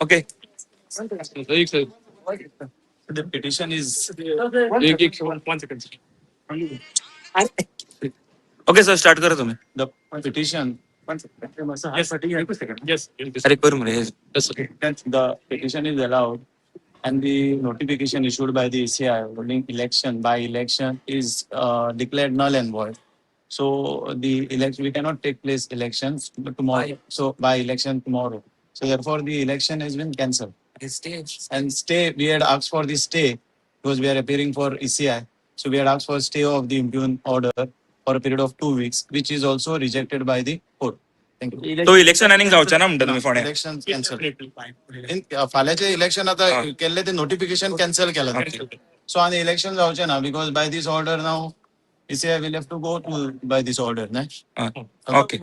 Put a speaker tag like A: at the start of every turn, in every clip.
A: Okay.
B: The petition is
C: One second.
A: Okay, sir. Start करा तुम्ही.
B: the petition.
C: One second. Yes, एक second. Yes.
A: अरे करू रे.
C: Okay.
B: The petition is allowed, and the notification issued by the ECI holding election by election is declared null and void. So the election we cannot take place elections tomorrow. So by election tomorrow. So therefore the election has been cancelled. And stay, we had asked for the stay because we are appearing for ECI. So we had asked for stay of the impugned order for a period of 2 weeks, which is also rejected by the court. Thank you.
A: तो election आणि जावचा ना म्हणता तुम्ही फोंड्या.
B: Election cancelled. फाल्याचे election आता केले ते नोटिफिकेशन कॅन्सल केलं. So on the election जावचे ना because by this order now ECI will have to go to by this order. ना?
A: Okay.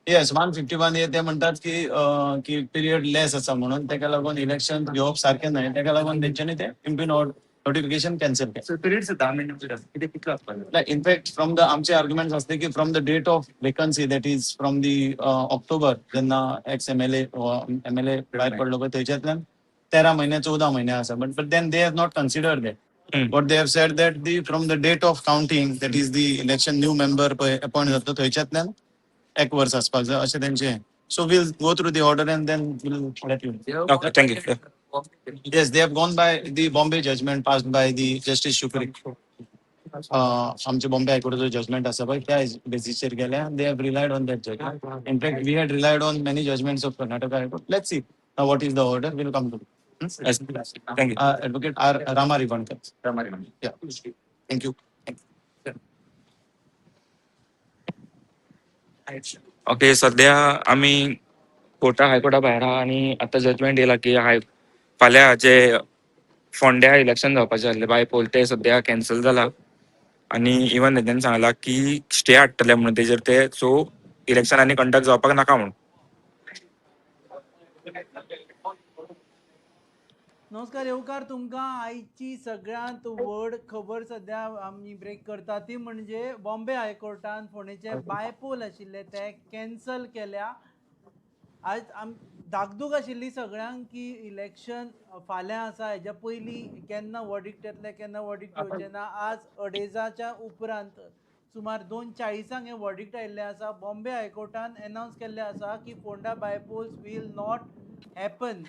B: Yes, 151 हे ते म्हणतात की पिरियड लेस असा म्हणून त्याका लागून इलेक्शन घेवप सारखे नाही त्याका लागून त्यांच्यानी ते इम्प्युन नोटिफिकेशन कॅन्सल केलं.
C: पिरियड 10 मिनिट किती किती असतं.
B: इनफॅक्ट फ्रॉम द आमचे आर्ग्युमेंट्स असते की from the date of vacancy that is from the October जेन्ना एक्स एमएलए भायर पडलो पळय थंयच्यातल्यान 13 महिने 14 महिने आसा but then they have not considered that. But they have said that from the date of counting, that is the election new member appoint जातो थंयच्यातल्यान एक वर्ष आसपाक जाय अशें तेंचे. So we'll go through the order and then we'll let you know.
A: Okay. Thank you.
B: Yes, they have gone by the Bombay judgment passed by the Justice Shukri. आमचे Bombay हायकोर्टाचो judgement आसा पळय त्या बेसिसचेर गेले and they have relied on that judgment. In fact, we had relied on many judgments of Karnataka High Court. Let's see now what is the order. We'll come to it.
A: Yes. Thank you.
B: Advocate R. Rama Rivankar. Yeah. Thank you.
A: Okay. सध्या आम्ही हायकोर्टा भायर आहा आणि आता judgement येयला की फाल्यां जे फोंड्या इलेक्शन जावपाचें आसलें बाय पोल ते सध्या कॅन्सल जाला आणि इवन तेंच्यानी सांगला की स्टे हाडटले म्हणून तेजेर ते सो इलेक्शन आनी कंडक्ट जावपाक नाका म्हणून.
D: नमस्कार येवकार तुमकां आयची सगळ्यांत व्हड खबर सध्या आमी ब्रेक करता ती म्हणजे बॉम्बे हायकोर्टान फोंडेचे बायपोल आशिल्ले ते कॅन्सल केल्या. आज धाकधूक आशिल्ली सगळ्यांक की इलेक्शन फाल्यां आसा हेज्या पयलीं केन्ना वर्डिक्ट येतले केन्ना वर्डिक्ट येवचें ना. आज अडेजाच्या उपरांत सुमार 2:40 हे वर्डिक्ट आयिल्लें आसा. बॉम्बे हायकोर्टान एनावन्स केल्लें आसा की Ponda bypolls will not happen.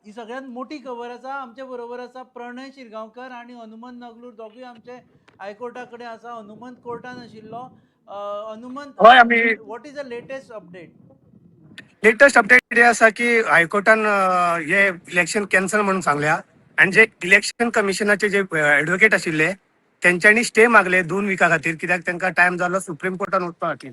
D: ही सगळ्यांत मोठी खबर आसा. आमचे बरोबर आसा प्रणय शिरगांवकर आणि हनुमंत नगलूर दोगूय आमचे हायकोर्टा कडेन आसा. हनुमंत कोर्टान आशिल्लो. Hanumant, what is the latest update?
C: Latest update हे आसा की हायकोर्टान हे इलेक्शन कॅन्सल म्हणून सांगल्या आणि जे इलेक्शन कमिशनाचे जे एडवोकेट आशिल्ले त्यांच्यानी स्टे मागले 2 विका खातीर कित्याक तांकां टायम जालो सुप्रीम कोर्टान वचपा खातीर.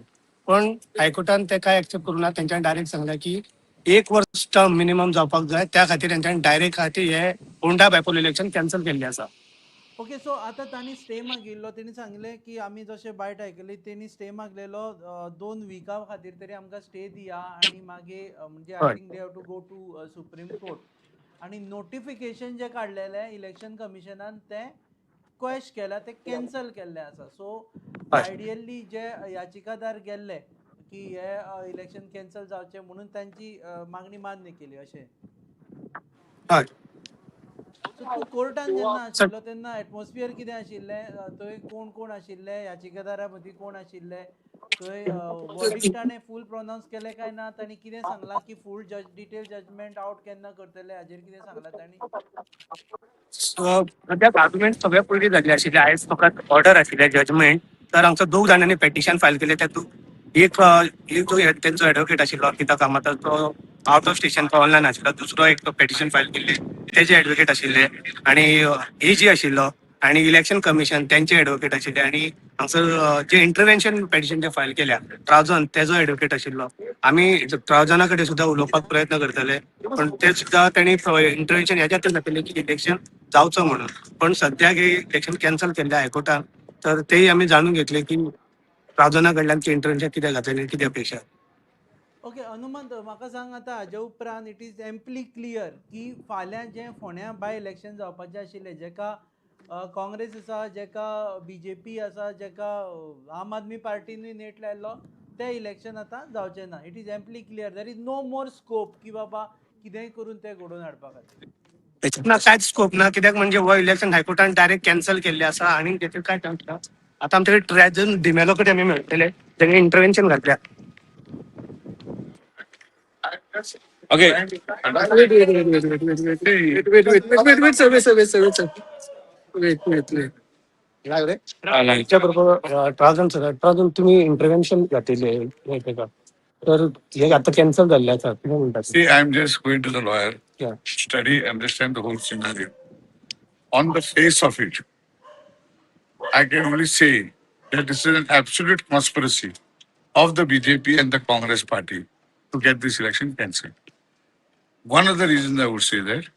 C: पण हायकोर्टान ते काय एक्सेप्ट करूना. तेंच्यांनी डायरेक्ट सांगला की 1 वर्ष टर्म मिनिमम जावपाक जाय त्या खातीर तेंच्यांनी डायरेक्ट खातीर हे फोंडा बायपोल इलेक्शन कॅन्सल केल्लें आसा.
D: ओके. सो आता तांणी स्टे मागिल्लो. तेणी सांगले की आमी जशें बायट आयकली तेणी स्टे मागलेलो 2 विका खातीर तरी आमकां स्टे दिया आणि मागीर म्हणजे I think they have to go to supreme Court. आणि नोटिफिकेशन जे काडलेले इलेक्शन कमिशनान ते क्वेश केला ते कॅन्सल केल्ले आसा. सो आयडियली जे याचिकादार गेल्ले की हे इलेक्शन कॅन्सल जावचें म्हणून तांची मागणी मान्य केली अशें.
C: हय.
D: सो तूं कोर्टान जेन्ना आशिल्लो तेन्ना एटमॉस्फियर कितें आशिल्लें? थंय कोण कोण आशिल्ले? याचिकादारा मदीं कोण आशिल्ले? थंय वर्डिक्टाने फूल प्रोनावन्स केले काय ना? तांणी कितें सांगलां की फूल डिटेल जजमेंट आउट केन्ना करतले हाजेर कितें सांगलां तांणी?
C: सद्याक आर्ग्युमेंट सगळे पयलीं जाल्ले आशिल्ले. आयज फकत ऑर्डर आशिल्ले जजमेंट. तर हांगसर 2 जाणांनी पेटिशन फायल केले. ते एक जो तेंचो एडवोकेट आशिल्लो अंकिता कामत तो आउट ऑफ स्टेशन ऑनलायन आशिल्लो. दुसरो एक पेटिशन फायल केल्ले तेजे एडवोकेट आशिल्ले आणि एजी आशिल्लो आणि इलेक्शन कमिशन तेंचे एडवोकेट आशिल्ले आणि हांगसर जे इंटरव्हेन्शन पेटिशन जे फायल केल्या ट्राउजन तेजो एडवोकेट आशिल्लो. आमी ट्राउजना कडेन सुद्दां उलोवपाक प्रयत्न करतले पण ते सुद्दां तेणी इंटरव्हेन्शन ह्याच्या खातीर दाखयलें की इलेक्शन जावचो म्हणून. पण सद्याक हे इलेक्शन कॅन्सल केल्ले हायकोर्टान. तर तेय आमी जाणून घेतले की ट्राउजना कडल्यान इंटरव्हेन्शन कित्याक घातलेलें कितें अपेक्षा.
D: ओके. हनुमंत म्हाका सांग आतां हाजे उपरांत इट इज एम्पली क्लियर की फाल्यां जें फोंड्या बाय इलेक्शन जावपाचें आशिल्लें जेका काँग्रेस आसा जेका BJP आसा जेका आम आदमी पार्टीनूय नेट लायल्लो ते इलेक्शन आतां जावचें ना. It is amply clear. There is no more scope की बाबा कितेंय करून ते घडोवन हाडपा खातीर.
C: त्याच्यात कांयच स्कोप ना, कित्याक म्हणजे हो इलेक्शन हायकोर्टान डायरेक्ट कॅन्सल केल्ले आसा आणि तेचे काय ना आता आमच्याकडे ट्रॅजन डिमेलो कडेन आमी मेळटले तेणे इंटरव्हेन्शन घातल्या.
A: ओके
C: त्याच्या बरोबर ट्राजन तुम्ही इंटरव्हेन्शन घातिल्ले तर हे आता कॅन्सल झाल्ले आसा, कितें म्हणटात?
E: See, I'm just going to the lawyer,
C: Yeah.
E: study, understand the whole scenario. On the face of it, I can only say that this is an absolute conspiracy of the BJP and the Congress party to get this election cancelled. One of the reasons I would say that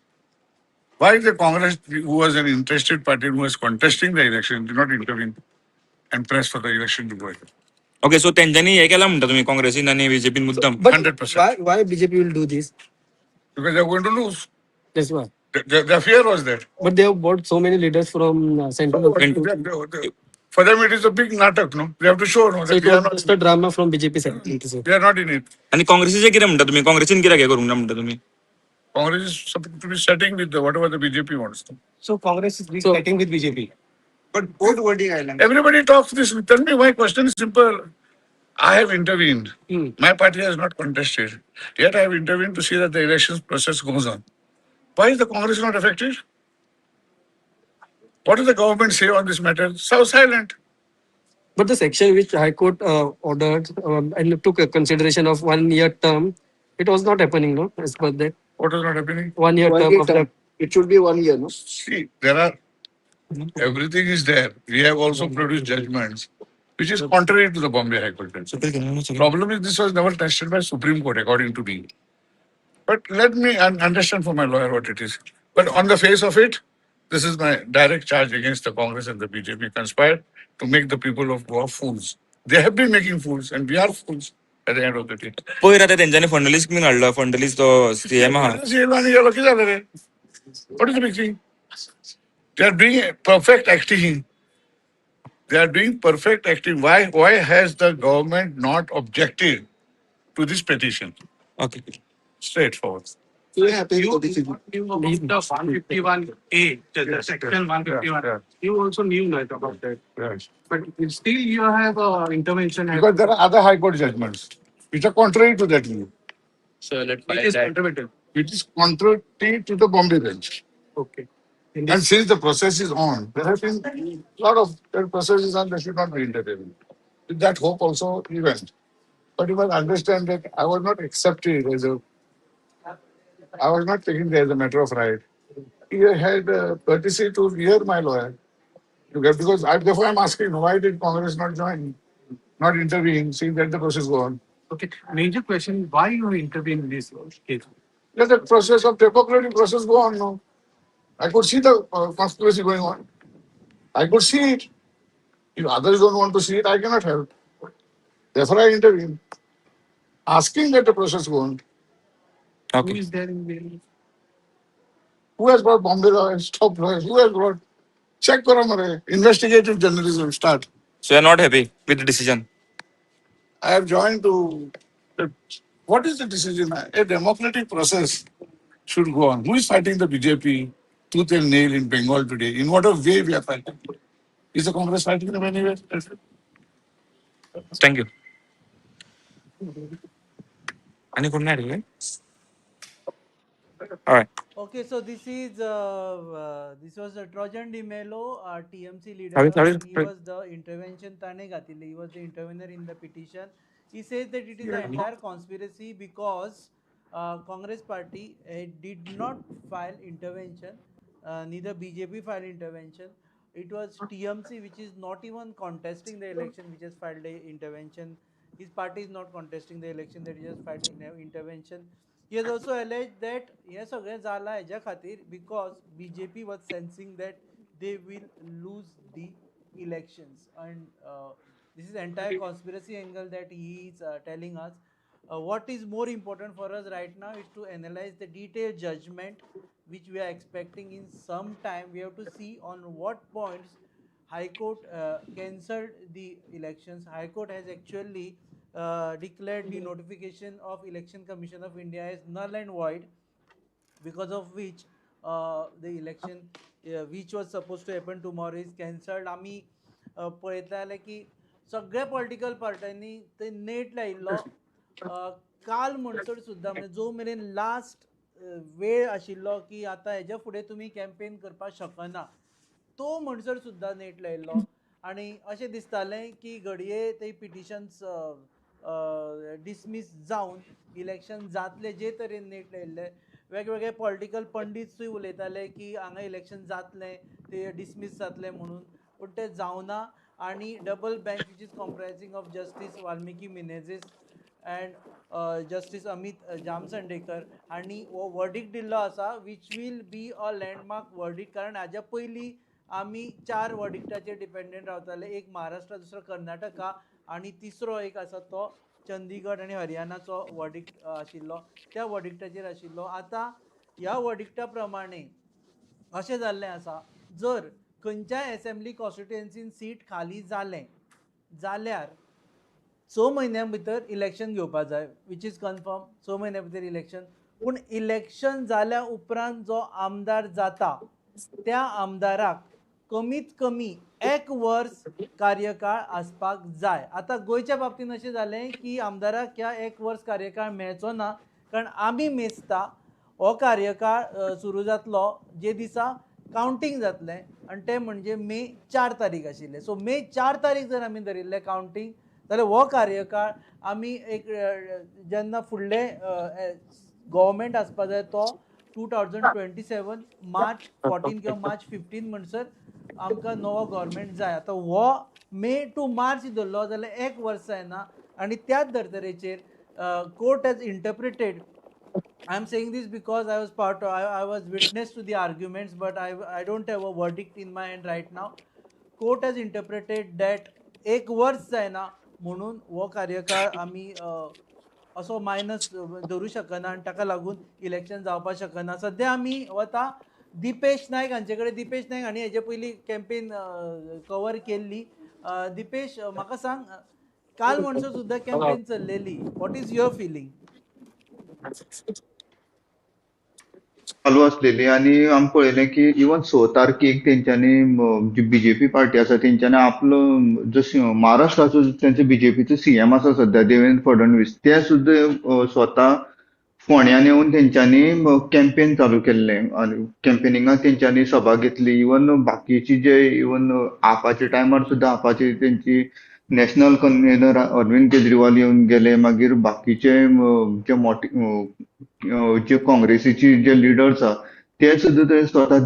E: why the Congress, who was an interested party who was contesting the election, did not intervene and press for the election to go ahead.
A: Okay so त्यांच्यानी हे केला म्हणता तुम्ही काँग्रेसीन आणि बीजेपीन मुद्दाम.
F: But
E: 100%.
F: why BJP will do this?
E: Because they're going to lose.
F: That's why.
E: Their fear was that.
F: But they have bought so many leaders from central.
E: For them, it is a big natak, no? They have to show, no?
F: So
E: That
F: it
E: they are
F: was
E: not,
F: just a drama from BJP side.
E: they are not in it.
A: आणि काँग्रेसीचे कितें म्हणता तुम्ही, काँग्रेसीन कित्याक हे करूंक ना म्हणता तुम्ही?
E: Congress is supposed to be setting with whatever the BJP wants.
C: So Congress is
F: So-
C: fighting with BJP.
B: But both wording island.
E: Everybody talks this. Tell me, my question is simple. I have intervened.
F: Hmm.
E: My party has not contested. Yet I have intervened to see that the elections process goes on. Why is the Congress not affected? What does the government say on this matter? So silent.
F: But the section which High Court ordered and took a consideration of 1 year term, it was not happening, no? As per that,
E: What is not happening?
F: 1 year term of the.
B: It should be 1 year, no?
E: See, there are everything is there. We have also produced judgments, which is contrary to the Bombay High Court. Problem is this was never tested by Supreme Court, according to me. But let me understand from my lawyer what it is. But on the face of it, this is my direct charge against the Congress and the BJP conspired to make the people of Goa fools. They have been making fools, and we are fools at the end of the day.
A: पयर आता त्यांच्यानी Fadnavis bin हाडलो, फडणवीस तो CM आहा.
E: What is the big thing? They are doing perfect acting. They are doing perfect acting. Why has the government not objected to this petition?
A: Okay
E: Straightforward.
B: You happy
C: You
B: with the decision?
C: knew about the 151A, the section 151.
E: Yeah.
C: You also knew that about that.
E: Right.
C: But still you have intervention.
E: Because there are other High Court judgments which are contrary to that view.
B: So let's
C: It is controversial.
E: It is contrary to the Bombay bench.
C: Okay. In
E: And
C: this,
E: since the process is on, there have been a lot of that process is on, they should not be intervening. With that hope also we went. But you must understand that I was not accepted I was not taking it as a matter of right. He had courtesy to hear my lawyer. Because therefore I'm asking, why did Congress not join, not intervene, seeing that the process go on?
C: okay. Major question: why you intervene in this case?
E: Let the process of democratic process go on now. I could see the conspiracy going on. I could see it. If others don't want to see it, I cannot help. Therefore, I intervene, asking that the process go on.
C: Who
A: okay
C: is there in the?
E: Who has brought Bombay lawyers, top lawyers? Who has brought? Check karo mare. Investigative journalism start.
A: So you are not happy with the decision.
E: I have joined to. What is the decision? A democratic process should go on. Who is fighting the BJP tooth and nail in Bengal today? In what way we are fighting? Is the Congress fighting them anywhere?
A: Thank you. आणि कोण नाही रे? Alright.
D: Okay, so this was Trojan Di Mello, TMC leader.
A: Sorry.
D: He was the intervention Tane Gatile. He was the intervener in the petition. He says that it is an entire conspiracy because Congress party did not file intervention. Neither BJP filed intervention. It was TMC, which is not even contesting the election, which has filed a intervention. His party is not contesting the election, that he just filed intervention. He has also alleged that हे सगळें जाला हेज्या खातीर because BJP was sensing that they will lose the elections, and this is entire conspiracy angle that he is telling us. What is more important for us right now is to analyze the detailed judgment which we are expecting in some time. We have to see on what points High Court cancelled the elections. High Court has actually declared the notification of Election Commission of India as null and void, because of which the election which was supposed to happen tomorrow is cancelled. आम्ही पळयताले की सगळ्या political पार्ट्यांनी ते net लायिल्लो काल म्हणसर सुद्दां, म्हणजे जो मेरेन लास्ट वेळ आशिल्लो की आतां हेज्या फुडें तुमी कॅम्पेन करपाक शकना, तो म्हणसर सुद्दां नेट लायिल्लो. आनी अशें दिसतालें की घडये ते पिटिशन्स डिसमीस जावन इलेक्शन जातले जे तरेन नेट लायिल्ले. वेगवेगळे पॉलिटिकल पंडितूय उलयताले की हांगा इलेक्शन जातलें, ते डिसमीस जातलें म्हणून, पूण तें जावना. आनी double bench which is comprising of justice Valmiki Menezes and justice Amit Jamsandekar हांणी हो वर्डिक्ट दिल्लो आसा, which will be a landmark verdict. कारण हाज्या पयलीं आमी 4 वर्डिक्टाचेर डिपेंडंट रावताले, एक महाराष्ट्र, दुसरो कर्नाटका आनी तिसरो एक आसा तो चंदीगड आनी हरियाणाचो वर्डिक्ट आशिल्लो, त्या वर्डिक्टाचेर आशिल्लो. आतां ह्या वर्डिक्टा प्रमाणे अशें जाल्लें आसा, जर खंयच्याय असेंब्ली कॉन्स्टिट्युएन्सीन सीट खाली जालें जाल्यार 6 म्हयन्यां भितर इलेक्शन घेवपाक जाय, वीच इज कन्फर्म. 6 म्हयन्यां भितर इलेक्शन. पूण इलेक्शन जाल्या उपरांत जो आमदार जाता त्या आमदाराक कमीत कमी 1 वर्स कार्यकाळ आसपाक जाय. आतां गोंयच्या बाबतींत अशें जालें की आमदाराक ह्या 1 वर्स कार्यकाळ मेळचो ना, कारण आमी मेजता हो कार्यकाळ सुरू जातलो जे दिसा कावंटींग जातलें, आनी तें म्हणजे मे 4 तारीख आशिल्लें. सो मे 4 तारीख जर आमी धरिल्लें कावंटींग, जाल्यार हो कार्यकाळ आमी एक जेन्ना फुडले गव्हर्मेंट आसपाक जाय तो 2027 मार्च 14 किंवा मार्च 15 म्हणसर आमकां नवो गव्हर्मेंट जाय. आतां हो मे टू मार्च धरलो जाल्यार 1 वर्स जायना. आनी त्याच धर्तरेचेर court has interpreted, I am saying this because I was witness to the arguments, but I don't have a verdict in my hand right now. Court has interpreted that 1 वर्स जायना म्हणून हो कार्यकाळ आमी असो मायनस धरूं शकना आनी ताका लागून इलेक्शन जावपाक शकना. सद्या आमी वता दिपेश नायक हांचे कडेन. दिपेश नायक हांणी हेजे पयलीं कॅम्पेन कवर केल्ली. दिपेश, म्हाका सांग, काल म्हणसर सुद्दां कॅम्पेन चल्लेली, वॉट इज युअर फिलींग?
G: चालू असलेली आणि आमी पळयलें की इवन 6 तारखेक तेंच्यांनी जी बीजेपी पार्टी आसा तेंच्यांनी आपलो जसो महाराष्ट्राचो तेंचो बीजेपीचो सीएम आसा सध्या देवेंद्र फडणवीस, ते सुद्दां स्वता फोंड्यान येवन तेंच्यांनी कॅम्पेन चालू केल्लें आनी कॅम्पेनिंगाक तेंच्यांनी सभा घेतली. इवन बाकीची जे इवन आपाच्या टायमार सुद्दां आपाची तेंची नॅशनल कन्व्हेनर अरविंद केजरीवाल येवन गेले. मागीर बाकीचे जे मोठे जे काँग्रेसीचे जे लिडर्स आहा ते सुद्दां थंय स्वता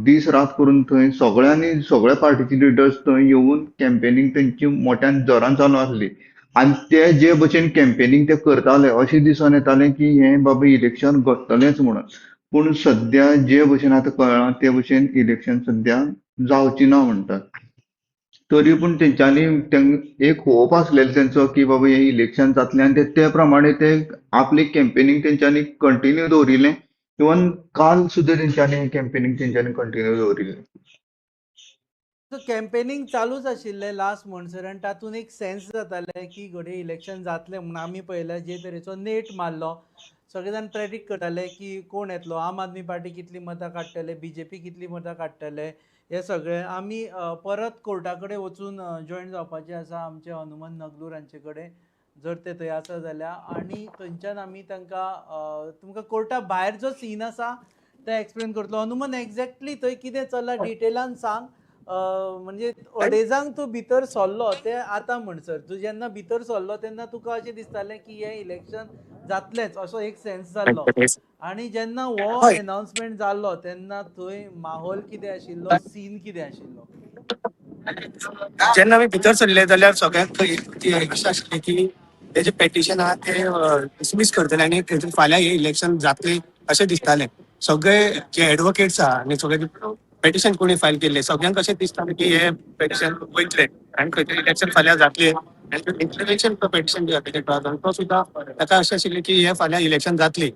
G: दीस रात करून थंय सगळ्या पार्टीचे लिडर्स थंय येवन कॅम्पेनिंग तेंची मोठ्यान जोरान चालू आसली. आनी ते जे भशेन कॅम्पेनिंग ते करताले अशें दिसून येतालें की हें बाबा इलेक्शन घडटलेंच म्हणून. पूण सद्या जे भशेन आतां कळ्ळां ते भशेन इलेक्शन सद्या जावची ना म्हणटात. तरी पूण तेंच्यांनी एक होप आसलेलो तेंचो की बाबा हें इलेक्शन जातलें आनी ते प्रमाणे ते आपली कॅम्पेनिंग तेंच्यांनी कंटिन्यू दवरिल्लें. इवन काल सुद्दां तेंच्यांनी कॅम्पेनिंग तेंच्यांनी कंटिन्यू दवरिल्लें.
D: कॅम्पेनिंग चालूच आशिल्लें लास्ट म्हणसर, आनी तातूंत एक सेन्स जातालें की घडये इलेक्शन जातलें म्हणून. आमी पळयलें जे तरेचो नेट मारलो, सगळे जाण प्रेडिक्ट करताले की कोण येतलो, आम आदमी पार्टी कितली मतां काडटले, बीजेपी कितली मतां काडटले, हे सगळें. आमी परत कोर्टा कडेन वचून जॉयन जावपाचें आसा आमचे हनुमंत नगलूर हांचे कडेन, जर ते थंय आसा जाल्यार. आनी थंयच्यान आमी तांकां तुमकां कोर्टा भायर जो सीन आसा ते एक्सप्लेन करतलो. हनुमंत, एक्झॅक्टली थंय कितें चल्लां डिटेलान सांग. म्हणजे अडेजांक तूं भितर सरलो ते आतां म्हणसर, तूं जेन्ना भितर सरलो तेन्ना तुका अशें दिसतालें की हें इलेक्शन जातलेंच असो एक सेन्स जाल्लो. आनी जेन्ना हो अनाउन्समेंट जाल्लो तेन्ना थंय माहोल कितें आशिल्लो, सीन कितें आशिल्लो?
C: जेन्ना आमी भितर सरले जाल्यार सगळ्यांक अशें आशिल्लें की तेजे पेटिशन आहा ते डिसमीस करतले आनी फाल्यां हे इलेक्शन जातलें अशें दिसतालें. सगळे जे एडवोकेट्स आहा आनी सगळे पेटिशन कोणी फायल केल्ले सगळ्यांक अशें दिसतालें की हे पेटिशन वयतलें आनी खंय तरी इलेक्शन फाल्यां जातलें. इंटरव्हेन्शन पेटिशन जे जातलें तो सुद्दां ताका अशें आशिल्लें की हे फाल्यां इलेक्शन जातली.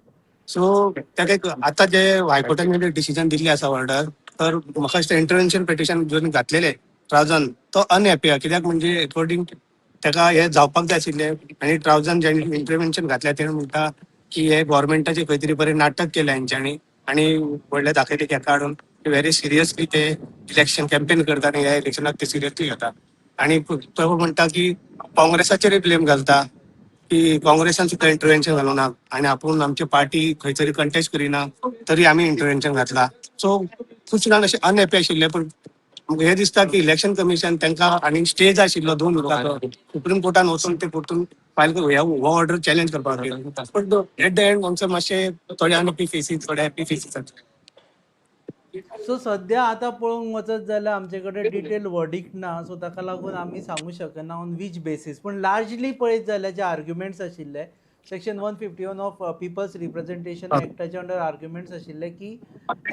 C: सो ताका आतां जे हायकोर्टान डिसिजन दिल्लें आसा ऑर्डर, तर म्हाका दिसता इंटरव्हेन्शन पेटिशन जर घातलेलें राजन तो अनहॅपी आहा. कित्याक म्हणजे अकॉर्डिंग ताका हे जावपाक जाय आशिल्लें आनी ट्राउझन जेणे इंटरव्हेन्शन घातल्या तेणें म्हणटा की हे गव्हर्मेंटाचे खंय तरी बरें नाटक केलें हेंच्यांनी आनी व्हडले दाखयले हेका हाडून व्हेरी सिरियसली ते इलेक्शन कॅम्पेन करता आनी ह्या इलेक्शनाक ते सिरियसली घेता आनी तो म्हणटा की काँग्रेसाचेरय ब्लेम घालता की काँग्रेसान सुद्दां इंटरव्हेन्शन घालूना आनी आपूण आमची पार्टी खंयतरी कंटेस्ट करिना तरी आमी इंटरव्हेन्शन घातला सो खूब जाण अशे अनहॅपी आशिल्ले पूण म्हाका हे दिसता की इलेक्शन कमिशन तांकां आनी स्टे जाय आशिल्लो 2 वर्साचो सुप्रीम कोर्टान वचून ते परतून फायल हो ऑर्डर चॅलेंज करपाक पण एट द एंड आमचे मातशे थोडे अनहॅपी फेसीस थोडे हॅपी फेसीस
D: सो सध्या आता पळोवंक वचत जाल्यार आमचे कडेन डिटेल वर्डिक्ट ना सो ताका लागून आमी सांगू शकना ऑन वीच बेसीस पूण लार्जली पळयत जाल्यार जे आर्ग्युमेंट्स आशिल्ले सेक्शन 151 ऑफ पिपल्स रिप्रेझेंटेशन एक्टाचे अंडर आर्ग्युमेंट्स आशिल्ले की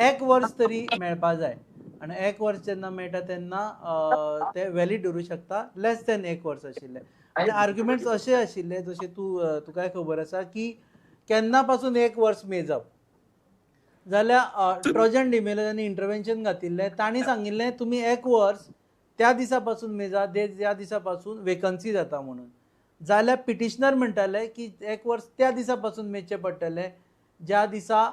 D: 1 वर्स तरी मेळपा जाय आनी 1 वर्स जेन्ना मेळटा तेन्ना ते वॅलीड उरूं शकता लेस दॅन 1 वर्स आशिल्ले आनी आर्ग्युमेंट्स अशे आशिल्ले जशे तुकाय खबर आसा की केन्ना पासून 1 वर्स मेजप जाल्यार ट्रोजन डिमेलोजांनी इंटरव्हेन्शन घातिल्लें तांणी सांगिल्लें तुमी 1 वर्स त्या दिसा पासून मेजा ज्या दिसा पासून वेकन्सी जाता म्हणून जाल्यार पिटिशनर म्हणटाले की 1 वर्स त्या दिसा पासून मेजचें पडटलें ज्या दिसा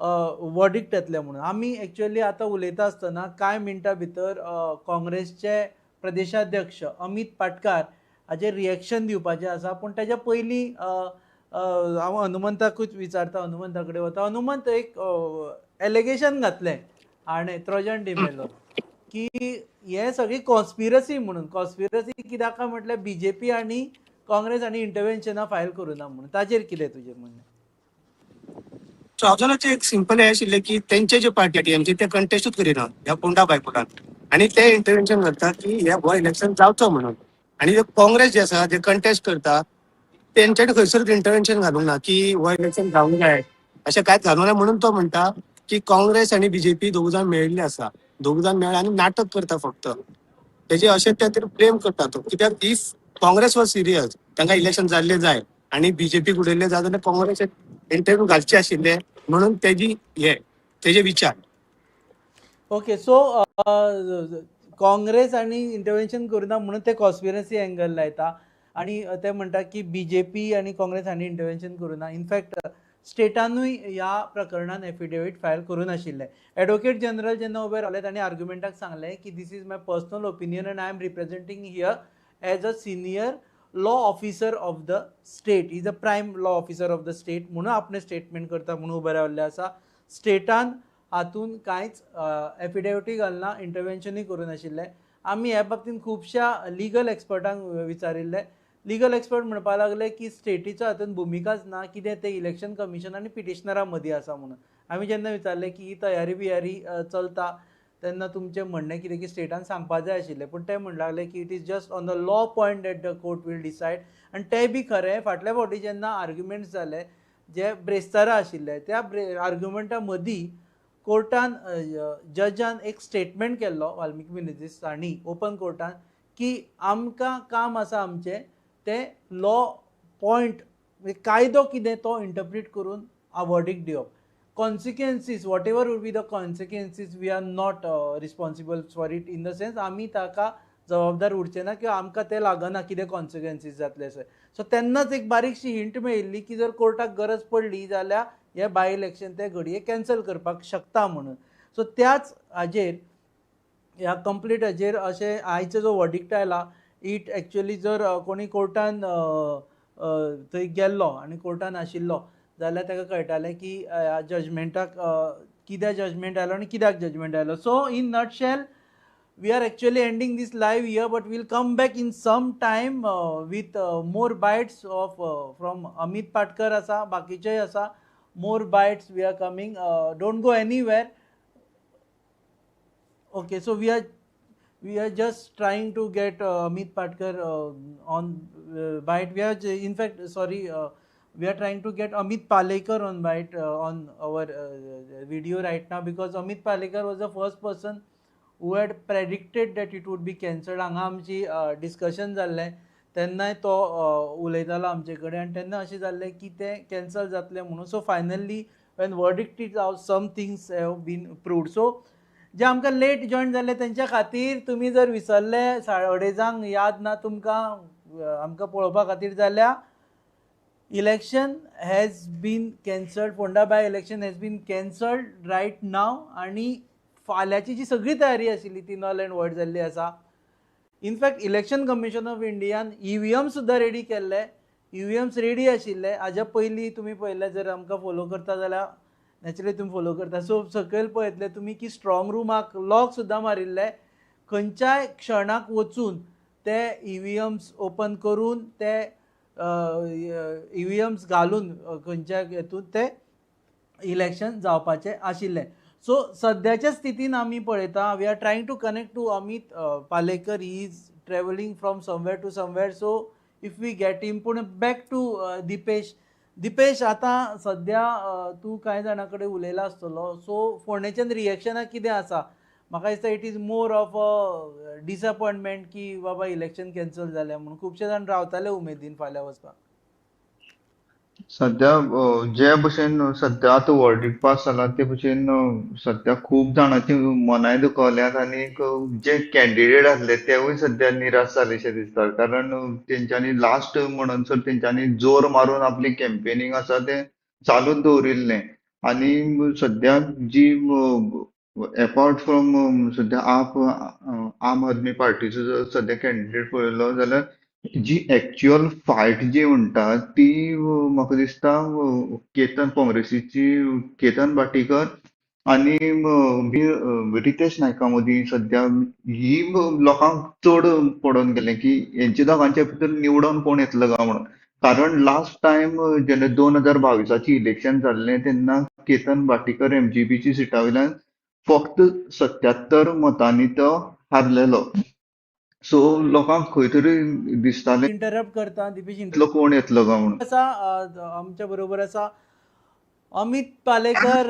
D: वर्डिक्ट येतलें म्हणून आमी एक्चुअली आतां उलयता आसतना कांय मिनटां भितर काँग्रेसचे प्रदेशाध्यक्ष अमित पाटकार हाचेर रिएक्शन दिवपाचें आसा पूण ताच्या पयलीं हांव हनुमंताकूच विचारता हनुमंता कडेन वता हनुमंत एक एलिगेशन घातलें हाणें ट्रोजन डिमेलो की हे सगळी कॉन्स्पिरसी म्हणून कॉन्स्पिरसी कित्याक काय म्हटल्यार बीजेपी आनी काँग्रेस आनी इंटरव्हेन्शनां फायल करूना म्हणून ताचेर कितें तुजें म्हणणें
C: ट्राउझनाचे एक सिंपल हे आशिल्लें की तेंचे जे पार्टी टीएमसी ते कंटेस्टूच करिना ह्या पोंडा बायपोलान आनी ते इंटरव्हेन्शन करतात की हे इलेक्शन जावचो म्हणून आनी जे काँग्रेस जे आसा जे कंटेस्ट करता तेंच्यानी खंयसर इंटरव्हेन्शन घालूंक ना की हो इलेक्शन जावंक जाय अशें कांयच घालूंक ना म्हणून तो म्हणटा की काँग्रेस आनी बीजेपी दोग जाण मेळिल्ले आसा दोग जाण मेळ्ळे आनी नाटक करता फक्त तेजे अशें त्या ब्लेम करता तो कित्याक इफ काँग्रेस वॉज सिरियस तांकां इलेक्शन जाल्ले जाय आनी बीजेपी उडयल्ले जाय जाल्यार काँग्रेस इंटरव्यू घालचे आशिल्ले म्हणून तेजे विचार
D: ओके सो काँग्रेस आनी इंटरव्हेन्शन करिना म्हणून ते कॉन्स्पिरसी एंगल लायता आनी ते म्हणटा की बीजेपी आनी काँग्रेस हांणी इंटरव्हेन्शन करूना इनफॅक्ट स्टेटानूय ह्या प्रकरणान एफिडेवीट फायल करून आशिल्ले एडवोकेट जनरल जेन्ना उबे रावले तांणी आर्ग्युमेंटाक सांगलें की this is my personal opinion and I am representing here as a senior law officer of the state is a prime law officer of the state म्हणून आपणें स्टेटमेंट करता म्हणून उबे रावल्ले आसा स्टेटान हातून कांयच एफिडेविटी घालना इंटरव्हेन्शनूय करून आशिल्लें आमी ह्या बाबतींत खुबश्या लिगल एक्सपर्टांक विचारिल्ले लिगल एक्सपर्ट म्हणपा लागले की स्टेटीचो हातून भुमिकाच ना कितें ते इलेक्शन कमिशन आनी पिटिशनरां मदीं आसा म्हणून आमी जेन्ना विचारलें की ही तयारी बियारी चलता तेन्ना तुमचें म्हणणें कितें की स्टेटान सांगपाक जाय आशिल्लें पूण ते म्हणूंक लागले की it is just on the law point that the court will decide आनी तें बी खरें फाटल्या फावटी जेन्ना आर्ग्युमेंट्स जाले जे ब्रेस्तारा आशिल्ले त्या आर्ग्युमेंटा मदीं कोर्टान जजान एक स्टेटमेंट केल्लो वाल्मिकी मिनेझीस हांणी ओपन कोर्टान की आमकां काम आसा आमचें ते लॉ पॉयंट कायदो कितें तो इंटरप्रीट करून वर्डिक्ट दिवप consequences whatever would be the consequences we are not responsible for it in the sense आमी ताका जबाबदार उरचे ना किंवा आमकां तें लागना कितें कॉन्सिक्वेन्सीस जातले सो तेन्नाच एक बारीकशी हिंट मेळिल्ली की जर कोर्टाक गरज पडली जाल्यार हे बाय इलेक्शन ते घडये कॅन्सल करपाक शकता म्हणून सो त्याच हाजेर ह्या कंप्लीट हाजेर अशें आयचो जो वर्डिक्ट आयला इट एक्चुअली जर कोणी कोर्टान थंय गेल्लो आनी कोर्टान आशिल्लो जाल्यार ताका कळटालें की ह्या जजमेंटाक कित्याक जजमेंट आयलो आनी कित्याक जजमेंट आयलो so in nutshell we are actually ending this live here but we'll come back in some time with more bites of from Amit Patkar asa bakiche asa more bites we are coming don't go anywhere okay so we are just trying to get Amit Patkar on bite we are in fact sorry we are trying to get Amit Palekar on bite on our video right now because Amit Palekar was the first person who had predicted that it would be cancelled हांगा आमची discussion जाल्लें तेन्नाय तो उलयतालो आमचे कडेन आनी तेन्ना अशें जाल्लें की तें कॅन्सल जातलें म्हणून so finally when verdict is out some things have been proved so जे आमकां लेट जॉयन जाल्ले तेंच्या खातीर तुमी जर विसरले 2:30 याद ना तुमकां आमकां पळोवपा खातीर जाल्यार election has been cancelled. Ponda by election has been cancelled right now आनी फाल्यांची जी सगळी तयारी आशिल्ली ती नल एंड वॉयड जाल्ली आसा. In fact election commission of Indian EVM सुद्दां रेडी केल्ले. EVMs रेडी आशिल्ले. हाज्या पयलीं तुमी पळयल्ले, जर आमकां फॉलो करता जाल्यार नॅचरली तुमी फॉलो करता, सो सकयल पळयतले तुमी की स्ट्रॉंग रूमाक लॉक सुद्दां मारिल्ले. खंयच्याय क्षणाक वचून ते EVMs ओपन करून ते EVMs घालून खंयच्या हेतून ते इलेक्शन जावपाचें आशिल्लें. सो सद्याच्या स्थितीन आमी पळयता, we are trying to connect to Amit Palekar. He is travelling from somewhere to somewhere, so if we get him. पूण बॅक टू दिपेश, आतां सद्या तूं कांय जाणां कडेन उलयला आसतलो, सो फोंडेच्यान रिएक्शनाक कितें आसा? म्हाका दिसता it is more of a disappointment की बाबा इलेक्शन कॅन्सल जालें म्हणून. खुबशे जाण रावताले उमेदीन फाल्यां वचपाक.
G: सध्या जे भशेन सध्या आतां वर्डीक पास जाला ते भशेन सध्या खूब जाणांची मनाय दुखवल्यात आनी जे कॅन्डिडेट आसले तेवूय सध्या निराश जालेशे दिसता. कारण तेंच्यांनी लास्ट म्हणसर तेंच्यांनी जोर मारून आपली कॅम्पेनिंग आसा ते चालूच दवरिल्लें. आनी सध्या जी अपार्ट फ्रॉम सध्या आम आदमी पार्टीचो जर सध्या कॅन्डिडेट पळयलो जाल्यार जी एक्च्युअल फायट जी म्हणटा ती म्हाका दिसता काँग्रेसीची केतन भाटीकर आनी रितेश नायका मदीं सध्या ही लोकांक चड पडोन गेलें की हेंच्या दोगांच्या भितर निवडून कोण येतलो काय म्हणून. कारण लास्ट टायम जेन्ना 2022 इलेक्शन जाल्लें तेन्ना केतन भाटीकर MGP सिटा वयल्यान फक्त 77 मतांनी तो हारलेलो. सो लोकांक खंय तरी दिसतालें
D: इंटरप्ट करता दिपेश.
G: इतलो कोण येतलो काय म्हणून.
D: आसा आमच्या बरोबर आसा अमित पालेकर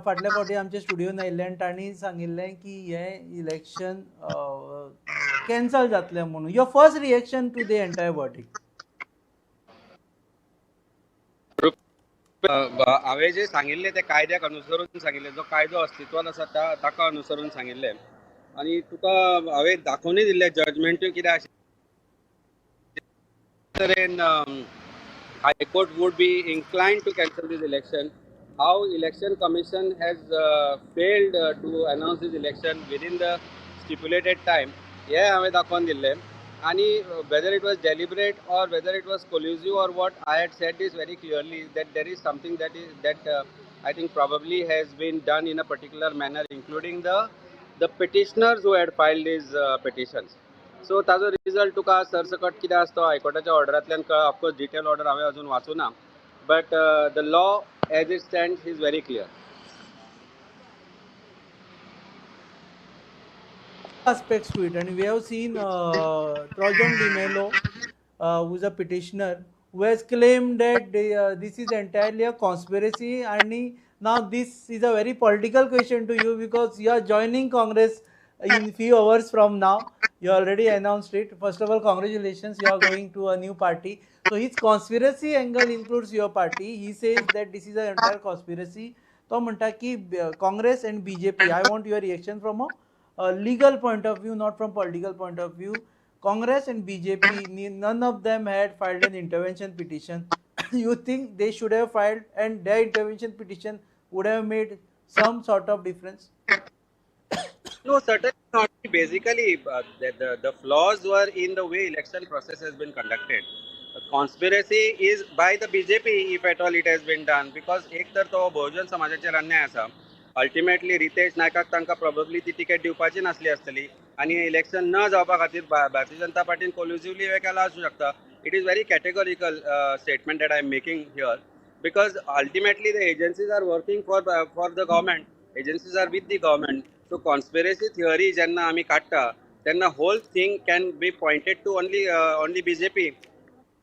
D: फाटल्या फावटी आमच्या स्टुडियोन आयिल्ले आनी तांणी सांगिल्लें की हें इलेक्शन कॅन्सल जातलें म्हणून. Your first reaction to the entire verdict?
H: हांवें जे सांगिल्लें ते कायद्याक अनुसरून सांगिल्लें. जो कायदो अस्तित्वान आसा ताका अनुसरून सांगिल्लें. आनी तुका हांवें दाखोवनूय दिल्लें जजमेंटूय कितें आशिल्लें. तरेन High Court would be inclined to cancel this election. How Election Commission has failed to announce this election within the stipulated time, हे हांवें दाखोवन दिल्लें. आणि whether it was deliberate or whether it was collusive or what, I had said this very clearly that there is something that I think probably has been done in a particular manner, including the petitioners who had filed these petitions. So ताजो result तुका सरसकट कितें आसा तो हायकोर्टाच्या ऑर्डरांतल्यान of course detail order हांवें अजून वाचूना, but the law as it stands is very clear.
D: Aspects to it, and we have seen Trojan Di Mello, who is a petitioner, who has claimed that this is entirely a conspiracy. And now this is a very political question to you because you are joining Congress in few hours from now. You already announced it. First of all, congratulations, you are going to a new party. So his conspiracy angle includes your party. He says that this is an entire conspiracy. तो म्हणटा की Congress and BJP, I want your reaction from a legal point of view, not from political point of view. Congress and BJP, none of them had filed an intervention petition. You think they should have filed, and their intervention petition would have made some sort of difference?
H: No, certainly not. Basically, the flaws were in the way election process has been conducted. Conspiracy is by the BJP, if at all it has been done, because एक तर तो बहुजन समाजाचेर अन्याय आसा. Ultimately Riteish नायकाक तांकां probably ती ticket दिवपाची नासली आसतली आनी इलेक्शन न जावपा खातीर भारतीय जनता पार्टीन कोल्युसिवली हे केला आसूं शकता. It is very categorical statement that I am making here, because ultimately the agencies are working for the government. Agencies are with the government. So conspiracy theory jenna आमी काडटा तेन्ना whole thing can be pointed to only BJP,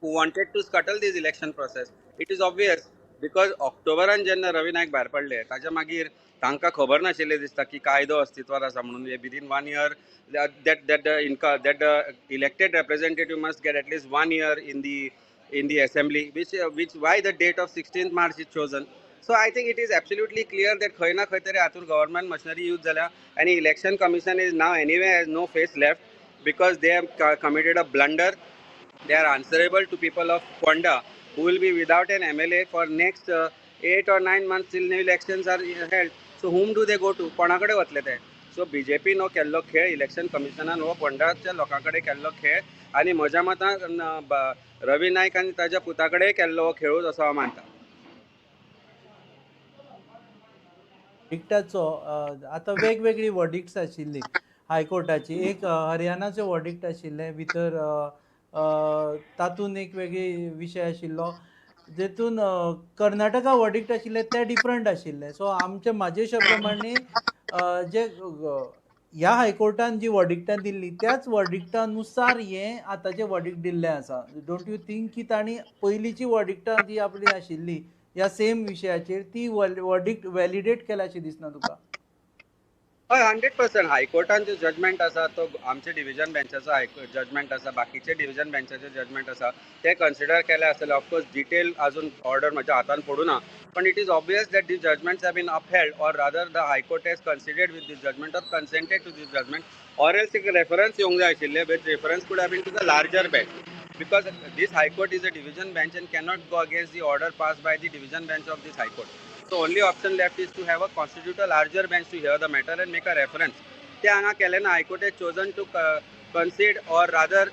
H: who wanted to scuttle this election process. It is obvious because ऑक्टोबरान जेन्ना रवी नायक भायर पडले ताच्या मागीर तांकां खबर नाशिल्लें दिसता की कायदो अस्तित्वात आसा म्हणून. Within 1 year that the elected representative must get at least 1 year in the assembly, which why the date of 16th March is chosen. So I think it is absolutely clear that खंय ना खंय तरी हातून government machinery use जाला, and election commission is now anyway has no face left. because they have committed a blunder. They are answerable to people of Ponda who will be without an MLA for next 8 or 9 months till new elections are held. So whom do they go to? कोणाकडे वतले ते? So BJP no केल्लो खेळ election कमिशनान हो पोंडाच्या लोकांकडे केल्लो खेळ आणि म्हज्या मतान रवी नाईक आणि ताच्या पुताकडे केल्लो हो खेळूच असो हांव मानता.
D: वर्डिक्टाचो आतां वेगवेगळी वर्डिक्ट्स आशिल्ली हायकोर्टाची. एक हरियाणाचो वर्डिक्ट आशिल्ले भितर तातूंत एक वेगळी विशय आशिल्लो. जेतून कर्नाटका वर्डिक्ट आशिल्ले ते डिफरंट आशिल्ले. सो म्हाजे शब्द जे ह्या हायकोर्टान जी वर्डिक्टां दिल्ली त्याच वर्डिक्टानुसार हें आतांचें वर्डिक्ट दिल्लें आसा. डोंट यू थिंक की तांणी पयलींची वर्डिक्टां जी आपली आशिल्ली ह्या सेम विशयाचेर ती वर्डिक्ट वॅलिडेट केल्या अशें दिसना तुका?
H: हय 100% हायकोर्टान जो जजमेंट आसा तो आमचे डिव्हिजन बेंचाचो जजमेंट आसा, बाकीचे डिव्हिजन बेंचाचे जजमेंट आसा ते कन्सिडर केले आसतले. ऑफकोर्स डिटेल अजून ऑर्डर म्हज्या हातान पडूं ना, पण it is obvious that this judgments have been upheld or rather the high court has considered with this judgment or consented to this judgment or else एक रेफरन्स येवंक जाय आशिल्ले with reference could have been to the larger bench because this high court is a division bench and cannot go against the order passed by the division bench of this high court. So only option left is to have a constitute a larger bench to hear the matter and make a reference. ते हांगा केले ना. high court has chosen to concede or rather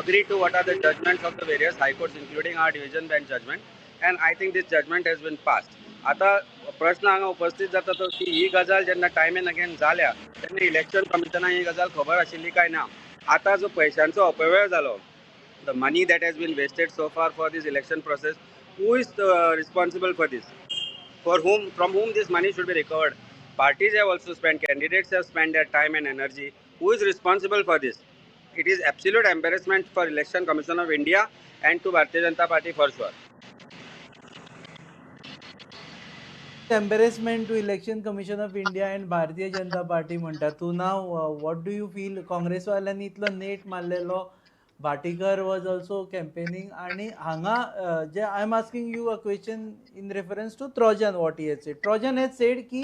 H: agree to what are the judgments of the various high courts including our division bench judgment and I think this judgment has been passed. आता प्रश्न हांगा उपस्थित जाता तो की ही गजाल जेन्ना time end again जाल्या तेन्ना इलेक्शन कमिशनाक ही गजाल खबर आशिल्ली काय ना. आता जो पैशांचो अपव्यय जालो, the money that has been wasted so far for this election process, who is responsible for this? From whom this money should be recovered? Parties have also spent, candidates have spent their time and energy. Who is responsible for this? It is absolute embarrassment for Election Commission of India and to Bharatiya Janata Party for sure.
D: Embarrassment to Election Commission of India and Bharatiya Janata Party म्हणटा तू. नाव what do you feel? काँग्रेसवाल्यांनी इतलो नेट मारलेलो, Bhatikar was also campaigning आणि हांगा जे I am asking you a question in reference to Trojan. What he has said, Trojan has said की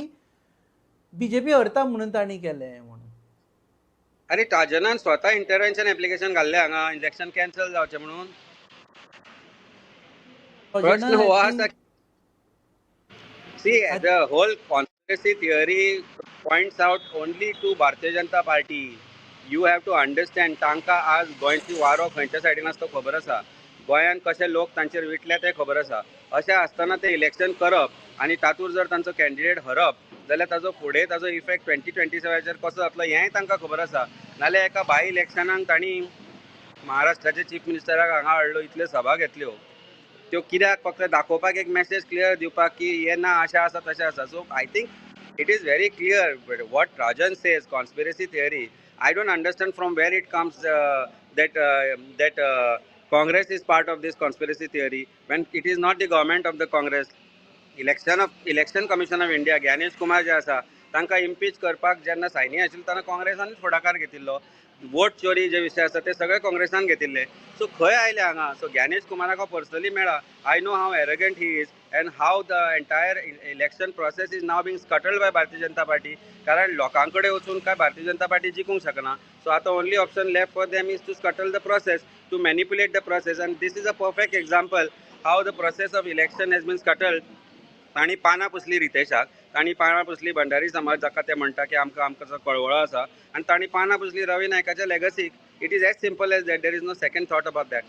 D: BJP हरता म्हणून तांणी केलें म्हणून.
H: अरे ट्रोजनान स्वता इंटरव्हेन्शन एप्लिकेशन घाल्ले हांगा इलेक्शन कॅन्सल जावचें म्हणून. प्रश्न हो आसा. See, the whole conspiracy theory points out only to Bharatiya Janata Party. You have to understand, तांकां आज गोंयची वारो खंयच्या सायडीन आसा तो खबर आसा, गोंयान कशे लोक तांचेर विटले ते खबर आसा. अशें आसतना ते इलेक्शन करप आनी तातूंत जर तांचो कॅन्डिडेट हरप जाल्यार ताजो फुडें ताजो इफेक्ट 2027 कसो जातलो हेंय तांकां खबर आसा. नाल्यार एका बाय इलेक्शनाक तांणी महाराष्ट्राचे चीफ मिनिस्टराक हांगा हाडलो, इतल्यो सभा घेतल्यो, त्यो कित्याक फक्त दाखोवपाक एक मेसेज क्लियर दिवपाक की हे ना अशें आसा तशें आसा. So I think it is very clear what Rajan says, conspiracy theory. I don't understand from where it comes that Congress is part of this conspiracy theory when it is not the government of the Congress. Election Commission of India, Gyanesh Kumar जे आसा तांकां impeach करपाक जेन्ना सायनी आशिल्लो तेन्ना काँग्रेसानूच फुडाकार घेतिल्लो. Vote चोरी जे विशय आसा ते सगळे काँग्रेसान घेतिल्ले. सो खंय आयले हांगा. सो ज्ञानेश कुमाराक पर्सनली मेळ्ळा. I know how arrogant he is and how the entire election process is now being scuttled by Bharatiya Janata Party. कारण लोकांकडे वचून काय भारतीय जनता पार्टी जिखूंक शकना. सो आतां only option left for them is to scuttle the process, to manipulate the process, and this is a perfect example how the process of election has been scuttled. तांणी पानां पुसली रितेशाक, तांणी पानां पुसली भंडारी समाज जाका ते म्हणटा की आमकां कळवळो आसा, आनी तांणी पानां पुसली रवी नायकाच्या लेगसीक. It is as simple as that. There is no second thought about that.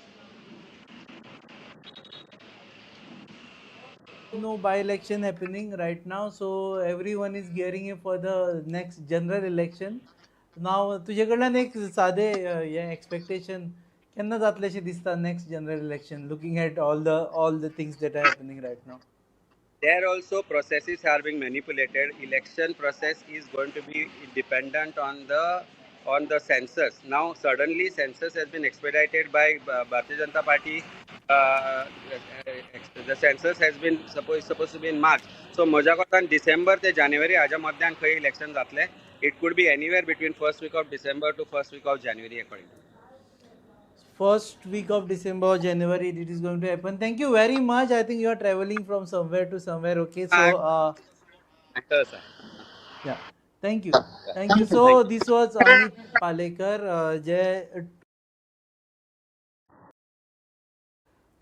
D: No by-election happening right now, so everyone is gearing up for the next general election. Now तुजे कडल्यान एक सादे हे एक्सपेक्टेशन केन्ना जातलेशें दिसता next general election, looking at all the things that are happening right now?
H: There also processes are being manipulated. Election process is going to be dependent on the census. Now suddenly census has been expedited by Bharatiya Janata Party. The census has been supposed to be in March. So म्हज्या कोतान December ते January हाज्या मध्यान खंय election जातले. It could be anywhere between first week of December to first week of January according to me.
D: First week of December or January it is going to happen. Thank you very much. I think you are traveling from somewhere to somewhere. Okay, so
H: Sir.
D: yeah. Thank you. So this was Amit Palekar जे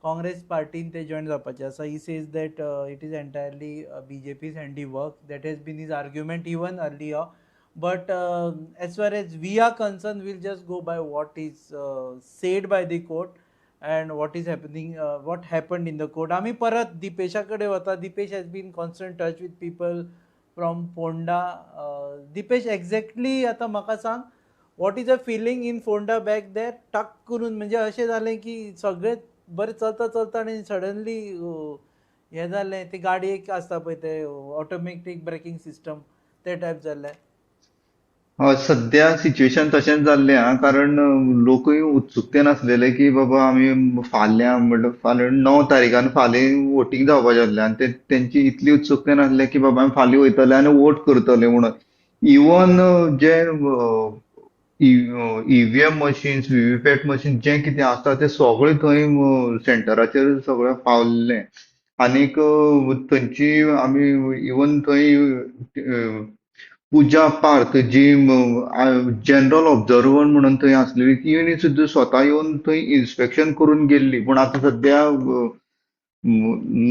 D: काँग्रेस पार्टीन ते join जावपाचे आसा. He says that it is entirely BJP's handiwork. That has been his argument even earlier. But as far as we are concerned, we'll just go by what is said by the court and what is happening, what happened in the court. आम्ही परत दिपेशाकडे वता. Dipesh has been constant touch with people from Fonda. Dipesh, exactly आता म्हाका सांग, what is the feeling in Fonda back there? टक करून म्हणजे अशें जालें की सगळे बरें चलता आनी सडनली हें जालें. ती गाडी एक आसता पळय ते ऑटोमॅटीक ब्रेकिंग सिस्टम ते टायप जाल्लें.
G: हय, सध्या सिच्युएशन तशेंच जाल्लें आहा, कारण लोकूय उत्सुकतेन आसलेले की बाबा आमी फाल्यां म्हणल्यार फाल्यां 9 तारीखान फाल्यां वोटींग जावपाचें आसलें आनी तेंची इतली उत्सुकतेन आसलें की बाबा आमी फाल्यां वयतले आनी वोट करतले म्हणून. इवन जे ईव्हीएम मशीन्स, व्हीव्हीपॅट मशीन जें कितें आसता तें सगळें थंय सेंटराचेर सगळें पावल्लें. आनीक थंयची आमी इवन थंय पूजा पार्थ जी जनरल ऑब्झर्वर म्हणून थंय आसलेली ती सुद्दां स्वता येवन थंय इन्स्पेक्शन करून गेल्ली. पूण आतां सध्या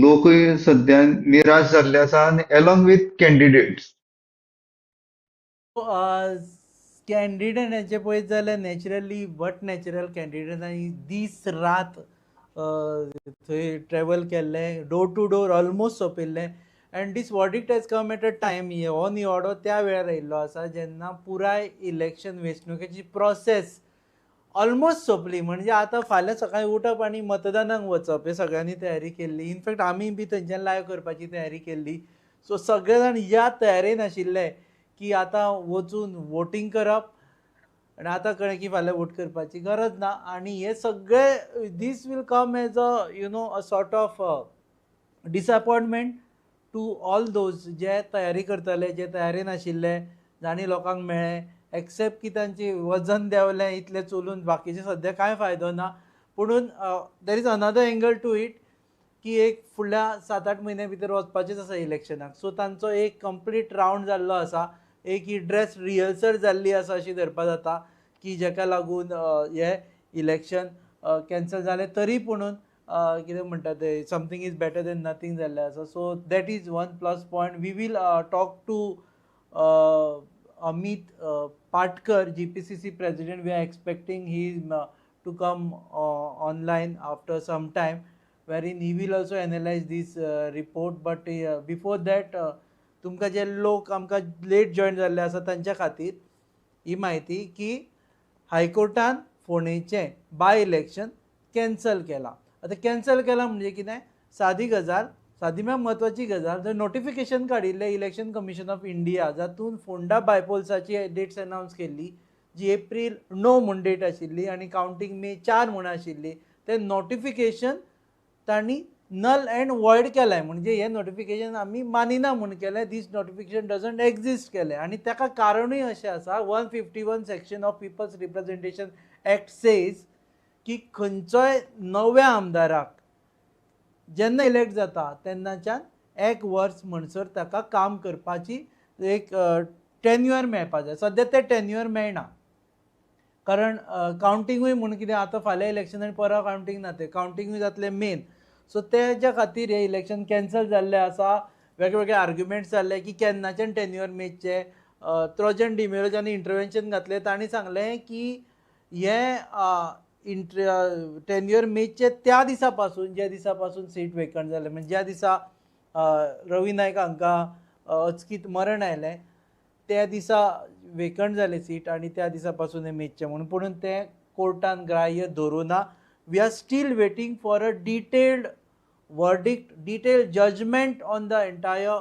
G: लोकूय सध्या निराश जाल्ले आसा आनी अलॉंग विथ कॅन्डिडेट्स.
D: कॅन्डिडेटांचे पळयत जाल्यार नॅचरली बट नॅचरल कॅन्डिडेटांनी दीस रात थंय ट्रॅवल केल्ले, डोर टू डोर ऑलमोस्ट सोंपिल्ले. And this verdict has come at a time, हो निवाडो त्या वेळार आयिल्लो आसा जेन्ना पुराय इलेक्शन वेंचणुकेची प्रोसेस ऑलमोस्ट सोंपली. म्हणजे आतां फाल्यां सकाळीं उठप आनी मतदानाक वचप हे सगळ्यांनी तयारी केल्ली. इनफॅक्ट आमी बी थंयच्यान लायव्ह करपाची तयारी केल्ली. सो सगळे जाण ह्या तयारेन आशिल्ले की आतां वचून वोटींग करप आनी आतां कळ्ळें की फाल्यां वोट करपाची गरज ना. आनी हे सगळे this will come as a sort of disappointment to all those जे तयारी करताले, जे तयारेन आशिल्ले, जाणी लोकांक मेळ्ळे, एक्सेप्ट की तांची वजन देंवलें इतलें चलून बाकीचे सद्या कांय फायदो ना. पुणून there is another angle to it की एक फुडल्या 7-8 म्हयन्या भितर वचपाचेच आसा इलेक्शनाक. सो तांचो एक कंप्लीट रावंड जाल्लो आसा. एक ही ड्रेस रिहर्सल जाल्ली आसा अशी धरपा जाता की जेका लागून हे इलेक्शन कॅन्सल जालें तरी पुणून कितें म्हणटा ते something is better than nothing जाल्लें आसा. So that is one plus point. We will talk to Amit Patkar, GPCC president. We are expecting he to come online after some time, wherein he will also analyze this report. But before that, तुमकां जे लोक आमकां late join जाल्ले आसा तांच्या खातीर ही म्हायती की हायकोर्टान फोंडेचें बाय इलेक्शन कॅन्सल केलां. आतां कॅन्सल केलां म्हणजे कितें? सादी गजाल, सादी म्हळ्यार म्हत्वाची गजाल. जर नोटिफिकेशन काडिल्लें इलेक्शन कमिशन ऑफ इंडिया जातून फोंडा बायपोल्साची डेट्स अनावन्स केल्ली जी एप्रील 9 म्हूण डेट आशिल्ली आनी कावंटींग मे 4 म्हूण आशिल्ली. तें नोटिफिकेशन तांणी नल एंड वॉयड केलें. म्हणजे हें नोटिफिकेशन आमी मानिना म्हूण केलें. दीस नोटिफिकेशन डजंट एक्झिस्ट केलें. आनी ताका कारणूय अशें आसा, 151 section of people's representation act says की खंयचोय नव्या आमदाराक जेन्ना इलेक्ट जाता तेन्नाच्यान 1 वर्स म्हणसर ताका काम करपाची एक टेन्युअर मेळपा जाय. सद्या तें टेन्युअर मेळना. कारण कावंटिंगूय म्हूण कितें आतां फाल्यां इलेक्शन आनी परवा कावंटींग ना, तें कावंटिंगूय जातलें मेन. सो तेज्या खातीर हें इलेक्शन कॅन्सल जाल्लें आसा. वेगवेगळे आर्ग्युमेंट्स जाल्ले की केन्नाच्यान टेन्युअर मेळचें. ट्रोजन डिमेरोजांनी इंटरवेन्शन घातलें. तांणी सांगलें की हें टेन्युअर मेळचें त्या दिसा पासून ज्या दिसा पासून सीट वेकंट जालें. म्हणजे ज्या दिसा रवी नायक हांकां अचकीत मरण आयलें त्या दिसा वेकंट जाली सीट आनी त्या दिसा पासून हें मेळचें म्हणून. पुणून तें कोर्टान ग्राह्य धरुना. We are still waiting for a detailed verdict, detailed judgment on the entire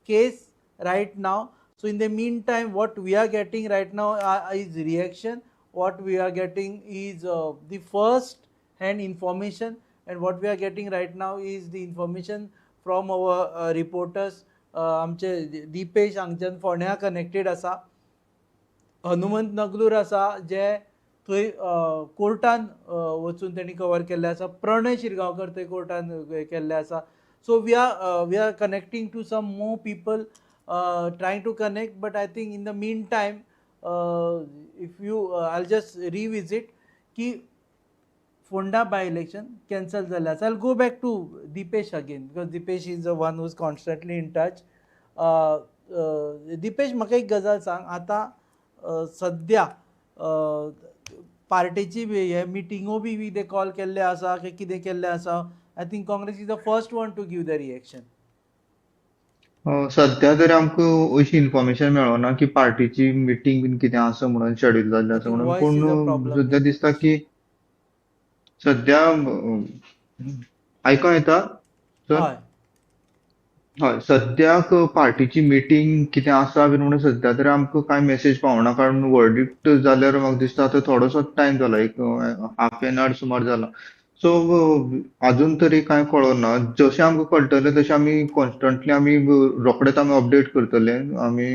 D: case right now. So in the meantime, what we are getting right now is reaction. What we are getting is the first hand information, and what we are getting right now is the information from our reporters. आमचे दिपेश हांगच्यान फोंड्या connected आसा. हनुमंत नगलूर आसा जे थंय कोर्टान वचून तेणी cover केल्ले आसा. प्रणय शिरगांवकर थंय कोर्टान केल्ले आसा. So we are connecting to some more people trying to connect, but I think in the meantime, if you, I'll just revisit ki Fonda by-election cancel झाला. So I'll go back to Dipesh again, because Dipesh is the one who's constantly in touch. Dipesh, म्हाका एक गजाल सांग, आता सद्या पार्टीची हे मिटिंगो बी ते कॉल केल्ले आसा की कितें केल्ले आसा? I think Congress is the first one two give the reaction.
G: सध्या तरी आमकां अशी इन्फॉर्मेशन मेळना की पार्टीची मिटींग बीन कितें आसा म्हणून शेड्यूल जाल्लें आसा म्हणून,
D: Voice is a
G: पूण
D: problem.
G: सध्या दिसता की सध्या आयकों येता सर?
D: हय,
G: हय, सद्याक पार्टीची मिटींग कितें आसा बीन म्हणून सध्या तरी आमकां कांय मेसेज पावना, कारण वर्डिक्ट जाल्यार म्हाका दिसता आतां थोडोसो टायम जाला, एक हाफ एन आवर सुमार जाला. सो अजून तरी कांय कळना. जशें आमकां कळटलें तशें आमी कॉन्स्टंटली आमी रोखडेच आमी अपडेट करतले. आमी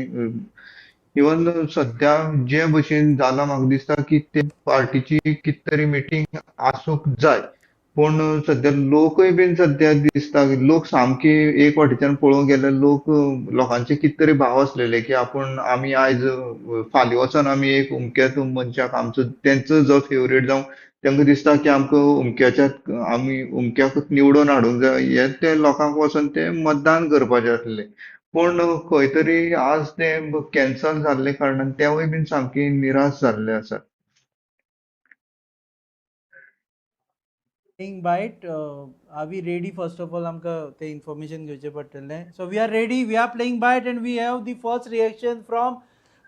G: इवन सध्या जे भशेन जाला म्हाका दिसता की ते पार्टीची कितें तरी मिटींग आसूंक जाय, पूण सध्या लोकूय बीन सध्या दिसता की लोक सामके एक वाटेच्यान पळोवंक गेल्यार लोकांचे कितें तरी भाव आसलेले की आमी आयज फाल्यां वचोन आमी एक उमक्यात मनशाक आमचो तेंचो जो फेवरेट जावं तांकां दिसता की आमी उमक्याक निवडून हाडूंक जाय, हे ते लोकांक वचोन ते मतदान करपाचे आसले. पूण खंय तरी आज ते कॅन्सल जाल्ले कारणान तेवूय बीन सामके निराश जाल्ले आसा.
D: playing bite. Are we ready? First of all, आमकां ते information घेवचे पडटलें. So we are ready. We are playing bite, and we have the first reaction from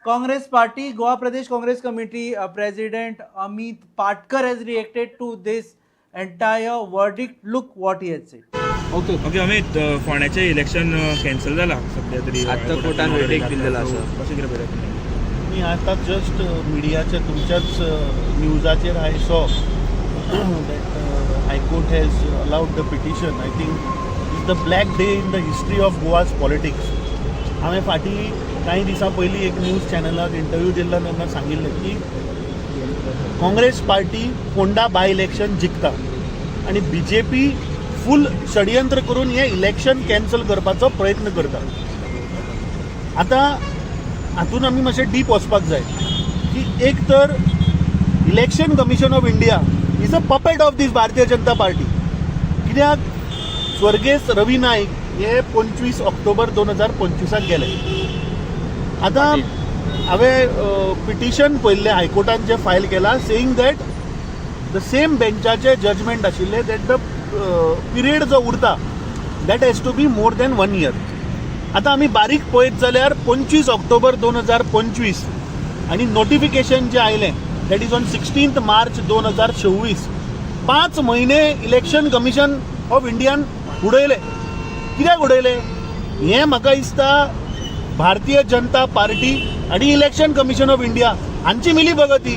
D: Congress Party. Goa Pradesh Congress Committee President Amit Patkar has reacted to this entire verdict. Look what he has said.
A: Okay Amit, फोंड्याचें election cancel जाला सध्या तरी.
I: आतां कोर्टान verdict दिल्लेलो आसा.
A: कशें कितें पळयता तुमी?
J: मी आता जस्ट मिडियाच्या तुमच्याच न्यूजाचेर आय सॉ that High Court has allowed the petition. I think it's the black day in the history of Goa's politics. हांवें फाटीं कांय दिसां पयलीं एक न्यूज चॅनलाक इंटरव्यू दिल्लो तेन्ना सांगिल्लें की Congress party Ponda by election जिखता आनी BJP फूल षडयंत्र करून हें इलेक्शन कॅन्सल करपाचो प्रयत्न करता. आतां हातून आमी मातशें डीप वचपाक जाय की एक तर election commission of India is a puppet of this Bharatiya Janata party. कित्याक स्वर्गेस रवी नाईक हे 25 ऑक्टोबर 2025 गेले. आतां हांवें पिटिशन पयल्लें हायकोर्टान जें फायल केलां सेईंग दॅट द सेम बेंचाचें जजमेंट आशिल्लें दॅट द पिरियड जो उरता that has to be more than 1 year. आतां आमी बारीक पळयत जाल्यार 25 ऑक्टोबर 2025 आनी नोटिफिकेशन जें आयलें दॅट इज ऑन 16 मार्च 2026. 5 म्हयने इलेक्शन कमिशन ऑफ इंडियान उडयले. कित्याक उडयले? हें म्हाका दिसता भारतीय जनता पार्टी आनी इलेक्शन कमिशन ऑफ इंडिया हांची मिली भगती.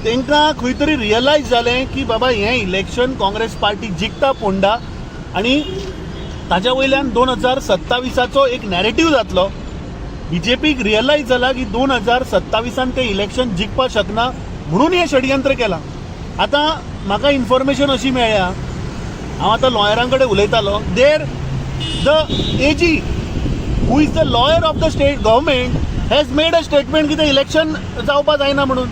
J: तांकां खंय तरी रियलायज जालें की बाबा हें इलेक्शन काँग्रेस पार्टी जिखता फोंडा आनी ताच्या वयल्यान 2027चो एक नॅरेटिव्ह जातलो. BJPक रियलायज जाला की 2027 ते इलेक्शन जिखपाक शकना म्हणून हें षडयंत्र केलां. आतां म्हाका इन्फॉर्मेशन अशी मेळ्ळ्या, हांव आतां लॉयरां कडेन उलयतालो, there the AG who is the lawyer of the state government has made a statement की ते इलेक्शन जावपाक जायना म्हणून.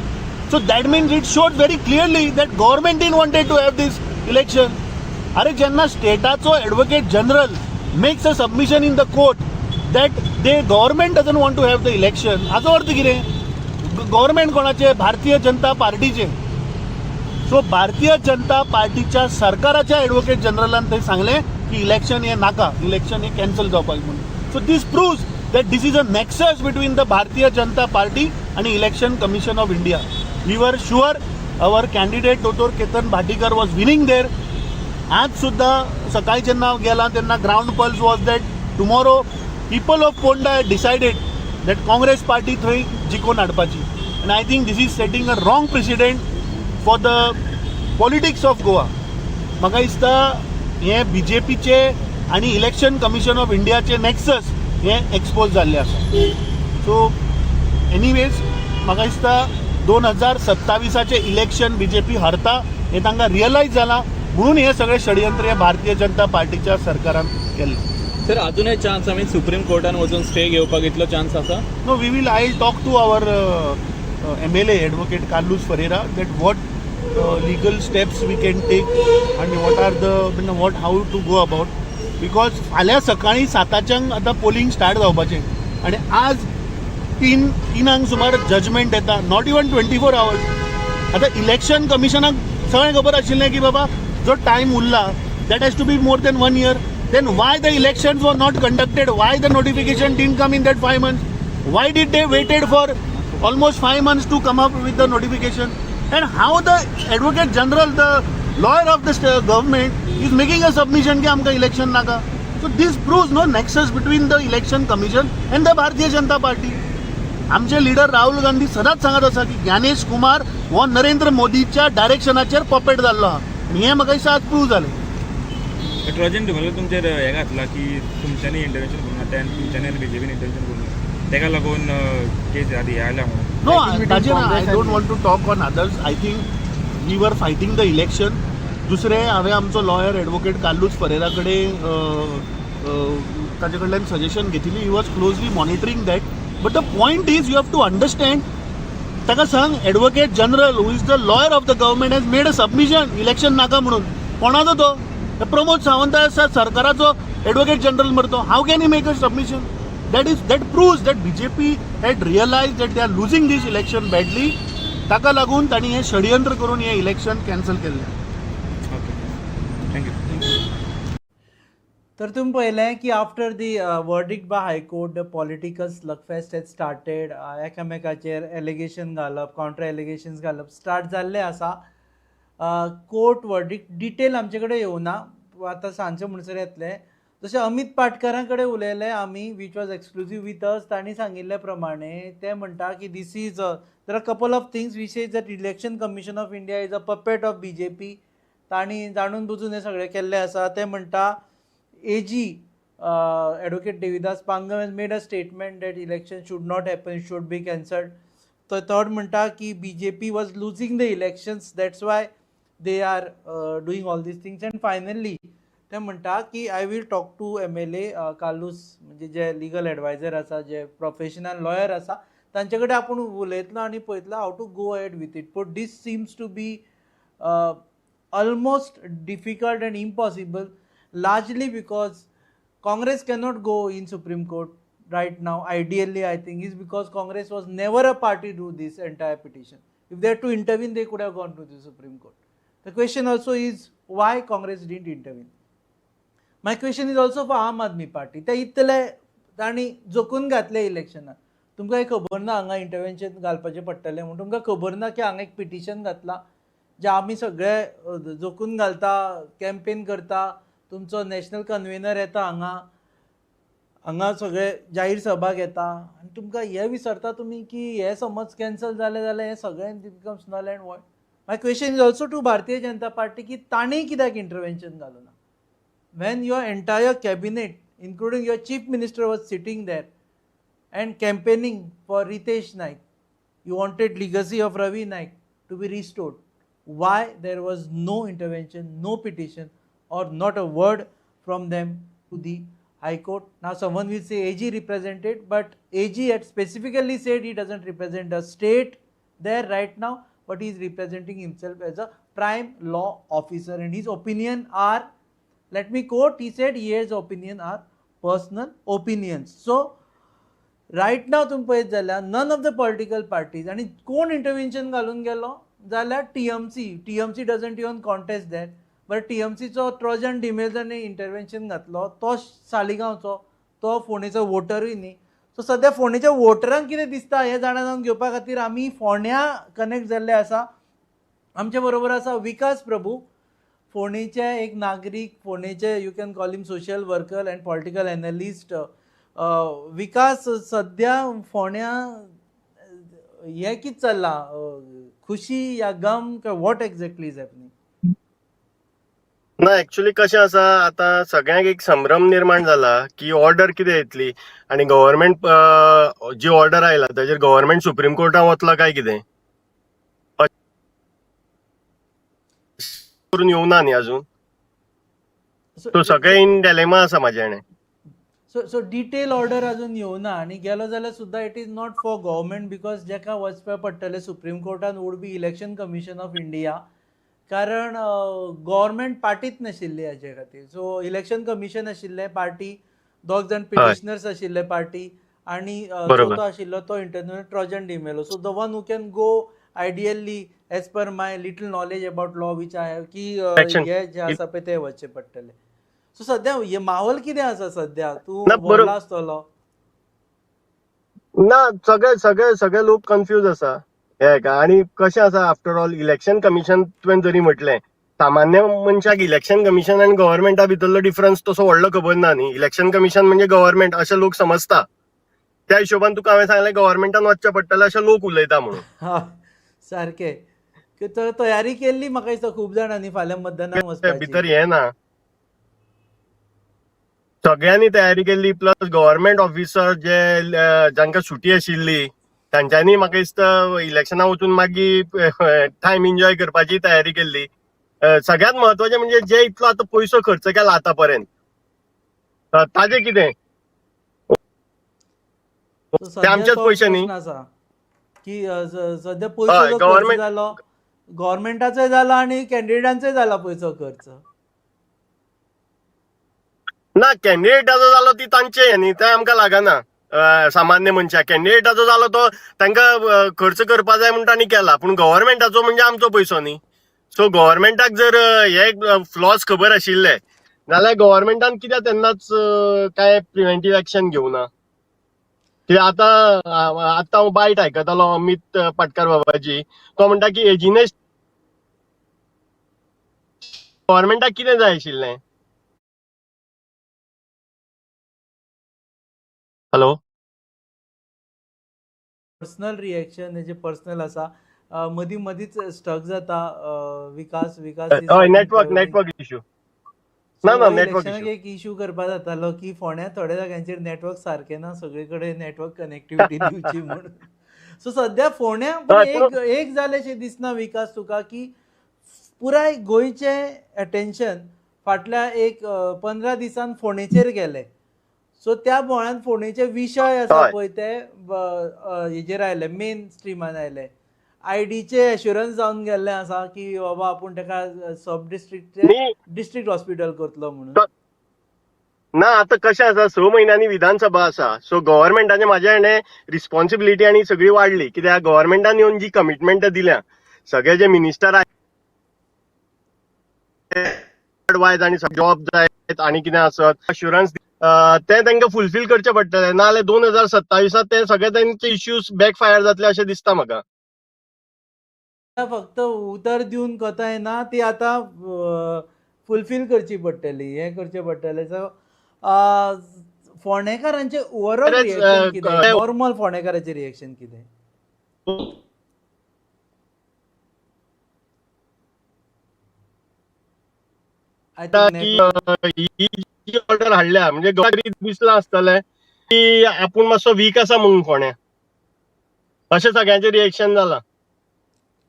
J: So that means it shows very clearly that government in wanted to have this election. अरे जेन्ना स्टेटाचो advocate general makes a submission in the court that they government doesn't want to have the election, हाचो अर्थ कितें? Government कोणाचे? भारतीय जनता पार्टीचे. So Bharatiya Janata पार्टीच्या सरकाराच्या एडवोकेट जनरलान थंय सांगलें की इलेक्शन हें नाका, इलेक्शन हें कॅन्सल जावपाक म्हणून. So this proves that this is a nexus between the Bharatiya Janata party आनी election commission of India. We were sure our candidate दोतोर Ketan Bhatikar was winning there. आज सुद्दां सकाळी जेन्ना हांव गेलां तेन्ना ground pulse was that tomorrow people of Ponda had decided that Congress party थंय जिखून हाडपाची. आनी I think this is setting a wrong president for the politics of Goa. म्हाका दिसता हें BJPचे आनी इलेक्शन कमिशन ऑफ इंडियाचे नॅक्सस हें एक्सपोज जाल्लें आसा. सो एनीवेज म्हाका दिसता 2027चें इलेक्शन BJP हरता हें तांकां रियलायज जालां म्हणून हें सगळें षडयंत्र भारतीय जनता पार्टीच्या सरकारान केल्लें.
I: सर अजूनही चान्स आम्ही सुप्रीम कोर्टान वचून स्टे घेवपाक इतलो चान्स आसा?
J: No, I'll talk to our MLA, Advocate Carlos Ferreira, that what legal steps we can take and what are the, how to go about. Because फाल्यां सकाळी 7:00 आतां पोलिंग स्टार्ट जावपाचें आनी आज तीनांक सुमार जजमेंट येता, नॉट इवन 24 hours. आतां election कमिशनाक सगळें खबर आशिल्लें की बाबा जो टायम उरला that has to be more than 1 year. Then why the elections were not conducted? Why the notification didn't come in that 5 months? Why did they waited for almost 5 months to come up with the notification? And how the Advocate General, the lawyer of the government, is making a submission कि हमका election नाका. So this proves no nexus between the election commission and the Bharatiya Janata Party. आमचे leader Rahul Gandhi सदांच सांगत आसा की ज्ञानेश कुमार हो नरेंद्र मोदीच्या डायरेक्शनाचेर पपेट जाल्लो आहा आनी हें म्हाका दिसता आज प्रूव जालें.
I: ट्रॉजन डिव्हलपर तुमचेर हे घातला की तुमच्यांनी इंटरव्हेन्शन करूंक ना त्यान तुमच्यांनी आनी बीजेपीन इंटरव्हेन्शन करूंक ना ताका लागून केस आदी आयल्या म्हणून.
J: No, Tajir, I don't want to talk on others. I think we were fighting the election. दुसरें हांवें आमचो लॉयर एडवोकेट कार्लोस फरेरा कडेन ताजे कडल्यान सजेशन घेतिल्ली. He was closely monitoring that. But the point is you have to understand, ताका सांग advocate general who is the lawyer of the government has made a submission election नाका म्हणून. कोणाचो तो? प्रमोद सावंत आसा सरकाराचो एडवोकेट जनरल मरे तो. How can he make a submission? that proves that BJP had realized that they are losing this election badly. ताका लागून तांणी हे षडयंत्र करून हे इलेक्शन कॅन्सल केल्लें.
I: थँक्यू.
D: तर तुम्ही पळयलें की after the verdict by high court the political slugfest has started. एकामेकाचेर एलिगेशन घालप, काउंटर एलिगेशन्स घालप स्टार्ट जाल्ले आसा. कोर्ट वर्डिक्ट डिटेल आमचे कडेन येवना, आतां सांजचे म्हणसर येतले. जशें अमित पाटकरां कडेन उलयलें आमी, which was exclusive with us, तांणी सांगिल्ले प्रमाणे ते म्हणटा की this is there are couple of things which is that election commission of India is a puppet of BJP. तांणी जाणून बुजून हें सगळें केल्लें आसा. ते म्हणटा AG Advocate Devidas Pangam has made a statement that election should not happen, should be cancelled. So third म्हणटा की BJP was losing the elections, that's why they are doing all these things. And finally ते म्हणटा की I will talk to MLA Carlos, म्हणजे जे legal adviser आसा, जे professional lawyer आसा, तांचे कडेन आपूण उलयतलो आनी पळयतलो how to go ahead with it. But this seems to be almost difficult and impossible, largely because Congress cannot go in Supreme Court right now. Ideally, I think is because Congress was never a party to this entire petition. If they had to intervene, they could have gone to the Supreme Court. The question also is why Congress didn't intervene. My question is also for Aam Aadmi Party. ते इतले तांणी जोखून घातले इलेक्शनाक. तुमकां खबर ना हांगा intervention घालपाचें पडटलें म्हणून. तुमकां खबर ना की हांगा एक पिटिशन घातला जे आमी सगळे जोखून घालता, कॅम्पेन करता. तुमचो नॅशनल कन्व्हेनर येता हांगा सगळे जाहीर सभा घेता आनी तुमकां हें विचारता तुमी की हे समज कॅन्सल जालें जाल्यार हें सगळें becomes null and void. My question is also to Bharatiya Janata party की तांणी कित्याक इंटरव्हेन्शन घालूं ना. when your entire cabinet, including your chief minister, was sitting there and campaigning for Ritesh Naik, you wanted legacy of Ravi Naik to be restored. Why there was no intervention, no petition, or not a word from them to the High Court? Now someone will say AG represented, but AG had specifically said he doesn't represent a state there right now, but he is representing himself as a prime law officer, and his opinion are, let me quote, he said his opinion are personal opinions. So right now तुम पळयत जाल्यार none of the political parties, आनी कोण intervention घालून गेलो जाल्यार TMC doesn't even contest that, but TMCचो ट्रोजन डिमेल्सांनी इंटरव्हेन्शन घातलो. तो सालिगांवचो, तो फोंडेचो वोटरूय न्ही. सो सद्या फोंडेच्या वोटरांक कितें दिसता हें जाणा जावन घेवपा खातीर आमी फोंड्या कनेक्ट जाल्ले आसा. आमचे बरोबर आसा विकास प्रभू, फोंडेचे एक नागरीक, फोंडेचे you can call him social worker and political analyst. Vikas, सद्या फोंड्या हें कितें चल्लां, खुशी या गम, वॉट एक्झॅक्टली इज हॅपनिंग?
K: ना एक्चुअली कशें आसा, आतां सगळ्यांक एक संभ्रम निर्माण जाला की ऑर्डर कितें येतली आनी गव्हर्नमेंट जी ऑर्डर आयला ताजेर गव्हर्नमेंट सुप्रीम कोर्टान वतला काय कितें करून येवना न्ही अजून. सो सगळें इन डिलेमा आसा म्हाजे.
D: सो डिटेल ऑर्डर अजून येवना आनी गेलो जाल्यार सुद्दां it is not for government because जेका वचपा पडटलें सुप्रीम कोर्टान would be election commission of India, कारण गव्हर्मेंट पार्टीच नाशिल्ली हाचे खातीर. सो इलेक्शन कमिशन आशिल्लें पार्टी, दोग जाण पिटिशनर्स आशिल्ले पार्टी, आनी चवथो आशिल्लो तो internal Trojan D'Mello. So the one who can go ideally as per my little knowledge about law which I have की हे जे आसा पळय ते वचचे पडटले. सो सध्या हे माहोल कितें आसा सध्या, तूं व्हरला आसतलो?
K: ना, सगळे लोक कन्फ्यूज आसा हे का. आणि कशें आसा, आफ्टर ऑल इलेक्शन कमिशन तुवें जरी म्हटलें, सामान्य मनशाक इलेक्शन कमिशन आनी गव्हर्मेंटा भितरलो डिफरन्स तसो व्हडलो खबर ना न्ही. इलेक्शन कमिशन म्हणजे गव्हर्मेंट अशें लोक समजता. त्या हिशोबान तुका हांवें सांगलें गव्हर्मेंटान वचचें पडटलें अशें लोक उलयता म्हणून.
D: सारकें. तयारी केल्ली म्हाका दिसता खूब जाणांनी फाल्यां मतदानाक वचपाची.
K: भितर हें ना, सगळ्यांनी तयारी केल्ली. प्लस गव्हर्मेंट ऑफिसर जे जांकां सुटी आशिल्ली तांच्यांनी म्हाका दिसता इलेक्शना वचून मागीर टायम एन्जॉय करपाची तयारी केल्ली. सगळ्यांत म्हत्वाचें म्हणजे जे इतलो आतां पयसो खर्च केला आतां पर्यंत, ताजें कितें? ते आमचेच पयशे न्ही.
D: की सध्या पयसो खर्च जालो, गव्हर्मेंटाचोय जाला आनी कॅन्डिडेटांचोय जाला पयसो खर्च.
K: ना, कॅन्डिडेटाचो जालो ती तांचे न्ही, ते आमकां लागना. सामान्य मनशाक कॅन्डिडेटाचो जालो तो तांकां खर्च करपा जाय म्हणटा आनी केला, पूण गव्हर्मेंटाचो म्हणजे आमचो पयसो न्ही. सो गव्हर्मेंटाक जर हे फ्लॉज खबर आशिल्ले जाल्यार गव्हर्मेंटान कित्याक तेन्नाच काय प्रिव्हेंटीव एक्शन घेवना. कित्याक आतां हांव बायट आयकतालो अमित पाटकर बाबाची, तो म्हणटा की एजिनेस गव्हर्मेंटाक कितें जाय आशिल्लें. हॅलो,
D: पर्सनल रिएक्शन हेजे पर्सनल आसा. मदीं मदींच स्टक जाता. विकास
K: हय, नेटवर्क इश्यू. ना, नेटवर्क इश्यू.
D: एक इश्यू करपा जातालो की फोंड्या थोड्या जाग्यांचेर नेटवर्क सारकें ना, सगळे कडेन नेटवर्क कनेक्टिविटी दिवची म्हणून. सो सध्या फोंड्या एक जालेशें दिसना विकास तुका की पुराय गोंयचें अटेन्शन फाटल्या एक 15 दिसान फोंडेचेर गेलें. सो त्या बोळ्यान फोंडेचे विशय आसा पळय ते हेजेर आयले, मेन स्ट्रिमान आयले. आयडीचे एश्युरन्स जावन गेल्ले आसा की बाबा आपूण ताका सब डिस्ट्रिक्टचे डिस्ट्रिक्ट हॉस्पिटल करतलो म्हणून.
K: ना, आतां कशें आसा, 6 म्हयन्यांनी विधानसभा आसा. सो गव्हर्मेंटाचे म्हाज्या हेणे रिस्पॉन्सिबिलिटी आनी सगळी वाडली. कित्याक गव्हर्मेंटान येवन जी कमिटमेंट दिल्या, सगळे जे मिनिस्टर वायज आनी जॉब जाय आनी कितें आसत अश्युरन्स ते तांकां फुलफील करचे पडटले. नाजाल्यार 2027 ते सगळे तांचे इश्यूज बॅकफायर जातले अशें दिसता म्हाका.
D: फक्त उतर दिवन कथा येना, ती आतां फुलफील करची पडटली, हे करचे पडटले. सो फोंडेकारांचे ओवरऑल रिएक्शन कितें, नॉर्मल फोंडेकारांचे रिएक्शन कितें?
K: ही जी ऑर्डर हाडल्या म्हणजे दिसला आसतलें की आपूण मातसो वीक आसा म्हणून फोंड्या, अशें सगळ्यांचें रिएक्शन जालां.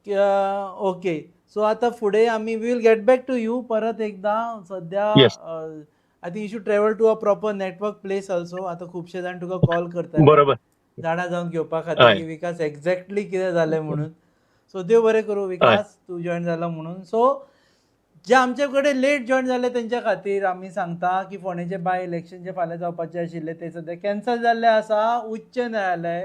D: ओके. सो आतां फुडें आमी will get back to you परत एकदा. सध्या I think you should travel to a proper network place also. आतां खुबशे जाण तुका कॉल करता
K: बरोबर
D: जाणा जावन घेवपा खातीर की विकास एक्झॅक्टली कितें जालें म्हणून. सो देव बरें करूं विकास, तूं जॉयन जाला म्हणून. सो जे आमचे कडेन लेट जॉयन जाले तेंच्या खातीर आमी सांगता की फोंडेचे बाय इलेक्शन जे फाल्यां जावपाचे आशिल्ले ते सद्या कॅन्सल जाल्ले आसा. उच्च न्यायालय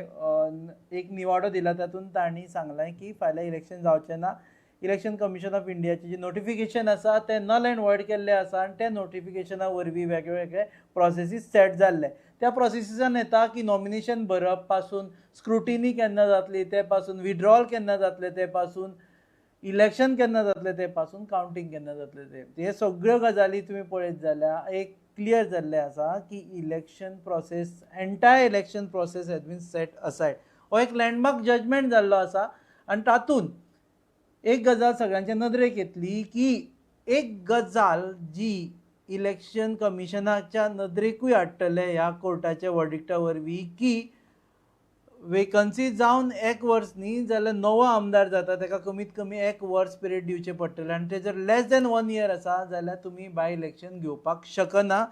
D: एक निवाडो दिला, तातूंत तांणी सांगलां की फाल्यां इलेक्शन जावचें ना. इलेक्शन कमिशन ऑफ इंडियाचे जे नोटिफिकेशन आसा ते नल एंड वॉयड केल्ले आसा आनी त्या नोटिफिकेशना वरवीं वेगवेगळे प्रोसेसीस सेट जाल्ले. त्या प्रोसेसीसान येता की नॉमिनेशन भरप पासून स्क्रुटिनी केन्ना जातली ते पासून, विड्रॉल केन्ना जातले ते पासून, इलेक्शन केन्ना जातले ते पासून, कावंटींग केन्ना जातले ते, हे सगळ्यो गजाली तुमी पळयत जाल्यार एक क्लियर जाल्ले आसा की election process, entire election process has been set aside. हो एक लँडमार्क जजमेंट जाल्लो आसा आनी तातूंत एक गजाल सगळ्यांच्या नदरेक येतली की एक गजाल जी इलेक्शन कमिशनाच्या नदरेकूय हाडटले ह्या कोर्टाच्या वर्डिक्टा वरवीं की वेकन्सी जावन 1 वर्स न्ही जाल्यार नवो आमदार जाता ताका कमीत कमी 1 वर्स पिरियड दिवचें पडटलें आनी ते जर लेस दॅन 1 इयर आसा जाल्यार तुमी बाय इलेक्शन घेवपाक शकना.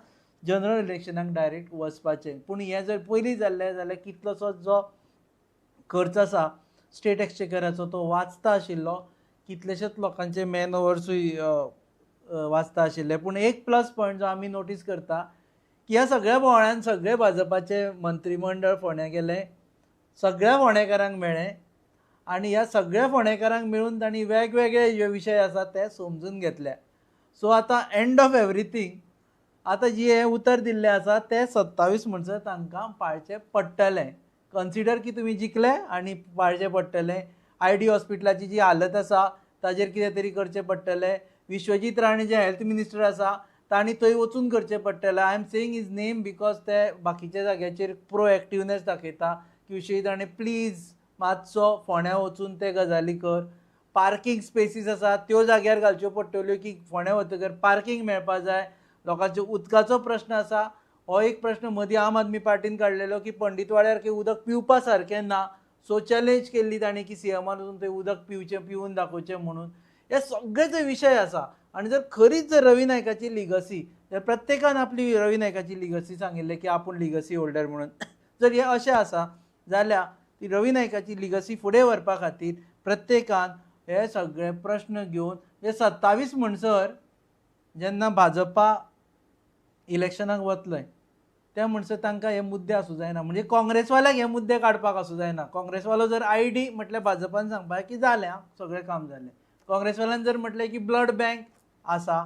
D: जनरल इलेक्शनाक डायरेक्ट वचपाचें. पूण हें जर पयलीं जाल्लें जाल्यार कितलोसो जो खर्च आसा स्टेट एक्सचेकराचो तो वाचता आशिल्लो, कितलेशेच लोकांचे मॅन ओवर्सूय वाचता आशिल्ले. पूण एक प्लस पॉयंट जो आमी नोटीस करता की ह्या सगळ्या बोवाळान सगळे भाजपाचे मंत्रिमंडळ फोंड्या गेले, सगळ्या फोंडेकारांक मेळ्ळें आनी ह्या सगळ्या फोंडेकारांक मेळून तांणी वेगवेगळे जे विशय आसात ते समजून घेतले. सो आतां एंड ऑफ एवरीथींग आतां जी हे उतर दिल्लें आसा ते 27 म्हणसर तांकां पाळचें पडटलें. कन्सिडर की तुमी जिखले आनी पाळचें पडटलें. ID हॉस्पिटलाची जी हालत आसा ताजेर कितें तरी करचें पडटलें. विश्वजीत राणे जे हेल्थ मिनिस्टर आसा तांणी थंय वचून करचें पडटलें. I am saying his name because ते बाकीच्या जाग्याचेर प्रोएक्टिवनेस दाखयता की विश्वजीत राणे प्लीज मातसो फोंड्या वचून ते गजाली कर. पार्किंग स्पेसीस आसा त्यो जाग्यार घालच्यो पडटल्यो की फोंड्या वतकर पार्किंग मेळपा जाय. लोकांचो उदकाचो प्रश्न आसा. हो एक प्रश्न मदीं आम आदमी पार्टीन काडलेलो की पंडितवाड्यार की उदक पिवपा सारकें ना. सो चॅलेंज केल्ली तांणी की सीएमान वचून थंय उदक पिवन दाखोवचें म्हणून. हे सगळे जे विशय आसा आनी जर खरीच जर रवी नायकाची लिगसी जर प्रत्येकान आपली रवी नायकाची लिगसी सांगिल्लें की आपूण लिगसी होल्डर म्हणून जर हें अशें आसा जाल्यार ती रवी नायकाची लिगसी फुडें व्हरपा खातीर प्रत्येकान हे सगळे प्रश्न घेवन हे 27 म्हणसर जेन्ना भाजपा इलेक्शनाक वतले त्या म्हणसर तांकां हे मुद्दे आसूं जायना. म्हणजे काँग्रेसवाल्याक हे मुद्दे काडपाक आसूं जायना. काँग्रेसवालो जर ID म्हटल्यार भाजपान सांगपाक की जालें सगळें काम जालें. काँग्रेसवाल्यान जर म्हटलें की ब्लड बँक आसा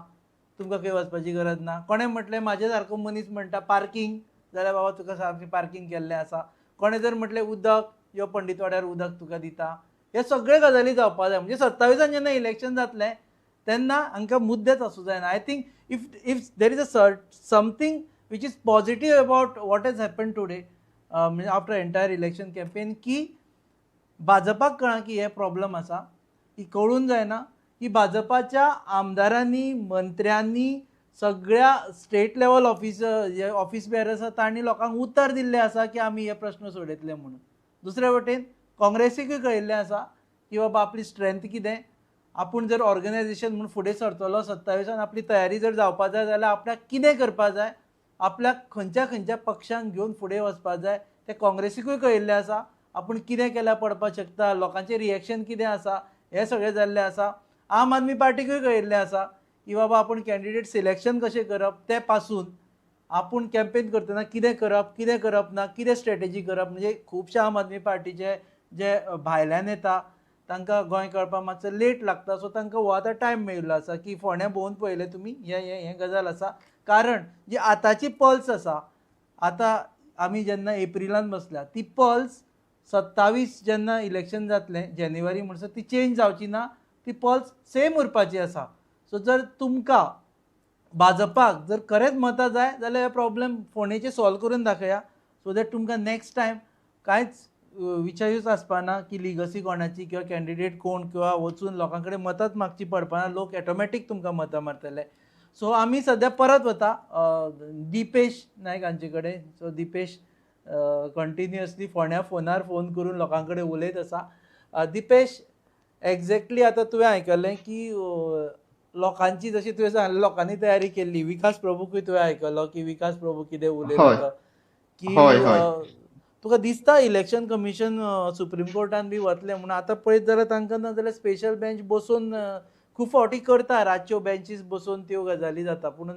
D: तुमकां खंय वचपाची गरज ना. कोणें म्हटलें म्हाजे सारको मनीस म्हणटा पार्किंग जाल्यार बाबा तुका सारकें पार्किंग केल्लें आसा. कोणें जर म्हटलें उदक यो पंडितवाड्यार उदक तुका दिता. हे सगळे गजाली जावपाक जाय. म्हणजे 27 जेन्ना इलेक्शन जातलें तेन्ना हांकां मुद्देच आसूं जायना. I think if there is a something which is positive about what has happened today after entire election campaign की भाजपाक कळ्ळां की हे प्रॉब्लम आसा. की कळून जायना की भाजपाच्या आमदारांनी मंत्र्यांनी सगळ्या स्टेट लेवल ऑफिस बेअरर्स आसा तांणी लोकांक उतर दिल्लें आसा की आमी हे प्रश्न सोडयतले म्हणून. दुसरे वटेन काँग्रेसीकूय कळिल्लें आसा की बाबा आपली स्ट्रेंथ कितें. आपूण जर ऑर्गनायझेशन म्हणून फुडें सरतलो 27 आपली तयारी जर जावपा जाय जाल्यार आपल्याक कितें करपा जाय, आपल्याक खंयच्या पक्षांक घेवन फुडें वचपा जाय तें काँग्रेसीकूय कळिल्लें आसा. आपूण कितें केल्यार पडपाक शकता, लोकांचें रिएक्शन कितें आसा हें सगळें जाल्लें आसा. आम आदमी पार्टीकूय कळिल्लें आसा की बाबा आपूण कॅन्डिडेट सिलेक्शन कशें करप ते पासून आपूण कॅम्पेन करतना कितें करप ना, कितें स्ट्रॅटेजी करप. म्हणजे खुबशे आम आदमी पार्टीचे जे भायल्यान येता तांकां गोंय कळपाक मातसो लेट लागता. सो तांकां हो आतां टायम मेळिल्लो आसा की फोंड्या भोंवून पळयलें तुमी हें गजाल आसा. कारण जी आतांची पल्स आसा आतां आमी जेन्ना एप्रिलान बसल्या ती पल्स 27 जेन्ना इलेक्शन जातलें जानेवारी म्हणसर ती चेंज जावची ना. ती पल्स सेम उरपाची आसा. सो जर तुमकां भाजपाक जर खरेंच मतां जाय जाल्यार हे प्रॉब्लेम फोंडेचे सॉल्व करून दाखया सो दॅट तुमकां नेक्स्ट टायम कांयच विचारूच आसपाना की लिगसी कोणाची किंवा कॅन्डिडेट कोण किंवा वचून लोकां कडेन मतांच मागची पडपाना. लोक ऑटोमॅटीक तुमकां मतां मारतले. सो आमी सद्या परत वता दिपेश नायक हांचे कडेन. सो दिपेश कंटिन्युअसली फोंड्या फोनार फोन करून लोकां कडेन उलयत आसा. दिपेश एग्जॅक्टली आतां तुवें आयकलें की लोकांची जशी तुवें सांगलें लोकांनी तयारी केल्ली. विकास प्रभूकूय तुवें आयकलो की विकास प्रभू कितें उलयलो की तुका दिसता इलेक्शन कमिशन सुप्रीम कोर्टान बी वतलें म्हणून. आतां पळयत जाल्यार तांकां ना जाल्यार स्पेशल बेंच बसून खूब फावटी करता रातच्यो बेंचीस बसून त्यो गजाली जाता. पूण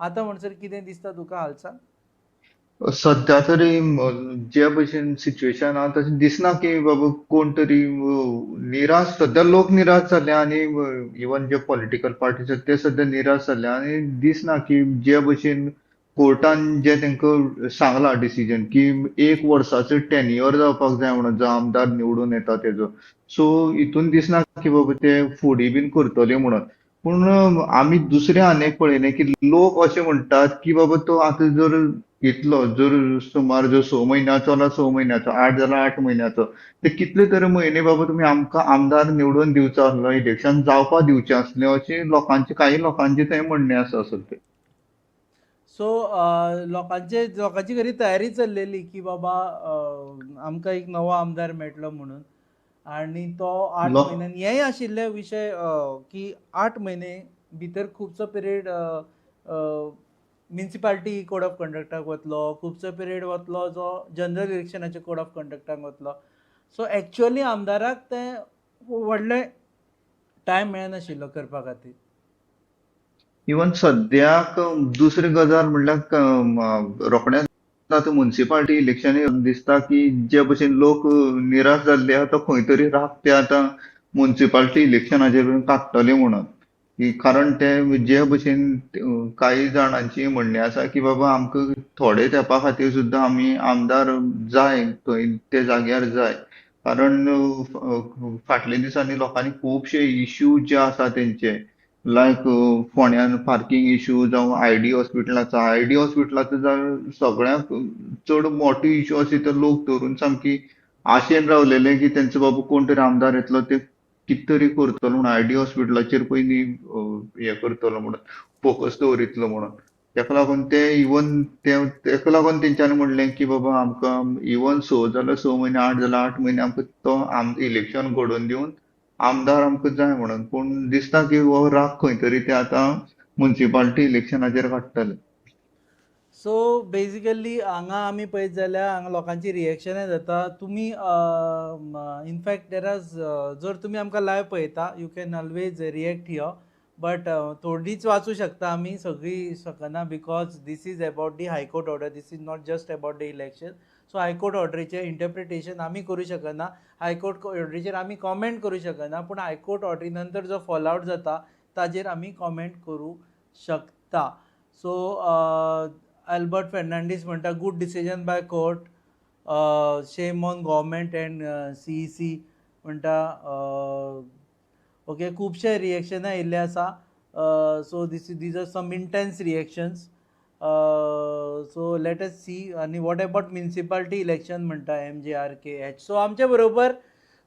D: आतां म्हणसर कितें दिसता तुका हालचाल?
G: सध्या तरी जे भशेन सिच्युएशन आहा तशें दिसना की बाबा कोण तरी निराश. सध्या लोक निराश जाले आनी इवन जे पॉलिटिकल पार्टीज आहेत ते सध्या निराश जाले आनी दिसना की जे भशेन कोर्टान जे तांकां सांगलां डिसिजन की 1 वर्साचो टेन्युअर जावपाक जाय म्हणून जो आमदार निवडून येता तेजो. सो हितून दिसना की बाबा ते फुडें बीन करतले म्हणून. पूण आमी दुसरें आनी एक पळयलें की लोक अशें म्हणटात की बाबा तो आतां जर इतलो जर सुमार जर 6 म्हयन्याचो जाल्यार 6 म्हयन्याचो, 8 जाल्यार 8 म्हयन्याचो, ते कितले तरी म्हयने बाबा तुमी आमकां आमदार निवडून दिवचो आसलो, इलेक्शन जावपा दिवचें आसलें अशें लोकांचे काही लोकांचे थंय म्हणणें आसा आसतलें.
D: सो लोकांची खरी तयारी चल्लेली की बाबा आमकां एक नवो आमदार मेळटलो म्हणून. आनी तो 8 म्हयन्यान हेंय आशिल्ले विशय की 8 म्हयने भितर खुबसो पिरियड म्युनिसिपालिटी कोड ऑफ कंडक्टाक वतलो, खुबसो पिरियड वतलो जो जनरल इलेक्शनाचे कोड ऑफ कंडक्टाक वतलो. सो एक्चुअली आमदाराक ते व्हडले टायम मेळनाशिल्लो करपा खातीर.
G: इवन सद्याक दुसरी गजाल म्हणल्यार रोखडेंच आतां म्युनिसिपालिटी इलेक्शन दिसता की जे भशेन लोक निराश जाल्ले आहा तो खंय तरी राग ते आतां म्युनिसिपालिटी इलेक्शनाचेर काडटले म्हणून. की कारण ते जे भशेन काही जाणांची म्हणणी आसा की बाबा आमकां थोडे तेंपा खातीर सुद्दां आमी आमदार जाय थंय ते जाग्यार जाय. कारण फाटल्या दिसांनी लोकांनी खुबशे इश्यू जे आसा तेंचे लायक फोंड्यान पार्किंग इश्यू जावं आयडी हॉस्पिटलाचो सगळ्यांत चड मोठो इश्यू आसा तो लोक धरून सामकी आशेन रावलेले की तेंचो बाबा कोण तरी आमदार येतलो ते कितें तरी करतलो म्हणून आयडी हॉस्पिटलाचेर पयलीं हें करतलो म्हणून फोकस दवरितलो म्हणून. तेका लागून ते इवन तेका लागून तेंच्यांनी म्हणलें की बाबा आमकां इवन 6 जाल्यार 6 म्हयने 8 जाल्यार 8 म्हयने आमकां तो इलेक्शन घडोवन दिवन आमदार आमकां जाय म्हणून. पूण दिसता की हो राग खंय तरी ते आतां म्युनिसिपालिटी इलेक्शनाचेर काडटले.
D: सो बेजिकली हांगा आमी पळयत जाल्यार हांगा लोकांची रिएक्शनां जाता. तुमी इनफॅक्ट देर आर जर तुमी आमकां लायव्ह पळयता you can always react here, but थोडीच वाचूं शकता आमी, सगळी शकना because this is about the high court order, this is not just about the election. So high court ऑर्डरीचें इंटरप्रिटेशन आमी करूं शकना, हायकोर्ट ऑर्डरीचेर आमी कॉमेंट करूं शकना, पूण हायकोर्ट ऑर्डरी नंतर जो फॉल आउट जाता ताजेर आमी कॉमेंट करूं शकता. सो अल्बर्ट फेर्नांडीस म्हणटा good decision by court, shame on government and CEC म्हणटा. ओके, खुबशे रिएक्शनां येयल्ले आसा. So these are some intense reactions. So let us see. आनी वॉट अबाउट म्युनिसिपालिटी इलेक्शन म्हणटा MJRKH. सो आमचे बरोबर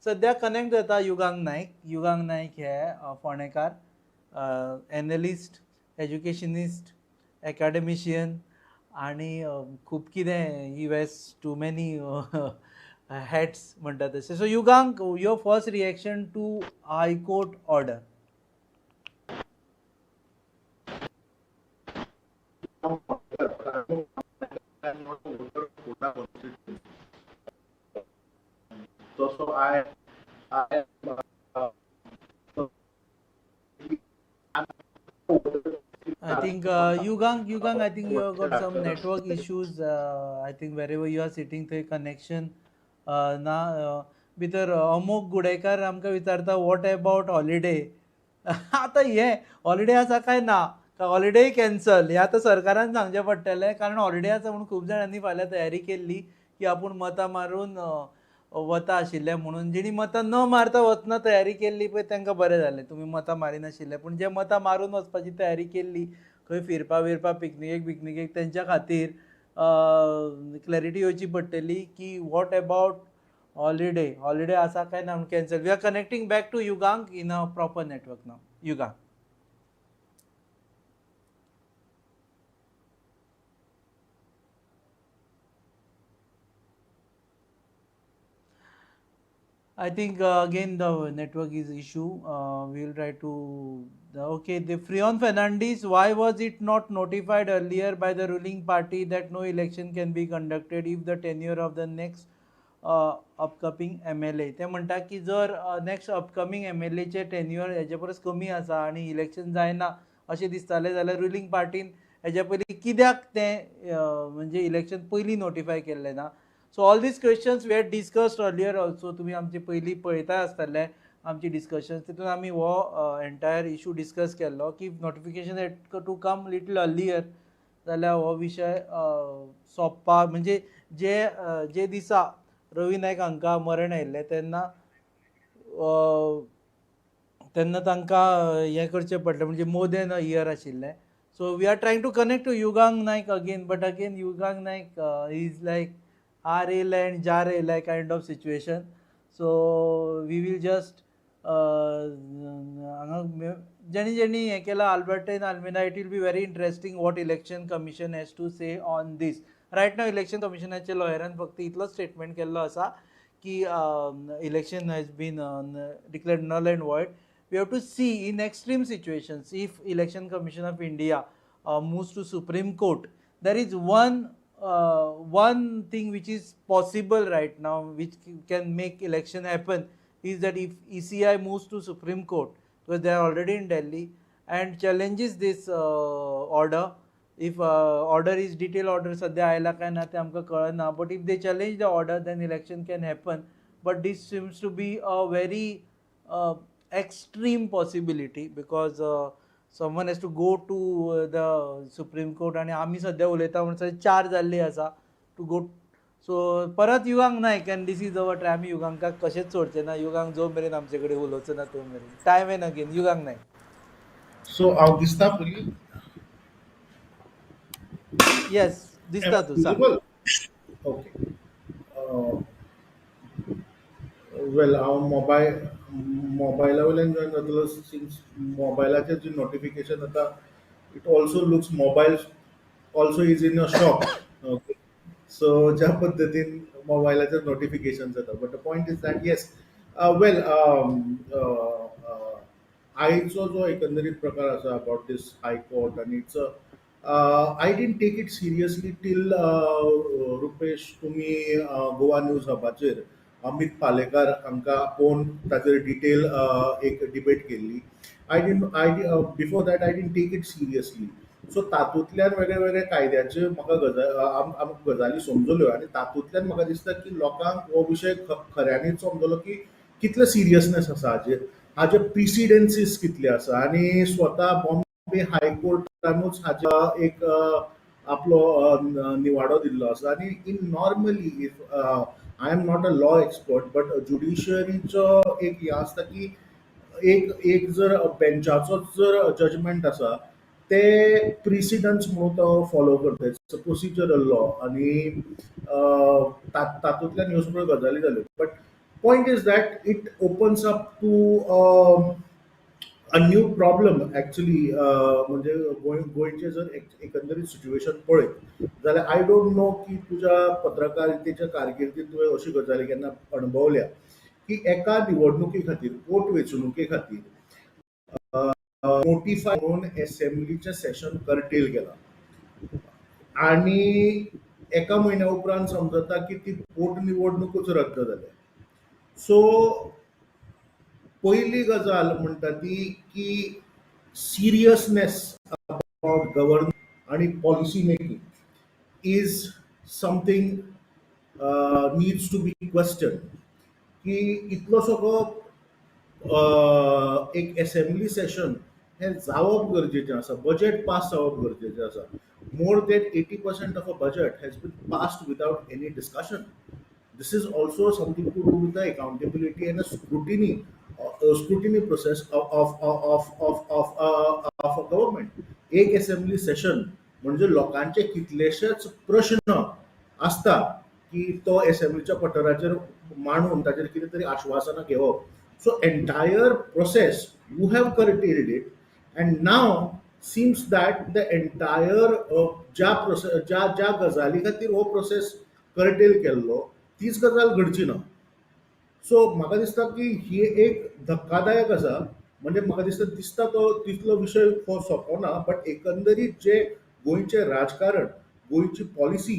D: सद्या कनेक्ट जाता युगांग नायक हे फोंडेकार, एनालिस्ट, एज्युकेशनिस्ट, एकाडेमिशियन आनी खूब कितें ही वेस टू मेनी हॅट्स म्हणटा तशें. सो युगांक your first reaction to high court order.
J: So I
D: think Yugang, I think you have got some network issues. I think wherever you are sitting, the connection ना भितर Amok Gudekar आमकां विचारता what about holiday. आतां हे holiday आसा काय ना, holiday cancel हें आतां सरकारान सांगचें पडटलें. कारण हॉलिडे आसा म्हणून खूब जाणांनी फाल्यां तयारी केल्ली की आपूण मतां मारून वता आशिल्ले म्हणून. जेणी मतां न मारता वचना तयारी केल्ली पळय तांकां बरें जालें, तुमी मतां मारिनाशिल्ले. पूण जे मतां मारून वचपाची तयारी केल्ली खंय फिरपा पिकनिकेक तेंच्या खातीर क्लॅरिटी येवची पडटली की वॉट अबाउट हॉलिडे आसा काय ना म्हणून cancel. We are connecting back to Yugang in a proper network now. Yugang. I think again the network is issue. We will try to. Okay, the Freon Fernandes. Why was it not notified earlier by the ruling party that no election can be conducted if the tenure of the next upcoming MLA? ते म्हणटा की जर next upcoming MLA चे tenure हेजे परस कमी आसा आनी election जायना अशें दिसतालें जाल्यार रुलींग पार्टीन हेजे पयलीं कित्याक तें म्हणजे इलेक्शन पयलीं नोटिफाय केल्लें ना. So all these questions we had discussed earlier also. तुम्ही आमची पयली पळयता आसतले आमची डिस्कशन्स, तितून आमी हो एंटायर इशू डिस्कस केल्लो की notification had to come little earlier जाल्यार हो विशय सोंपपाक म्हणजे जे दिसा रवी नायक हांकां मरण आयिल्लें तेन्ना तांकां हें करचें पडलें म्हणजे मोर देन अ इयर आशिल्लें. So we are trying to connect to Yugang Naik again, but again Yugang Naik is like our airline जार airline kind of situation. So we will just हांगा जेणी हें केलां Albertine Almeida, it will be very interesting what election commission has to say on this. Right now इलेक्शन कमिशनाच्या लॉयरान फक्त इतलोच स्टेटमेंट केल्लो आसा की election has been declared null and void. We have to see in extreme situations if election commission of India moves to Supreme Court, there is one thing which is possible right now, which can make election happen, is that if ECI moves to Supreme Court, because they are already in Delhi, and challenges this order. If order is detailed order सध्या आयला काय ना ते आमकां कळना, but if they challenge the order, then election can happen. But this seems to be a very extreme possibility, because someone has to go to the Supreme Court, आणि आमी सध्या उलयता म्हणसर 4 जाल्ली आसा टू गो. सो परत युगांक ना can this is our आमी युगांका कशेंच सोडचे ना. युगांक जो मेरेन आमचे कडेन उलोवचो ना तो मेरेन टायम एन अगेन युगांक नायक.
J: सो हांव दिसता पयलीं
D: येस दिसता तूं सांग.
J: ओके. वेल हांव मोबायला वयल्यान जॉयन जातलो. सिन्स मोबायलाचेर जी नोटिफिकेशन येता, it also looks mobile also is in a shock. Okay. So ज्या पद्दतीन मोबायलाचेर नोटिफिकेशन जाता, but the point is that yes well आयचो जो एकंदरीत प्रकार आसा अबाउट दीस हायकोर्ट, आनी it's I didn't take it seriously till Rupesh तुमी गोवा न्यूज हबाचेर अमित पालेकार हांकां पोवन ताचेर डिटेल एक डिबेट केल्ली. Before that I didn't take it seriously. So तातूंतल्यान वेगळे वेगळे कायद्याचे म्हाका गजाली समजल्यो, आनी तातूंतल्यान म्हाका दिसता की लोकांक हो विशय खऱ्यांनीच समजलो की कितले सिरियसनेस आसा हाजे प्रिसिडेंसीस कितले आसा. आनी स्वता बॉम्बे हायकोर्टानूच हाच्या एक आपलो निवाडो दिल्लो आसा. आनी in normally if I am not a law expert, but ज्युडिशियरीचो एक हें आसता की एक जर बेंचाचो जर जजमेंट आसा ते प्रिसिडन्स म्हणून तो फॉलो करता. इट्स अ प्रोसिजरल लॉ, आनी तातूंतल्यान ह्यो सगळ्यो गजाली जाल्यो. But point is that it opens up to a new problem actually. म्हणजे गोंयचे जर एकंदरीत सिच्युएशन पळयत जाल्यार आय डोंट नो की तुज्या पत्रकारितेच्या कारकिर्दीत तुवें अशी गजाली केन्ना अणभवल्या की एका निवडणुके खातीर, पोट वेंचणुके खातीर नोटिफाय म्हणून एसेंब्लीचें सेशन कर्टेल केलां, आनी एका म्हयन्या उपरांत समजता की ती पोट निवडणूकच रद्द जाल्या. सो पयली गजाल म्हणटा ती की सिरियसनेस अबाउट गव्हर्नमेंट आणि policy making is something needs to be question. की इतलो सगळो एक असेंब्ली सेशन हें जावप गरजेचें आसा, बजेट पास जावप गरजेचें आसा. More than 80% of a budget has been passed without any discussion. This is also something to do with the accountability and a scrutiny process of a government. एक assembly session म्हणजे लोकांचे कितलेशेच प्रश्न असता की तो असेंब्लीच्या पटराचेर मांडून ताचेर कितें तरी आश्वासनां घेवप. So entire process you have curtailed it, and now seems that the entire ज्या गजाली खातीर हो प्रोसेस कर्टेल केल्लो तीच गजाल घडची ना. सो म्हाका दिसता की ही एक धक्कादायक आसा. म्हणजे म्हाका दिसता तो तितलो विशय हो सोंपो ना, बट एकंदरीत जे गोंयचे राजकारण, गोंयची पॉलिसी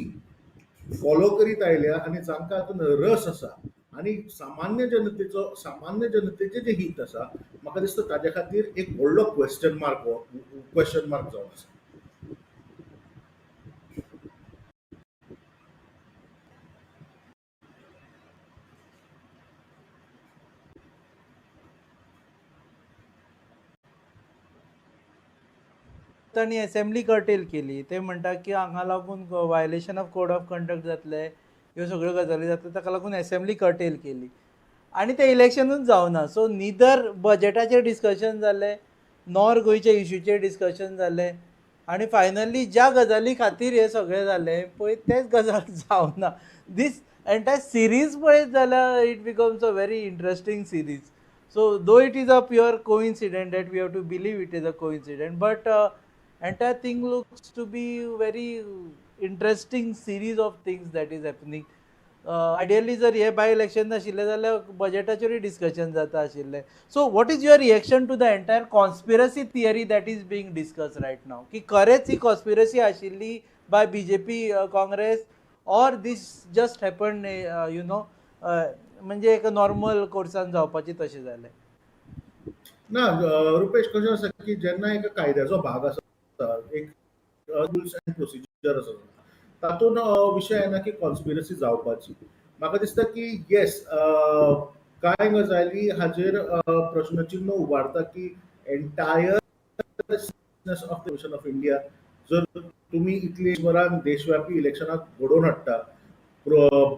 J: फॉलो करीत आयल्या आनी जांकां हातून रस आसा, आनी सामान्य जनतेचें जें हीत आसा, म्हाका दिसता ताजे खातीर एक व्हडलो क्वेश्चन मार्क जावन आसा.
D: तांणी असेंब्ली कर्टेल केली. ते म्हणटा की हांगा लागून violation of code of conduct जातले, ह्यो सगळ्यो गजाली जातले, ताका लागून असेंब्ली कर्टेल केली आनी ते इलेक्शनूच जावना. सो निदर बजेटाचेर डिस्कशन जालें नॉर गोंयच्या इश्यूचेर डिस्कशन जालें, आनी फायनली ज्या गजाली खातीर हें सगळें जालें पळय तेच गजाल जावना. दीस एंटायर सिरीज पळयत जाल्यार it becomes a very interesting series. So though it is a pure coincident that we have to believe it is a coincident, but entire thing looks to be very interesting series of things that is happening. Ideally जर हे by election नाशिल्लें जाल्यार बजेटाचेरूय discussion जाता आशिल्लें. So what is your reaction to the entire conspiracy theory that is being discuss right now, की खरेंच ही conspiracy आशिल्ली by BJP Congress, or this just happen you know म्हणजे एक नॉर्मल कोर्सान जावपाचें तशें जालें?
J: ना रुपेश, कशें आसा की जेन्ना एका कायद्याचो भाग आसा, एक रुल्स अँड प्रोसिजर आसा, तातूंत विशय येना की कॉन्स्पिरसी जावपाची. म्हाका दिसता की येस, कांय गजाली हाजेर प्रश्नचिन्ह उबारता की entire of the nation of India जर तुमी इतले वरान देशव्यापी इलेक्शनाक घडोवन हाडटा,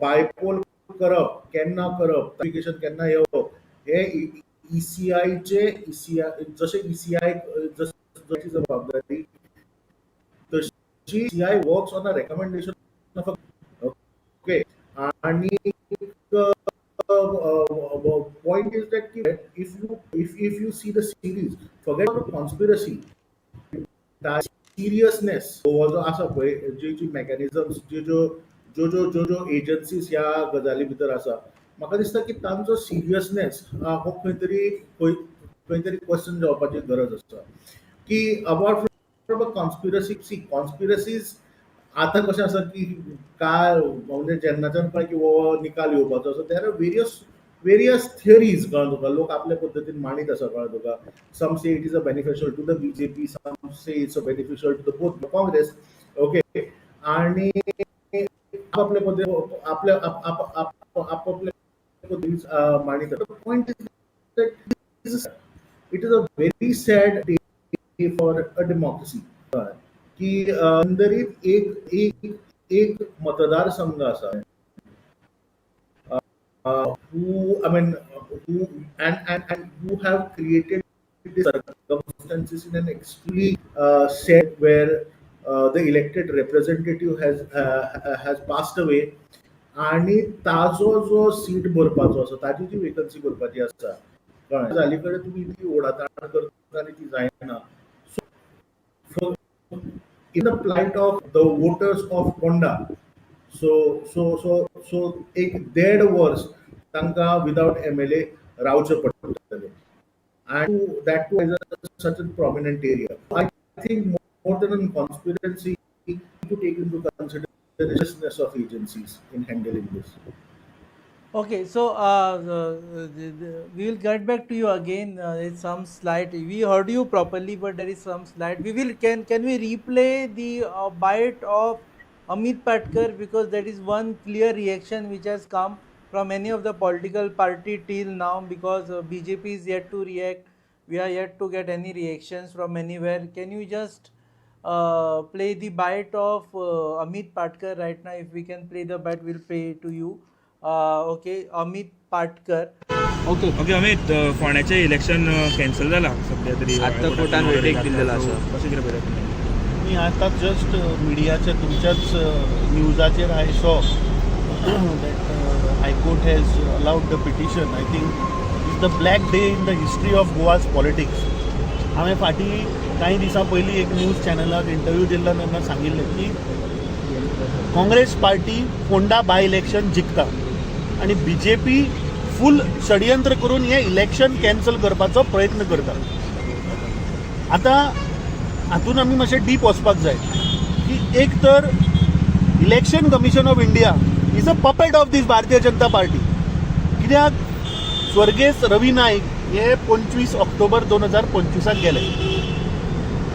J: बायपोल करप केन्ना करप, नोटिफिकेशन केन्ना येवप, हे ECIचे जशे ECI जशी जबाबदारी तशी ECI works on a recommendation of okay. आणि point is that if you see the series, forget about conspiracy, that seriousness जो आसा पळय, जी मेकॅनिझम्स ज्यो एजन्सीज ह्या गजाली भितर आसा, म्हाका दिसता की तांचो सिरियसनेस हो खंय तरी क्वेश्चन जावपाची गरज आसा. की अबाउट कॉन्स्पिरसीज आतां कशें आसा की काय म्हणजे जेन्नाच्यान कळ्ळें की हो निकाल येवपाचो आसा, देर आर various theories, कळ्ळें तुका, लोक आपल्या पद्दतीन मांडीत आसा, कळ्ळें तुका. Some say it is a beneficial to the BJP, some say it's a beneficial to the both Congress, okay. आणि आपल्या पद्धतीन मांडीत आसा. Point is that it is a very sad day for a democracy की अंदरीत एक मतदारसंघ आसा who have created these circumstances in an extremely set where the elected representative has passed away, आणि ताजो जो सीट भरपाचो आसा, ताजी जी वेकन्सी भरपाची आसा, कळ्ळें, हाली कडेन तुमी इतली ओडाताण करता आनी ती जायना. So in the plight of the voters of Ponda, so एक 1.5 वर्स तांकां विदाउट MLA रावचें पडटलें, and that too is such a prominent area. I think more than a conspiracy, we need to take into consideration the seriousness of agencies in handling this.
D: Okay, so we will get back to you again. It's some slide. We heard you properly, but there is some slide. We will can we replay the bite of Amit Patkar, because that is one clear reaction which has come from any of the political party till now, because BJP is yet to react. We are yet to get any reactions from anywhere. Can you just play the bite of Amit Patkar right now? If we can play the bite, we'll play to you. Okay, Amit Patkar.
F: Okay.
I: Okay Amit, फोंड्याचें election cancel जाला सध्या तरी.
L: आतां कोर्टान वेटीक दिल्लेलो आसा.
I: कशें कितें पळयता तुमी?
J: मी आता जस्ट मिडियाच्या तुमच्याच न्यूजाचेर I saw that high court has allowed the petition. I think is the black day in the history of Goa's politics. हांवें फाटीं कांय दिसां पयलीं एक न्यूज चॅनलाक इंटरव्यू दिल्लो तेन्ना सांगिल्लें की Congress party Ponda by election जिखता आनी BJP फूल षडयंत्र करून हें इलेक्शन कॅन्सल करपाचो प्रयत्न करता. आतां हातून आमी मातशें डीप वचपाक जाय की एक तर election commission of India is a puppet of this Bharatiya Janata party. कित्याक स्वर्गेस रवी नाईक हे 25 ऑक्टोबर 2025 गेले.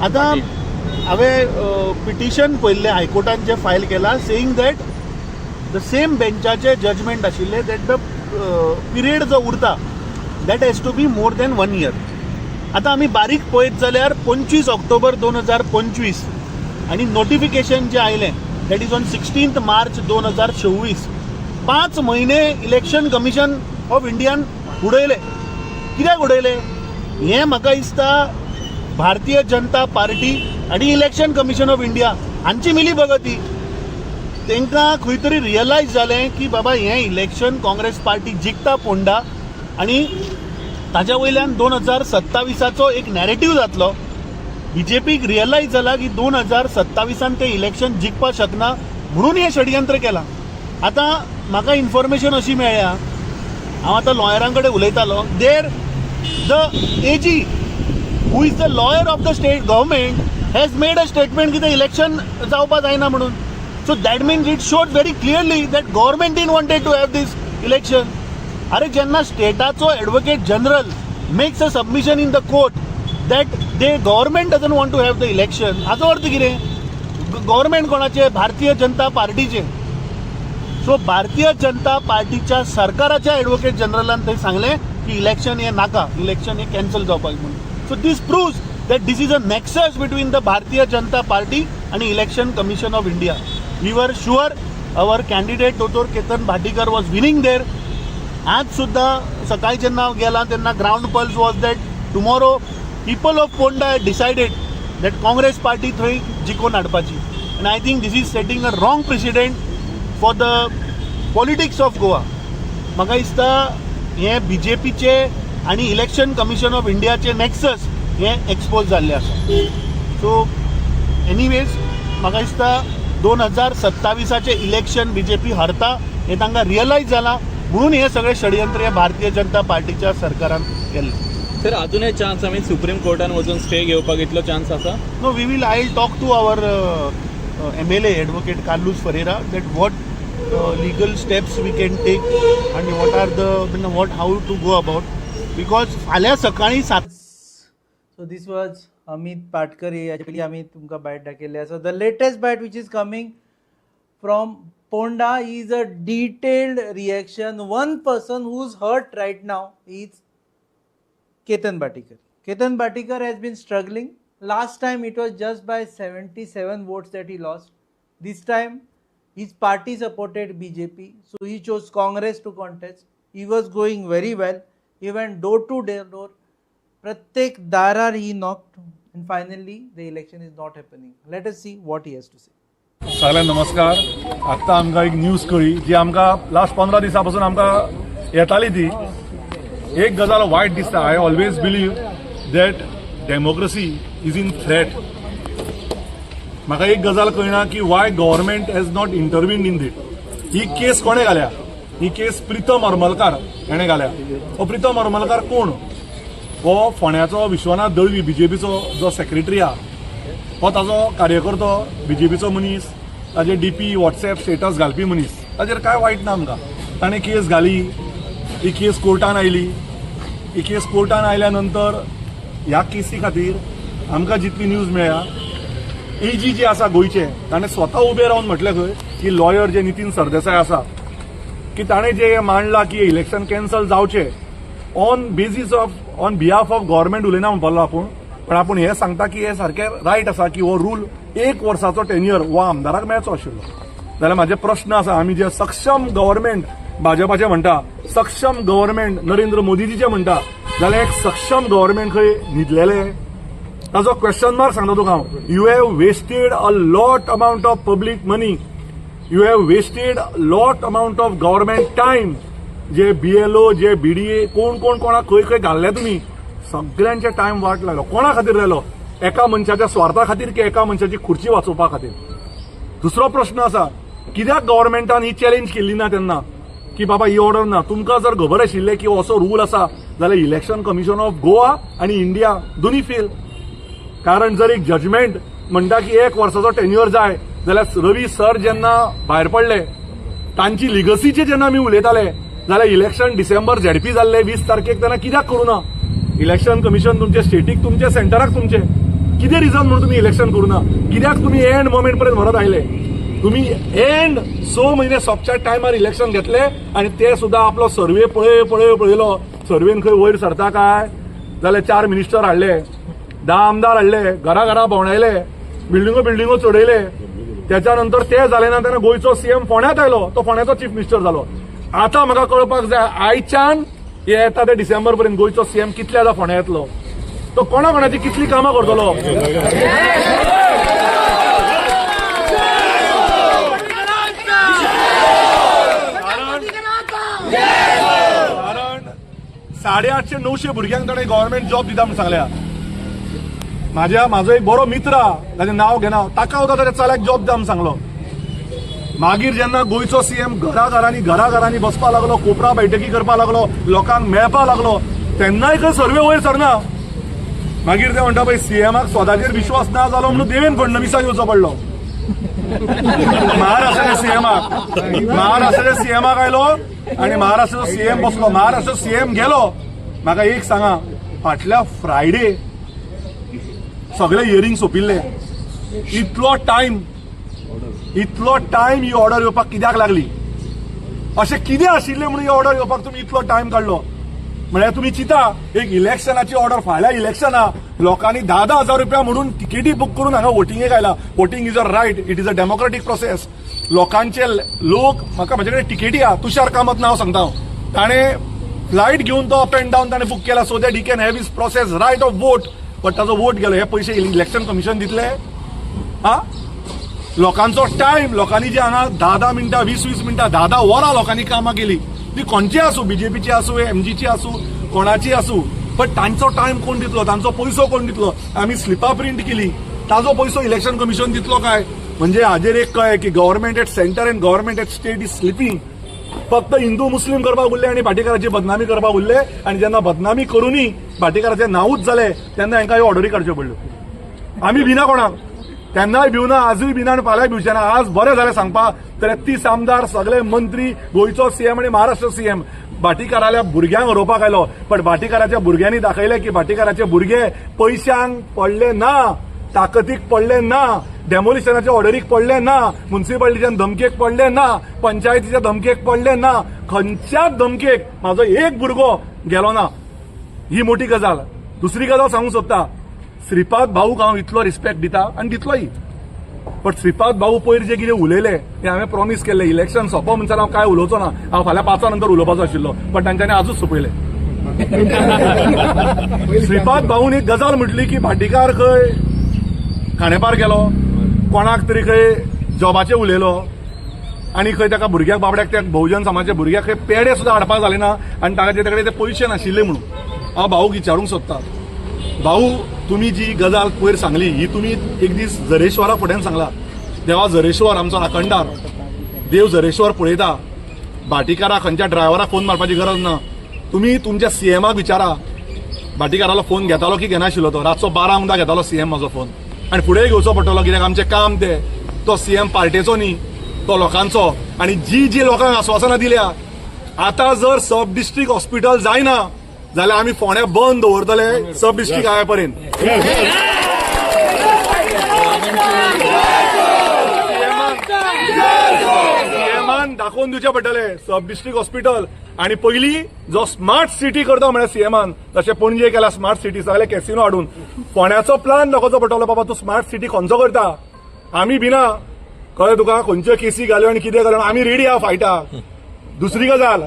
J: आतां हांवें पिटिशन पयल्लें हायकोर्टान जें फायल केलां, सेईंग दॅट द सेम बेंचाचे जजमेंट आशिल्ले दॅट द पिरियड जो उरता that has to be more than 1 year. आतां आमी बारीक पळयत जाल्यार 25 ऑक्टोबर 2025 आनी नोटिफिकेशन जें आयलें दॅट इज ऑन 16 मार्च 2026. 5 म्हयने इलेक्शन कमिशन ऑफ इंडियान उडयले. कित्याक उडयले हें म्हाका दिसता भारतीय जनता पार्टी आनी इलेक्शन कमिशन ऑफ इंडिया हांची मिली भगती. तांकां खंय तरी रियलायज जालें की बाबा हें इलेक्शन काँग्रेस पार्टी जिखता फोंडा, आनी ताच्या वयल्यान 2027चो एक नॅरेटिव्ह जातलो. BJPक रियलायज जाला की 2027 ते इलेक्शन जिखपाक शकना, म्हणून हें षडयंत्र केलां. आतां म्हाका इन्फॉर्मेशन अशी मेळ्ळ्या, हांव आतां लॉयरां कडेन उलयतालो, there the AG who is the lawyer of the state government has made a statement की ते इलेक्शन जावपा जायना म्हणून. So that means it shows very clearly that government in wanted to have this election. अरे जेन्ना स्टेटाचो advocate general makes a submission in the court that they government doesn't want to have the election, हाचो अर्थ कितें? Government कोणाचे? भारतीय जनता पार्टीचे. So Bharatiya Janata पार्टीच्या सरकाराच्या एडवोकेट जनरलान थंय सांगलें की इलेक्शन हें नाका, इलेक्शन हें कॅन्सल जावपाक म्हणून. So this proves that this is a nexus between the Bharatiya Janata party आनी election commission of India. We were sure our candidate दोतोर Ketan Bhatikar was winning there. आज सुद्दां सकाळी जेन्ना हांव गेला तेन्ना ground pulse was that tomorrow people of Ponda had decided that Congress party थंय जिखून हाडपाची. आनी I think this is setting a wrong president for the politics of Goa. म्हाका दिसता हें BJPचे आनी इलेक्शन कमिशन ऑफ इंडियाचे नॅक्सस हें एक्सपोज जाल्लें आसा. सो एनीवेज म्हाका दिसता 2027चे इलेक्शन BJP हरता हें तांकां रियलायज जालां, म्हणून हे सगळे षडयंत्र हे भारतीय जनता पार्टीच्या सरकारान केल्ले.
L: सर अजूनय चान्स आमी सुप्रीम कोर्टान वचून स्टे घेवपाक इतलो चान्स आसा?
J: No, we will I will talk to our MLA advocate Carlos Ferreira that what legal steps we can take and what are the how to go about, because फाल्यां सकाळी 7.
D: So this was Amit Patkar. याच्या पयलीं आमी तुमकां बायट दाखयल्ली आसा. The latest bite which is coming from Ponda is a detailed reaction. One person who's hurt right now is Ketan Bhatikar. Ketan Bhatikar has been struggling. Last time it was just by 77 votes that he lost. This time his party supported BJP, so he chose Congress to contest. He was going very well. He went door to door. Pratyek darar he knocked, and finally the election is not happening. Let us see what he has to say.
M: सगळ्यांक नमस्कार. आत्ता आमकां एक news कळ्ळी जी आमकां last 15 दिसां पासून आमकां येताली ती. एक गजाल वायट दिसता. I always believe that democracy is in threat. म्हाका एक गजाल कळना की why government has not intervened in this. ही केस कोणे घाल्या? ही केस प्रितम हरमलकार हेणे घाल्या. हो प्रितम हरमलकार कोण? हो फोंड्याचो विश्वनाथ दळवी BJPचो जो सेक्रेटरी आहा, हो ताजो कार्यकर्तो, BJPचो मनीस, ताजे DP WhatsApp स्टेटस घालपी मनीस. ताजेर काय वायट ना आमकां. ताणें केस घाली, ही केस कोर्टान आयली. ही केस कोर्टान आयल्या नंतर ह्या केसी खातीर आमकां जितली न्यूज मेळ्ळ्या, AG जे आसा गोंयचे ताणें स्वता उबे रावन म्हटलें खंय की लॉयर जे नितीन सरदेसाय आसा की ताणें जे मांडलां की इलेक्शन कॅन्सल जावचे ऑन बिहाफ ऑफ गव्हर्मेंट उलयना म्हणपालो आपूण, पण आपूण हें सांगता की हें सारकें रायट आसा की हो रूल 1 वर्साचो टेन्युअर हो आमदाराक मेळचो आशिल्लो. जाल्यार म्हाजे प्रश्न आसा, आमी जे सक्षम गव्हर्मेंट भाजपाचें म्हणटा, सक्षम गव्हर्मेंट नरेंद्र मोदीजीचें म्हणटा, जाल्यार एक सक्षम गव्हर्मेंट खंय न्हिदलेलें? ताजो क्वेश्चन मार्क सांगता तुका हांव. You have wasted a lot amount of public money. You have wasted lot amount of government time. जे BLO, जे BDA, कोण कोणाक खंय खंय घाल्ले तुमी, सगळ्यांचे टायम वाट लागलो. कोणा खातीर लायलो? एका मनशाच्या स्वार्था खातीर की एका मनशाची खुर्ची वाचोवपा खातीर? दुसरो प्रश्न आसा, कित्याक गव्हर्मेंटान ही चॅलेंज केल्ली ना तेन्ना की बाबा ही ऑर्डर ना? तुमकां जर खबर आशिल्लें की असो रूल आसा जाल्यार इलेक्शन कमिशन ऑफ गोवा आनी इंडिया दोनी फेल. कारण जर एक जजमेंट म्हणटा की 1 वर्साचो टेन्युअर जाय, जाल्यार रवी सर जेन्ना भायर पडले तांची लिगसीचे जेन्ना आमी उलयताले जाल्यार इलेक्शन डिसेंबर ZP जाल्ले 20 तारखेक, तेन्ना कित्याक करूं ना? इलेक्शन कमिशन तुमचे स्टेटीक, तुमचे सेंटराक, तुमचे कितें रिजन म्हणून तुमी इलेक्शन करूं ना? कित्याक तुमी एंड मोमेंट पर्यंत व्हरत आयले? तुमी एंड 6 म्हयने सोंपच्या टायमार इलेक्शन घेतले आनी ते सुद्दां आपलो सर्वे पळयलो. सर्वेन खंय वयर सरता काय? जाल्यार 4 मिनिस्टर हाडले, 10 आमदार हाडले, घरा भोंवडायले, बिल्डिंगो चडयले. त्याच्या नंतर ते जाले ना तेन्ना गोंयचो CM फोंड्यांत आयलो, तो फोंड्याचो चीफ मिनिस्टर जालो. आतां म्हाका कळपाक जाय आयच्यान हे येता ते डिसेंबर पर्यंत गोंयचो CM कितल्यादा फोंड्या येतलो? तो कोणाची कितली कामां करतलो? कारण 850-900 भुरग्यांक ताणें गव्हर्मेंट जॉब दिता म्हणून सांगल्या. म्हाजो एक बरो मित्र, ताचें नांव घेना, ताका सुद्दां ताच्या चल्याक जॉब दिता म्हणून सांगलो. मागीर जेन्ना गोंयचो सीएम घराघरांनी बसपा लागलो, कोपरा बैठकी करपा लागलो, लोकांक मेळपा लागलो, तेन्नाय खंय सर्वे वयर सरना. मागीर ते म्हणटा पळय सीएमाक स्वताचेर विश्वास ना जालो म्हणून देवेंद्र फडणवीसाक येवचो पडलो. महाराष्ट्राच्या सीएमाक आयलो आनी महाराष्ट्राचो सीएम बसलो. महाराष्ट्राचो सीएम गेलो. म्हाका एक सांगा, फाटल्या फ्रायडे सगळे हियरिंग सोंपिल्ले. इतलो टायम ही ऑर्डर येवपाक कित्याक लागली? अशें कितें आशिल्लें म्हणून ही ऑर्डर येवपाक तुमी इतलो टायम काडलो? म्हळ्यार तुमी चिंता, एक इलेक्शनाची ऑर्डर फाल्यां इलेक्शना लोकांनी 10,000 रुपया म्हणून तिकेटी बूक करून हांगा वोटिंगेक आयला. Voting is a right, it is a democratic process. लोकांचे लोक म्हाका म्हजे कडेन तिकेटी आहा. तुषार कामत नांव सांगता, ताणें फ्लायट घेवन तो अप एंड डावन ताणें बूक केला so that he can have his process right of vote. But ताजो वोट गेलो. हे पयशे इलेक्शन कमिशन दितले? हा, लोकांचो टायम, लोकांनी जे हांगा 10 मिनटां 20 मिनटां 10 वरां लोकांनी कामां केली, ती खंयची आसूं, बीजेपीची आसूं, एमजीची आसूं, कोणाची आसूं, पण तांचो टायम कोण दितलो, तांचो पयसो कोण दितलो? आमी स्लिपां प्रिंट केली, ताजो पयसो इलेक्शन कमिशन दितलो काय? म्हणजे हाजेर एक कळ्ळें की government at centre and government at state is sleeping. फक्त हिंदू मुस्लीम करपाक उरले आनी भाटीकाराची बदनामी करपाक उरले. आनी जेन्ना बदनामी करूनय भाटीकाराचें नांवूच जालें तेन्ना हांकां ह्यो ऑर्डरी काडच्यो पडल्यो. आमी भिना कोणाक, तेन्नाय भिवना, आजूय भिना आनी फाल्यां भिवचे ना. आज बरें जालें सांगपाक, 33 आमदार, सगळे मंत्री, गोंयचो सीएम आनी महाराष्ट्र सीएम भाटीकाराल्या भुरग्यांक हरोवपाक आयलो. पण भाटीकाराच्या भुरग्यांनी दाखयलें की भाटीकाराचे भुरगे पयशांक पडले ना, ताकतीक पडले ना, डेमोलिशनाच्या ऑर्डरीक पडले ना, म्युन्सिपालिटीच्या धमकेक पडले ना, पंचायतीच्या धमकेक पडले ना, खंयच्याच धमकेक म्हाजो एक भुरगो गेलो ना. ही मोठी गजाल. दुसरी गजाल सांगूंक सोदता, श्रीपाद भाऊक हांव इतलो रिस्पेक्ट दिता आनी दितलोय. बट श्रीपाद भाऊ पयर जे कितें उलयले ते हांवें प्रॉमिस केल्लें, इलेक्शन सोंपो म्हणसर हांव काय उलोवचो ना, हांव फाल्यां 5 नंतर उलोवपाचो आशिल्लो, पण तांच्यांनी आजूच सोपयलें. श्रीपाद भाऊन एक गजाल म्हटली की भाटीकार खंय खांडेपार गेलो, कोणाक तरी खंय जॉबाचेर उलयलो आनी खंय ताका भुरग्याक बाबड्याक त्या बहुजन समाजाच्या भुरग्याक खंय पेडे सुद्दां हाडपाक जाले ना आनी ताचे कडेन ते पयशे नाशिल्ले म्हणून. हांव भाऊक विचारूंक सोदता, भाऊ तुम्ही जी गजाल पयर सांगली ही तुम्ही एक दीस झरेश्वरा फुड्यान सांगला. देवा झरेश्वर आमचो आखंडार, देव झरेश्वर पळयता. भाटीकाराक खंयच्या ड्रायव्हराक फोन मारपाची गरज ना. तुम्ही तुमच्या सीएमाक विचारा, भाटीकारालो फोन घेतालो की घेनाशिल्लो तो. रातचो 12 म्हणटा घेतालो सीएम म्हाजो फोन आनी फुडें घेवचो पडटलो, कित्याक आमचें काम ते. तो सीएम पार्टेचो न्ही, तो लोकांचो. आनी जी लोकांक आश्वासनां दिल्या, आतां जर सब डिस्ट्रिक्ट हॉस्पिटल जायना जाल्यार आमी फोंड्या बंद दवरतले सब डिस्ट्रिक्ट आया पर्यंत. सीएमान दाखोवन दिवचे पडटले सब डिस्ट्रिक्ट हॉस्पिटल. आनी पयली जो स्मार्ट सिटी करता म्हळ्यार सीएमान, जशें पणजे केला स्मार्ट सिटी, सगळे कॅसिनो हाडून फोंड्याचो प्लान दाखोवचो पडटलो. बाबा तूं स्मार्ट सिटी खंयचो करता, आमी भिना, कळ्ळें तुका, खंयच्यो केसी घाल्यो आनी कितें घाल्यो, आमी रेडी आहा फायटाक. दुसरी गजाल,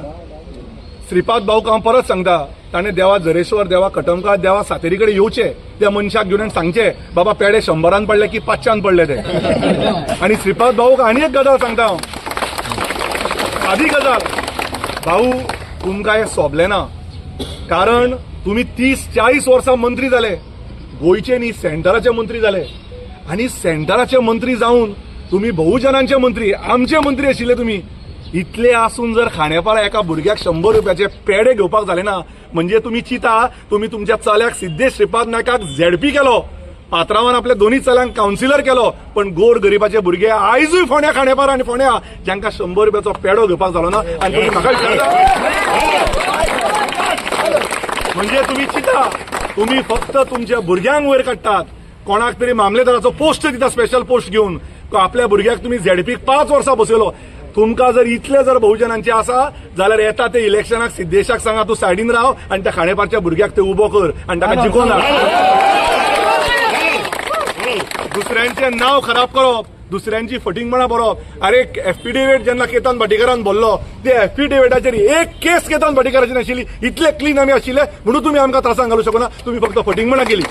M: श्रीपाद भाऊक हांव परत सांगता, ताणें देवा झरेश्वर, देवा कटमकार, देवा सातेरी कडेन येवचें, त्या मनशाक घेवन आनी सांगचें बाबा पेडे 100 पडले की 500 पडले ते. आनी श्रीपाद भाऊक आनी एक गजाल सांगता हांव, सादी गजाल, भाऊ तुमकां हें सोबलें ना. कारण तुमी 30-40 वर्सां मंत्री जाले, गोंयचे न्ही सेंटराचे मंत्री जाले. आनी सेंटराचे मंत्री जावन तुमी बहुजनांचे मंत्री, आमचे मंत्री आशिल्ले तुमी. इतले आसून जर खांडेपार एका भुरग्याक 100 रुपयाचे पेडे घेवपाक जाले ना, म्हणजे तुम्ही चिता, तुम्ही तुमच्या चल्याक सिद्धेश श्रीपाद नायकाक झेडपी केलो, पात्रांवान आपल्या दोन्ही चल्यांक कावन्सिलर केलो, पण गोर गरिबाचे भुरगे आयजूय फोंड्या खांडेपार आनी फोंड्या जांकां 100 रुपयाचो पेडो घेवपाक जालो ना. आनी तुमी म्हाका विचारता, म्हणजे तुम्ही चिता, तुम्ही फक्त तुमच्या भुरग्यांक वयर काडटात. कोणाक तरी मामलेदाराचो पोस्ट दिता, स्पेशल पोस्ट घेवन आपल्या भुरग्याक तुम्ही झेडपीक 5 वर्सां बसयलो. तुमकां जर इतले जर बहुजनांचे आसा जाल्यार येता ते इलेक्शनाक सिद्धेशाक सांगा तूं सायडीन राव आनी त्या खांडेपारच्या भुरग्याक ते उबो कर आनी ताका जिखोवन हाड. दुसऱ्यांचें नांव खराब करप, दुसऱ्यांची फटिंगपणां बरोवप. अरे एफिडेविट जेन्ना केतन भाटीकारान बोल्लो, ते एफिडेविटाचेर एक केस केतन भाटीकाराची नाशिल्ली. इतले क्लीन आमी आशिल्ले म्हणून तुमी आमकां त्रासांत घालूं शकना. तुमी फक्त फटिंगपणां केली.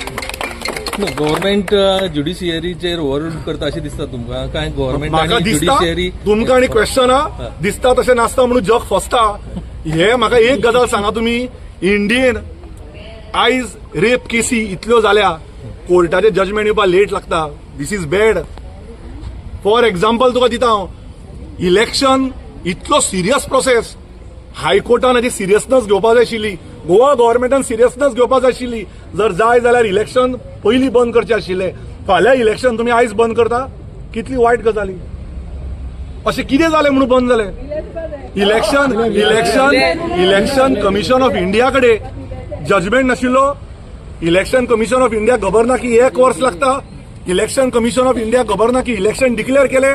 L: गव्हर्नमेंट ज्युडिशियरीचेर ओव्हररूल करता अशें दिसता तुमकां काय? गव्हर्नमेंट
M: म्हाका दिसता
L: ज्युडिशियरी
M: तुमकां आनी क्वेश्चन दिसता तशें नासता म्हणून जग फसता. हे म्हाका एक गजाल सांगा, तुमी इंडियेन आयज रेप केसी इतल्यो जाल्या, कोर्टाचे जजमेंट येवपाक लेट लागता. दिस इज बॅड. फॉर एक्झाम्पल तुका दिता हांव, इलेक्शन इतलो सिरियस प्रोसेस हायकोर्टान हाची सिरियसनस घेवपाक जाय आशिल्ली, गोवा गव्हर्मेंटान सिरियसनस घेवपाक जाय आशिल्ली. जर जाय जाल्यार इलेक्शन पयलीं बंद करचें आशिल्लें. फाल्यां इलेक्शन तुमी आयज बंद करता, कितली वायट गजाली. अशें कितें जालें म्हणून बंद जालें? इलेक्शन कमिशन ऑफ इंडिया कडेन जजमेंट नाशिल्लो. इलेक्शन कमिशन ऑफ इंडिया खबर ना की 1 वर्स लागता. इलेक्शन कमिशन ऑफ इंडिया खबर ना की इलेक्शन डिक्लेअर केले.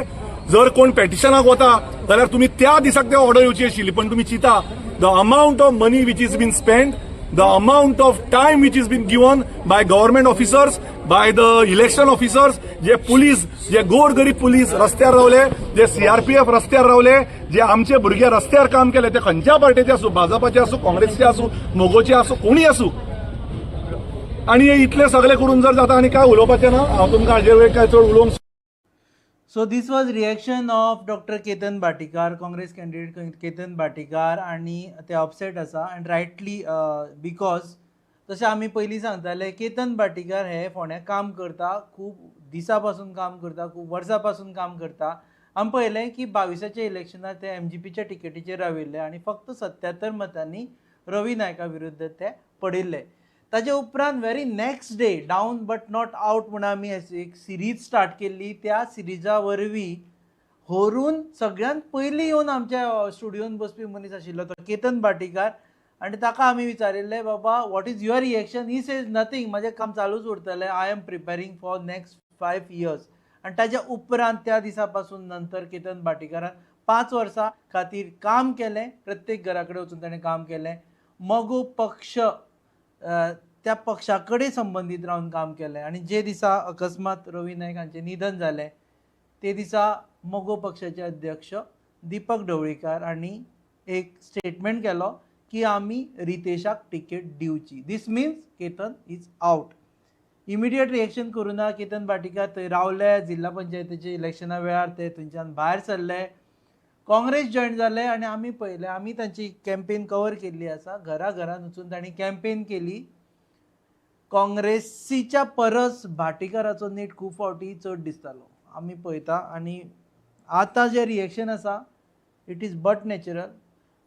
M: जर कोण पेटिशनाक वता जाल्यार तुम्ही त्या दिसाक ते ऑर्डर येवची आशिल्ली, पण तुम्ही चिता the amount of money which is been spend, the amount of time which is been given by government officers, by the election officers, जे पुलीस, जे गोरगरीब पुलीस रस्त्यार रावले, जे सीआरपीएफ रस्त्यार रावले, जे आमचे भुरगे रस्त्यार काम केले, ते खंयच्या पार्टीचे आसूं, भाजपाचे आसूं, काँग्रेसचे आसूं, मोगोचे आसूं, कोणी आसूं. आणि हे इतले सगळे करून जर जाता आनी काय उलोवपाचें ना. हांव तुमकां हाजेर वयर काय चड उलोवंक.
D: So this was reaction of doctor Ketan Bhatikar, Congress candidate Ketan Bhatikar, आणि ते अपसेट आसा अँड रायटली बिकॉज जशें आमी पयलीं सांगताले केतन भाटीकार हे फोंड्या काम करता, खूब दिसा पासून काम करता, खूब वर्सां पासून काम करता. आमी पळयलें की 22च्या इलेक्शनार ते MGPच्या टिकेटीचेर राविल्ले आणि फक्त 77 मतांनी रवी नायका विरुद्ध ते पडिल्ले. ताजे उपरांत very next day down but not out म्हणून आमी एक सिरीज स्टार्ट केल्ली. त्या सिरिजा वरवीं व्हरून सगळ्यांत पयलीं येवन आमच्या स्टुडियोन बसपी मनीस आशिल्लो तो केतन भाटीकार, आनी ताका आमी विचारिल्लें बाबा what is your reaction. He says nothing, म्हजें काम चालूच उरतलें, I am preparing for next 5 years. आनी ताच्या उपरांत त्या दिसा पासून नंतर केतन भाटीकारान 5 वर्सां खातीर काम केलें. प्रत्येक घरा कडेन वचून ताणें काम केलें. मगो पक्ष त्या पक्षा कडेन संबंदीत रावन काम केलें. आणि जे दिसा अकस्मात रवी नायक हांचें निधन जालें ते दिसा मगो पक्षाचे अध्यक्ष दीपक ढवळीकार हांणी एक स्टेटमेंट केलो की आमी रितेशाक टिकेट दिवची. This means Ketan is out. Immediate reaction करूं ना. केतन भाटीकार थंय रावले. जिल्हा पंचायतीच्या इलेक्शना वेळार ते थंयच्यान भायर सरले, काँग्रेस जॉयन जाले, आणि आमी पळयलें, आमी तांची कॅम्पेन कवर केल्ली आसा. घराघरान वचून तांणी कॅम्पेन केली. काँग्रेसीच्या परस भाटीकाराचो नेट खूब फावटी चड दिसतालो आमी पळयता. आनी आतां जे रिएक्शन आसा it is but natural.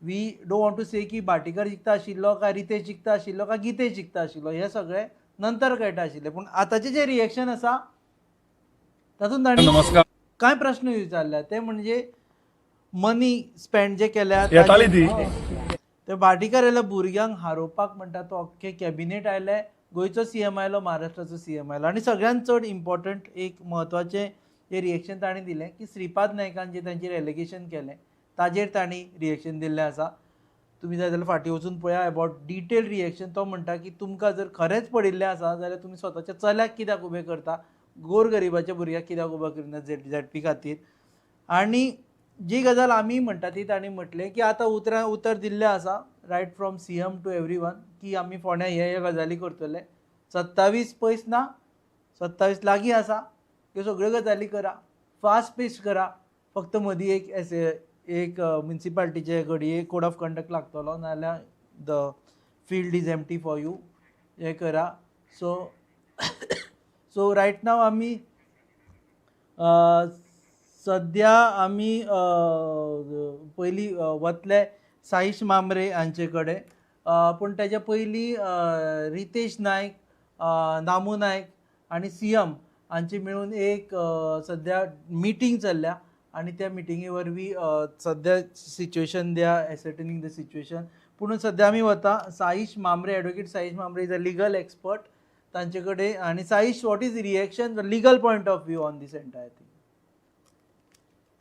D: We don't want to say की भाटीकार जिखता आशिल्लो काय रितेश जिखता आशिल्लो काय गितेश जिखता आशिल्लो, हे सगळें नंतर कळटा आशिल्लें. पूण आतांचें जे रिएक्शन आसा तातूंत तांणी कांय प्रश्न विचारल्या. ते म्हणजे मनी स्पेंड जे केल्या ते भाटीकार आयल्या भुरग्यांक हारोवपाक म्हणटा तो अख्खे कॅबिनेट आयले, गोंयचो CM आयलो, महाराष्ट्राचो CM आयलो. आनी सगळ्यांत चड इम्पॉर्टंट एक म्हत्वाचें जे रिएक्शन तांणी दिलें की श्रीपाद नायकान जे तांचेर एलिगेशन केलें ताजेर तांणी रिएक्शन दिल्लें आसा. तुमी जाय जाल्यार फाटीं वचून पळया अबावट डिटेल रिएक्शन. तो म्हणटा की तुमकां जर खरेंच पडिल्लें आसा जाल्यार तुमी स्वताच्या चल्याक कित्याक उबें करता, गोरगरिबाच्या भुरग्याक कित्याक उबो करिना ZP खातीर. आनी जी गजाल आमी म्हणटा ती तांणी म्हटलें की आतां उतर दिल्लें आसा right from CM to every one की आमी फोंड्या हे गजाली करतले. 27 पयस ना, 27 लागीं आसा. ह्यो सगळ्यो गजाली करा, फास्ट पेस करा. फक्त मदीं एक म्युनिसिपालिटीचे घडये कोड ऑफ कंडक्ट लागतलो, नाजाल्यार the field is empty for you, हे करा. सो रायट नाव आमी सद्या आमी पयलीं वतले साईश मांबरे हांचे कडेन. पूण तेच्या पयलीं रितेश नायक, नामू नायक आनी CM हांची मेळून एक सद्या मिटींग चल्ल्या. आनी त्या मिटिंगे वरवीं सद्या situation they are ascertaining the situation. पूण सद्या आमी वता Saish Mambre, advocate Saish Mambre is a legal expert, तांचे कडेन. आनी Saish, what is reaction legal point of view on this entire thing?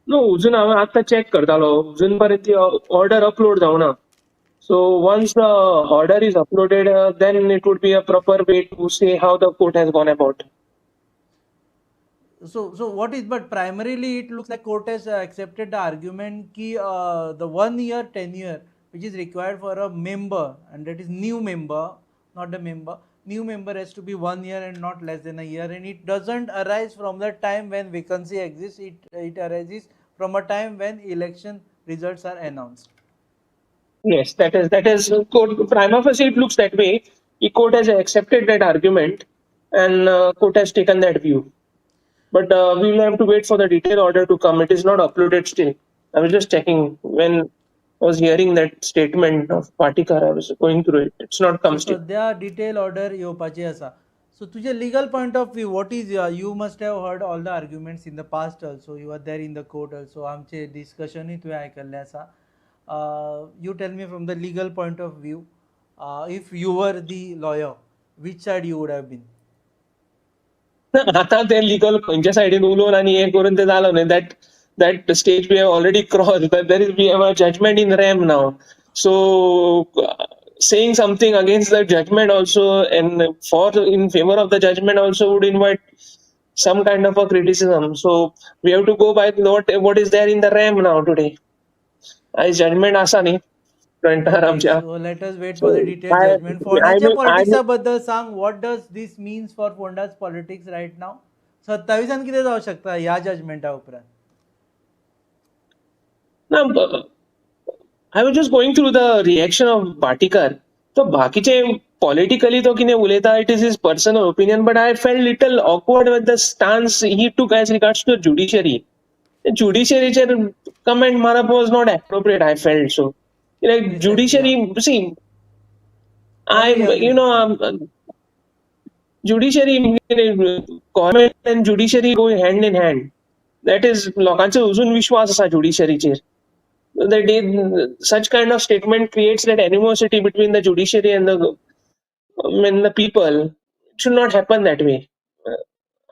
N: No, अजून हांव आतां चॅक करतालो, अजून पर्यंत ती ऑर्डर अपलोड जावना. So once the order is uploaded then it would be a proper way to say how the court has gone about.
D: So what is, but primarily it looks like court has accepted the argument ki the 1 year tenure which is required for a member, and that is new member, not the member, new member has to be 1 year and not less than a year, and it doesn't arise from the time when vacancy exists. It arises from a time when election results are announced.
N: Yes, that is court prima facie it looks that way. The court has accepted that argument and court has taken that view. But we will have to wait for the detailed order to come. It is not uploaded still. I was just checking when I was hearing that statement of Patikar. I was going through it. It's not
D: so
N: come still.
D: सध्या detail order येवपाची आसा. So तुजे legal point of view what is you must have heard all the arguments in the past also you are there in the court also आमचे डिस्कशनूय तुवें आयकल्लें आसा. You tell me from the legal point of view if you were the lawyer which side you would have been.
N: आता ते legal खंयच्या सायडीन उलोवन आनी हें करून ते जालो न्ही that stage we have already crossed, but we have a judgment in rem now, so saying something against the judgment also and in favor of the judgment also would invite some kind of a criticism. So we have to go by what is there in the rem now today. As judgment asa ni फ्रंटार आमच्या.
D: So let us wait for the detailed judgment. फोंड्याच्या पॉलिटिक्सा बद्दल सांग. What does this means for Ponda's politics right now. 27 कितें जावं शकता ह्या जजमेंटा उपरांत.
N: I was just going through the reaction of Patikar. So बाकीचे politically तो कितें उलयता, it is his personal opinion, but I felt little awkward with the stance he took as regards to judiciary. Judiciaryचेर comment मारप was not appropriate, I felt so. Like judiciary, see, judiciary, government and judiciary go hand in hand. That is लोकांचो अजून विश्वास आसा जुडिशरीचेर. Such kind of statement creates that animosity between the judiciary and the people. It should not happen that way.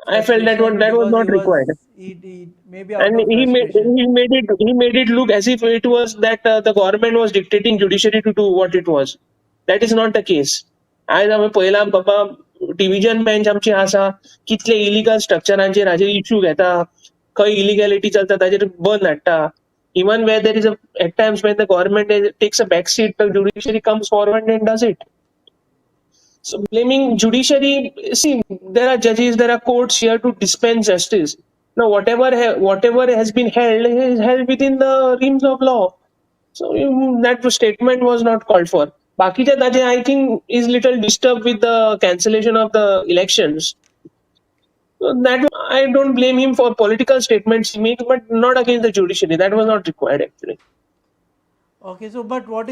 N: I felt that was not required. And he made it look as if it was that the government was dictating judiciary to do what it was. That is not the case. आज आमी पयला बाबा division bench आमची आसा, कितले illegal स्ट्रक्चरांचेर हाजेर issue घेता, खंय इलिगॅलिटी चलता ताजेर बंद हाडटा. Even where there is at times when the government takes a back seat, the judiciary comes forward and does it. So blaming judiciary, see, there are judges, there are courts here to dispense justice. Now whatever has been held is held within the realms of law. So that statement was not called for. Bakija Daje, I think, is little disturbed with the cancellation of the elections. That I don't blame him for political statements he makes, but not against the judiciary. That was not required actually.
D: Okay, so but what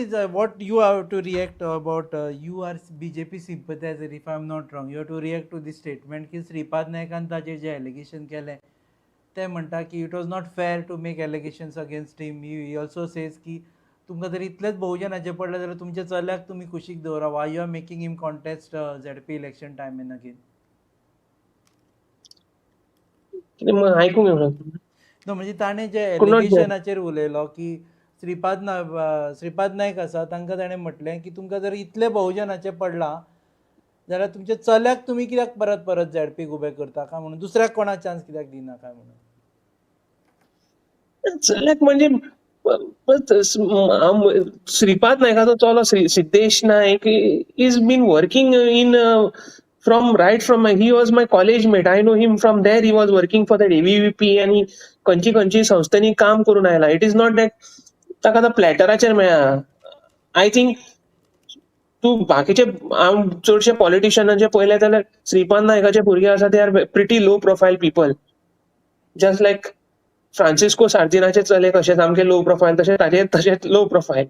D: you have to react about? You are BJP sympathizer, if I am not wrong. You have to react to this statement की श्रीपाद नायकान ताजेर जे allegation केले ते म्हणटा की it was not fair to make allegations against him. He also says की तुमकां जर इतलेच बहुजनाचे पडले जाल्यार तुमच्या चल्याक तुमी कुशीक दवरा. Why you are making him contest ZP election time and again?
N: ऐकूंक येवना.
D: नो म्हणजे ताणें जे एलिगेशनाचेर उलयलो की श्रीपाद नायक आसा तांकां ताणें म्हटलें की तुमकां जर इतले बहुजनाचे पडला जाल्यार तुमच्या चल्याक तुमी कित्याक परत परत झॅडपीक उबें करता काय म्हणून, दुसऱ्याक कोणाक चान्स कित्याक दिना काय म्हणून.
N: चल्याक म्हणजे श्रीपाद नायकाचो चलो Siddhesh Naik is been working in from he was my college mate. I know him from there. He was working for that ABVP and he खंयची संस्थांनी काम करून आयला. It is not that ताका आतां प्लॅटराचेर मेळ्ळा. आय थिंक तूं बाकीचे चडशे पॉलिटिशियनांचे पळयले जाल्यार श्रीपाद नायकाचे भुरगे आसा ते are pretty low profile people. Just like Francisco सार्दिनाचे चले कशे सामके लो प्रोफायल, तशेंच low profile.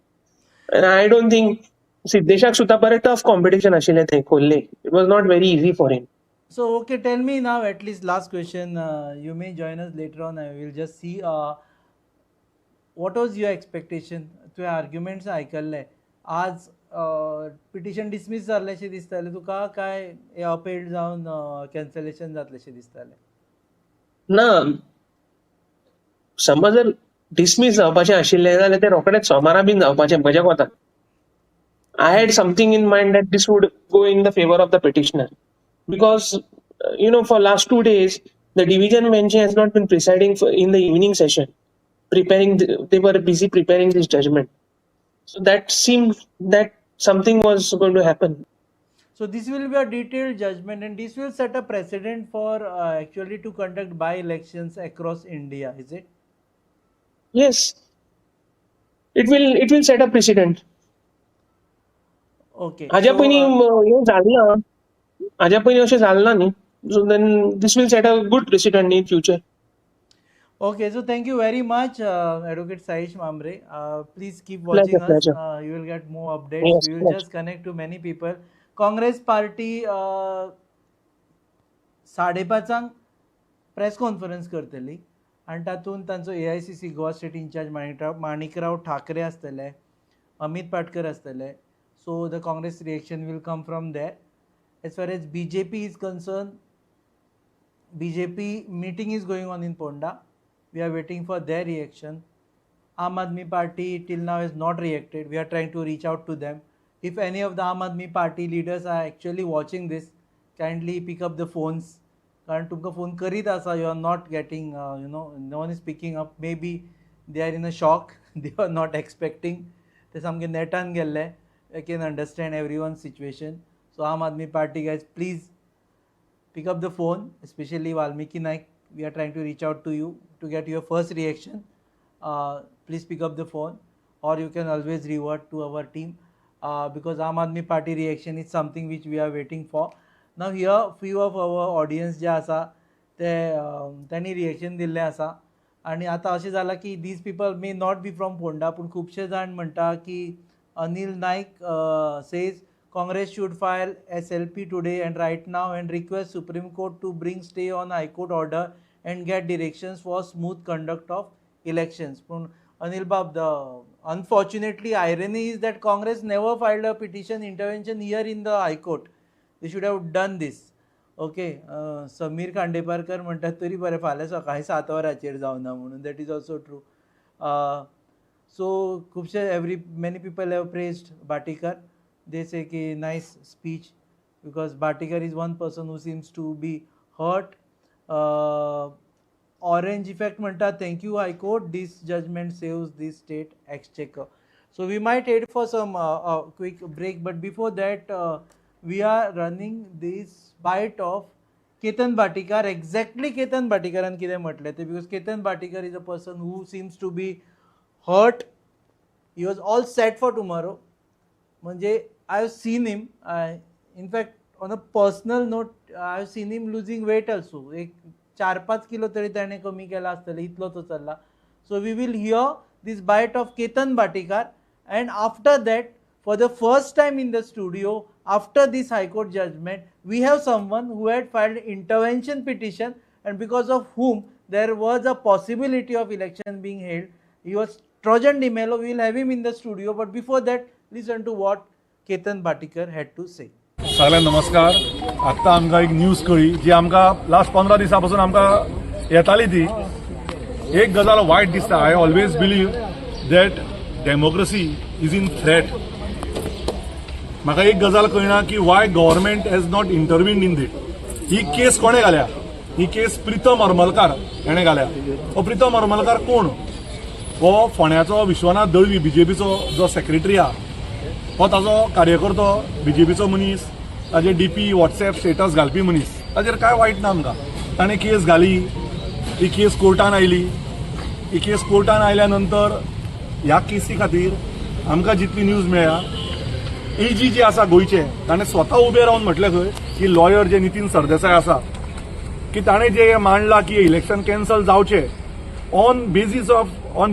N: And I don't think सिद्धेशाक सुद्दां बरें टफ कॉम्पिटिशन आशिल्लें थंय खोल्ले. It was not very easy for him.
D: So okay, tell me now at least last question. You may join us later on. I will just see. What was your expectation? तुवें arguments आयकल्ले. आज petition dismiss जाल्लेशें दिसतालें तुका काय appealed जावन cancellation जातलेशें दिसतालें?
N: ना, समज जर dismiss जावपाचें आशिल्लें जाल्यार तें रोखडेंच सोमारा बीन जावपाचें म्हज्या कोतान. I had something in mind that this would go in the favor of the petitioner because for last 2 days the division bench has not been presiding in the evening session, they were busy preparing this judgment. So that seemed that something was going to happen.
D: So this will be a detailed judgment and this will set a precedent for actually to conduct by-elections across India, is it?
N: Yes, it will set a precedent.
D: Okay.
N: हाज्या पयलीं अशें जालें ना न्ही. So then this will set a good precedent in future.
D: Okay, so thank you very much, Advocate Saish Mamre. Please keep watching
N: Pleasure.
D: us. You will get more updates.
N: Yes,
D: We will
N: pleasure.
D: just connect to many people. Congress Party 5:30 press conference करतली आनी तातूंत तांचो AICC Goa state incharge Manikrao Thakre आसतले, अमित पाटकर आसतले. So the Congress reaction will come from there. As far as BJP is concerned, BJP meeting is going on in Ponda. We are waiting for their reaction. Aam Aadmi Party till now has not reacted. We are trying to reach out to them. If any of the Aam Aadmi Party leaders are actually watching this, kindly pick up the phones. कारण तुमकां phone करीत आसा, you are not getting, no one is picking up. Maybe they are in a shock. They are not expecting. ते सामके नेटान गेल्ले. I can understand everyone's situation. So Aam Aadmi Party guys, please pick up the phone, especially Valmiki Naik. We are trying to reach out to you to get your first reaction. Please pick up the phone, or you can always revert to our team because Aam Aadmi Party reaction is something which we are waiting for. Now here few of our audience जे आसा ते त्यांनी reaction दिल्लें आसा आनी आतां अशें जालां की these people may not be from Ponda, पूण खुबशे जाण म्हणटा की Anil Naik says Congress should file SLP today and right now and request Supreme Court to bring stay on High Court order and get directions for smooth conduct of elections. Anil Bab, the unfortunately irony is that Congress never filed a petition intervention here in the High Court. They should have done this. Okay, Samir Khandeparkar म्हणतात तरी बरें फाल्यां सकाळीं 7 वरांचेर जावना म्हणून. That is also true. So खुबशे many people have praised Batikar. They say कि nice speech because Batikar is one person who seems to be hurt. Orange effect म्हणता, thank you High Court, this judgment saves the state exchequer. So we might head for some quick break, but before that we are running this bite of Ketan Batikar. Exactly Ketan Batikaran कितें म्हटलें ते, because Ketan Batikar is a person who seems to be hurt. He was all set for tomorrow. म्हणजे I have seen him, in fact on a personal note, I have seen him losing weight also. एक 4-5 kilo तरी त्याने कमी केला आसतले, इतलो तो चल्ला. So we will hear this bite of Ketan Batikar, and after that, for the first time in the studio, after this High Court judgment, we have someone who had filed intervention petition and because of whom there was a possibility of election being held. He was Trojan de Mello. We will have him in the studio, but before that, listen to what Ketan Batikar had to say.
M: सगळ्यांक नमस्कार. आत्ता आमकां एक news कळ्ळी जी आमकां last 15 दिसां पासून आमकां येताली ती. एक गजाल वायट दिसता. I always believe that democracy is in threat. म्हाका एक गजाल कळना की why government has not intervened in this. ही केस कोणे घाल्या? ही केस प्रितम हरमलकार हेणे घाल्या. हो प्रितम हरमलकार कोण? हो फोंड्याचो विश्वनाथ दळवी BJPचो जो सेक्रेटरी आहा, हो ताजो कार्यकर्तो, BJPचो मनीस, ताजे DP WhatsApp स्टेटस घालपी मनीस. ताजेर काय वायट ना आमकां. ताणें केस घाली, ही केस कोर्टान आयली. ही केस कोर्टान आयल्या नंतर ह्या केसी खातीर आमकां जितली न्यूज मेळ्ळ्या, AG जे आसा गोंयचे ताणें स्वता उबे रावन म्हटलें खंय की लॉयर जे नितीन सरदेसाय आसा की ताणें जे मांडलां की इलेक्शन कॅन्सल जावचें ऑन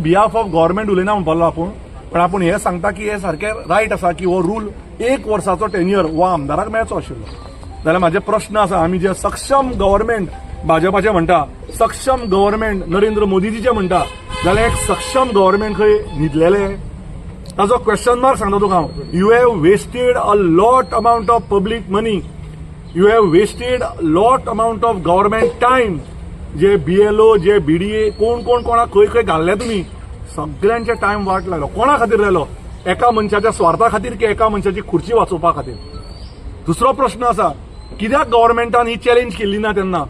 M: बिहाफ ऑफ गव्हर्नमेंट उलयना म्हणपालो आपूण. पण आपूण हें सांगता की हें सारकें रायट आसा की हो रूल 1 वर्साचो टेन्युअर हो आमदाराक मेळचो आशिल्लो. जाल्यार म्हाजे प्रश्न आसा, आमी जे सक्षम गव्हर्नमेंट भाजपाचें म्हणटा, सक्षम गव्हर्नमेंट नरेंद्र मोदीजीचें म्हणटा, जाल्यार एक सक्षम गव्हर्नमेंट खंय न्हिदलेलें? ताजो क्वेश्चन मार्क सांगता तुका हांव. You have wasted a lot amount of public money. You have wasted lot amount of government time. जे BLO, जे BDA, कोणाक खंय खंय घाल्ले तुमी, सगळ्यांचे टायम वाट लागलो. कोणा खातीर राहिलो? एका मनशाच्या स्वार्था खातीर की एका मनशाची खुर्ची वाचोवपा खातीर? दुसरो प्रश्न आसा, कित्याक गव्हर्नमेंटान ही चॅलेंज केल्ली ना तेन्ना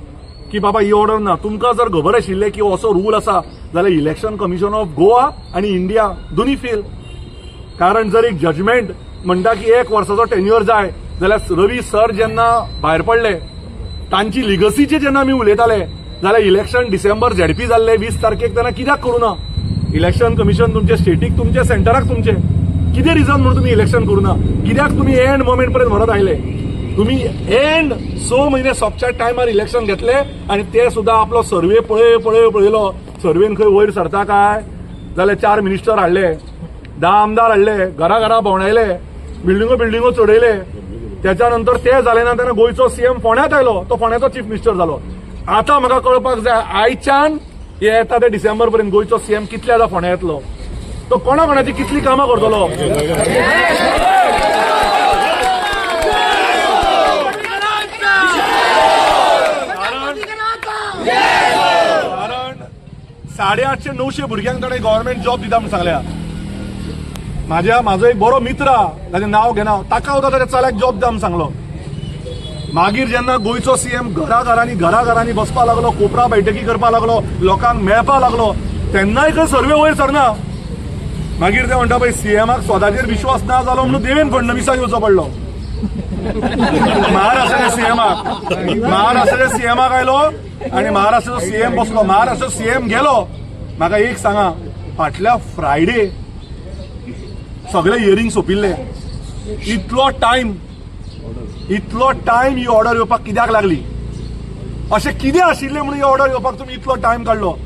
M: की बाबा ही ऑर्डर ना? तुमकां जर खबर आशिल्लें की असो रूल आसा जाल्यार इलेक्शन कमिशन ऑफ गोवा आनी इंडिया दोनी फेल. कारण जर एक जजमेंट म्हणटा की 1 वर्साचो टेन्युअर जाय, जाल्यार रवी सर जेन्ना भायर पडले, तांची लिगसीचे जेन्ना आमी उलयताले, जाल्यार इलेक्शन डिसेंबर ZP जाल्ले 20 तारखेक, तेन्ना कित्याक करूं ना? इलेक्शन कमिशन तुमचे स्टेटीक, तुमचे सेंटराक, तुमचे कितें रिजन म्हणून तुमी इलेक्शन करूं ना? कित्याक तुमी एंड मोमेंट पर्यंत व्हरत आयले? तुमी एंड 6 म्हयने सोंपच्या टायमार इलेक्शन घेतले आनी ते सुद्दां आपलो सर्वे पळयलो सर्वेन खंय वयर सरता काय जाल्यार 4 मिनिस्टर हाडले, 10 आमदार हाडले, घरा भोंवडायले, बिल्डिंगो चडयले. त्याच्या नंतर ते जाले ना तेन्ना गोंयचो सीएम फोंड्यांत आयलो, तो फोंड्याचो चीफ मिनिस्टर जालो. आतां म्हाका कळपाक जाय आयच्यान हे येता ते डिसेंबर पर्यंत गोंयचो सीएम कितल्यादा फोंड्या येतलो, तो कोणाची कितली कामां करतलो. कारण 850-900 भुरग्यांक ताणें गव्हर्नमेंट जॉब दिता म्हणून सांगल्या. म्हाजो एक बरो मित्र ताचें नांव घेना, ताका सुद्दां ताच्या चल्याक जॉब दिता म्हणून सांगलो. मागीर जेन्ना गोंयचो सीएम घराघरांनी बसपा लागलो, कोपरा बैठकी करपा लागलो, लोकांक मेळपा लागलो, तेन्नाय खंय सर्वे वयर सरना. मागीर ते म्हणटा पळय सीएमाक स्वताचेर विश्वास ना जालो म्हणून देवेंद्र फडणवीसाक येवचो पडलो. महाराष्ट्राच्या सीएमाक आयलो आनी महाराष्ट्राचो सीएम बसलो. महाराष्ट्राचो सीएम गेलो. म्हाका एक सांगा, फाटल्या फ्रायडे सगळे हियरिंग सोंपिल्ले. इतलो टायम ही ऑर्डर येवपाक कित्याक लागली? अशें कितें आशिल्लें म्हणून ही ऑर्डर येवपाक तुमी इतलो टायम काडलो?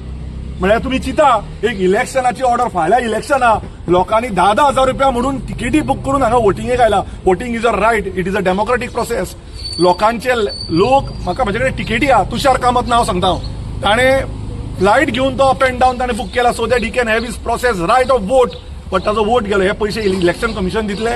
M: म्हळ्यार तुमी चिता, एक इलेक्शनाची ऑर्डर, फाल्यां इलेक्शना लोकांनी 10,000 रुपया म्हणून तिकेटी बूक करून हांगा वोटिंगेक आयला. Voting is a right, it is a democratic process. लोकांचे लोक, म्हाका म्हजे कडेन तिकेटी आहा, तुषार कामत नांव सांगता, ताणें फ्लायट घेवन तो अप एंड डावन ताणें बूक केला so that he can have his process right of vote. But ताजो वोट गेलो. हे पयशे इलेक्शन कमिशन दितले?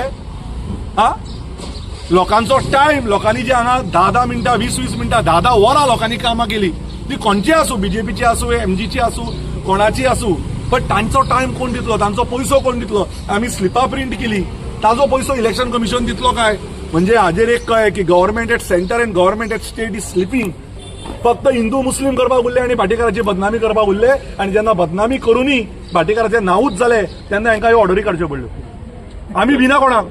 M: लोकांचो टायम, लोकांनी जे हांगा 10 मिनटां, 20 मिनटां, 10 वरां लोकांनी कामां केली, ती खंयची आसूं, बीजेपीची आसूं, एमजीची आसूं, कोणाची आसूं, पण तांचो टायम कोण दितलो, तांचो पयसो कोण दितलो? आमी स्लिपां प्रिंट केली, ताजो पयसो इलेक्शन कमिशन दितलो काय? म्हणजे हाजेर एक कळ्ळें की government at centre and government at state is sleeping. फक्त हिंदू मुस्लीम करपाक उरले आनी भाटीकाराची बदनामी करपाक उरले. आनी जेन्ना बदनामी करूनय भाटीकाराचे नांवूच जाले तेन्ना हांकां ह्यो ऑर्डरी काडच्यो पडल्यो. आमी भिना कोणाक,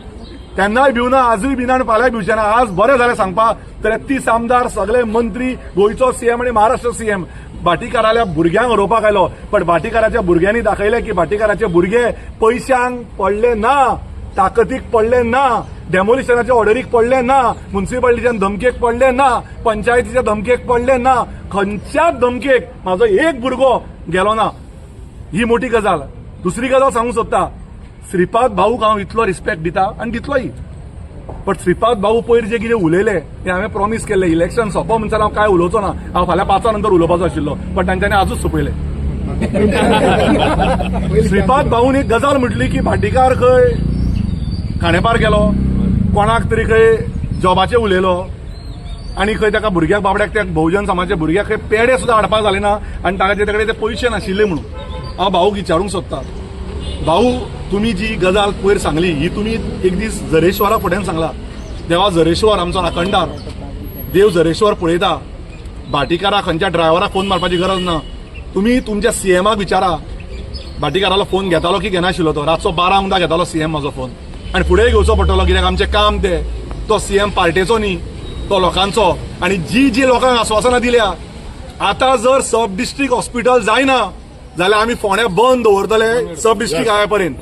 M: तेन्नाय भिवना, आजूय भिना आनी फाल्यां भिवचे ना. आज बरें जालें सांगपाक, 33 आमदार, सगळे मंत्री, गोंयचो सीएम आनी महाराष्ट्र सीएम भाटीकाराल्या भुरग्यांक हरोवपाक आयलो. पण भाटीकाराच्या भुरग्यांनी दाखयलें की भाटीकाराचे भुरगे पयशांक पडले ना, ताकतीक पडले ना, डेमोलिशनाच्या ऑर्डरीक पडले ना, म्युन्सिपालिटीच्या धमकेक पडले ना, पंचायतीच्या धमकेक पडले ना, खंयच्याच धमकेक म्हाजो एक भुरगो गेलो ना. ही मोठी गजाल. दुसरी गजाल सांगूंक सोदता, श्रीपाद भाऊक हांव इतलो रिस्पेक्ट दिता आनी दितलोय. बट श्रीपाद भाऊ पयर जे कितें उलयले ते हांवें प्रॉमिस केल्लें, इलेक्शन सोंपो म्हणसर हांव काय उलोवचो ना, हांव फाल्यां 5 नंतर उलोवपाचो आशिल्लो, पण तांच्यांनी आजूच सोपयलें. श्रीपाद भाऊन एक गजाल म्हटली की भाटीकार खंय खांडेपार गेलो, कोणाक तरी खंय जॉबाचेर उलयलो आनी खंय ताका भुरग्याक बाबड्याक त्या बहुजन समाजाच्या भुरग्याक खंय पेडे सुद्दां हाडपाक जाले ना आनी ताचे कडेन ते पयशे नाशिल्ले म्हणून. हांव भाऊक विचारूंक सोदता, भाऊ तुम्ही जी गजाल पयर सांगली ही तुम्ही एक दीस झरेश्वरा फुड्यान सांगला. देवा झरेश्वर आमचो राखणदार, देव झरेश्वर पळयता. भाटीकाराक खंयच्या ड्रायव्हराक फोन मारपाची गरज ना. तुम्ही तुमच्या सीएमाक विचारा, भाटीकारालो फोन घेतालो की घेनाशिल्लो तो. रातचो 12 म्हणटा घेतालो सीएम म्हाजो फोन आनी फुडें घेवचो पडटलो, कित्याक आमचें काम ते. तो सीएम पार्टेचो न्ही, तो लोकांचो. आनी जी लोकांक आश्वासनां दिल्या, आतां जर सब डिस्ट्रिक्ट हॉस्पिटल जायना जाल्यार आमी फोंड्या बंद दवरतले सब डिस्ट्रिक्ट हाय पर्यंत.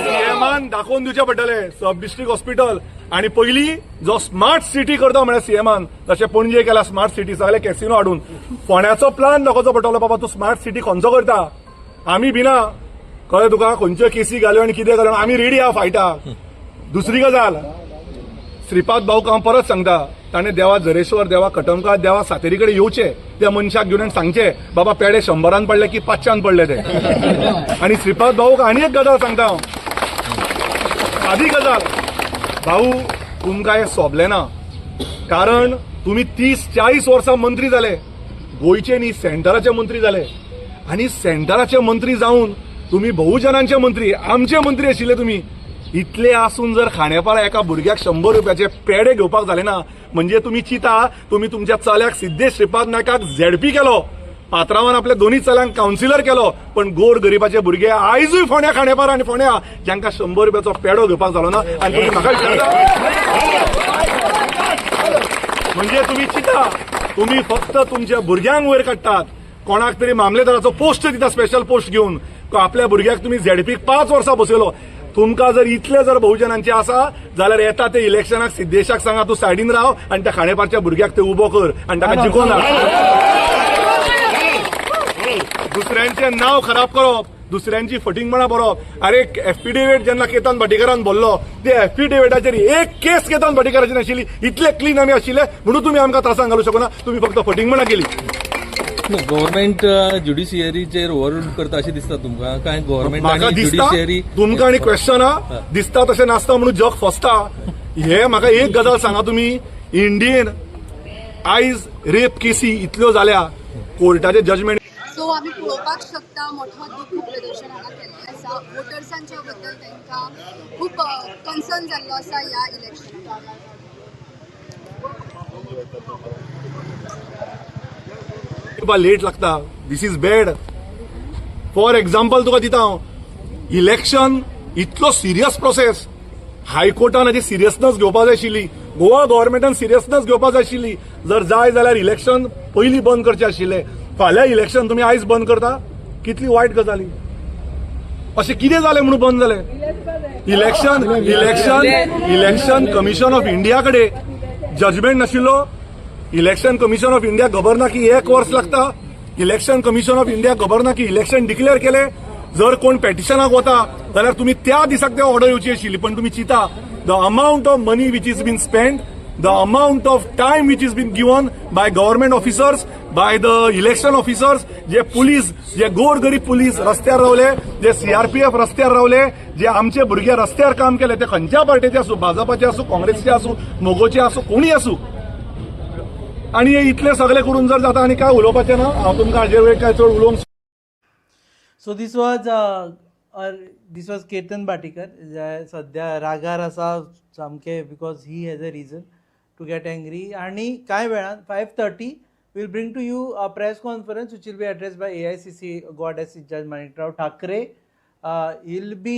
M: सीएमान दाखोवन दिवचे पडटले सब डिस्ट्रिक्ट हॉस्पिटल. आनी पयली जो स्मार्ट सिटी करता म्हळ्यार सीएमान, जशें पणजे केला स्मार्ट सिटी, सगळे कॅसिनो हाडून, फोंड्याचो प्लान दाखोवचो पडटलो. बाबा तूं स्मार्ट सिटी खंयचो करता, आमी भिना, कळ्ळें तुका, खंयच्यो केसी घाल्यो आनी कितें घाल्यो, आमी रेडी आहा फायटाक. दुसरी गजाल, श्रीपाद भाऊक हांव परत सांगता, ताणें देवा झरेश्वर, देवा कटमकार, देवा सातेरी कडेन येवचें, त्या मनशाक घेवन सांगचें बाबा पेडे 100 पडले की 500 पडले ते. आनी श्रीपाद भाऊक आनी एक गजाल सांगता हांव, आदी गजाल, भाऊ तुमकां हें सोबलें ना. कारण तुमी 30-40 वर्सां मंत्री जाले, गोंयचे न्ही सेंटराचे मंत्री जाले. आनी सेंटराचे मंत्री जावन तुमी बहुजनांचे मंत्री, आमचे मंत्री आशिल्ले तुमी. इतले आसून जर खांडेपार एका भुरग्याक 100 रुपयाचे पेडे घेवपाक जाले ना, म्हणजे तुम्ही चिता, तुम्ही तुमच्या चल्याक सिद्धेश श्रीपाद नायकाक झेडपी केलो, पात्रांवान आपल्या दोन्ही चल्यांक कावन्सिलर केलो, पण गोर गरीबाचे भुरगे आयजूय फोंड्या खांडेपार आनी फोंड्या जांकां 100 रुपयाचो पेडो घेवपाक जालो ना. आनी तुमी म्हाका विचारता, म्हणजे तुम्ही चिता, तुम्ही फक्त तुमच्या भुरग्यांक वयर काडटात. कोणाक तरी मामलेदाराचो पोस्ट दिता, स्पेशल पोस्ट घेवन आपल्या भुरग्याक तुम्ही झेडपीक 5 वर्सां बसयलो. तुमकां जर इतले जर बहुजनांचे आसा जाल्यार येता ते इलेक्शनाक सिद्धेशाक सांगा तूं सायडीन राव आनी त्या खांडेपारच्या भुरग्याक ते उबो कर आनी ताका जिखोवन दुसऱ्यांचे नाव खराब करप, दुसऱ्यांची फटिंगपणां बरोवप. अरे एफिडेविट जेन्ना केतन भाटीकारान भरलो ते एफिडेविटाचेर एक केस केतन भाटीकाराची नाशिल्ली, इतले क्लीन आमी आशिल्ले म्हणून तुमी आमकां त्रासांत घालूं शकना, तुमी फक्त फटिंगपणां केली.
L: गव्हर्नमेंट ज्युडिशियरीचेर ओव्हररूल करता अशें दिसता तुमकां काय? गव्हर्नमेंट
M: म्हाका
L: आनी
M: दिसता
L: ज्युडिशियरी
M: तुमकां आनी क्वेश्चना दिसता तशें नासता म्हणून जग फसता. हे म्हाका एक गजाल सांगा तुमी, इंडियेन आयज रेप केसी इतल्यो जाल्या, कोर्टाचे जजमेंट.
O: सो आमी पळोवपाक शकता मोठो दुख्ख प्रदर्शन हांगा केल्लें आसा. वोटर्सांच्या बद्दल तांकां खूब कन्सर्न जाल्लो आसा ह्या इलेक्शनाक.
M: लेट लागता, दिस इज बॅड. फॉर एक्झाम्पल तुका दिता हांव, इलेक्शन इतलो सिरियस प्रोसेस, हायकोर्टान हाची सिरियसनस घेवपाक जाय आशिल्ली, गोवा गव्हर्नमेंटान सिरियसनस घेवपाक जाय आशिल्ली. जर जाय जाल्यार इलेक्शन पयलीं बंद करचें आशिल्लें. फाल्यां इलेक्शन तुमी आयज बंद करता, कितली वायट गजाली. अशें कितें जालें म्हणून बंद जालें? इलेक्शन कमिशन ऑफ इंडिया कडेन जजमेंट नाशिल्लो. इलेक्शन कमिशन ऑफ इंडिया खबर ना की 1 वर्स लागता. इलेक्शन कमिशन ऑफ इंडिया खबर ना की इलेक्शन डिक्लेअर केले. जर कोण पेटिशनाक वता जाल्यार तुमी त्या दिसाक ते ऑर्डर येवची आशिल्ली, पण तुमी चिता the amount of money which is been spend, the amount of time which has been given by government officers, by the election officers, जे पुलीस, जे गोरगरीब पुलीस रस्त्यार रावले, जे सीआरपीएफ रस्त्यार रावले, जे आमचे भुरगे रस्त्यार काम केले, ते खंयच्या पार्टीचे आसूं, भाजपाचे आसूं, काँग्रेसचे आसूं, मोगोचे आसूं, कोणी आसूं. आणि हे इतले सगळे करून जर जाता आनी काय उलोवपाचें ना. हांव तुमकां हाजेर वेळ काय चड उलोवंक.
D: So this was Ketan Bhatikar, जे सध्या रागार आसा सामके, because he has a reason to get angry. आणि कांय वेळान 5:30 we'll bring to you a press conference which will be addressed by AICC Goddess Judge Manikrao Thakre. He'll be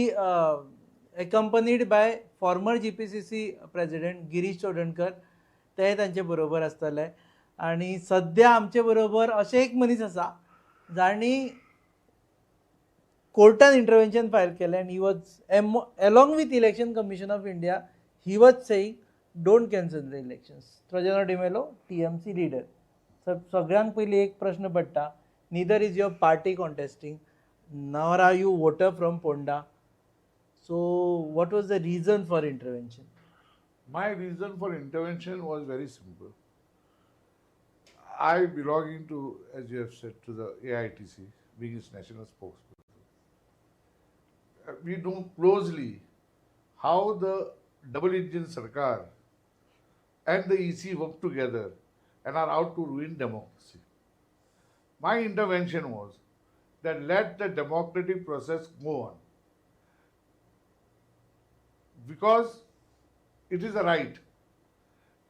D: accompanied by former GPCC President Girish Chodankar. ते तांचे बरोबर आसतले. आणि सध्या आमचे बरोबर अशें एक मनीस आसा जाणी कोर्टान इंटरवेंशन फायल केलें, and he was along with Election Commission of India, he was saying don't cancel the elections. Trojano Dimelo, TMC leader. सगळ्यांत पयलीं एक प्रश्न पडटा, neither is your party contesting, nor are you voter from Ponda. So what was the reason for intervention?
E: My reason for intervention was very simple. I belonging to, as you have said, to the AITC, being its national spokesperson. We know closely how the double engine Sarkar and the EC work together and are out to ruin democracy. My intervention was that let the democratic process go on. Because it is a right.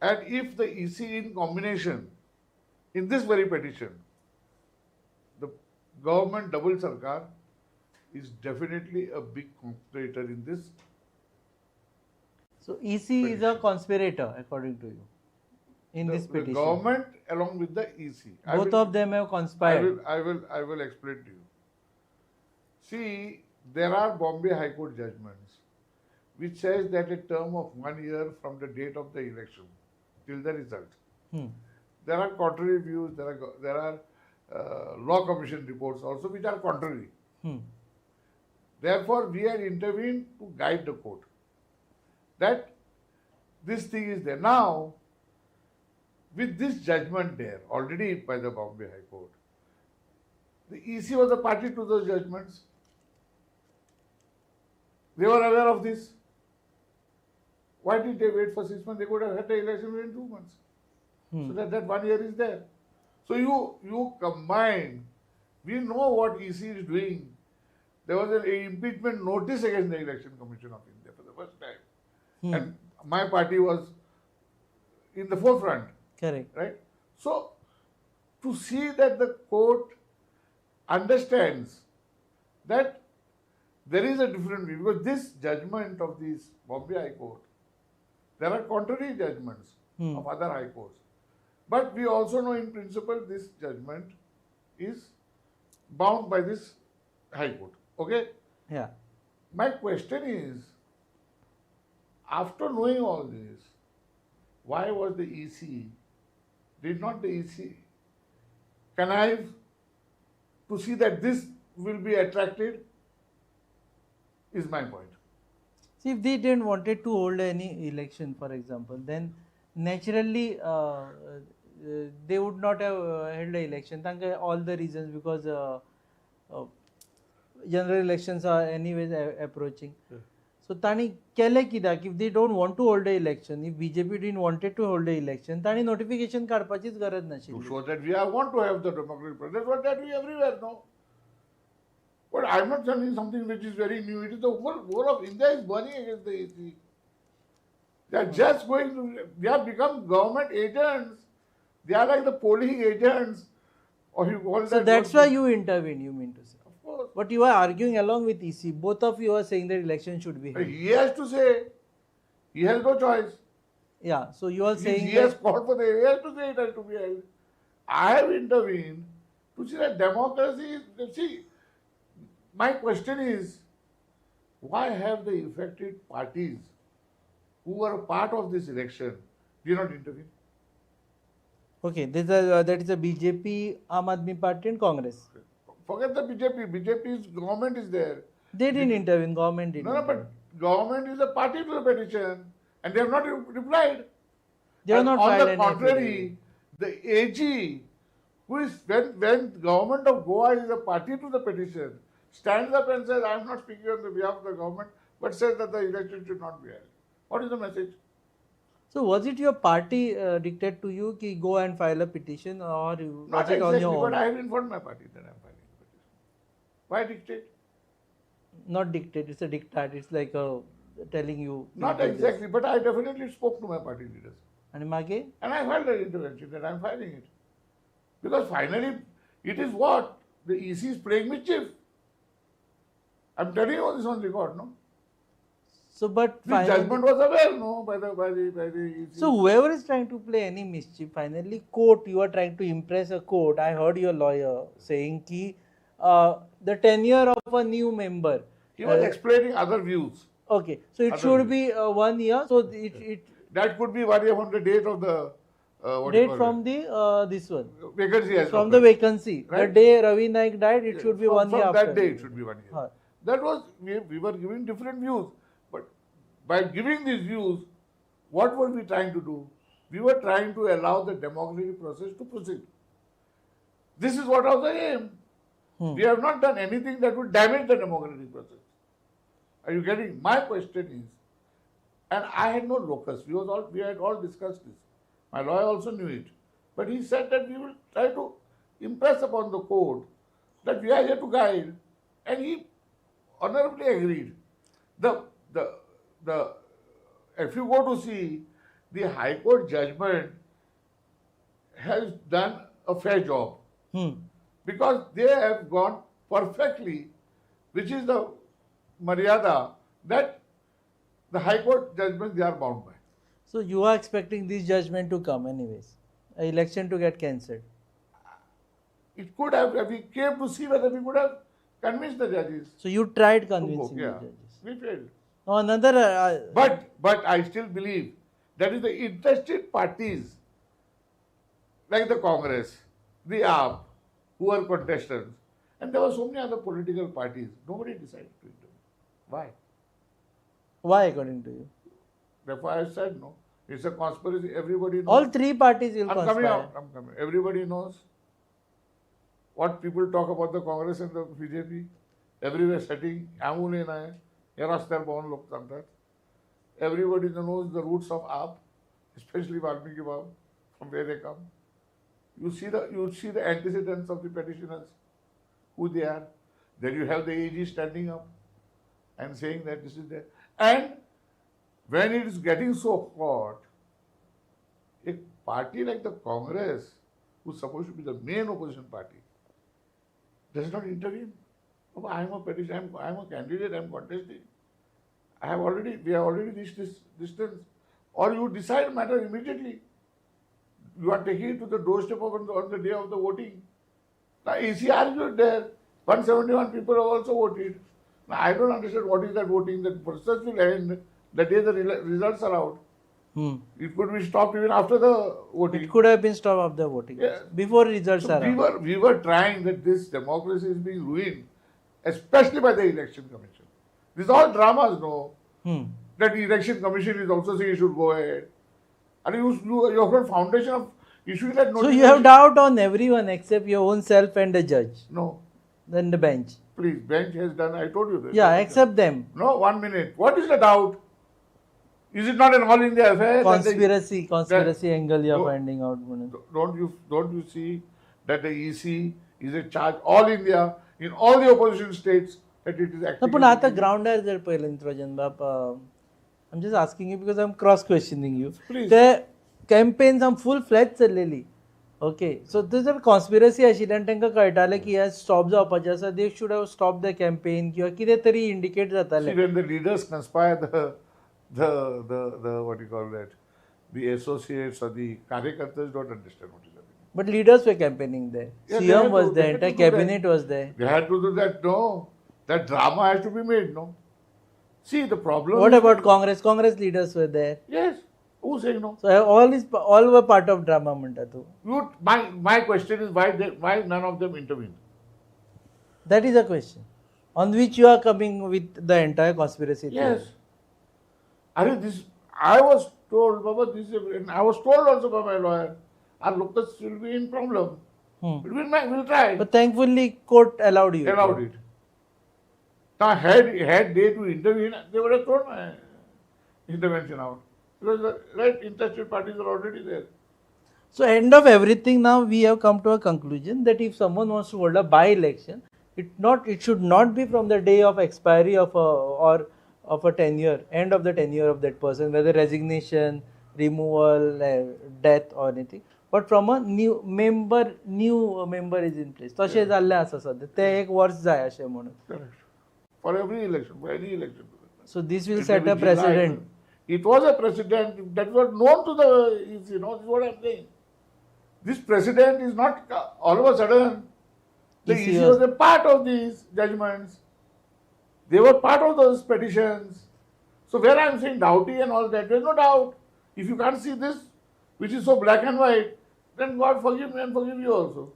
E: And if the EC in combination, in this very petition, the government double Sarkar is definitely a big conspirator in this.
D: So EC is a conspirator according to you in this petition.
E: The government along with the EC.
D: Both of them have conspired.
E: I will explain to you. See, there are Bombay High Court judgments which says that a term of 1 year from the date of the election till the result. There are contrary views. There are law commission reports also which are contrary. Therefore, we had intervened to guide the court that this thing is there. Now, with this judgment there, already by the Bombay High Court, the EC was a party to those judgments. They were aware of this. Why did they wait for 6 months? They could have had the election within 2 months. So that 1 year is there. So you combine, we know what EC is doing. There was an impeachment notice against the Election Commission of India for the first time. And my party was in the forefront.
D: Correct.
E: Right? So, to see that the court understands that there is a different view, because this judgment of this Bombay High Court, there are contrary judgments of other high courts. But we also know in principle this judgment is bound by this High Court. Okay?
D: Yeah.
E: My question is, after knowing all this, why was the EC, did not the EC connive to see that this will be attracted? Is my point.
D: See, if they didn't wanted to hold any election, for example, then naturally they would not have held an election. Thank all the reasons, because uh, general elections are anyways approaching. So tani kele kidak, if they don't want to hold the election, if BJP didn't wanted to hold the election, tani notification काढपाचीच गरज
E: To
D: नशिल्ली.
E: show that we want to have the democratic process. That's what that we everywhere know. But I'm not telling something which is very new. It is the whole of India is burning against the EC. They are just going to, they have become government agents. They are like the polling agents. Or you call
D: So
E: that
D: that's
E: what-
D: why you intervene, you mean to say.
E: Of course.
D: But you are arguing along with EC. Both of you are saying that election should be held.
E: He has to say. He has no choice.
D: Yeah, so you are saying
E: He has
D: that,
E: called for the, he has to say it has to be held. I have intervened to see that democracy is, see, my question is, why have the affected parties who were a part of this election did not intervene?
D: okay, that is a BJP, Aam Aadmi Party and Congress.
E: Forget the BJP. BJP's government is there.
D: They didn't intervene, government did.
E: No, but government is a party to the petition and they have not replied.
D: They have
E: And
D: not
E: on
D: filed
E: the
D: any
E: contrary, the AG, who is, when government of Goa is a party to the petition, stands up and says, I am not speaking on the behalf of the government, but says that the election should not be held. What is the message?
D: So was it your party dictated to you ki go and file a petition, or was
E: Not
D: it on
E: exactly,
D: your
E: but I
D: own?
E: have informed my party that I am filing the petition. Why dictate?
D: Not dictate, it's a diktat. It's like telling you.
E: Not
D: do this.
E: exactly, but I definitely spoke to my party leaders.
D: And mage?
E: And I filed an intervention that I am filing it. Because finally, it is what? The EC is playing mischief. I am telling you all this on record, no?
D: So, but
E: The judgment was aware, no, by the EC.
D: So whoever is trying to play any mischief, finally court, you are trying to impress a court. I heard your lawyer saying ki the tenure of a new member.
E: He was explaining other views.
D: Okay, so it
E: Other
D: should
E: views.
D: be 1 year. So it
E: That could be 1 year from the date of the what do you
D: date
E: call
D: from
E: it?
D: the this one.
E: Vacancy has
D: From the
E: occurred.
D: vacancy. The
E: Right?
D: day Ravi Naik died, it should be
E: From-
D: 1 year
E: from
D: after.
E: that day it should be 1 year.
D: Huh.
E: That was, we were giving different views. But by giving these views, what were we trying to do? We were trying to allow the democratic process to proceed. This is what was the aim. We have not done anything that would damage the democratic process. Are you getting? My question is, and I had no locus. We had all discussed this. My lawyer also knew it. But he said that we will try to impress upon the court that we are here to guide. And he honorably agreed. If you go to see, the High Court judgment has done a fair job. Because they have gone perfectly, which is the Maryada, that the High Court judgment they are bound by.
D: So you are expecting this judgment to come anyways. A election to get cancelled.
E: It could have, we came to see whether we could have convinced the judges.
D: So you tried
E: to go.
D: convincing the
E: Yeah,
D: judges.
E: we failed.
D: Now another
E: But I still believe that is the interested parties, like the Congress, the AAP, who are contestants, and there were so many other political parties. Nobody decided to intervene. Why?
D: why according to you?
E: Therefore, I said no. It's a conspiracy. Everybody knows.
D: All three parties will
E: I'm
D: conspire.
E: coming out. I'm coming. Everybody knows what people talk about the Congress and the BJP. Everywhere setting. Amule nahe. Yarastar Bhavan lok सांगतात. Everybody knows the roots of AAP, especially Valmiki Bhav, from where they come. You see the antecedents of the petitioners, who they are. Then you have the AG standing up and saying that this is there. And when it is getting so hot, a party like the Congress, who's supposed to be the main opposition party, does not intervene. Oh, I am a petition, I am a candidate, I am contesting. We have already reached this distance. Or you decide matter immediately. You are taking it to the doorstep on the day of the voting. Now, EC argued there. 171 people have also voted. I don't understand what is that voting. That process will end the day the results are out. It could be stopped even after the voting.
D: It could have been stopped after voting.
E: Yeah.
D: Before results
E: So
D: are out.
E: we were trying that this democracy is being ruined, especially by the election commission. These all dramas, no. That the election commission is also saying you should go ahead. And your whole foundation of issuing that
D: So
E: notice.
D: you have doubt on everyone except your own self and the judge.
E: No.
D: Then the bench.
E: Please, bench has done, I told you this.
D: Yeah, except them.
E: No, 1 minute. What is the doubt? Is it not an all India affair?
D: Conspiracy angle you are finding out.
E: Don't you see that the EC is a charge all India in all the opposition states that it is
D: No,
E: acting.
D: पण आता ग्राउंडार जर पळयलें निरोजन बाब, I'm just asking you because I'm cross questioning you.
E: Please.
D: The campaigns am full fledged चल्लेली. Okay, so this जर conspiracy आशिल्ली आनी तांकां कळटालें की हे स्टॉप जावपाचें आसा, they should have stopped the campaign किंवा कितें तरी इंडिकेट जातालें.
E: See, when the leaders conspire, the what you call that, the associates or the karyakartas don't understand what is happening.
D: But leaders were campaigning there.
E: Yeah, they
D: CM
E: had
D: was
E: to-
D: there,
E: they had to
D: entire
E: do that.
D: cabinet was there.
E: They had to do that. No, that drama has to be made. No. See, the problem.
D: What
E: is-
D: about Congress? Congress leaders were there.
E: Yes. Who's saying no?
D: So all were part of drama म्हणटा तूं.
E: My question is why none of them intervened?
D: That is a question on which you are coming with the entire conspiracy theory.
E: Yes. I was told, Baba, and I was told also by my lawyer, our locals will be in problem. We'll try.
D: But thankfully, court allowed you.
E: Allowed it. Now, had they to intervene, they would have thrown my intervention out. Because the right interested parties are already there.
D: So, end of everything, now we have come to a conclusion that if someone wants to hold a by-election, it should not be from the day of expiry of a tenure, end of the tenure of that person, whether resignation, removal, death or anything, but from a new member is in place. तशें जाल्लें आसा सद्या, तें एक वर्स जाय अशें म्हणून.
E: Correct. For every election, for any election.
D: So this will
E: It
D: set
E: may
D: a
E: be July.
D: precedent.
E: It was a precedent that was known to the, this is what I'm saying. This precedent is not all of a sudden. The EC was a part of these judgments. They were part of those petitions. So where I'm saying doubty and all that, there's no doubt. If you can't see this, which is so black and white, then God forgive me and forgive you also.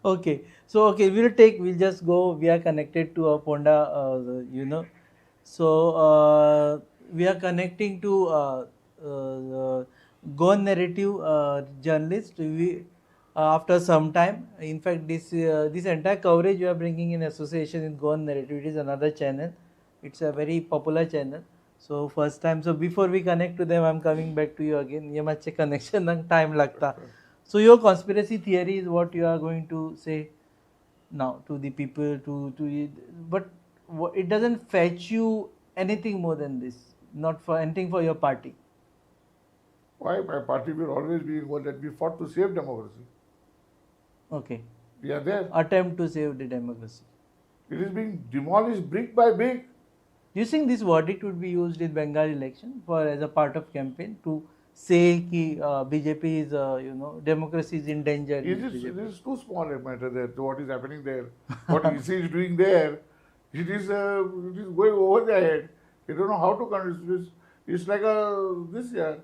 D: Okay, so we'll just go. We are connected to a Ponda, So we are connecting to Gone Narrative journalist. After some time, in fact, this entire coverage we are bringing in association with Gone Narrative. It is another channel. It's a very popular channel. So first time. So before we connect to them, I'm coming back to you again. ये मच्छे connection नंग time लगता. So your conspiracy theory is what you are going to say now to the people, but it doesn't fetch you anything more than this. Not for anything for your party.
E: Why? My party will always be one that we fought to save democracy.
D: Okay.
E: We are there.
D: Attempt to save the democracy.
E: It is being demolished brick by brick.
D: Do you think this verdict would be used in Bengal election as a part of campaign to say कि BJP is democracy is in danger?
E: It is too small a matter there. What is happening there? What EC is doing there? It is going over their head. You don't know how to control this. It's like this year.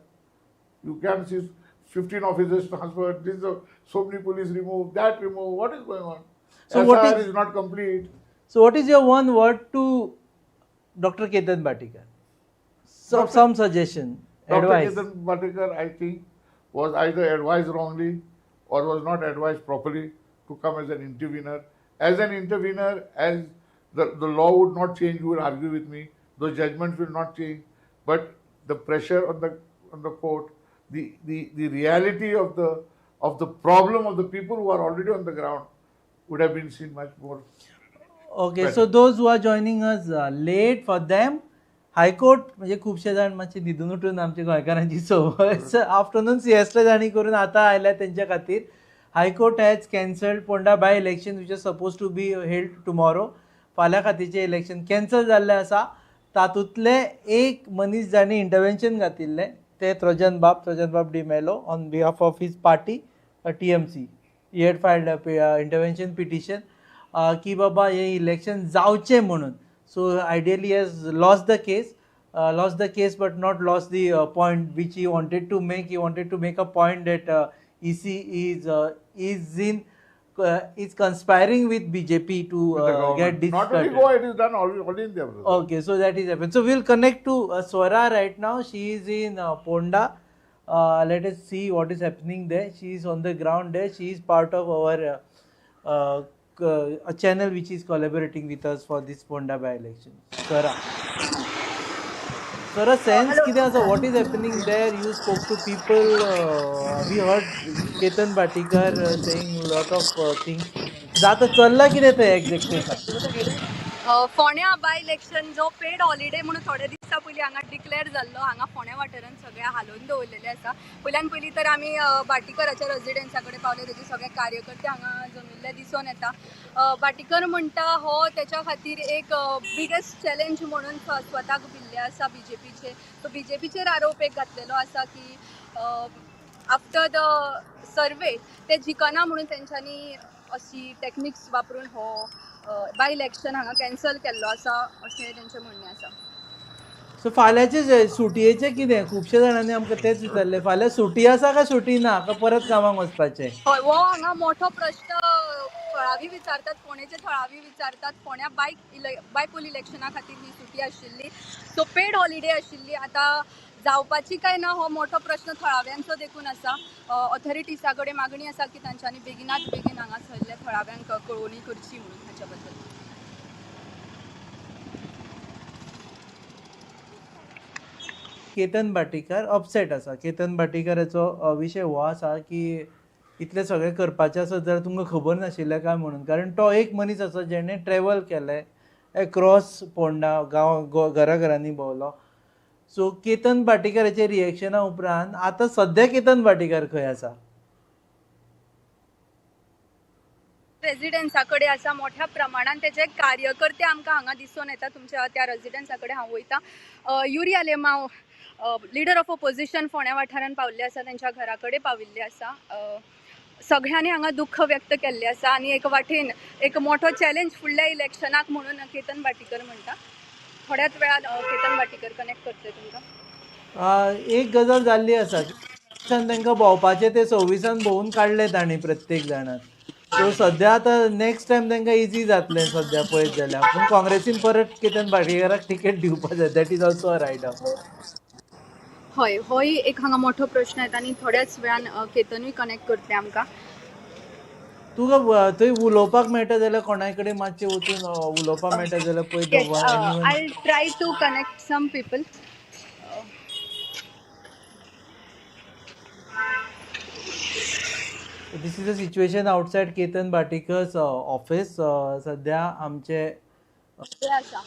E: You can see 15 officers transferred. So many police removed. That removed. What is going on?
D: So
E: SIR is not complete.
D: So what is your one word to Dr. Ketan Bhatikar? Some suggestion, advice.
E: Dr. Ketan Bhatikar, I think, was either advised wrongly or was not advised properly to come as an intervener. As an intervener, as the law would not change, you will argue with me. The judgments will not change, but the pressure on the court, the reality of the problem of the people who are already on the ground would have been seen much more.
D: Okay, so those who are joining us late, for them, High Court म्हणजे खूपशे जाण मातशे न्हिदून उठून आमच्या गोंयकारांची संवय afternoon siesta जाणी करून आतां आयल्या तेंच्या खातीर. High Court has cancelled Ponda by election which is supposed to be held tomorrow. फाल्यां खातीरचें इलेक्शन कॅन्सल जाल्लें आसा. तातूंतले एक मनीस जाणी इंटरवेंशन घातिल्लें ते Trojan Bab Di Mello on behalf of his party, TMC. He had filed a intervention petition. की बाबा हे इलेक्शन जावचें म्हणून. So ideally has lost the case. Lost the case but not lost the point which he wanted to make. He wanted to make a point that EC is conspiring with BJP to
E: With the government.
D: get this
E: Not only
D: started.
E: Goa, it is done already in there.
D: Okay, so that is happened. So we'll connect to Swara right now. She is in Ponda. Let us see what is happening there. She is on the ground there. She is part of our a channel which is collaborating with us for this Ponda by-election. Swara. Swara, sense कितें आसा? What is happening there? You spoke to people. We heard Ketan Bhatikar saying lot of things. जाता चल्ला कितें तें exactly?
O: फोण्या by election जो paid holiday म्हणून थोडे दिसा पयलीं हांगा डिक्लेअर जाल्लो, हांगा फोण्या वाठारांत सगळ्या हालोवन दवरलेले आसा. पयल्यान पयलीं तर आमी भाटीकराच्या रेजिडेन्सा कडेन पावले, तेजे सगळे कार्यकर्ते हांगा जमिल्ले दिसून येता. भाटीकर म्हणटा हो तेच्या खातीर एक बिगेस्ट चॅलेंज म्हणून स्वताक भिल्ले आसा बीजेपीचे. तो बीजेपीचेर आरोप एक घातलेलो आसा की आफ्टर द सर्वे ते जिखना म्हणून तेंच्यांनी अशी टॅक्निक्स वापरून हो बाय इलेक्शन हांगा कॅन्सल केल्लो आसा अशें तेंचें म्हणणें आसा.
D: सो फाल्यांचे सुटयेचें कितें? खुबशे जाणांनी आमकां तेच विचारलें, फाल्यां सुटी आसा काय सुटी ना, काय परत कामाक वचपाचें?
O: हय, हो हांगा मोठो प्रश्न थळावी विचारतात, फोंडेचे थळावी विचारतात. फोण्या बायपोल इलेक्शना खातीर ही सुटी आशिल्ली, सो पेड हॉलिडे आशिल्ली. आतां जावपाची काय ना हो मोठो प्रश्न थळाव्यांचो देखून आसा. ऑथॉरिटीसा कडेन मागणी आसा की तांच्यांनी बेगिनात बेगीन हांगा सरले थळाव्यांक कळवणी करची म्हणून हाच्या बद्दल.
D: केतन भाटीकार अपसेट आसा. केतन भाटीकाराचो विशय हो आसा की इतलें सगळें करपाचें आसत जाल्यार तुमकां खबर नाशिल्लें काय म्हणून. कारण तो एक मनीस आसा जेणे ट्रॅवल केलें एक्रॉस पोंडा, घराघरांनी भोंवलो. सो केतन भाटीकाराच्या रिएक्शना उपरांत आतां सद्या केतन भाटीकार खंय आसा?
O: रेजिडेन्सा कडेन आसा. मोठ्या प्रमाणात तेजे कार्यकर्ते आमकां हांगा दिसून येता. तुमच्या त्या रेजिडेन्सा कडेन हांव वयता. युरिया लेमाव लिडर ऑफ ऑपोजिशन फोण्या वाठारांत पाविल्ले आसा, तेंच्या घरा कडेन पाविल्ले आसा. सगळ्यांनी हांगा दुख्ख व्यक्त केल्लें आसा आनी एक वाटेन एक मोठो चॅलेंज फुडल्या इलेक्शनाक म्हणून केतन भाटीकर म्हणटा. थोड्याच वेळान केतन भाटीकर कनेक्ट करतले तुमकां.
D: एक गजाल जाल्ली आसा, तांकां भोंवपाचें ते 26 भोंवून काडले तांणी प्रत्येक जाणान. सो सद्या आतां नेक्स्ट टायम तांकां इजी जातलें सद्या पळयत जाल्यार. पूण काँग्रेसीन परत केतन भाटीकाराक तिकेट दिवपाक जाय. That is also a rider.
O: हय, होय एक हांगा मोठो प्रश्न येता आनी थोड्याच वेळान केतनूय कनेक्ट करतले आमकां.
D: तुका थंय उलोवपाक मेळटा जाल्यार कोणाय कडेन मातशें वचून उलोवपाक मेळटा जाल्यार पळय.
O: I try to connect some people.
D: This is a situation outside Ketan Bhatikar's office. सद्या आमचे
O: आसा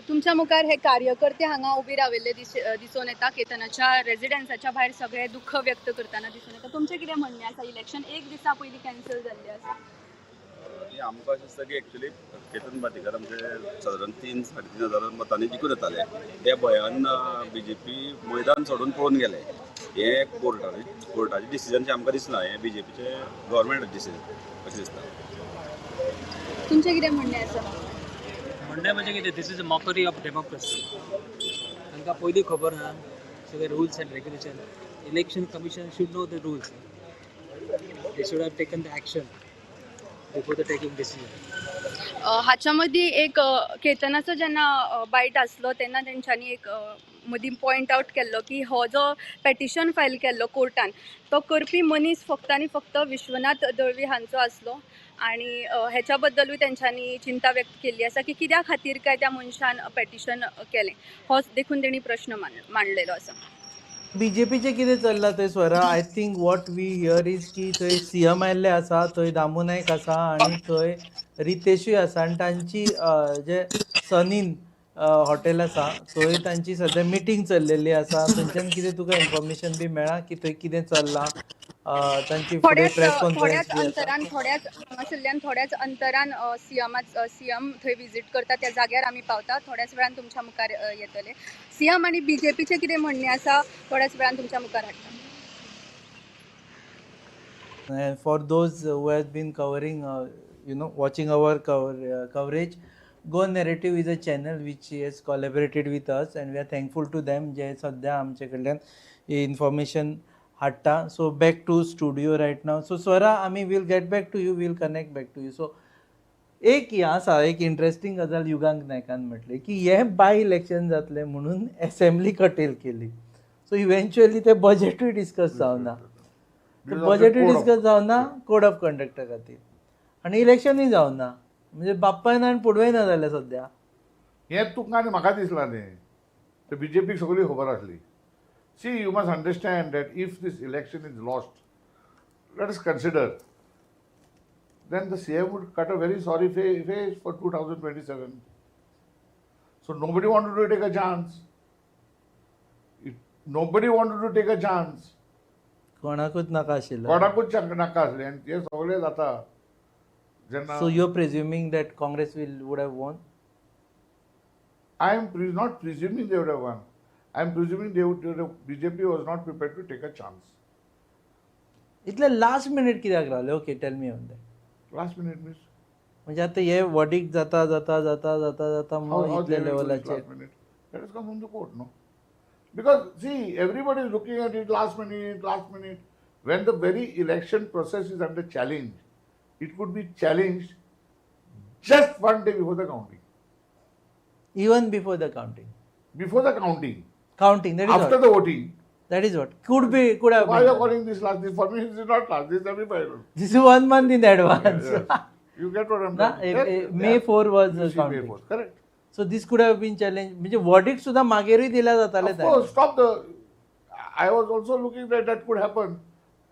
O: तुमच्या मुखार हे कार्यकर्ते हांगा उबे राविल्ले दिसून येता. केतनाच्या रेजिडेन्साच्या भायर सगळे दुख्ख व्यक्त करताना दिसून येता. तुमचें कितें म्हणणें आसा? इलेक्शन एक दिसा पयलीं कॅन्सल जाल्लें आसा.
P: आमकां अशें दिसता की एक्चुली केतन भाटीकर आमचे सादारण 3-3.5 मतांनी जिखून येताले. त्या भंयान बीजेपी मैदान सोडून पळोवन गेले. हे कोर्टाचें डिसिजन आमकां दिसना, हे बीजेपीचे गव्हर्मेंट डिसिजन अशें दिसता.
O: तुमचें कितें म्हणणें आसा?
Q: म्हणणें म्हणजे कितें, this is a mockery of democracy. तांकां पयलीं खबर ना सगळे rules and regulation. Election commission should know the rules. They should have taken the action before the taking decision.
O: हाच्या मदीं एक केतनाचो जेन्ना बायट आसलो तेन्ना तेंच्यांनी एक मदीं पॉयंट आवट केल्लो की हो जो पेटिशन फायल केल्लो कोर्टान तो करपी मनीस फक्त आनी फक्त विश्वनाथ दळवी हांचो आसलो. आणि ह्याच्या बद्दलूय तेंच्यांनी चिंता व्यक्त केल्ली आसा की कित्या खातीर काय त्या मनशान पेटिशन केलें. हो देखून तेणी प्रश्न मांडलेलो आसा.
D: बीजेपीचें कितें चल्लां थंय Swara? I think what we hear is की थंय सीएम आयिल्ले आसा, थंय दामू नायक आसा आनी थंय रितेशूय आसा. आनी तांची जे सनीन हॉटेल आसा थंय तांची सद्या मिटींग चल्लेली आसा. थंयच्यान कितें तुका इन्फॉर्मेशन बी मेळ्ळा की थंय कितें चल्लां? तांची फुडें प्रेस कॉन्फरन्स बी आसा.
O: थोड्याच अंतरान सीएम थंय विजीट करता, त्या जाग्यार आमी पावता. थोड्याच वेळान तुमच्या मुखार येतले. सीएम आनी बीजेपीचें कितें म्हणणें आसा थोड्याच वेळान तुमच्या मुखार हाडटा.
D: For those who have been covering watching our coverage. Go Narrative is a channel which has collaborated with us, and we are thankful to them. जे सध्या आमचे कडल्यान information हाडटा. So back to studio right now. So Swara, आमी will get back to you. We'll connect back to you. So एक ह्या आसा एक इंटरेस्टिंग गजाल युगांक नायकान म्हटली की हे बाय इलेक्शन जातले म्हणून असेंब्ली कटेल केली. सो इव्हेंच्युअली ते बजेटूय डिस्कस जावना. बजेटूय डिस्कस जावना कोड ऑफ कंडक्टा खातीर आनी इलेक्शनूय जावना. म्हणजे बाप्पाय ना आनी पुडवेय ना जालें सद्या.
E: हें तुका आनी म्हाका दिसला न्ही ते बीजेपीक सगळी खबर आसली. See you must understand that if this election is lost let us consider then the CM would cut a very sorry face for 2027. So nobody wanted to take a chance. Nobody wanted to take a chance.
D: कोणाकूच नाका आशिल्लो.
E: कोणाकूच नाका आसलें आनी ते सगळें जाता जेन्ना.
D: So you're presuming that Congress would have won?
E: I am not presuming they would have won. I am presuming BJP was not prepared to take a chance.
D: इतले लास्ट मिनिट कित्याक रावले? Okay, tell me on that.
E: Last minute means?
D: म्हणजे आता हे verdict जाता मग इतल्या लेवलाचेर.
E: Let us come from the court, no? Because see, everybody is looking at it last minute. When the very election process is under challenge, it could be challenged just one day before the counting.
D: Even before the counting.
E: Before the counting.
D: Counting, that is
E: after
D: what?
E: the voting.
D: That is what? Could have
E: Why
D: been.
E: are you calling this last? This for me this is not last. This is everybody.
D: This is 1 month in advance.
E: Yes. You get what I'm saying?
D: May 4 was the
E: May
D: counting.
E: 4, correct.
D: So this could have been challenged. म्हणजे verdict सुद्धा मागेरूय दिल्या जाताले.
E: Of course, stop the. I was also looking that could happen.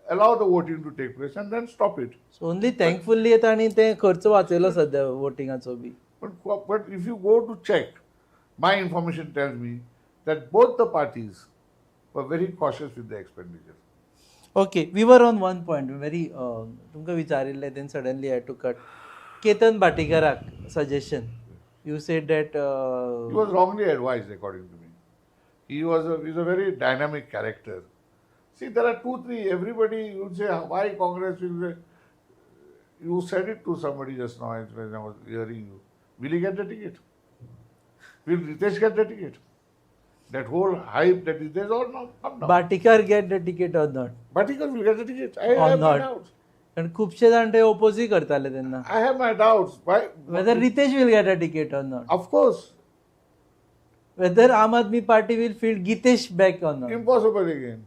E: Allow the voting to take place and then stop it.
D: So only thankfully येता आणि ते खर्च वाचयलो सध्या votingाचो बी.
E: But if you go to check, my information tells me that both the parties were very cautious with the expenditure.
D: Okay, we were on one point. Very तुमका विचारिल्ले, then suddenly I had to cut. Ketan Bhatikarak suggestion. You said that
E: He was wrongly advised, according to me. He's a very dynamic character. See, there are 2-3. Everybody would say, why Congress will say. You said it to somebody just now when I was hearing you. Will he get the ticket? Will Ritesh get the ticket? That whole hype that is there or not? Come down.
D: Bhatikar get the ticket or not?
E: Bhatikar will get the ticket. I
D: Or
E: have my
D: not.
E: doubts.
D: कारण खुबशे जाण ते ओपोजूय करताले तेन्ना.
E: I have my doubts. Why?
D: Whether Ritesh will get a ticket or not.
E: Of course.
D: Whether Aam Aadmi Party will field Gitesh back or not.
E: Impossible again.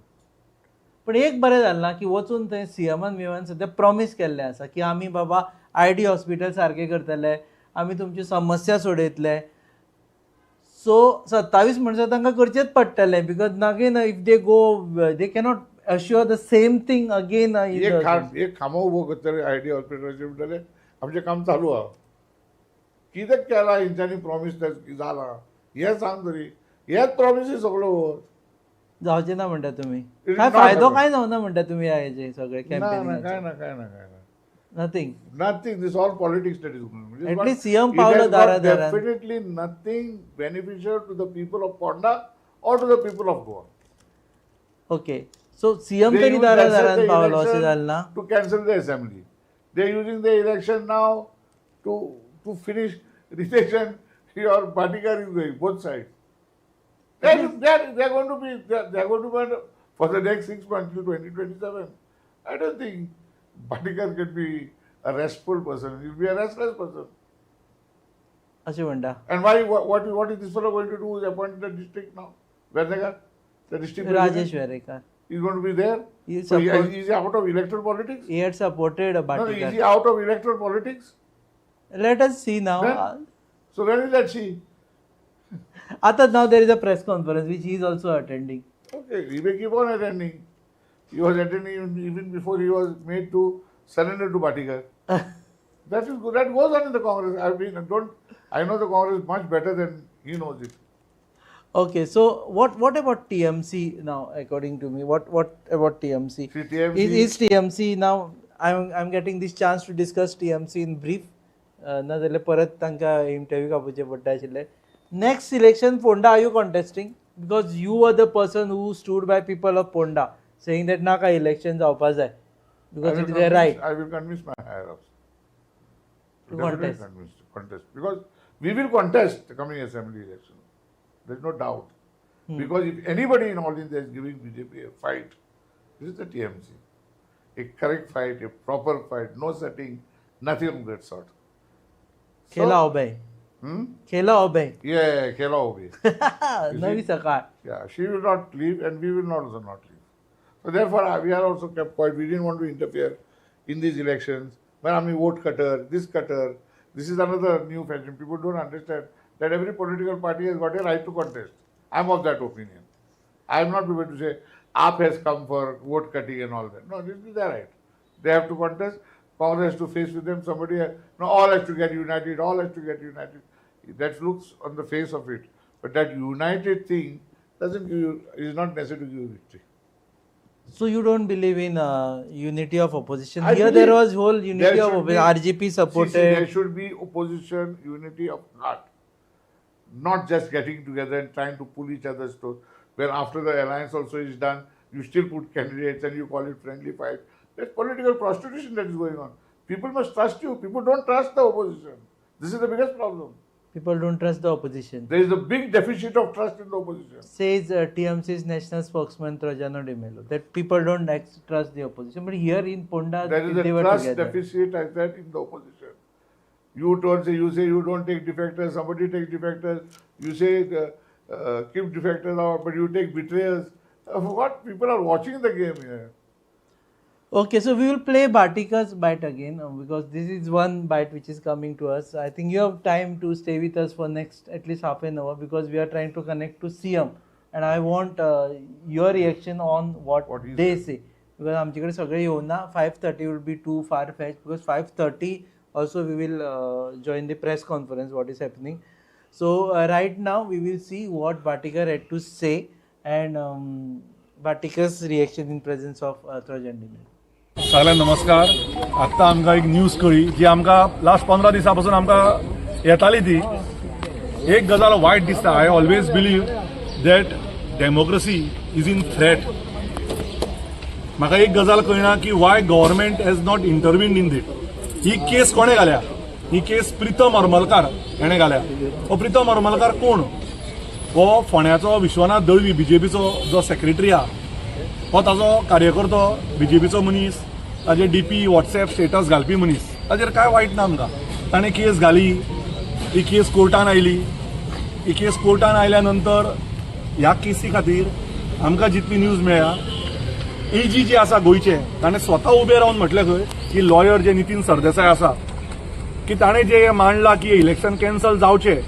D: पण एक बरें जालें ना की वचून थंय सीएमान बिमान सद्या प्रॉमिस केल्लें आसा की आमी बाबा ID हॉस्पिटल सारकें करतले, आमी तुमची समस्या सोडयतले. सो 27 म्हणसर तांकां करचेच पडटलें बिकॉज नागेन if they go they cannot assure the same thing again.
E: एक खांबो उबो करतले ID हॉस्पिटलाचेर म्हणटले आमचें काम चालू आहा. कितें केलां हेंच्यांनी प्रॉमिस जालां हें सांग तरी. हेच प्रॉमिसी सगळो
D: जावचें ना म्हणटा तुमी.
E: It is
D: काय
E: not
D: फायदो
E: happening.
D: काय जावना म्हणटा तुमी हेजे सगळे
E: काय
D: campaigning. Nothing.
E: Nothing. This all politics that is going on.
D: At least CM पावलो दारादारान.
E: Definitely nothing beneficial to the people of Ponda or to the people of Goa.
D: Okay. So CM
E: They
D: तरी
E: use themselves
D: दारादारान
E: the
D: पावलो अशें
E: election
D: जालें ना.
E: to cancel the assembly. They are using the election now to finish recession. Your Bhatikar is going both sides. They are going to be for the next 6 months to 2027. I don't think Bhatikar can be a restful person. He will be a restless person.
D: अशें म्हणटा.
E: And what is this fellow going to do? Is appointed the district now? Vernagar, the district
D: Rajesh
E: president?
D: Verekar.
E: He's going to be there.
D: He
E: So
D: support-
E: is he out of electoral politics?
D: He had supported
E: No, is
D: Bhatikar.
E: he out of electoral politics?
D: Let us see now.
E: Then- So when is that she?
D: आता now there is a press conference which he is also attending.
E: Okay, he may keep on attending. He was attending even before he was made to surrender to Bhatikar. That is good. That goes on in the Congress. I know the Congress much better than he knows it.
D: Okay, so what about TMC now? According to me, what about TMC?
E: See, TMC
D: Is TMC now? I'm getting this chance to discuss TMC in brief. ना जाल्यार परत तांकां interview कापूचे पडटा आशिल्ले. Next election, Ponda, are you contesting? Because you were the person who stood by people of Ponda, saying that नाका election जावपा जाय because it is their right.
E: I will convince my higher ups. Definitely
D: contest.
E: contest. Because we will contest the coming assembly election. There's no doubt. Because if anybody in all India is giving BJP a fight, this is the TMC. A correct fight, a proper fight, no setting, nothing of that sort.
D: खेला उभे खेला उभे
E: Yeah, Kela Obi.
D: नवी सकाळ.
E: Yeah, she will not leave and we will not also not leave. So therefore, we are also kept quiet. We didn't want to interfere in these elections. But I mean, vote cutter, this cutter. This is another new fashion. People don't understand that every political party has got a right to contest. I'm of that opinion. I am not able to say, AAP has come for vote cutting and all that. No, this is their right. They have to contest. Congress has to face with them. All has to get united. All has to get united. That looks on the face of it. But that united thing is not necessary to give you victory.
D: So you don't believe in unity of opposition?
E: I
D: Here
E: believe
D: there was whole unity
E: there
D: of
E: should
D: opposition.
E: be-
D: RGP supported.
E: There should be opposition unity of heart. Not just getting together and trying to pull each other's toes. Where after the alliance also is done, you still put candidates and you call it friendly fight. That's political prostitution that is going on. People must trust you. People don't trust the opposition. This is the biggest problem.
D: People don't trust the opposition.
E: There is a big deficit of trust in the opposition.
D: Says TMC's national spokesman Trajano de Melo that people don't trust the opposition. But here in Ponda,
E: There is
D: they
E: a
D: were
E: trust
D: together.
E: deficit as that in the opposition. You say you don't take defectors, somebody takes defectors. You say keep defectors out, but you take betrayers. What? People are watching the game here.
D: Okay, so we will play Bhatika's bite again because this is one bite which is coming to us. I think you have time to stay with us for next at least half an hour because we are trying to connect to CM and I want your reaction on what they say. Because आमच्याकडे सगळे येऊन ना 5:30 will be too far fetched because 5:30 also we will join the press conference what is happening. So right now we will see what Bhatika had to say and Bhatika's reaction in presence of Trajan Demel.
M: सगळ्यांना नमस्कार. आत्ता आमकां एक news कळ्ळी जी आमकां last 15 दिसां पासून आमकां येताली ती एक गजाल वायट दिसता. I always believe that democracy is in threat. म्हाका एक गजाल कळना की why government has not intervened in this. ही केस कोणे घाल्या? ही केस प्रितम हरमलकार हेणे घाल्या. हो प्रितम हरमलकार कोण? हो फोंड्याचो विश्वनाथ दळवी बीजेपीचो जो सेक्रेटरी आहा हो ताजो कार्यकर्तो बीजेपीचो मनीस ताजे डीपी व्हॉट्सएप स्टेटस घालपी मनीस ताजेर काय वायट ना आमकां. ताणें केस घाली ही केस कोर्टान आयली. ही केस कोर्टान आयल्या नंतर ह्या केसी खातीर आमकां जितली न्यूज मेळ्ळा एजी जे आसा गोंयचे ताणें स्वता उबे रावन म्हटलें खंय की लॉयर जे नितीन सरदेसाय आसा की ताणें जे मांडलां की इलेक्शन कॅन्सल जावचें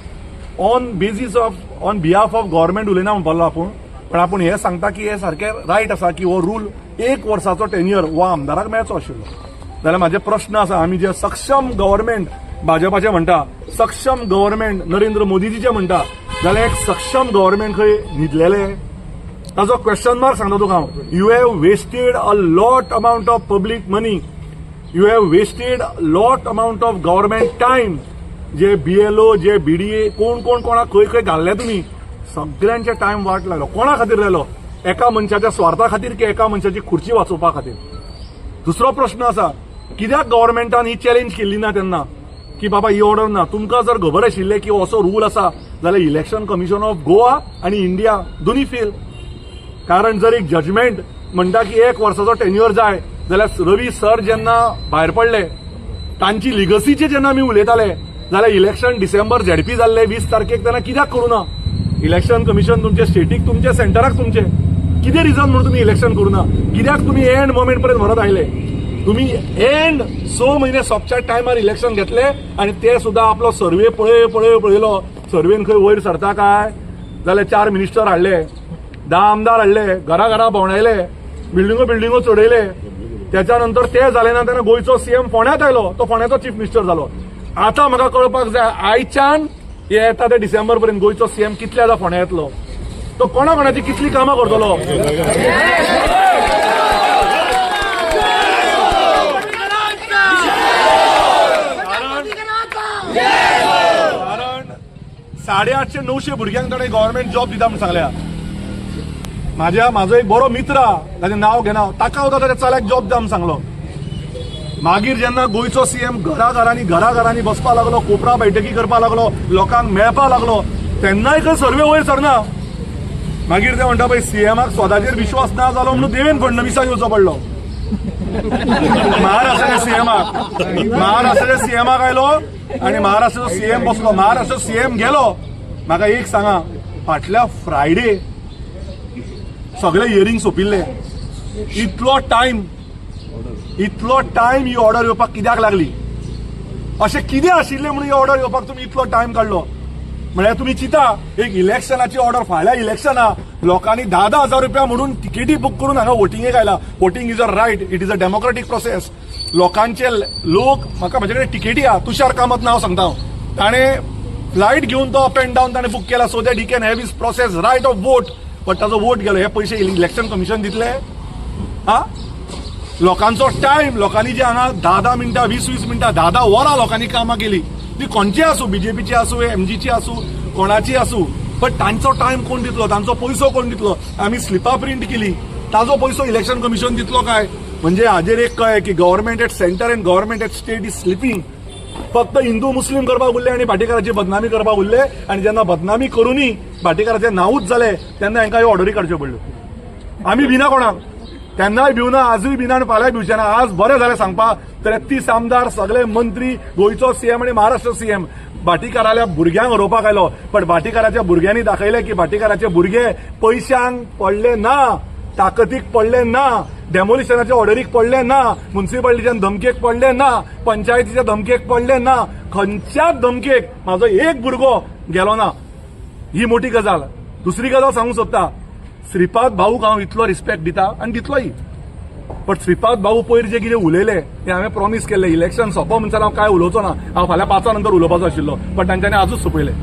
M: on basis on behalf of government उलयना म्हणपालो आपूण. पण आपूण हें सांगता की हे सारकें रायट आसा की हो रूल 1 वर्साचो टेन्युअर हो आमदाराक मेळचो आशिल्लो. जाल्यार म्हाजे प्रश्न आसा आमी जे सक्षम गव्हर्मेंट भाजपाचें म्हणटा सक्षम गव्हर्मेंट नरेंद्र मोदीजीचें म्हणटा जाल्यार एक सक्षम गव्हर्मेंट खंय न्हिदलेले ताजो क्वेश्चन मार्क सांगता तुका हांव. You have wasted a lot amount of public money. You have wasted lot amount of government time. जे BLO जे BDA कोणाक खंय खंय घाल्ले तुमी सगळ्यांचे टायम वाट लागलो. कोणा खातीर लागलो? एका मनशाच्या स्वार्था खातीर की एका मनशाची खुर्ची वाचोवपा खातीर? दुसरो प्रश्न आसा कित्याक गव्हर्मेंटान ही चॅलेंज केल्ली ना तेन्ना की बाबा ही ऑर्डर ना? तुमकां जर खबर आशिल्लें की असो रूल आसा जाल्यार इलेक्शन कमिशन ऑफ गोवा आनी इंडिया दोनूय फेल. कारण जर एक जजमेंट म्हणटा की 1 वर्साचो टेन्युअर जाय जाल्यार रवी सर जेन्ना भायर पडले तांची लिगसीचे जेन्ना आमी उलयताले जाल्यार इलेक्शन डिसेंबर झेडपी जाल्ले 20 तारखेक तेन्ना कित्याक करूं ना? इलेक्शन कमिशन तुमचे स्टेटीक तुमचे सेंटराक तुमचे कितें रिजन म्हणून तुमी इलेक्शन करूना? कित्याक तुमी एंड मोमेंट पर्यंत व्हरत आयले? तुमी एंड 6 म्हयने सोंपच्या टायमार इलेक्शन घेतले आनी ते सुद्दां आपलो सर्वे पळयलो. सर्वेन खंय वयर सरता काय? जाल्यार 4 मिनिस्टर हाडले, 10 आमदार हाडले, घरा भोंवडायले, बिल्डिंगो चडयले. त्याच्या नंतर ते जाले ना तेन्ना गोंयचो CM फोंड्यांत आयलो. तो फोंड्याचो चीफ मिनिस्टर जालो. आतां म्हाका कळपाक जाय आयच्यान हे येता ते डिसेंबर पर्यंत गोंयचो CM कितल्यादा फोंड्या येतलो? तो कोणाची कितली कामां करतलो? कारण 850-900 भुरग्यांक ताणें गव्हर्मेंट जॉब दिता म्हणून सांगल्या. म्हाजो एक बरो मित्र ताचें नांव घेना ताका सुद्दां ताच्या चल्याक जॉब दिता म्हणून सांगलो. मागीर जेन्ना गोंयचो सीएम घराघरांनी बसपा लागलो, कोपरा बैठकी करपा लागलो, लोकांक मेळपा लागलो, तेन्नाय खंय सर्वे वयर सरना. मागीर ते म्हणटा पळय सीएमाक स्वताचेर विश्वास ना जालो म्हणून देवेंद्र फडणवीसाक येवचो पडलो. महाराष्ट्राच्या सीएमाक आयलो आनी महाराष्ट्राचो सीएम बसलो. महाराष्ट्राचो सीएम गेलो. म्हाका एक सांगा, फाटल्या फ्रायडे सगळे हियरींग सोंपिल्ले. इतलो टायम ही ऑर्डर येवपाक कित्याक लागली? अशें कितें आशिल्लें म्हणून ही ऑर्डर येवपाक तुमी इतलो टायम काडलो? म्हळ्यार तुमी चिता, एक इलेक्शनाची ऑर्डर, फाल्यां इलेक्शना लोकांनी 10,000 रुपया म्हणून तिकेटी बूक करून हांगा वोटिंगेक आयला. Voting is a right, it is a democratic process. लोकांचे लोक, म्हाका म्हजे कडेन तिकेटी आहा, तुषार कामत नांव सांगता हांव, ताणें फ्लायट घेवन तो अप एंड डावन ताणें बूक केला so that he can have his process right of vote. But ताजो वोट गेलो. हे पयशे इलेक्शन कमिशन दितले? हा, लोकांचो टायम, लोकांनी जे हांगा 10 मिनटां, 20 मिनटां, 10 वरां लोकांनी कामां केली, ती खंयची आसूं, बीजेपीची आसूं, एमजीची आसूं, कोणाची आसूं, बट तांचो टायम कोण दितलो? तांचो पयसो कोण दितलो? आमी स्लिपां प्रिंट केली, ताजो पयसो इलेक्शन कमिशन दितलो काय? म्हणजे हाजेर एक कळ्ळें की government at centre and government at state is sleeping. फक्त हिंदू मुस्लीम करपाक उरले आनी भाटेकाराची बदनामी करपाक उरले. आनी जेन्ना बदनामी करूनय भाटेकाराचें नांवूच जालें तेन्ना हांकां ह्यो ऑर्डरी काडच्यो पडल्यो. आमी भिना कोणाक? तेन्नाय भिवना, आजूय भिना आनी फाल्यां भिवचे ना. आज बरें जालें सांगपाक, 33 आमदार, सगळे मंत्री, गोंयचो सीएम आनी महाराष्ट्र सीएम भाटीकाराल्या भुरग्यांक हरोवपाक आयलो. पण भाटीकाराच्या भुरग्यांनी दाखयलें की भाटीकाराचे भुरगे पयशांक पडले ना, ताकतीक पडले ना, डेमोलिशनाच्या ऑर्डरीक पडले ना, म्युन्सिपालिटीच्या धमकेक पडले ना, पंचायतीच्या धमकेक पडले ना, खंयच्याच धमकेक म्हाजो एक भुरगो गेलो ना. ही मोठी गजाल. दुसरी गजाल सांगूंक सोदता, श्रीपाद भाऊक हांव इतलो रिस्पेक्ट दिता आनी दितलोय. बट श्रीपाद भाऊ पयर जे कितें उलयले ते हांवें प्रॉमिस केल्लें, इलेक्शन सोंपो म्हणसर हांव काय उलोवचो ना, हांव फाल्यां 5 नंतर उलोवपाचो आशिल्लो, बट तांच्यांनी आजूच सोपयलें.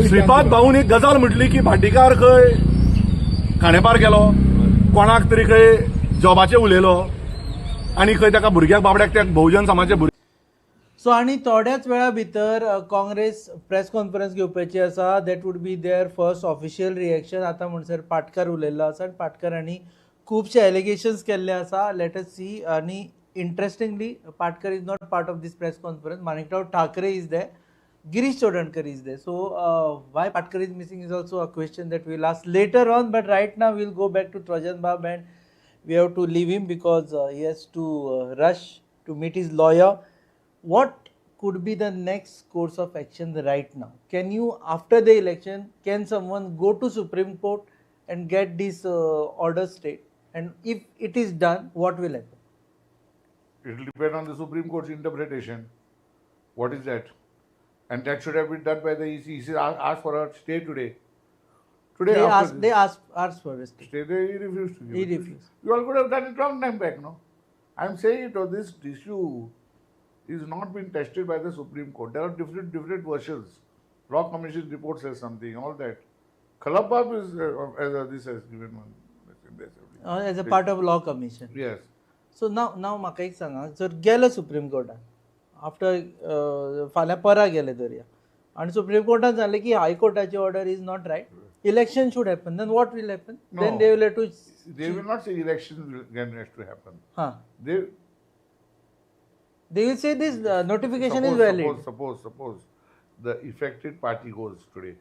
M: श्रीपाद भाऊन एक गजाल म्हटली की भाटीकार खंय खांडेपार गेलो, कोणाक तरी खंय जॉबाचेर उलयलो आनी खंय ताका भुरग्याक बाबड्याक त्या बहुजन समाजाच्या भुरग्याक.
D: सो आनी थोड्याच वेळा भितर काँग्रेस प्रेस कॉन्फरन्स घेवपाची आसा. That would be their first official reaction. आतां म्हणसर पाटकार उलयल्लो आसा आनी पाटकारांनी खुबशे एलिगेशन्स केल्ले आसा. Let us see. आनी interestingly Patkar is not part of this press conference. Manikrao Thackeray is there, Girish Chodhankar is there. So why Patkar is missing is also a question that we'll ask later on. But right now we'll go back to Trajan Bab and we have to leave him because he has to rush to meet his lawyer. What could be the next course of action right now? Can you, after the election, can someone go to Supreme Court and get this order stayed? And if it is done, what will happen?
E: It will depend on the Supreme Court's interpretation. What is that? And that should have been done by the EC. EC asked for a stay today.
D: They asked for a stay.
E: They refused to give
D: He
E: it.
D: refused.
E: You all could have done it long time back, no? I'm saying it, this issue is not been tested by the Supreme Court. There are different versions. Law Commission report says something, all that. Khalabab is, this has given one.
D: As a part of Law Commission.
E: Yes.
D: So now म्हाका एक सांगा, जर गेलो supreme कोर्टान, after फाल्यां परा गेले दर्या आनी सुप्रीम कोर्टान जालें की हायकोर्टाची order is not right, election should happen, then what will happen?
E: No,
D: then they will have to.
E: They will not say elections has to happen.
D: Huh.
E: They
D: will say this notification is valid.
E: Suppose the affected party goes today.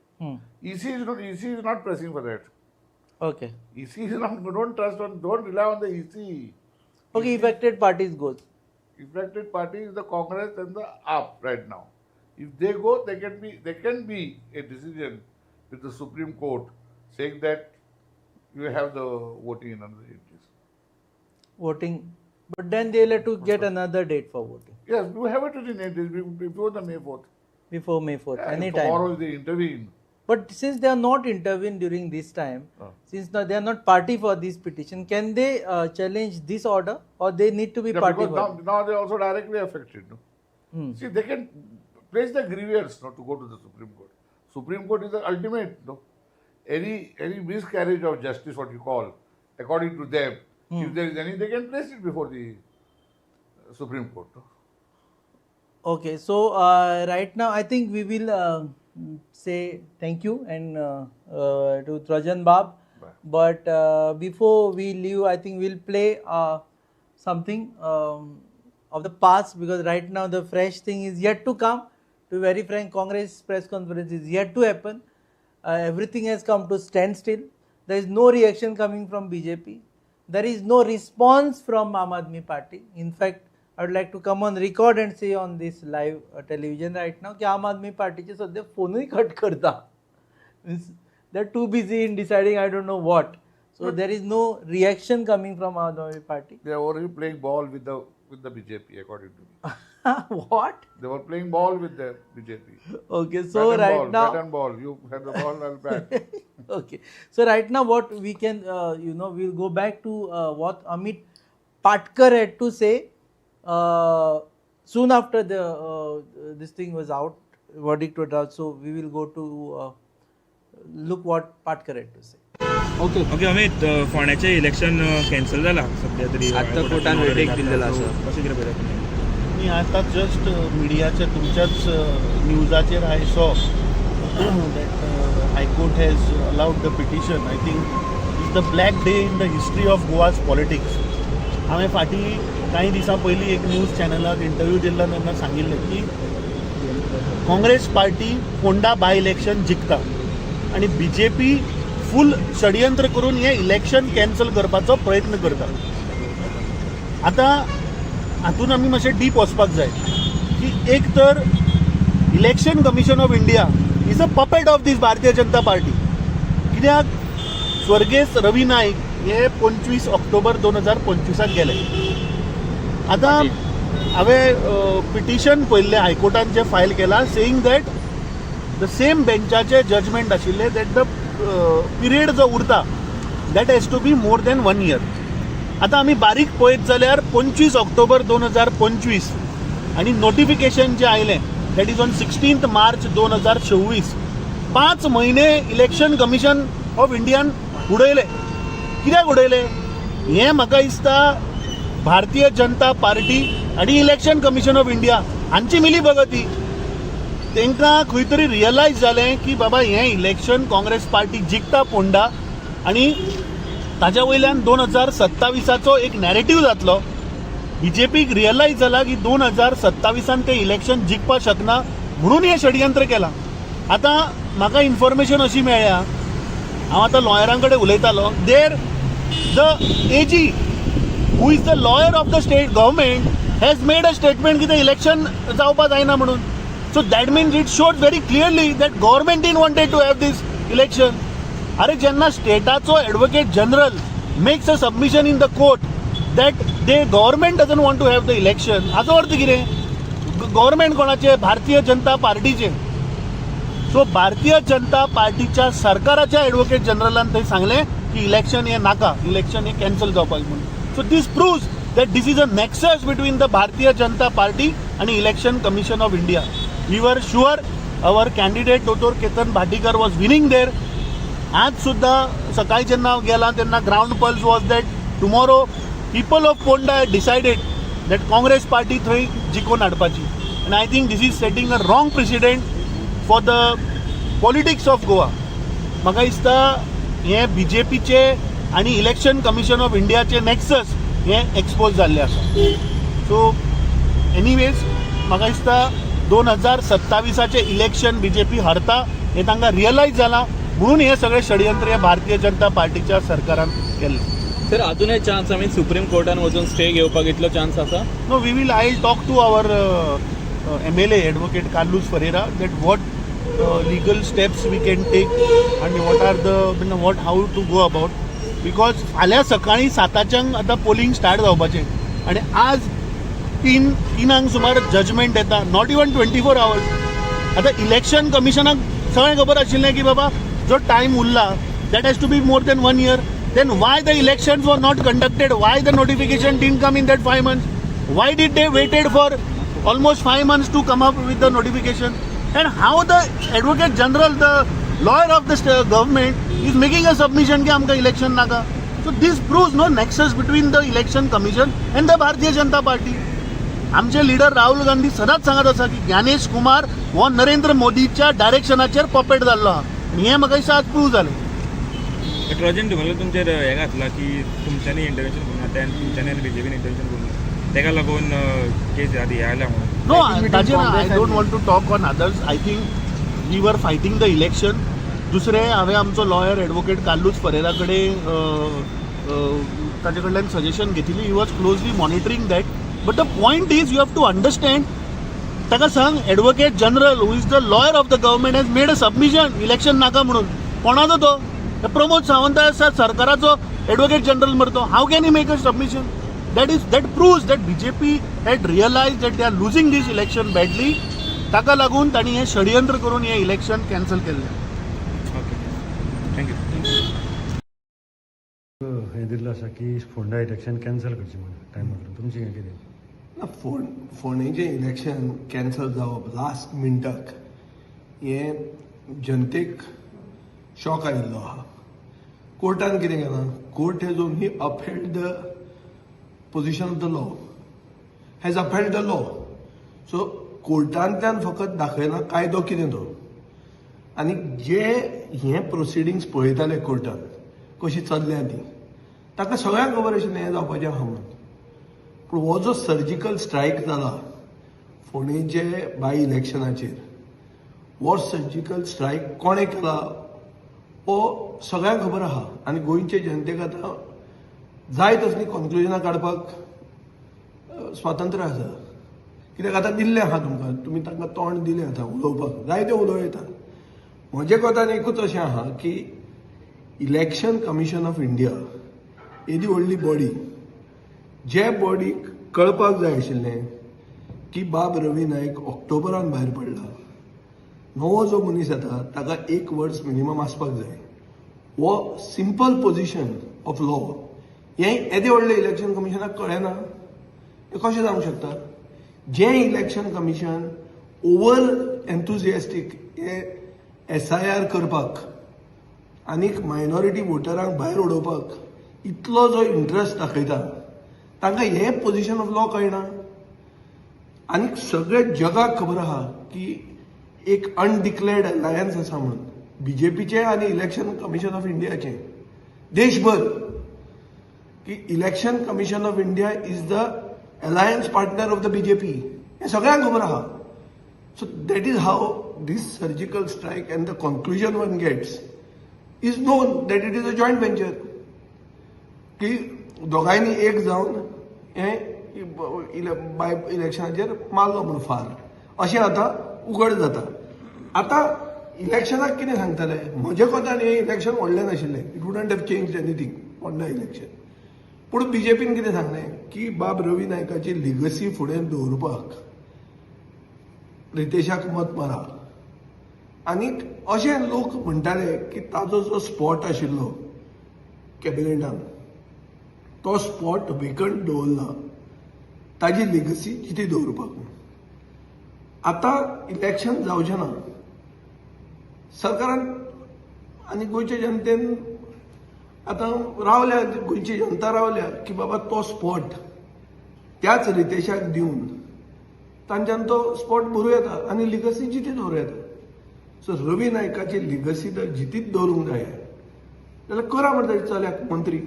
E: EC is not pressing for that.
D: Okay.
E: EC is not. Don't rely on the EC.
D: Okay, affected parties goes.
E: Affected party is the Congress and the AAP right now. If they go, there can be a decision with the Supreme Court saying that you have the voting in another 8 days.
D: Voting, but then they will have to get another date for voting.
E: Yes, we have it in 8 days before the May 4th.
D: Before May 4th,
E: Yeah,
D: anytime.
E: tomorrow they intervene.
D: But since they are not intervened during this time, since now they are not party for this petition, can they challenge this order, or they need to be party?
E: Because now they are also directly affected. No? See, they can place the grievance not to go to the Supreme Court. Supreme Court is the ultimate. No? Any miscarriage of justice, what you call, according to them, if there is any, they can place it before the Supreme Court. No?
D: Okay, so right now I think we will say thank you and to Trajan Bab. But before we leave, I think we'll play a something of the past, because right now the fresh thing is yet to come. To be very frank, Congress press conference is yet to happen. Everything has come to standstill. There is no reaction coming from BJP. There is no response from Aam Aadmi Party. In fact, I would like to come on record and say on this live television right now की आम आदमी पार्टीचे सध्या फोनही cut करता. Means they're too busy in deciding I don't know what. So there is no reaction coming from Aam Aadmi Party.
E: They are already playing ball with the BJP, according to me.
D: What?
E: They were playing ball with the BJP.
D: Okay, so right now.
E: Bat and ball. You have the ball, I'll bat.
D: Okay, so right now what we can, we'll go back to what Amit Patkar had to say soon after this thing was out, verdict was out. So we will go to look what Patkar had to say.
I: Okay Amit, फोंड्याचें election cancel जाला सध्या तरी.
L: आतां कोर्टान verdict दिलेला आसा.
I: कशें कितें पळयता तुमी?
J: मी आता जस्ट मिडियाच्या तुमच्याच न्यूजाचेर I saw that high court has allowed the petition. I think is the black day in the history of Goa's politics. हांवें फाटीं कांय दिसां पयलीं एक न्यूज चॅनलाक इंटरव्यू दिल्लो तेन्ना सांगिल्लें की Congress party Ponda by election जिखता आनी BJP फूल षडयंत्र करून हें इलेक्शन कॅन्सल करपाचो प्रयत्न करता. आतां हातून आमी मातशें डीप वचपाक जाय की एक तर election commission of India is a puppet of this Bharatiya Janata party. कित्याक स्वर्गेस रवी नाईक हे 25 ऑक्टोबर 2025 गेले. आतां हांवें पिटिशन पयल्लें हायकोर्टान जें फायल केलां सेईंग दॅट द सेम बेंचाचें जजमेंट आशिल्लें दॅट द पिरियड जो उरता that has to be more than 1 year. आतां आमी बारीक पळयत जाल्यार 25 ऑक्टोबर 2025 आनी नोटिफिकेशन जें आयलें दॅट इज ऑन 16 मार्च 2026. 5 म्हयने इलेक्शन कमिशन ऑफ इंडियान उडयले. कित्याक उडयले हें म्हाका दिसता भारतीय जनता पार्टी आनी इलेक्शन कमिशन ऑफ इंडिया हांची मिली भगती. तांकां खंय तरी रियलायज जालें की बाबा हें इलेक्शन काँग्रेस पार्टी जिखता फोंडा आनी ताच्या वयल्यान 2027चो एक नॅरेटिव्ह जातलो. BJPक रियलायज जाला की 2027 ते इलेक्शन जिखपाक शकना म्हणून हें षडयंत्र केलां. आतां म्हाका इन्फॉर्मेशन अशी मेळ्ळ्या, हांव आतां लॉयरां कडेन उलयतालो, there the AG who is the lawyer of the state government has made a statement की तें इलेक्शन जावपाक जायना म्हणून. So that means it showed very clearly that government didn't wanted to have this election. अरे जेन्ना स्टेटाचो advocate general makes a submission in the court that they government doesn't want to have the election, हाचो अर्थ कितें? Government कोणाचे? भारतीय जनता पार्टीचे. So Bharatiya Janata पार्टीच्या सरकाराच्या एडवोकेट जनरलान थंय सांगलें की इलेक्शन हें नाका, इलेक्शन हें कॅन्सल जावपाक म्हणून. So this proves that this is a nexus between the Bharatiya Janata party आनी election commission of India. We were sure our candidate Dr. Ketan Bhatikar was winning there. आज सुद्धा सकाळी जेन्ना हांव गेला तेन्ना ground pulse was that tomorrow people of Ponda had decided that Congress party थंय जिखून हाडपाची. आनी I think this is setting a wrong president for the politics of Goa. म्हाका दिसता हें BJPचे आनी इलेक्शन कमिशन ऑफ इंडियाचे नॅक्सस हें एक्सपोज जाल्लें आसा. सो एनीवेज म्हाका दिसता 2027चे इलेक्शन BJP हरता हें तांकां रियलायज जालां म्हणून हे सगळे षडयंत्र हे भारतीय जनता पार्टीच्या सरकारान केल्ले.
L: सर अजूनय चान्स आमी सुप्रीम कोर्टान वचून स्टे घेवपाक इतलो चान्स आसा?
J: No, we will I talk to our MLA advocate Carlos Ferreira that what legal steps we can take आनी what are the what how to go about. Because फाल्यां सकाळीं 7च्यान आतां पोलिंग स्टार्ट जावपाचें आनी आज 3 सुमार जजमेंट येता, नॉट इवन 24 hours. आतां इलेक्शन कमिशनाक सगळें खबर आशिल्लें की बाबा जो टायम उरला that has to be more than 1 year. Then why the elections were not conducted? Why the notification didn't come in that 5 months? Why did they waited for almost 5 months to come up with the notification? And how the advocate general, the lawyer of the government is making a submission की आमकां election नाका. So this proves no nexus between the election commission and the Bharatiya Janata Party. आमचे leader Rahul Gandhi सदांच सांगत आसा की ज्ञानेश कुमार हो नरेंद्र मोदीच्या डायरेक्शनाचेर पपेट जाल्लो आहा. आनी हें म्हाका दिसता आज प्रूव जालें.
I: ट्रॉजन डिव्हलपमेंट तुमचेर हे घातला की तुमच्यांनी इंटरव्हेन्शन करूंक ना तेन्ना तुमच्यांनी आनी बीजेपीन इंटरव्हेन्शन करूंक ना तेका लागून केस ह्या आयल्या म्हणून
J: No, Tajin, I don't want to talk on others. I think we were fighting the election. दुसरे हांवें आमचो लॉयर एडवोकेट कार्लूस फरेरा कडेन ताजे कडल्यान सजेशन घेतिल्ली. He was closely monitoring that. But the point is you have to understand. ताका सांग advocate general who is the lawyer of the government has made a submission election नाका म्हणून. कोणाचो तो प्रमोद सावंत आसा सरकाराचो एडवोकेट जनरल मरे तो. How can he make a submission? that proves that BJP had realized that they are losing this election badly. ताका लागून तांणी हे षडयंत्र करून हे इलेक्शन कॅन्सल केल्लें.
I: थँक्यू.
R: हें दिल्लें आसा की फोंडा इलेक्शन कॅन्सल करचें म्हणून टायमार तुमचें हें कितें?
S: फोंडेचें इलेक्शन कॅन्सल जावप लास्ट मिनटाक हें जनतेक शॉक आयिल्लो आहा. कोर्टान कितें केलां? Court has only upheld the position of the law, has upheld the law. So कोर्टांतल्यान फकत दाखयला कायदो कितें तो. आनी जे हे प्रोसिडींग्स पळयताले कोर्टान कशी चल्ल्या ती ताका सगळ्यांक खबर आशिल्लें हें जावपाचें आहा म्हणून. पूण हो जो सर्जिकल स्ट्रायक जाला फोंडेचे बाय इलेक्शनाचेर हो सर्जिकल स्ट्रायक कोणें केला हो सगळ्यांक खबर आहा. आनी गोंयचे जनतेक आतां जाय तसली कन्क्लुजनां काडपाक स्वातंत्र्य आसा. कित्याक आतां दिल्लें आहा तुमकां. तुमी तांकां तोंड दिलें आतां उलोवपाक जाय तें उलयतात. म्हजे कोतान एकूच अशें आहा की इलेक्शन कमिशन ऑफ इंडिया ही दी व्हडली बॉडी. जे बॉडीक कळपाक जाय आशिल्लें की बाब रवी नायक ऑक्टोबरान भायर पडला. नवो जो मनीस येता ताका 1 वर्स मिनिमम आसपाक जाय. हो सिंपल पोजिशन ऑफ लॉ हें येदे व्हडलें इलेक्शन कमिशनाक कळना. हें कशें जावंक शकता? जें इलेक्शन कमिशन ओवर एन्थुजियास्टीक हे SIR करपाक आनीक मायनॉरिटी वोटरांक भायर उडोवपाक इतलो जो इंट्रस्ट दाखयता तांकां हें पोजिशन ऑफ लॉ कळना. आनीक सगळे जगाक खबर आहा की एक अनडिक्लेर्ड अलायन्स आसा म्हणून BJPचें आनी इलेक्शन कमिशन ऑफ इंडियाचें देशभर की election commission of India is the alliance partner of the BJP. हें सगळ्यांक खबर आहा. So that is how this surgical strike and the conclusion one gets is known that it is a joint venture. की दोगांयनी एक जावन हें bye इलेक्शनाचेर मारलो म्हणून फार अशें आतां उघड जाता. आतां इलेक्शनाक कितें सांगतले? म्हजे कोतान हें इलेक्शन व्हडलें नाशिल्लें. It wouldn't have changed anything Phonda election. पूण BJPन कितें सांगलें की बाब रवी नायकाची लिगसी फुडें दवरपाक रितेशाक मत मारा. आनीक अशें लोक म्हणटाले की ताजो जो स्पॉट आशिल्लो कॅबिनेटान तो स्पॉट वेकंट दवरला ताजी लिगसी जिती दवरपाक. आतां इलेक्शन जावचें ना. सरकारान आनी गोंयच्या जनतेन आतां रावल्या गोंयची जनता रावल्या की बाबा तो स्पॉट त्याच रितेशाक दिवन तांच्यान तो स्पॉट भरूं येता आनी लिगसी जिती दवरूं येता. सो रवी नायकाची लिगसी जर जितीच दवरूंक जाय जाल्यार करा म्हणटा चल्याक मंत्री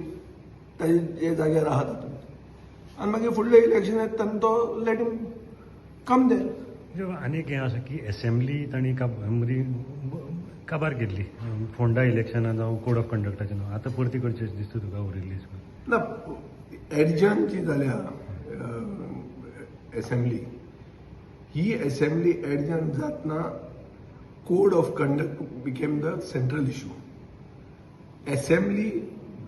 S: ताजे जे जाग्यार आहा तातूंत. आनी मागीर फुडले इलेक्शन येता तेन्ना तो लेट हिम कम देर.
R: आनीक हें आसा की असेंब्ली तांणी काबार केल्ली फोंडा इलेक्शनां जावं कोड ऑफ कंडक्टाचें न्हू. आतां परती करचें दिसता तुका रिलीज
S: ना एडजन जी जाल्या असेंब्ली ही असेंब्ली एडजन जातना code of conduct became the central issue. Assembly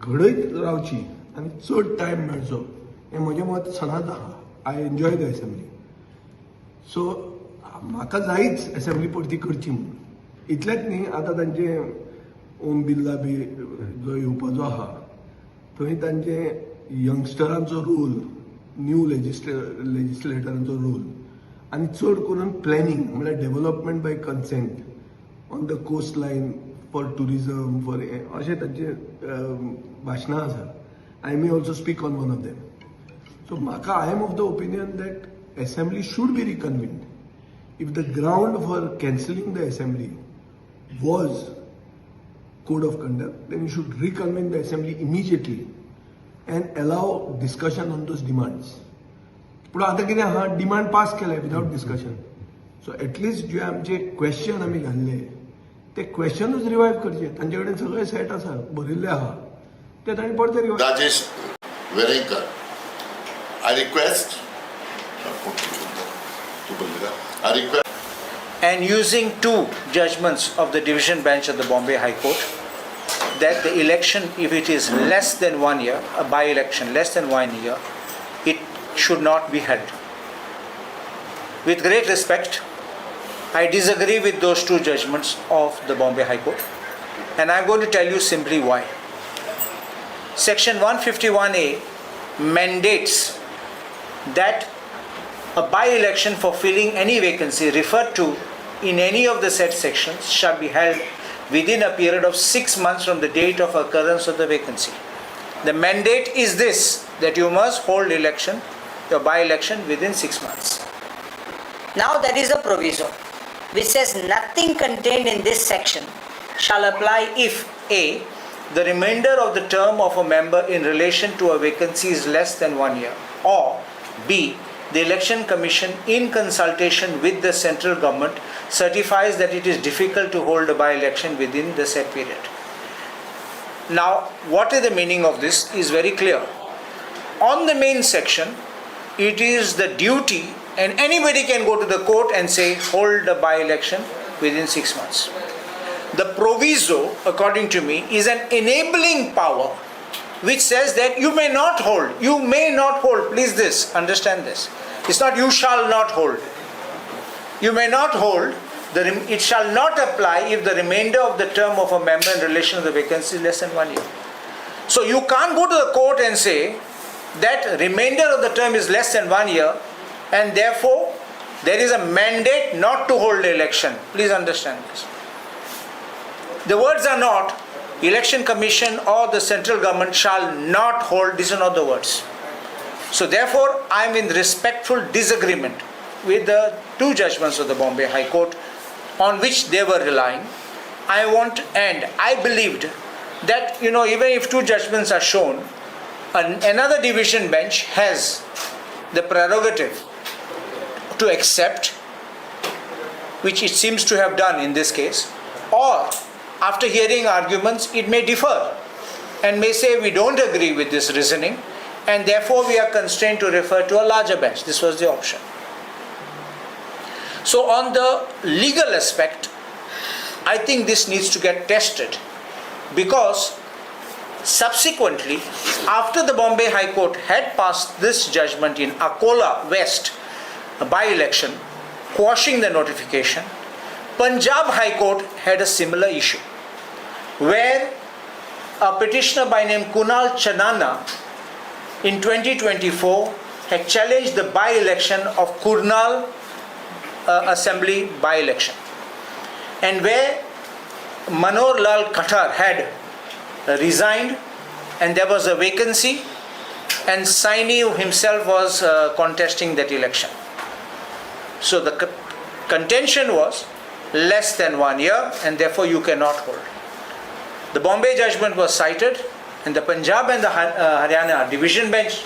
S: घडयत रावची आनी चड टायम मेळचो हें म्हजें मत सदांच आहा. I enjoy the assembly. So म्हाका जायच असेंब्ली परती करची म्हणून. इतलेंच न्ही आतां तांचे ओम बिर्ला बी जो येवपाचो आहा थंय तांचे यंगस्टरांचो रोल न्यू लेजिस्लेटरांचो रोल आनी चड करून प्लॅनिंग म्हळ्यार development by consent on the coast line for tourism for अशें तांचे भाशणां आसा. I may also speak on one of them. So म्हाका I am of the opinion that assembly should be reconvened. If the ground for cancelling the assembly was code of conduct, then you should reconvene the assembly immediately and allow discussion on those demands. पण आता कितें हा demand pass केले without discussion. So at least जे आमचे question आमी घाल्ले ते क्वेश्चनूच रिवायव करचे. तांचे कडेन सगळे सेट आसा, भरिल्ले आहा, ते तांणी परते revive.
T: Rajesh Verenkar, I request.
U: And using two judgments of the division bench of the Bombay High Court, that the election, if it is less than 1 year, a by-election less than 1 year, it should not be held. With great respect, I disagree with those two judgments of the Bombay High Court, and I'm going to tell you simply why. Section 151A mandates that a by-election for filling any vacancy referred to in any of the said sections shall be held within a period of 6 months from the date of occurrence of the vacancy. The mandate is this, that you must hold election, your by-election, within 6 months.
V: Now there is a proviso which says nothing contained in this section shall apply if A, the remainder of the term of a member in relation to a vacancy is less than 1 year, or B, the election commission in consultation with the central government certifies that it is difficult to hold a by-election within the said period. Now, what is the meaning of this is very clear. On the main section, it is the duty, and anybody can go to the court and say hold a by-election within 6 months. The proviso, according to me, is an enabling power which says that you may not hold. You may not hold. Please understand this. It's not you shall not hold. You may not hold. It shall not apply if the remainder of the term of a member in relation to the vacancy is less than 1 year. So you can't go to the court and say that remainder of the term is less than 1 year and therefore there is a mandate not to hold the election. Please understand this. The words are not election commission or the central government shall not hold. These are not the words. So therefore I am in respectful disagreement with the two judgments of the Bombay High Court on which they were relying. I believed that, even if two judgments are shown, another division bench has the prerogative to accept, which it seems to have done in this case, or after hearing arguments, it may differ and may say we don't agree with this reasoning and therefore we are constrained to refer to a larger bench. This was the option. So on the legal aspect, I think this needs to get tested, because subsequently, after the Bombay High Court had passed this judgment in Akola West by-election, quashing the notification, Punjab High Court had a similar issue, where a petitioner by name Kunal Chanana in 2024 had challenged the by-election of Kurnool Assembly by-election, and where Manohar Lal Khattar had resigned and there was a vacancy and Saini himself was contesting that election. So the contention was less than 1 year and therefore you cannot hold. The Bombay judgment was cited and the Punjab and the Haryana division bench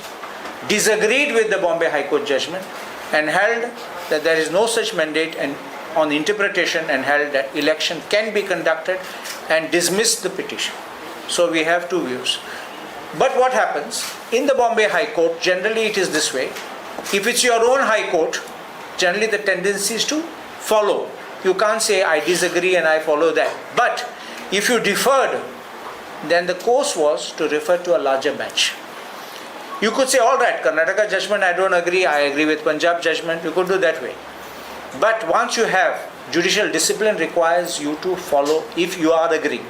V: disagreed with the Bombay High Court judgment and held that there is no such mandate and on interpretation, and held that election can be conducted and dismissed the petition. So we have two views. But what happens in the Bombay High Court, generally it is this way. If it's your own High Court, generally the tendency is to follow. You can't say I disagree and I follow that. But if you deferred, then the course was to refer to a larger bench. You could say, all right, Karnataka judgment I don't agree, I agree with Punjab judgment. You could do that way. But once you have, judicial discipline requires you to follow if you are agreeing.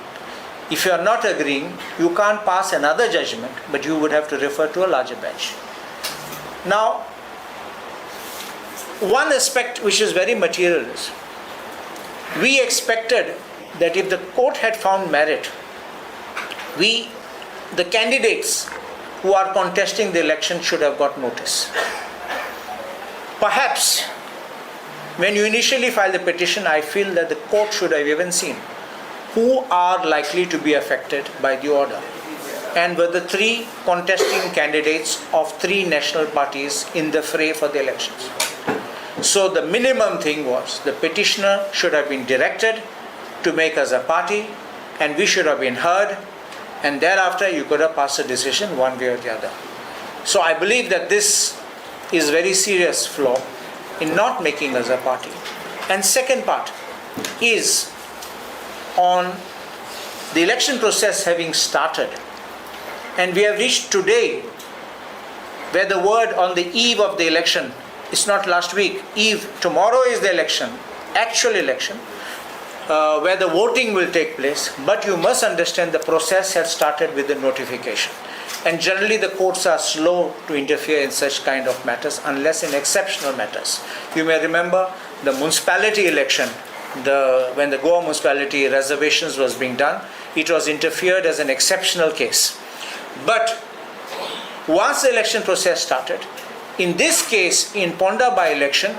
V: If you are not agreeing, you can't pass another judgment, but you would have to refer to a larger bench. Now, one aspect which is very material is, we expected that if the court had found merit, the candidates who are contesting the election should have got notice. Perhaps, when you initially filed the petition, I feel that the court should have even seen
U: who are likely to be affected by the order, and were the three contesting candidates of three national parties in the fray for the elections. So the minimum thing was the petitioner should have been directed to make us a party, and we should have been heard, and thereafter you could have passed a decision one way or the other. So I believe that this is very serious flaw in not making us a party. And second part is on the election process having started, and we have reached today where the word on the eve of the election, it's not last week, eve, tomorrow is the election, actual election, where the voting will take place, but you must understand the process has started with the notification. And generally the courts are slow to interfere in such kind of matters unless in exceptional matters. You may remember the municipality election, when the Goa municipality reservations was being done, it was interfered as an exceptional case. But once the election process started, in this case, in Ponda by-election,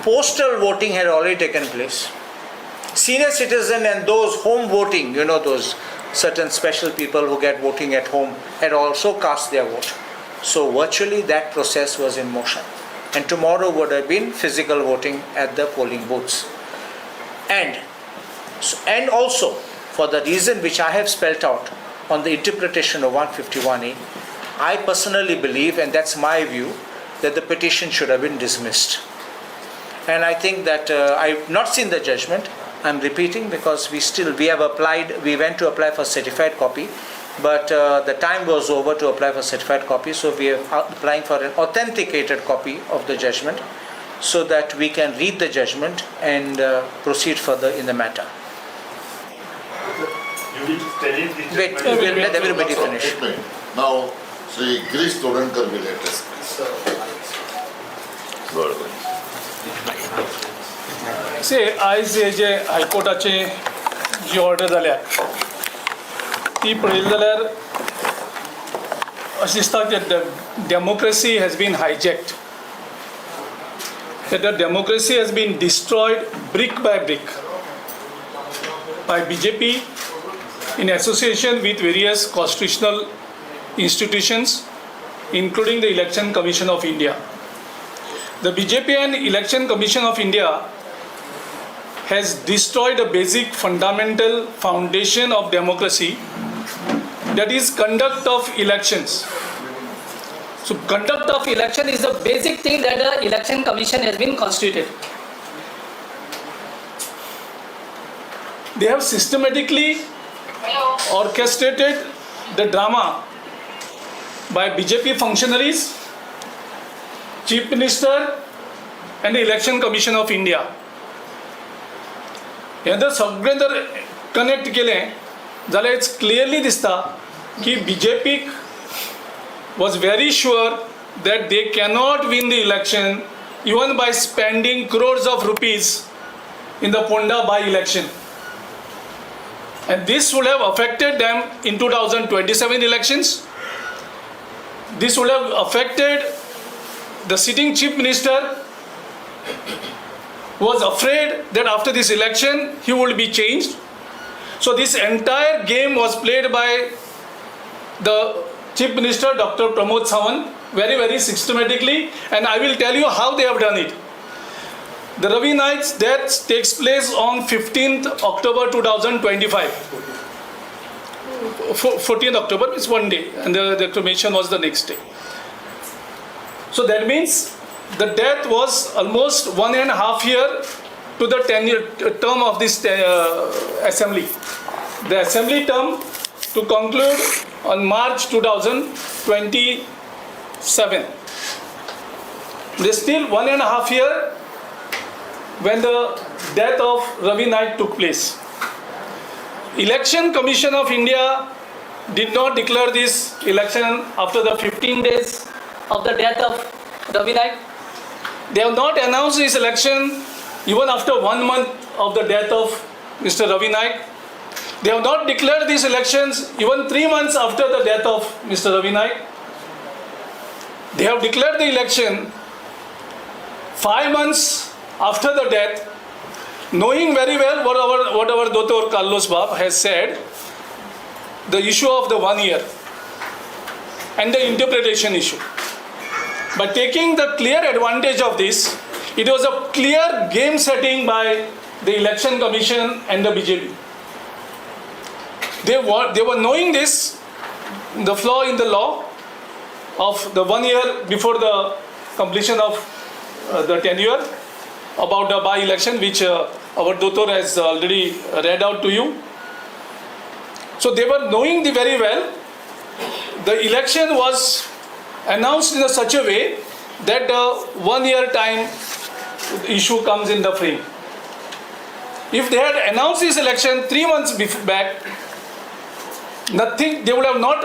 U: postal voting had already taken place. Senior citizen and those home voting, you know, those certain special people who get voting at home, had also cast their vote. So virtually that process was in motion. And tomorrow would have been physical voting at the polling booths. And also, for the reason which I have spelt out on the interpretation of 151A, I personally believe, and that's my view, that the petition should have been dismissed. And I think that I've not seen the judgment. I'm repeating because we went to apply for certified copy, but the time was over to apply for certified copy, so we are applying for an authenticated copy of the judgment so that we can read the judgment and proceed further in the matter. Wait, we'll let everybody finish.
T: Now, Sri Girish Todankar will address this.
B: आयज हे जे हायकोर्टाचे जी order जाल्या ती पळयली जाल्यार अशें दिसता की democracy has been hijacked, that the democracy has been destroyed brick by brick by BJP in association with various constitutional institutions, including the Election Commission of India. The BJP and Election Commission of India has destroyed a basic fundamental foundation of democracy, that is conduct of elections.
C: So conduct of election is the basic thing that the election commission has been constituted.
B: They have systematically orchestrated the drama by BJP functionaries, Chief Minister and the Election Commission of India. हे जर सगळें जर connect केलें जाल्यार it's clearly दिसता की BJP was very sure that they cannot win the election even by spending crores of rupees in the Ponda by-election. And this would have affected them in 2027 elections. This would have affected the sitting chief minister, who was afraid that after this election he would be changed. So this entire game was played by the Chief Minister Dr. Pramod Sawant very, very systematically, and I will tell you how they have done it. The Ravi Naik's death takes place on 15th October 2025. 14th October is one day, and the cremation was the next day. So that means the death was almost 1.5 years to the tenure term of this assembly. The assembly term to conclude on March 2027. There's still 1.5 years when the death of Ravi Naik took place. Election Commission of India did not declare this election after the 15 days
C: Of the death of Ravi Naik.
B: They have not announced this election even after 1 month of the death of Mr. Ravi Naik. They have not declared these elections even 3 months after the death of Mr. Ravi Naik. They have declared the election 5 months after the death. knowing very well what our Dr. Carlos Bab has said, the issue of the 1 year and the interpretation issue. By taking the clear advantage of this, it was a clear game setting by the Election Commission and the BJP. They were knowing this, the flaw in the law of the 1 year before the completion of the tenure, about the by-election, which our doctor has already read out to you. So they were knowing very well. The election was announced in such a way that the 1 year time issue comes in the frame. If they had announced this election 3 months back, they would have not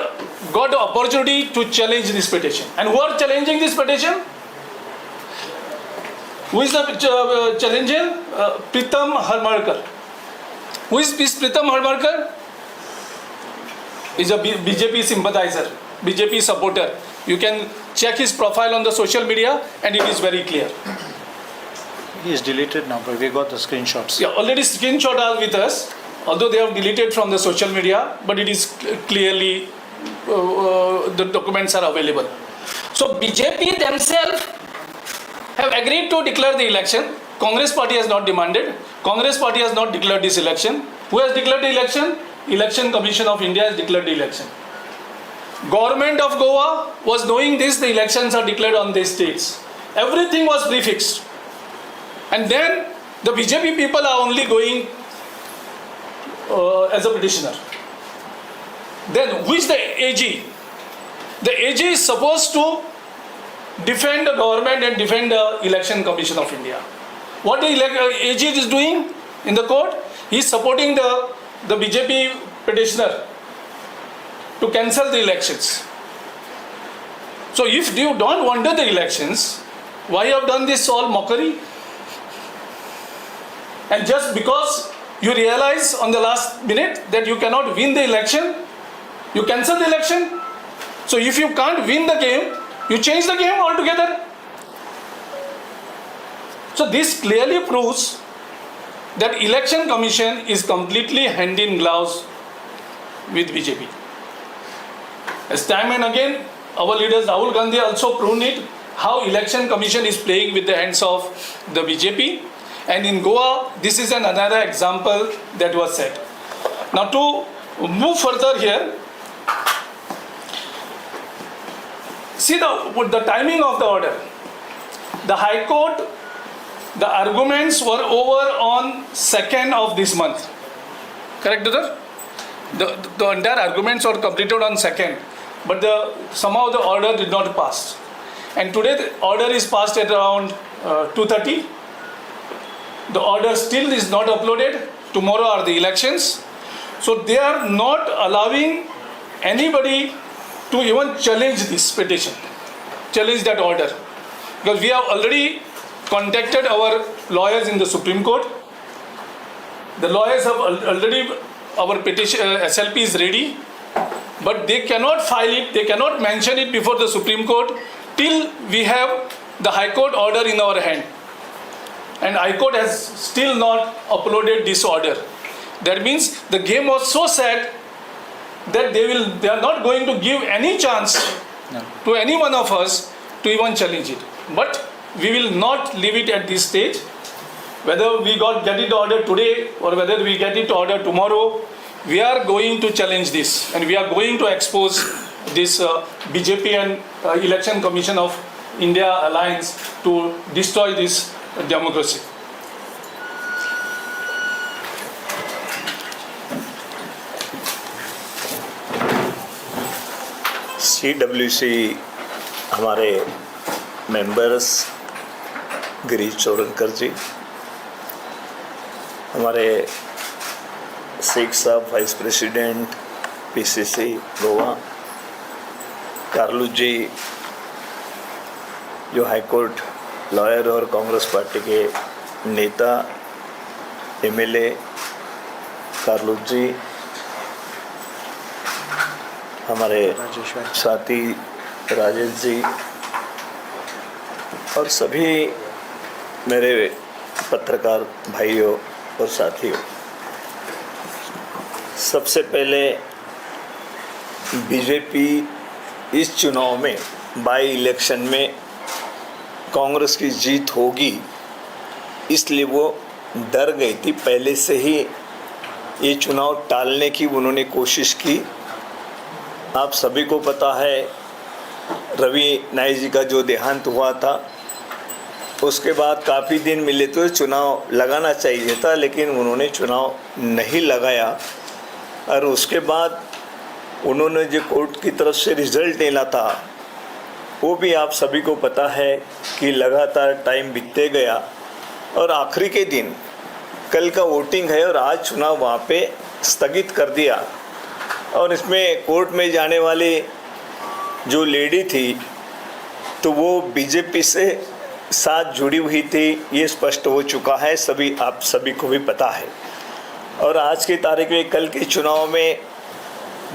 B: got the opportunity to challenge this petition. And who are challenging this petition? Who is the challenger? Pritam Harmarkar. Who is this Pritam Harmarkar? Is a BJP sympathizer, BJP supporter. You can check his profile on the social media and it is very clear.
U: He is deleted now, but we got the screenshots.
B: Yeah, already screenshot are with us, although they have deleted from the social media, but it is clearly, the documents are available. So BJP themselves have agreed to declare the election. Congress party has not demanded. Congress party has not declared this election. Who has declared the election? Election Commission of India has declared the election. Government of Goa was knowing this, the elections are declared on these dates. Everything was prefixed. And then the BJP people are only going as a petitioner. Then who is the AG? The AG is supposed to defend the government and defend the Election Commission of India. What the AG is doing in the court? He is supporting the BJP petitioner to cancel the elections. So if you don't want the elections, why you have done this all mockery? And just because you realize on the last minute that you cannot win the election, you cancel the election. So if you can't win the game, you change the game altogether. So this clearly proves that Election Commission is completely hand in gloves with BJP. As time and again, our leaders Rahul Gandhi also proved it, how Election Commission is playing with the hands of the BJP. And in Goa, this is another example that was set. Now to move further here, see the timing of the order. The High Court, the arguments were over on 2nd of this month. Correct, Doctor? The entire arguments were completed on 2nd, but somehow the order did not pass. And today the order is passed at around 2:30. The order still is not uploaded. Tomorrow are the elections. So they are not allowing anybody to even challenge this petition, challenge that order. Because we have already contacted our lawyers in the Supreme Court. The lawyers have already, our petition, SLP is ready, but they cannot file it, they cannot mention it before the Supreme Court till we have the High Court order in our hand. And High Court has still not uploaded this order. That means the game was so sad that they are not going to give any chance to any one of us to even challenge it. But we will not leave it at this stage. Whether we get it order today or whether we get it order tomorrow, we are going to challenge this and we are going to expose this BJP and Election Commission of India alliance to destroy this democracy.
A: CWC हमारे members Girish चोरनकर जी, हमारे शेख साहब vice president PCC Goa, कार्लू जी जो हाई court lawyer और Congress party के नेता MLA कार्लू जी, हमारे साथी राजेश जी और सभी मेरे पत्रकार भाइयों और साथियों, सबसे पहले बीजेपी इस चुनाव में बाई इलेक्शन में कांग्रेस की जीत होगी इसलिए वो डर गई थी। पहले से ही ये चुनाव टालने की उन्होंने कोशिश की। आप सभी को पता है रवि नाई जी का जो देहांत हुआ था उसके बाद काफ़ी दिन मिले तो चुनाव लगाना चाहिए था, लेकिन उन्होंने चुनाव नहीं लगाया। और उसके बाद उन्होंने जो कोर्ट की तरफ से रिजल्ट देना था वो भी आप सभी को पता है कि लगातार टाइम बीतते गया और आखिरी के दिन कल का वोटिंग है और आज चुनाव वहाँ पे स्थगित कर दिया। और इसमें कोर्ट में जाने वाली जो लेडी थी तो वो बीजेपी से साथ जुड़ी हुई थी, ये स्पष्ट हो चुका है, सभी आप सभी को भी पता है। और आज की तारीख में कल के चुनाव में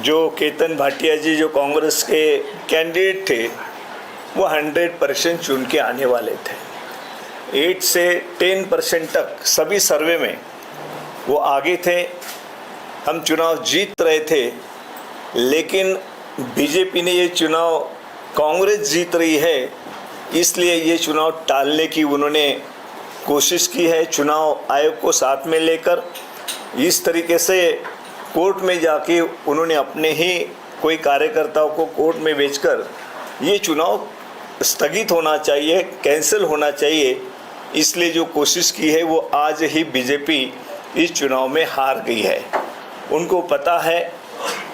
A: जो केतन भाटिया जी जो कांग्रेस के कैंडिडेट थे वो 100% चुन के आने वाले थे। 8 से 10% तक सभी सर्वे में वो आगे थे, हम चुनाव जीत रहे थे। लेकिन बीजेपी ने ये चुनाव कांग्रेस जीत रही है इसलिए ये चुनाव टालने की उन्होंने कोशिश की है। चुनाव आयोग को साथ में लेकर इस तरीके से कोर्ट में जाके उन्होंने अपने ही कोई कार्यकर्ताओं को कोर्ट में भेजकर ये चुनाव स्थगित होना चाहिए, कैंसिल होना चाहिए, इसलिए जो कोशिश की है वो आज ही बीजेपी इस चुनाव में हार गई है। उनको पता है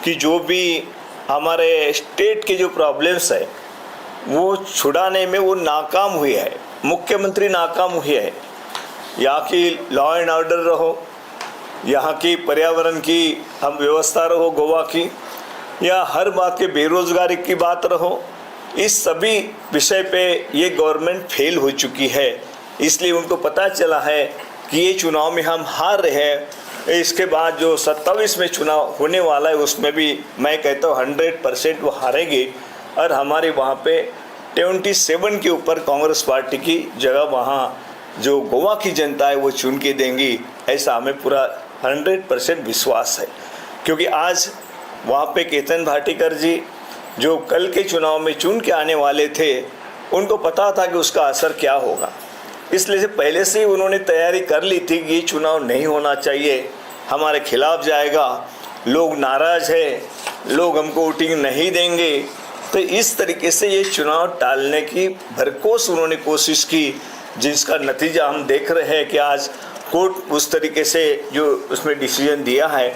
A: कि जो भी हमारे स्टेट के जो प्रॉब्लम्स है वो छुड़ाने में वो नाकाम हुई है, मुख्यमंत्री नाकाम हुई है। यहाँ की लॉ एंड ऑर्डर रहो, यहाँ की पर्यावरण की हम व्यवस्था रहो गोवा की, या हर बात के बेरोजगारी की बात रहो, इस सभी विषय पे ये गवर्नमेंट फेल हो चुकी है। इसलिए उनको पता चला है कि ये चुनाव में हम हार रहे हैं। इसके बाद जो 27 में चुनाव होने वाला है उसमें भी मैं कहता हूँ 100% वो हारेंगे और हमारे वहाँ पे 27 के ऊपर कांग्रेस पार्टी की जगह वहाँ जो गोवा की जनता है वो चुन के देंगी, ऐसा हमें पूरा 100% विश्वास है। क्योंकि आज वहाँ पे केतन भाटीकर जी जो कल के चुनाव में चुन के आने वाले थे उनको पता था कि उसका असर क्या होगा, इसलिए पहले से ही उन्होंने तैयारी कर ली थी कि ये चुनाव नहीं होना चाहिए, हमारे खिलाफ जाएगा, लोग नाराज़ है, लोग हमको वोटिंग नहीं देंगे। तो इस तरीके से ये चुनाव टालने की भरपूर उन्होंने कोशिश की, जिसका नतीजा हम देख रहे हैं कि आज कोर्ट उस तरीके से जो उसमें डिसीजन दिया है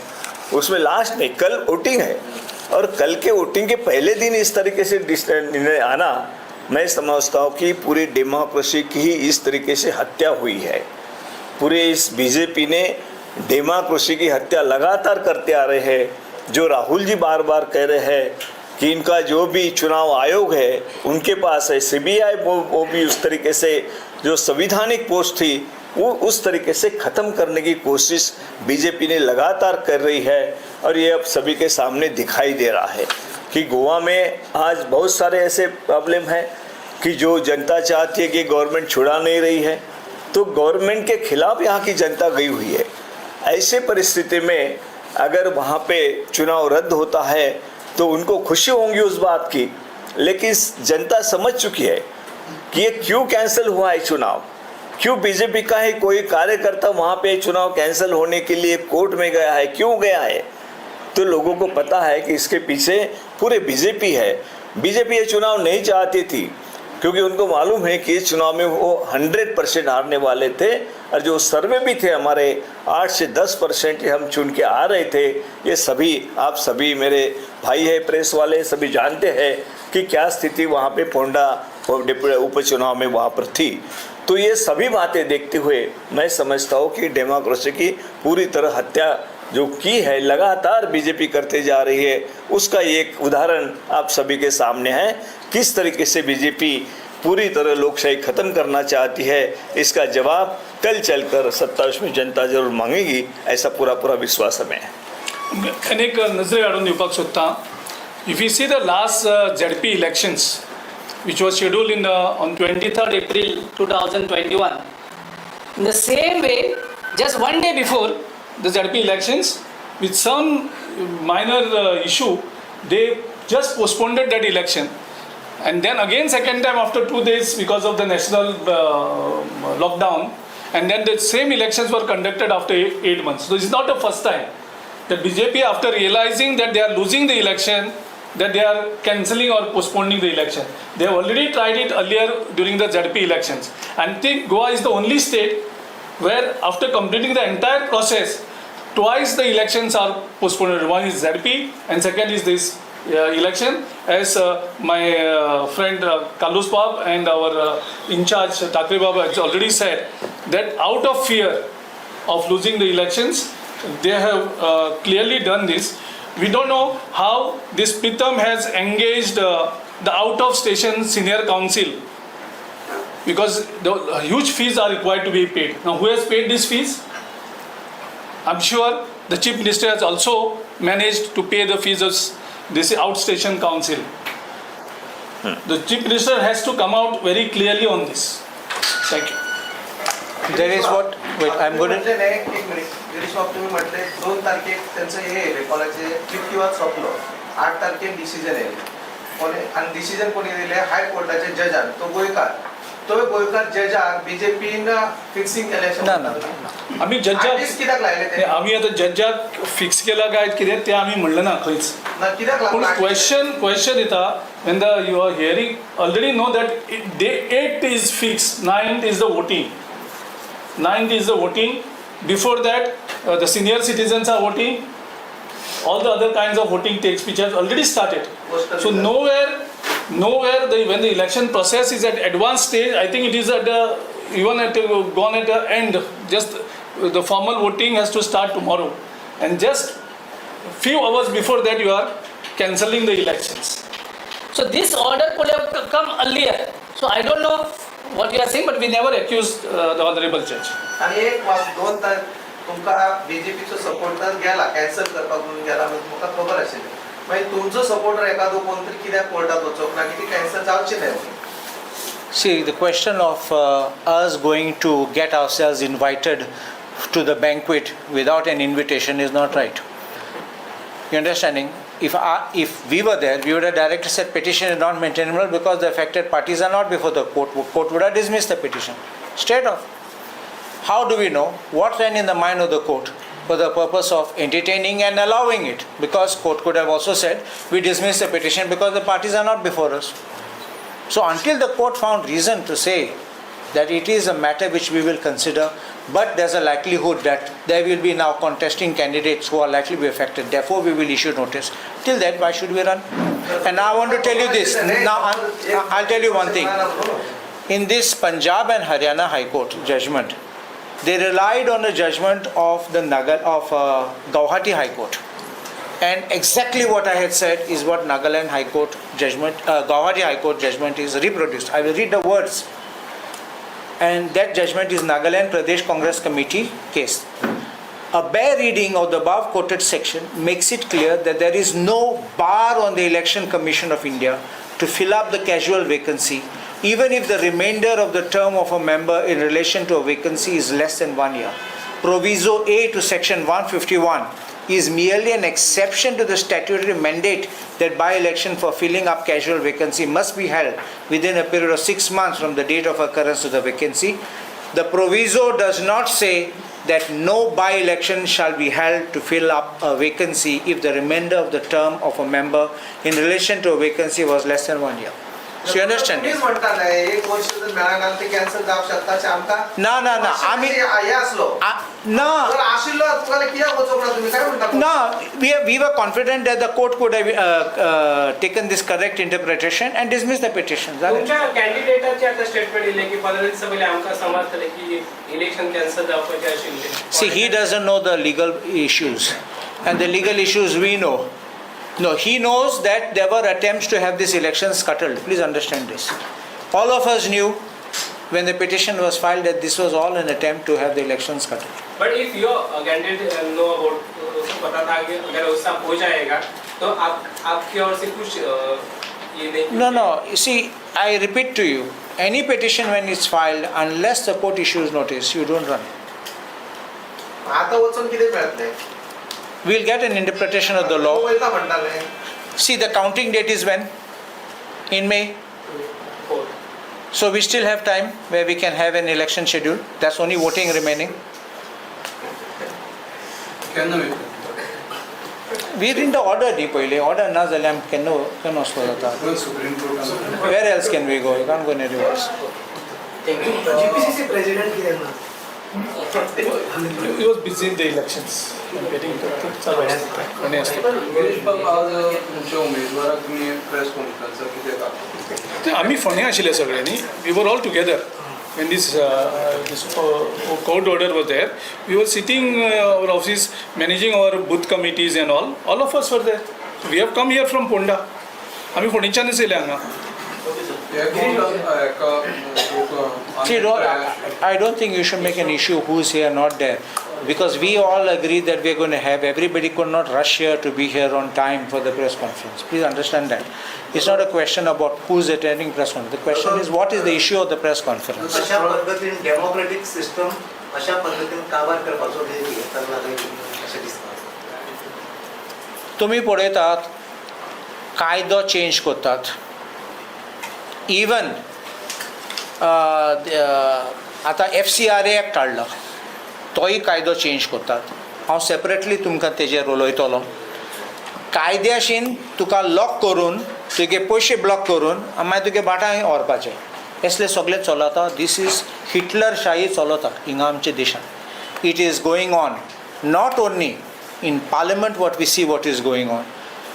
A: उसमें लास्ट में कल वोटिंग है और कल के वोटिंग के पहले दिन इस तरीके से निर्णय आना, मैं समझता हूँ कि पूरी डेमोक्रेसी की ही इस तरीके से हत्या हुई है। पूरे इस बीजेपी ने डेमोक्रेसी की हत्या लगातार करते आ रहे हैं। जो राहुल जी बार बार कह रहे हैं कि इनका जो भी चुनाव आयोग है उनके पास है, सीबीआई वो भी उस तरीके से जो संविधानिक पोस्ट थी वो उस तरीके से ख़त्म करने की कोशिश बीजेपी ने लगातार कर रही है। और ये अब सभी के सामने दिखाई दे रहा है कि गोवा में आज बहुत सारे ऐसे प्रॉब्लम हैं कि जो जनता चाहती है कि गवर्नमेंट छुड़ा नहीं रही है, तो गवर्नमेंट के खिलाफ यहाँ की जनता गई हुई है। ऐसे परिस्थिति में अगर वहाँ पे चुनाव रद्द होता है तो उनको खुशी होंगी उस बात की, लेकिन जनता समझ चुकी है कि ये क्यों कैंसिल हुआ है चुनाव, क्यों बीजेपी का ही कोई कार्यकर्ता वहाँ पे चुनाव कैंसिल होने के लिए कोर्ट में गया है, क्यों गया है। तो लोगों को पता है कि इसके पीछे पूरे बीजेपी है। बीजेपी ये चुनाव नहीं चाहती थी क्योंकि उनको मालूम है कि इस चुनाव में वो 100% हारने वाले थे और जो सर्वे भी थे हमारे 8 से 10% हम चुन के आ रहे थे। ये सभी आप सभी मेरे भाई है प्रेस वाले सभी जानते हैं कि क्या स्थिति वहाँ पे पोंडा उपचुनाव में वहाँ पर थी। तो ये सभी बातें देखते हुए मैं समझता हूँ कि डेमोक्रेसी की पूरी तरह हत्या जो की है लगातार बीजेपी करते जा रही है, उसका एक उदाहरण आप सभी के सामने है। किस तरीके से बीजेपी पूरी तरह लोकशाही खत्म करना चाहती है, इसका जवाब कल चलकर 27 में जनता जरूर मांगेगी, ऐसा पूरा विश्वास हमें है।
B: अनेक नजरे काढून दिवपाक सोदता, if you see the last ZP elections which was scheduled on 23rd April
C: 2021. In the same way,
B: just one day before the ZP elections, with some minor issue, they just postponed that election. And then again second time after 2 days because of the national lockdown, and then the same elections were conducted after 8 months. So this is not the first time that BJP, after realizing that they are losing the election, that they are cancelling or postponing the election. They have already tried it earlier during the ZP elections. And I think Goa is the only state where after completing the entire process, twice the elections are postponed. One is ZP and second is this election, as my friend Kalus Bab and our in charge Thakre Baba has already said, that out of fear of losing the elections, they have clearly done this. We don't know how this Pritam has engaged the out of station senior council, because the huge fees are required to be paid. Now who has paid these fees? I'm sure the Chief Minister has also managed to pay the fees of this outstation council. The Chief Minister has to come out very clearly on this. Thank you.
U: There is what, wait, I'm going to,
H: एक minute Girish बाब तुम्ही म्हटले 2 तारखेक त्यांचं हे येईल कॉलेजचे किंवा सोपलो 8 तारखेक डिसिजन येईल कोणी आणि डिसिजन कोणी दिले हायकोर्टाचे जजान तो गोयकार जजाक बीजेपीन फिक्सिंग केले
B: ना आम्ही जजाक
H: कित्याक लायले ते
B: आम्ही आता जजाक फिक्स केला काय कितें ते आम्ही म्हणलं ना खंयच.
H: कित्याक
B: पूण क्वेश्चन येता when you are hearing already know that day 8 is fixed, 9th is the voting. 9th is the voting. Before that, the senior citizens are voting. All the other kinds of voting takes, which has already started. So nowhere when the election process is at advanced stage, I think it is at gone at the end. Just the formal voting has to start tomorrow, and just few hours before that you are cancelling the elections.
C: So this order could have come earlier. So I don't know what you are saying, but we never accused the honorable judge.
H: आणि एक वाज 2 तार तुमका बीजेपीचो supporter गेला cancel करपाक म्हणून गेला म्हणजे म्हाका खबर आशिल्ली मागीर तुमचो सपोर्टर एखादो कोण तरी कित्याक कोर्टात वचोक ना की ती कॅन्सल जावची ना.
U: see, the question of us going to get ourselves invited to the banquet without an invitation is not right. You understanding? If we were there, we would have directly said petition is not maintainable because the affected parties are not before the court. Court would have dismissed the petition straight off. How do we know what ran in the mind of the court for the purpose of entertaining and allowing it? Because court could have also said we dismiss the petition because the parties are not before us. So until the court found reason to say that it is a matter which we will consider, but there's a likelihood that there will be now contesting candidates who are likely to be affected, therefore we will issue notice. Till then, why should we run? And now I want to tell you this. Now I'll tell you one thing. In this Punjab and Haryana High Court judgment, they relied on the judgment of the Guwahati High Court. And exactly what I had said is what Nagaland High Court judgment, Guwahati High Court judgment is reproduced. I will read the words. And that judgment is Nagaland Pradesh Congress Committee case. A bare reading of the above quoted section makes it clear that there is no bar on the Election Commission of India to fill up the casual vacancy, even if the remainder of the term of a member in relation to a vacancy is less than 1 year. Proviso A to section 151 is merely an exception to the statutory mandate that by-election for filling up casual vacancy must be held within a period of 6 months from the date of occurrence of the vacancy. The proviso does not say that no by-election shall be held to fill up a vacancy if the remainder of the term of a member in relation to a vacancy was less than 1 year. So you understand?
H: तुम्हीच म्हणता ना एक वर्ष जर मेळना ते cancel जावंक शकता चे आमका
U: ना आम्ही
H: हे असलो
U: ना
H: जर आशिल्लो तुका कित्याक वचोक ना तुम्ही काय म्हणता
U: No, we were confident that the court could have taken this correct interpretation and dismissed the petition.
K: तुमच्या कॅन्डिडेटाचे आता स्टेटमेंट दिले की 15 दिवसा पहिले आमका समजतले की इलेक्शन कॅन्सल जावपाचे आशिल्ले.
U: See, he doesn't know the legal issues, and the legal issues we know. No, he knows that there were attempts to have this election scuttled. Please understand this. All of us knew when the petition was filed that this was all an attempt to have the election scuttled.
K: But if your candidate know about पता था कि अगर उसका हो जाएगा तो आपकी or से कुछ ये नहीं.
U: No. You see, I repeat to you, any petition when it's filed, unless the court issues notice, you don't run.
H: आता वचून कितें मेळटलें?
U: We'll get an interpretation of the law.
H: वयता म्हणटाले.
U: See, the counting date is when? In May. So we still have time where we can have an election schedule. That's only voting remaining. We're in the order न्ही पयली. Order ना जाल्यार आमी केन्ना वचपाक जाता? Where else can we go? You can't go anywhere else.
K: GPCC president कितें ना?
B: He was busy in the elections. Getting
K: Girish बाब आज तुमच्या उमेदवाराक तुमी प्रेस कॉन्फरन्साक कितें दाखयलें?
B: आम्ही फोंड्या आशिल्ले सगळ्यांनी. We were all together when this court order was there. We were sitting our office, managing our booth committees and all. All of us were there. We have come here from Ponda. आम्ही फोंडेच्यानच येयले हांगा.
U: See, I don't think you should make an issue who's here, not there. Because we all agree that we're going to have, everybody could not rush here to be here on time for the press conference. Please understand that. It's not a question about who's attending press conference. The question is what is the issue of the press conference.
K: अशा पद्धतीने democratic system अशा पद्धतीने कारभार करपाचो घेताना अशें दिसता.
U: तुम्ही पळयतात कायदो चेंज करतात. इवन आतां FCRA एक्ट हाडला तोय कायदो चेंज करतात. हांव सेपरेटली तुमकां तेजेर उलयतलो. कायद्याशीन तुका लॉक करून तुगे पयशे ब्लॉक करून मागीर तुगे बाटाय व्हरपाचें असलें सगळें चलता. दीस इज हिटलरशाही चलता हिंगा आमच्या देशांत. It is going on not only in parliament what we see what is going on.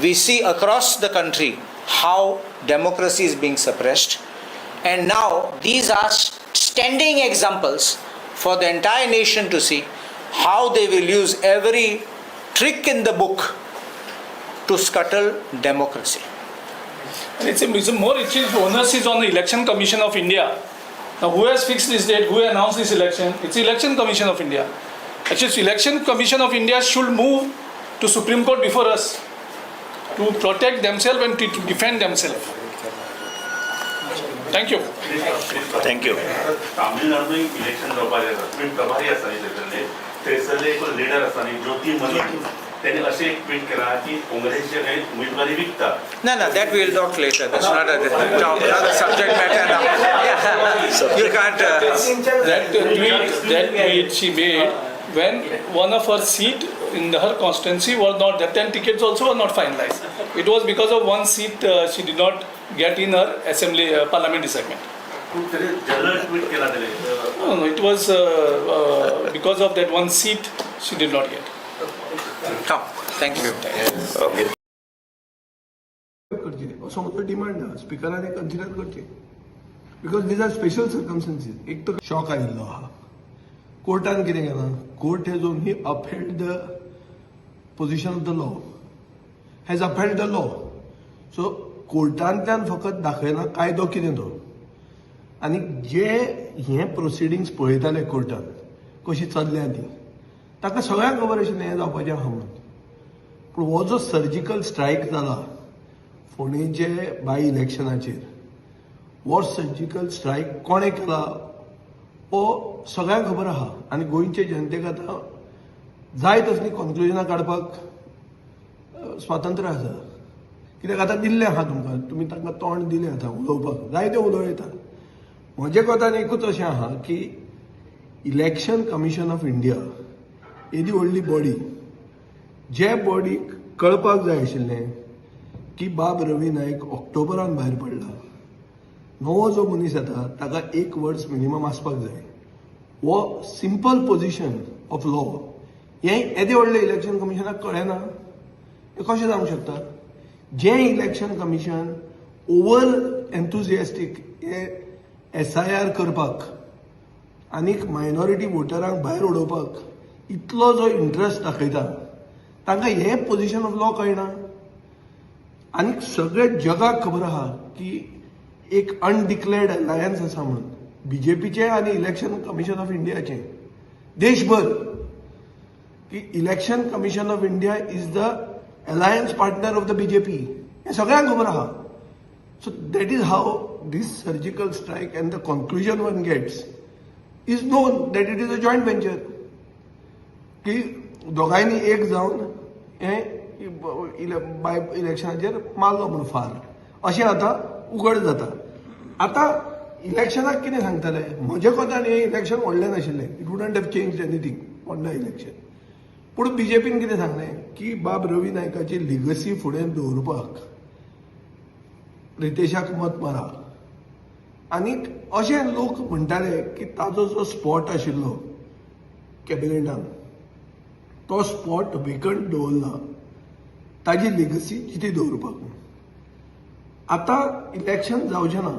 U: We see across the country how democracy is being suppressed, and now these are standing examples for the entire nation to see how they will use every trick in the book to scuttle democracy.
B: And it's more onus is on the Election Commission of India. Now who has fixed this date, who announced this election? It's the Election Commission of India. Actually, Election Commission of India should move to Supreme Court before us to protect themselves and to defend themselves. Thank you.
A: Thank you.
F: Tamil Nadu election जावपाक जाता. तुम्ही प्रभारी आसा थंयसरले. थंयसरले एक leader आसा न्ही ज्योती मलिक. त्यांनी अशें एक ट्वीट केला की काँग्रेसचे काही उमेदवारी विकता.
U: No, that we'll talk later. That's not another subject matter now. Yeah. You can't.
B: That tweet she made when one of her seat in her constituency was not there. 10 tickets also were not finalized. It was because of one seat she did not get in her assembly parliamentary segment.
F: General tweet केला त्याने.
B: No, it was because of that one seat she did not get.
U: Thank you.
A: Okay.
S: असो म्हजो demand आहा स्पिकरान consider करचें because these are special circumstances. एक तर shock आयिल्लो आहा. कोर्टान कितें केलां, court has only upheld the position of the law, has upheld the law. So कोर्टांतल्यान फकत दाखयना कायदो कितें तो. आनी जे हे प्रोसिडींग्स पळयताले कोर्टान कशी चल्ल्या ती ताका सगळ्यांक खबर आशिल्लें हें जावपाचें आहा म्हणून. पूण हो जो सर्जिकल स्ट्रायक जाला फोंडेचे बाय इलेक्शनाचेर, हो सर्जिकल स्ट्रायक कोणें केला हो सगळ्यांक खबर आहा. आनी गोंयचे जनतेक आतां जाय तसलीं कन्क्लुजनां काडपाक स्वातंत्र्य आसा. कित्याक आतां दिल्लें आहा तुमकां, तुमी तांकां तोंड दिलें आतां उलोवपाक, जाय तें उलयतात. म्हजे कोतान एकूच अशें आहा की इलेक्शन कमिशन ऑफ इंडिया येदी व्हडली बॉडी, जे बॉडीक कळपाक जाय आशिल्लें की बाब रवी नायक ऑक्टोबरान भायर पडला. नवो जो मनीस येता ताका 1 वर्स मिनिमम आसपाक जाय. हो सिंपल पोजिशन ऑफ लॉ हें येदे व्हडले इलेक्शन कमिशनाक कळना. हें कशें जावंक शकता. जे इलेक्शन कमिशन ओवर एन्थुजियास्टीक हे SIR करपाक आनीक मायनॉरिटी वोटरांक भायर उडोवपाक इतलो जो इंट्रस्ट दाखयता तांकां हें पोजिशन ऑफ लॉ कळना. आनीक सगळे जगाक खबर आहा की एक अनडिक्लेअर्ड अलायन्स आसा म्हणून BJPचे आनी इलेक्शन कमिशन ऑफ इंडियाचे देशभर, की election commission of India is the alliance partner of the BJP. हें सगळ्यांक खबर आहा. So that is how this surgical strike and the conclusion one gets is known that it is a joint venture. की दोगांयनी एक जावन हें bye इलेक्शनाचेर मारलो म्हणून फार अशें आतां उघड जाता. आतां इलेक्शनाक कितें सांगतले? म्हज्या कोतान हें इलेक्शन व्हडलें नाशिल्लें. It wouldn't have change anything Ponda election. पूण बीजेपीन कितें सांगलें की बाब रवी नायकाची लिगसी फुडें दवरपाक रितेशाक मत मारा. आनीक अशें लोक म्हणटाले की ताजो जो स्पॉट आशिल्लो कॅबिनेटान तो स्पॉट वेकंट दवरला ताजी लिगसी कितें दवरपाक. आतां इलेक्शन जावचें ना.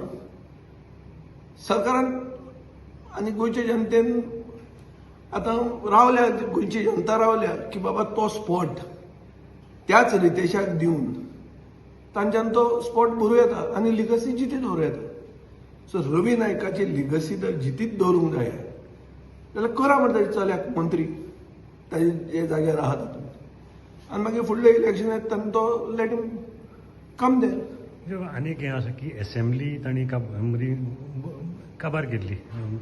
S: सरकारान आनी गोंयच्या जनतेन आतां रावल्या, गोंयची जनता रावल्या की बाबा तो स्पॉट त्याच रितेशाक दिवन तांच्यान तो स्पॉट भरूं येता आनी लिगसी जिती दवरूं येता. सो रवी नायकाची लिगसी जर जितीत दवरूंक जाय जाल्यार करा म्हणटा ताच्या चल्याक मंत्री ताजे जाग्यार आहा तातूंत. आनी मागीर फुडले इलेक्शन येता तेन्ना तो लेट हिम कम देर.
R: आनीक हें आसा की असेंब्ली तांणी काबार केल्ली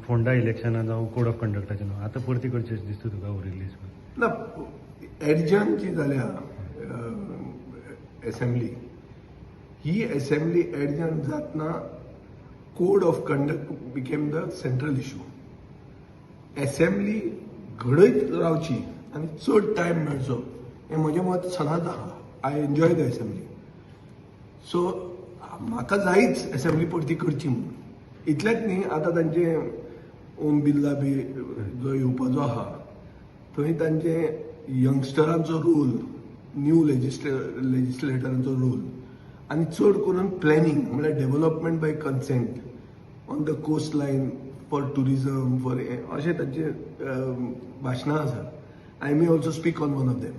R: फोंडा इलेक्शनां जावं कोड ऑफ कंडक्टाचें न्हू. आतां परती करचें दिसता तुका रिलीज
S: ना एडजन जी जाल्या असेंब्ली ही असेंब्ली एडजन जातना code of conduct became the central issue. Assembly घडयत रावची आनी चड टायम मेळचो हें म्हजें मत सदांच आहा. I enjoy the assembly. So म्हाका जायच असेंब्ली परती करची म्हणून. इतलेंच न्ही, आतां तांचे ओम बिर्ला बी जो येवपाचो आहा थंय तांचे यंगस्टरांचो रोल, न्यू लेजिस्लेटरांचो रोल आनी चड करून प्लॅनिंग म्हणल्यार development by consent on the coast line for tourism for अशें तांचे भाशणां आसा. I may also speak on one of them.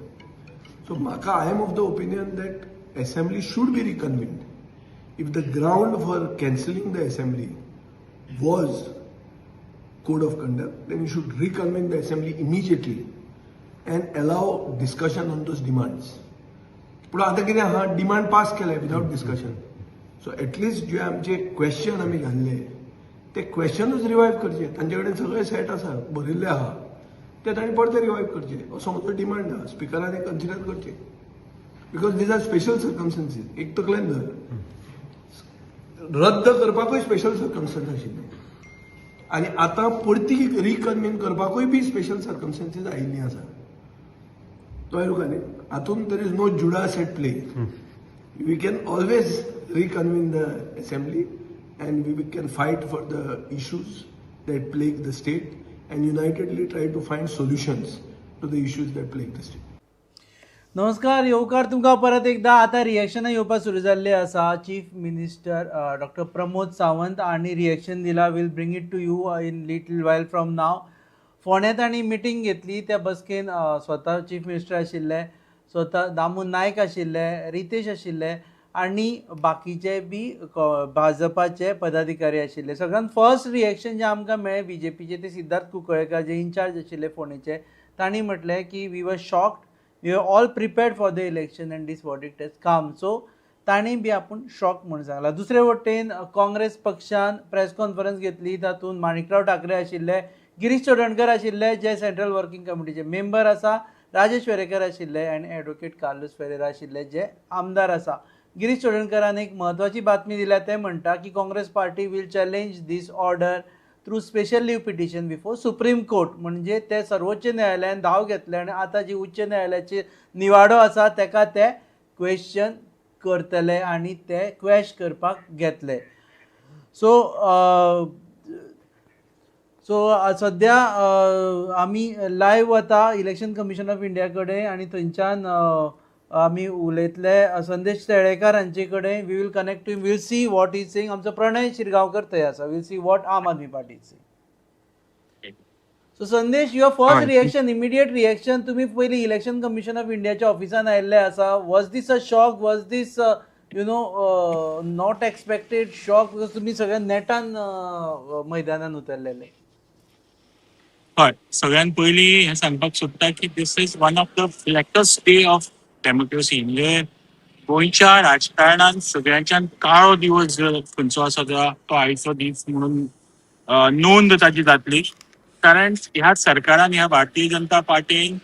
S: So म्हाका I am of the opinion that assembly should be reconvened. If the ground for cancelling the assembly was code of conduct, then you should reconvene the assembly immediately and allow discussion on those demands. पण आता कितें आहा, demand pass केले without discussion. So at least जे आमचे question आमी घाल्ले ते क्वेश्चनूच रिवायव करचे. तांचे कडेन सगळे सेट आसा, भरिल्ले आहा, ते तांणी परते रिवायव करचे असो म्हजो डिमांड आहा. स्पिकरान हे कन्सिडर करचे because these are special circumstances. एक तकलेन धर, रद्द करपाकूय स्पेशल सर्कमस्टन्स आशिल्ले आनी आतां परती रिकन्व्हीन करपाकूय बी स्पेशल सर्कमस्टन्सीस आयिल्लीं आसा. कळ्ळें तुका न्ही? हातूंत there is no Judas at play. We can always reconvene the assembly and we can fight for the issues that plague the state and unitedly try to find solutions to the issues that plague the state.
D: नमस्कार, येवकार तुमकां परत एकदा. आतां रिएक्शनां येवपाक सुरू जाल्ली आसा. Chief minister doctor Pramod Sawant आनी रिएक्शन दिला. Will bring it to you in little while from now. फोंड्यां तांणी मिटींग घेतली. त्या बसकेन स्वता चीफ मिनिस्टर आशिल्ले, स्वता दामू नायक आशिल्ले, रितेश आशिल्ले आनी बाकीचे बी भाजपाचे पदाधिकारी आशिल्ले. सगळ्यान फर्स्ट रिएक्शन जे आमकां मेळ्ळें बीजेपीचे ते सिद्धार्थ कुंकळयेकर जे इन्चार्ज आशिल्ले फोंडेचे. तांणी म्हटलें की we were shocked, we are all prepared for the election and this verdict has come. So तांणी बी आपूण शॉक म्हणून सांगला. दुसरे वटेन काँग्रेस पक्षान प्रेस कॉन्फरन्स घेतली. तातूंत माणिकराव ठाकरे आशिल्ले, गिरीश चोडणकर आशिल्ले जे सेंट्रल वर्कींग कमिटीचे मेंबर आसा, राजेश वेरेकर आशिल्ले आनी एडवोकेट कार्लोस फेरेरा आशिल्ले जे आमदार आसा. गिरीश चोडणकरान एक म्हत्वाची बातमी दिल्या. ते म्हणटा की Congress Party will challenge this order through special leave petition before supreme court. म्हणजे ते सर्वोच्च न्यायालयान धाव घेतले आनी आतां जी उच्च न्यायालयाची निवाडो आसा तेका ते क्वेश्चन करतले आनी ते क्वेश करपाक घेतले. सो सद्या आमी लायव्ह वता इलेक्शन कमिशन ऑफ इंडिया कडेन आनी थंयच्यान आमी उलयतले संदेश तेळेकर हांचे कडेन. We will connect to, will see what is saying. आमचो प्रणय शिरगांवकर थंय आसा. Will see what Aam Aadmi party is saying. So Sandesh, your first reaction, immediate reaction. तुम्ही पयलीं इलेक्शन कमिशन ऑफ इंडियाच्या ऑफिसान आयिल्ले आसा. Was this a shock? Was this not expected shock? Because तुमी सगळे नेटान मैदानान उतरलेले.
G: हय, सगळ्यात पयलीं हें सांगपाक सोदता की this is one of the blackest day of democracy. म्हणजे गोंयच्या राजकारणान सगळ्यांच्यान काळो दिवस जर खंयचो आसा तो आयचो दीस म्हणून नोंद ताची जातली. कारण ह्या सरकारान, ह्या भारतीय जनता पार्टीन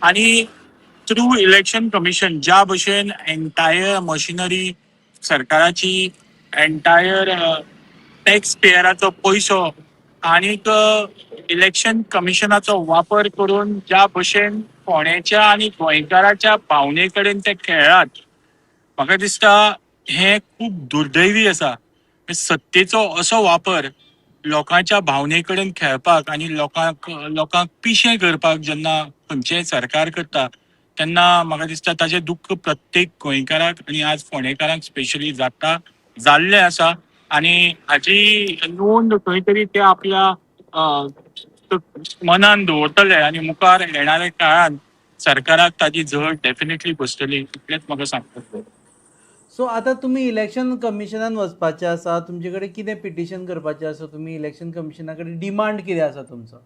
G: आणि थ्रू इलेक्शन कमिशन ज्या भशेन एंटायर मशिनरी सरकाराची एंटायर टॅक्स पेयराचो पयसो आनीक इलेक्शन कमिशनाचो वापर करून ज्या भशेन फोंडेच्या आणि गोंयकाराच्या भावने कडेन ते खेळ्ळात, म्हाका दिसता हे खूब दुर्दैवी आसा. सत्तेचो असो वापर लोकांच्या भावने कडेन खेळपाक आणि लोकांक पिशें करपाक जेन्ना खंयचेय सरकार करता तेन्ना म्हाका दिसता ताजें दुख्ख प्रत्येक गोंयकाराक आणि आज फोंडेकारांक स्पेशली जाल्लें आसा. आणि हाची नोंद खंय तरी ते आपल्या मनान दवरतले आणि मुखार येणाऱ्या काळात सरकाराक ताजी झळ डेफिनेटली बसतली, इतलेंच म्हाका सांगपाक.
D: सो आता तुम्ही इलेक्शन कमिशनान वचपाचे आसा, तुमचे कडेन कितें पिटिशन करपाचें आसा, तुम्ही इलेक्शन कमिशना कडेन डिमांड कितें आसा तुमचो?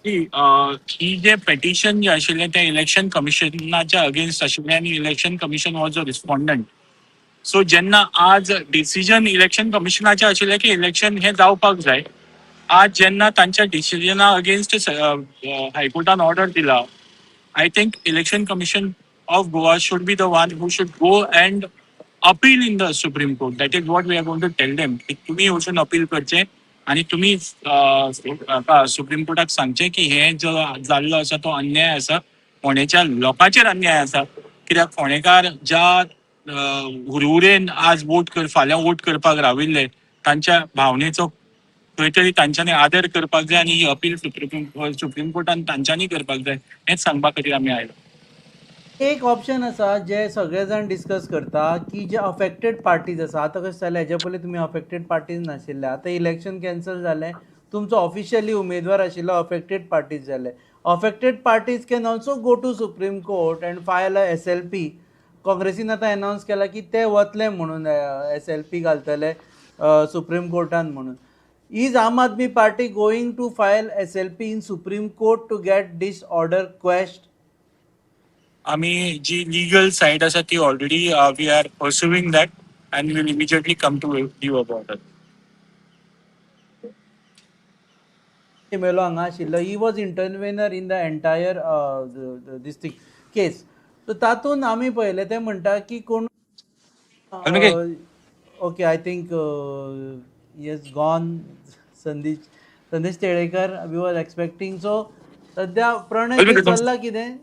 G: ही जे पेटिशन जे आशिल्लें ते इलेक्शन कमिशनाच्या अगेन्स्ट आशिल्लें आनी election commission was a respondent. So जेन्ना आज डिसिजन इलेक्शन कमिशनाचें आशिल्लें की इलेक्शन हें जावपाक जाय, आज जेन्ना तांच्या डिसिजना अगेन्स्ट हायकोर्टान ऑर्डर दिला, I think election commission of Goa should be the one who should go and appeal in the Supreme Court. That is what we are going to tell them. तुम्ही वचून appeal करचे आणि तुम्ही supreme कोर्टाक सांगचे की हे जो जाल्लो आसा तो अन्याय आसा, फोंडेच्या लोकांचेर अन्याय आसा. कित्याक फोंडेकार ज्या हुरहुरेन आज फाल्यां वोट करपाक राविल्ले, तांच्या भावनेचो खंय तरी तांच्यांनी आदर करपाक जाय आणि ही अपील सुप्रीम कोर्टान तांच्यांनी करपाक जाय, हेच सांगपा खातीर आमी आयला.
D: एक ऑप्शन आसा जे सगळे जाण डिस्कस करता की जे अफेक्टेड पार्टीज आसा. आतां कशें जालें, हेज्या पयलीं तुमी अफेक्टेड पार्टीज नाशिल्ले, आतां इलेक्शन कॅन्सल जालें, तुमचो ऑफिशियली उमेदवार आशिल्लो अफेक्टेड पार्टीज जाले. Affected parties can also go to supreme court and file a SLP. काँग्रेसीन आतां अनावन्स केला की ते वतले म्हणून SLP घालतले सुप्रीम कोर्टान म्हणून. Is Aam Aadmi party going to file SLP in supreme court to get this order quashed?
G: आम्ही जी लीगल साइड आसा ती already we are pursuing that and will immediately come to you about that.
D: Melo हांगा आशिल्लो, he was intervener in the entire this thing case. सो तातूंत आमी पळयलें ते म्हणटा की कोण okay I think yes gone Sandesh Telekar we was expecting. So सध्या प्रणय चल्ला कितें?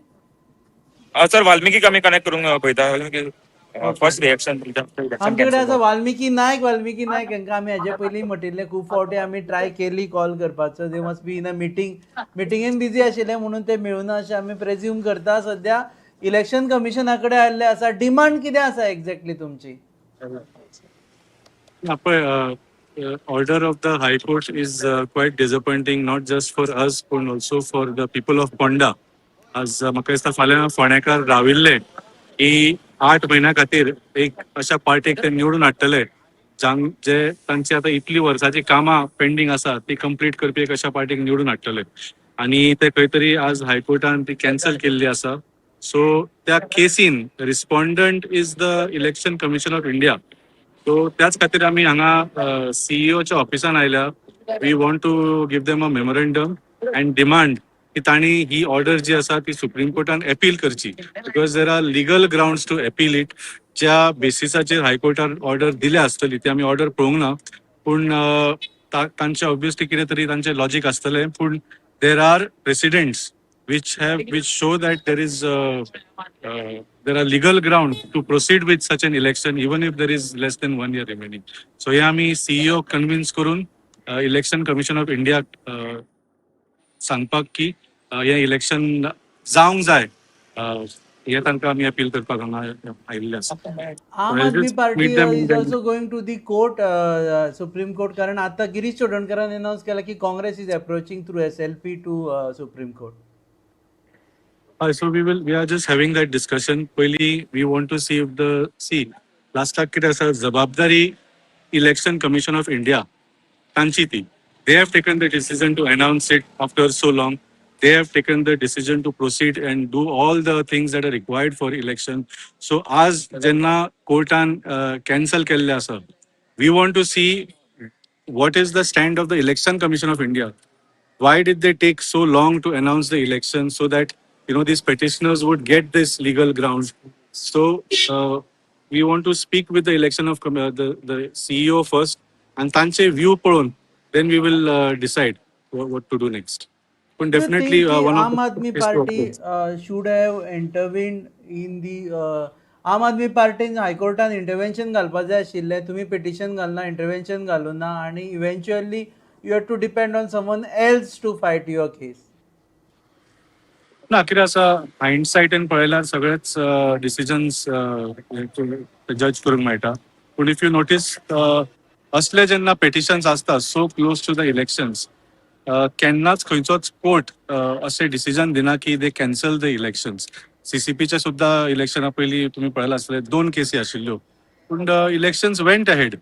I: सर वाल्मिकी आमी कनेक्ट करूंक पळयता. फर्स्ट रिएक्शन
D: आमचे कडेन आसा वाल्मिकी नायक हांकां आमी हेजे पयलीं म्हटिल्लें, खूब फावटी आमी ट्राय केली कॉल करपाचो. They must be in a मिटिंगेन बिजी आशिल्ले म्हणून ते मेळुना अशें आमी प्रेज्यूम करता. सध्या इलेक्शन कमिशना कडेन आयिल्ले आसा. डिमांड कितें आसा एक्झॅक्टली तुमची?
G: Order of the High Court is quite disappointing, not just for us, but also for the people of Ponda. आज म्हाका दिसता फाल्यां फोंडेकार राविल्ले की 8 म्हयन्या खातीर एक अशा पार्टीक ते निवडून हाडटले जे तांची आतां इतली वर्सांची कामां पेंडींग आसा ती कंप्लीट करपी एक अशा पार्टीक निवडून हाडटले. आणि ते खंय तरी आज हायकोर्टान ती कॅन्सल केल्ली आसा. सो त्या केसीन respondent is the election commission of India. So त्याच खातीर आमी हांगा CEOच्या ऑफिसान आयल्या. We want to give them a memorandum and demand की तांणी ही ऑर्डर जी आसा ती सुप्रीम कोर्टान अपील करची, because there are legal grounds to appeal it. ज्या बेसिसाचेर हायकोर्टान ऑर्डर दिल्या आसतली ती आमी ऑर्डर पळोवंक ना, पूण तांचे ऑब्वियसली कितें तरी तांचें लॉजीक आसतलें. पूण there are precedents which show that there are legal ground to proceed with such an election even if there is less than 1 year remaining. So हे आमी CEO convince करून इलेक्शन कमिशन ऑफ इंडिया सांगपाक की हे election जावंक जाय हे तांकां आमी अपील करपाक हांगा आयिल्ले आसा.
D: Aam Aadmi party is also going to the court, supreme court, कारण आता गिरीश चोडणकरान अनाउन्स केला की Congress is approaching through SLP to supreme court.
G: So we are just having that discussion. Pahili we want to see if last kit as jababdari election commission of India tanchi thi. They have taken the decision to announce it after so long. They have taken the decision to proceed and do all the things that are required for election. So as jenna courtan cancel kelle asa, we want to see what is the stand of the election commission of India. Why did they take so long to announce the election so that these petitioners would get this legal ground. So we want to speak with the election of the CEO first, and तांचे view पळोवन then we will decide what to do next. But definitely one of
D: Aam Aadmi Party should have intervened in the Aam Aadmi Partyन हायकोर्टान intervention घालपाक जाय आशिल्लें. तुमी petition घालना, intervention घालूना, आणि eventually you have to depend on someone else to fight your case.
G: ना कितें आसा हायंडसायटीन पळयल्यार सगळेच डिसिजन्स जज करूंक मेळटा. पूण इफ यू नोटीस असले जेन्ना पेटिशन्स आसता so close to the elections केन्नाच खंयचोच कोर्ट अशें डिसिजन दिना की दे कॅन्सल द इलेक्शन्स. CCPचे सुद्दां इलेक्शना पयलीं तुमी पळयलां आसतलें 2 केसी आशिल्ल्यो पूण इलेक्शन्स वेंट अहेड.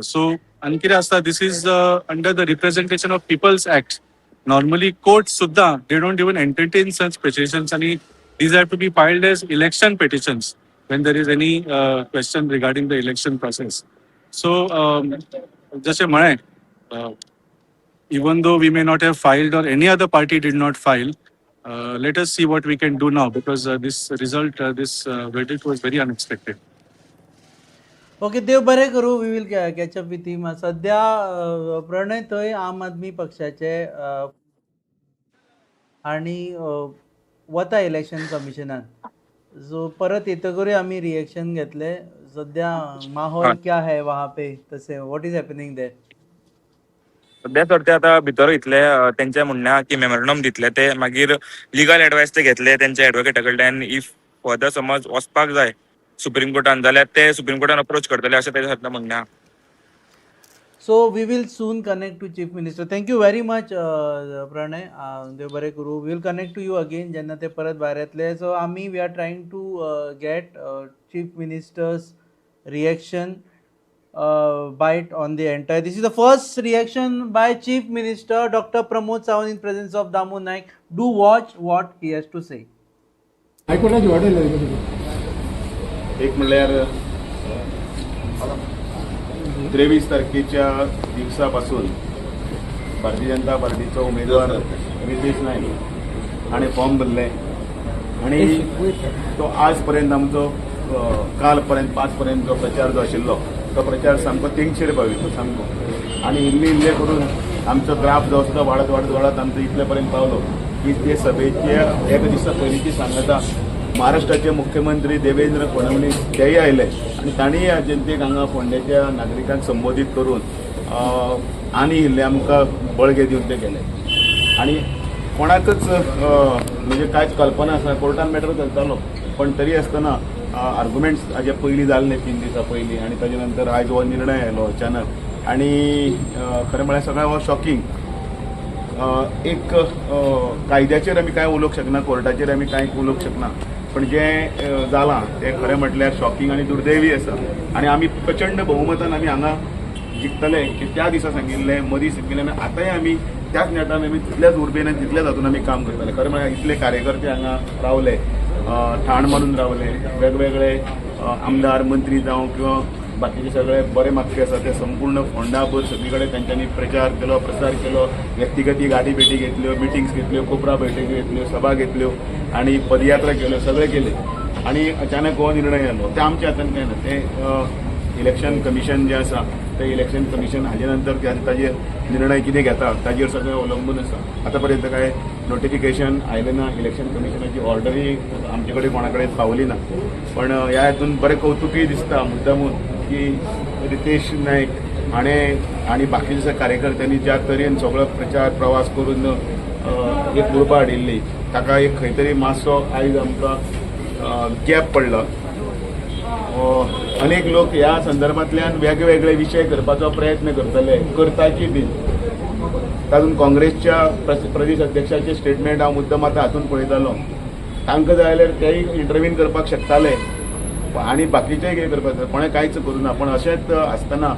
G: सो आनी कितें आसता this is under the representation of peoples act. Normally courts suddha they don't even entertain such petitions and these have to be filed as election petitions when there is any question regarding the election process. So just a even though we may not have filed or any other party did not file, let us see what we can do now because this result this verdict was very unexpected.
D: Okay, देव बरें करूं. We will catch up with him. सध्या प्रणय थंय आम आदमी पक्षाचे आणि वता election कमिशनान. So परत येतकरूय आमी रिएक्शन घेतले. सध्या माहोल क्या है वहाँ पे, तसे व्हॉट इज हॅपनिंग देर?
I: सध्या तर ते आता भितर इतले तेंचे म्हणणे की मेमोरंडम दितले ते मागीर लिगल एडवायस ते घेतले तेंच्या एडवोकेटा कडल्यान. इफ फर्दर समज वचपाक जाय सुप्रीम कोर्टान जाल्यार ते सुप्रीम कोर्टान अप्रोच करतले अशें तेजें सध्या म्हणणें.
D: So we will soon connect to chief minister. Thank you very much Pranay. देव बरें करूं. We will connect to you again जेन्ना ते परत भायर येतले. सो आमी we are trying to get chief minister's reaction bite on the entire. This is the first reaction by Chief Minister Dr. Pramod Sawant in presence of Damu Naik. Do watch what he has to say.
N: हायकोर्टाची order एक म्हणल्यार 23 तारखेच्या दिवसापासून भारतीय जनता पार्टीचो उमेदवार रितेश नायक हाणें form भरले आणि तो आज पर्यंत आमचो काल पर्यंत 5 पर्यंत जो प्रचार जो आशिल्लो तो प्रचार सामको तेंगशेर पाविल्लो सामको. आणि इल्ले करून आमचो ग्राफ जो आसता वाडत आमचो इतले पर्यंत पावलो की ते सभेचे एक दिसा पयलींची सांगता महाराष्ट्राचे मुख्यमंत्री देवेंद्र फडणवीस तेय आयले आणि तांणी जनतेक हांगा फोंडेच्या नागरिकांक संबोधीत करून आनी इल्ले आमकां बळगे दिवन ते गेले. आणि कोणाकच म्हणजे कांयच कल्पना आसना. कोर्टान मॅटर चलतालो पण तरी आसतना आर्ग्युमेंट्स हाजे पयलीं जाल्ले 3 दिसा पयलीं आणि ताजे नंतर आयज हो निर्णय आयलो अचानक. आणि खरें म्हळ्यार सगळें हो शॉकिंग. एक कायद्याचेर आमी कांय उलोवंक शकना, कोर्टाचेर आमी कांय उलोवंक शकना, पण जें जालां तें खरें म्हटल्यार शॉकिंग आनी दुर्दैवी आसा. आनी आमी प्रचंड बहुमतान आमी हांगा जिखतले की त्या दिसा सांगिल्लें मदीं सांगिल्लें आतांय आमी त्याच नेटान आमी तितल्याच उर्बेन आनी तितल्याच हातून आमी काम करतले. खरें म्हळ्यार इतले कार्यकर्ते हांगा रावले, ठाण मारून रावले, वेगवेगळे आमदार मंत्री जावं किंवा बाकीचे सगळे बरे मागचे आसा ते संपूर्ण फोंडाभर सगळी कडेन तांच्यांनी प्रचार केलो, प्रसार केलो, व्यक्तिगती गाडी भेटी घेतल्यो, मिटिंग्स घेतल्यो, कोपरा बैठकी घेतल्यो, सभा घेतल्यो आणि पदयात्रा केल्यो, सगळे केले. आणि अचानक हो निर्णय जालो. ते आमच्या हातान कांय ना. ते इलेक्शन कमिशन जें आसा ते इलेक्शन कमिशन हाजे नंतर ताजेर निर्णय कितें घेता ताजेर सगळें अवलंबून आसा. आतां पर्यंत कांय नोटिफिकेशन आयलें ना. इलेक्शन कमिशनाची ऑर्डरय आमचे कडेन कोणा कडेन पावली ना. पण ह्या हातून बरें कौतुकय दिसता मुद्दामून की रितेश नायक हाणें आनी बाकीच्या कार्यकर्त्यांनी ज्या तरेन सगळो प्रचार प्रवास करून एक उर्बा हाडिल्ली ताका एक खंय तरी मातसो आयज आमकां गॅप पडला. अनेक लोक ह्या संदर्भांतल्यान वेगवेगळे विशय करपाचो प्रयत्न करताची बी. तातूंत काँग्रेसच्या प्रदेश अध्यक्षाचे स्टेटमेंट हांव मुद्दम आतां हातूंत पळयतालो. तांकां जाय जाल्यार तेय इंटरव्हीन करपाक शकताले आणि बाकीचेय कितें करपाक कोणें कांयच करूना. पण अशेंच आसतना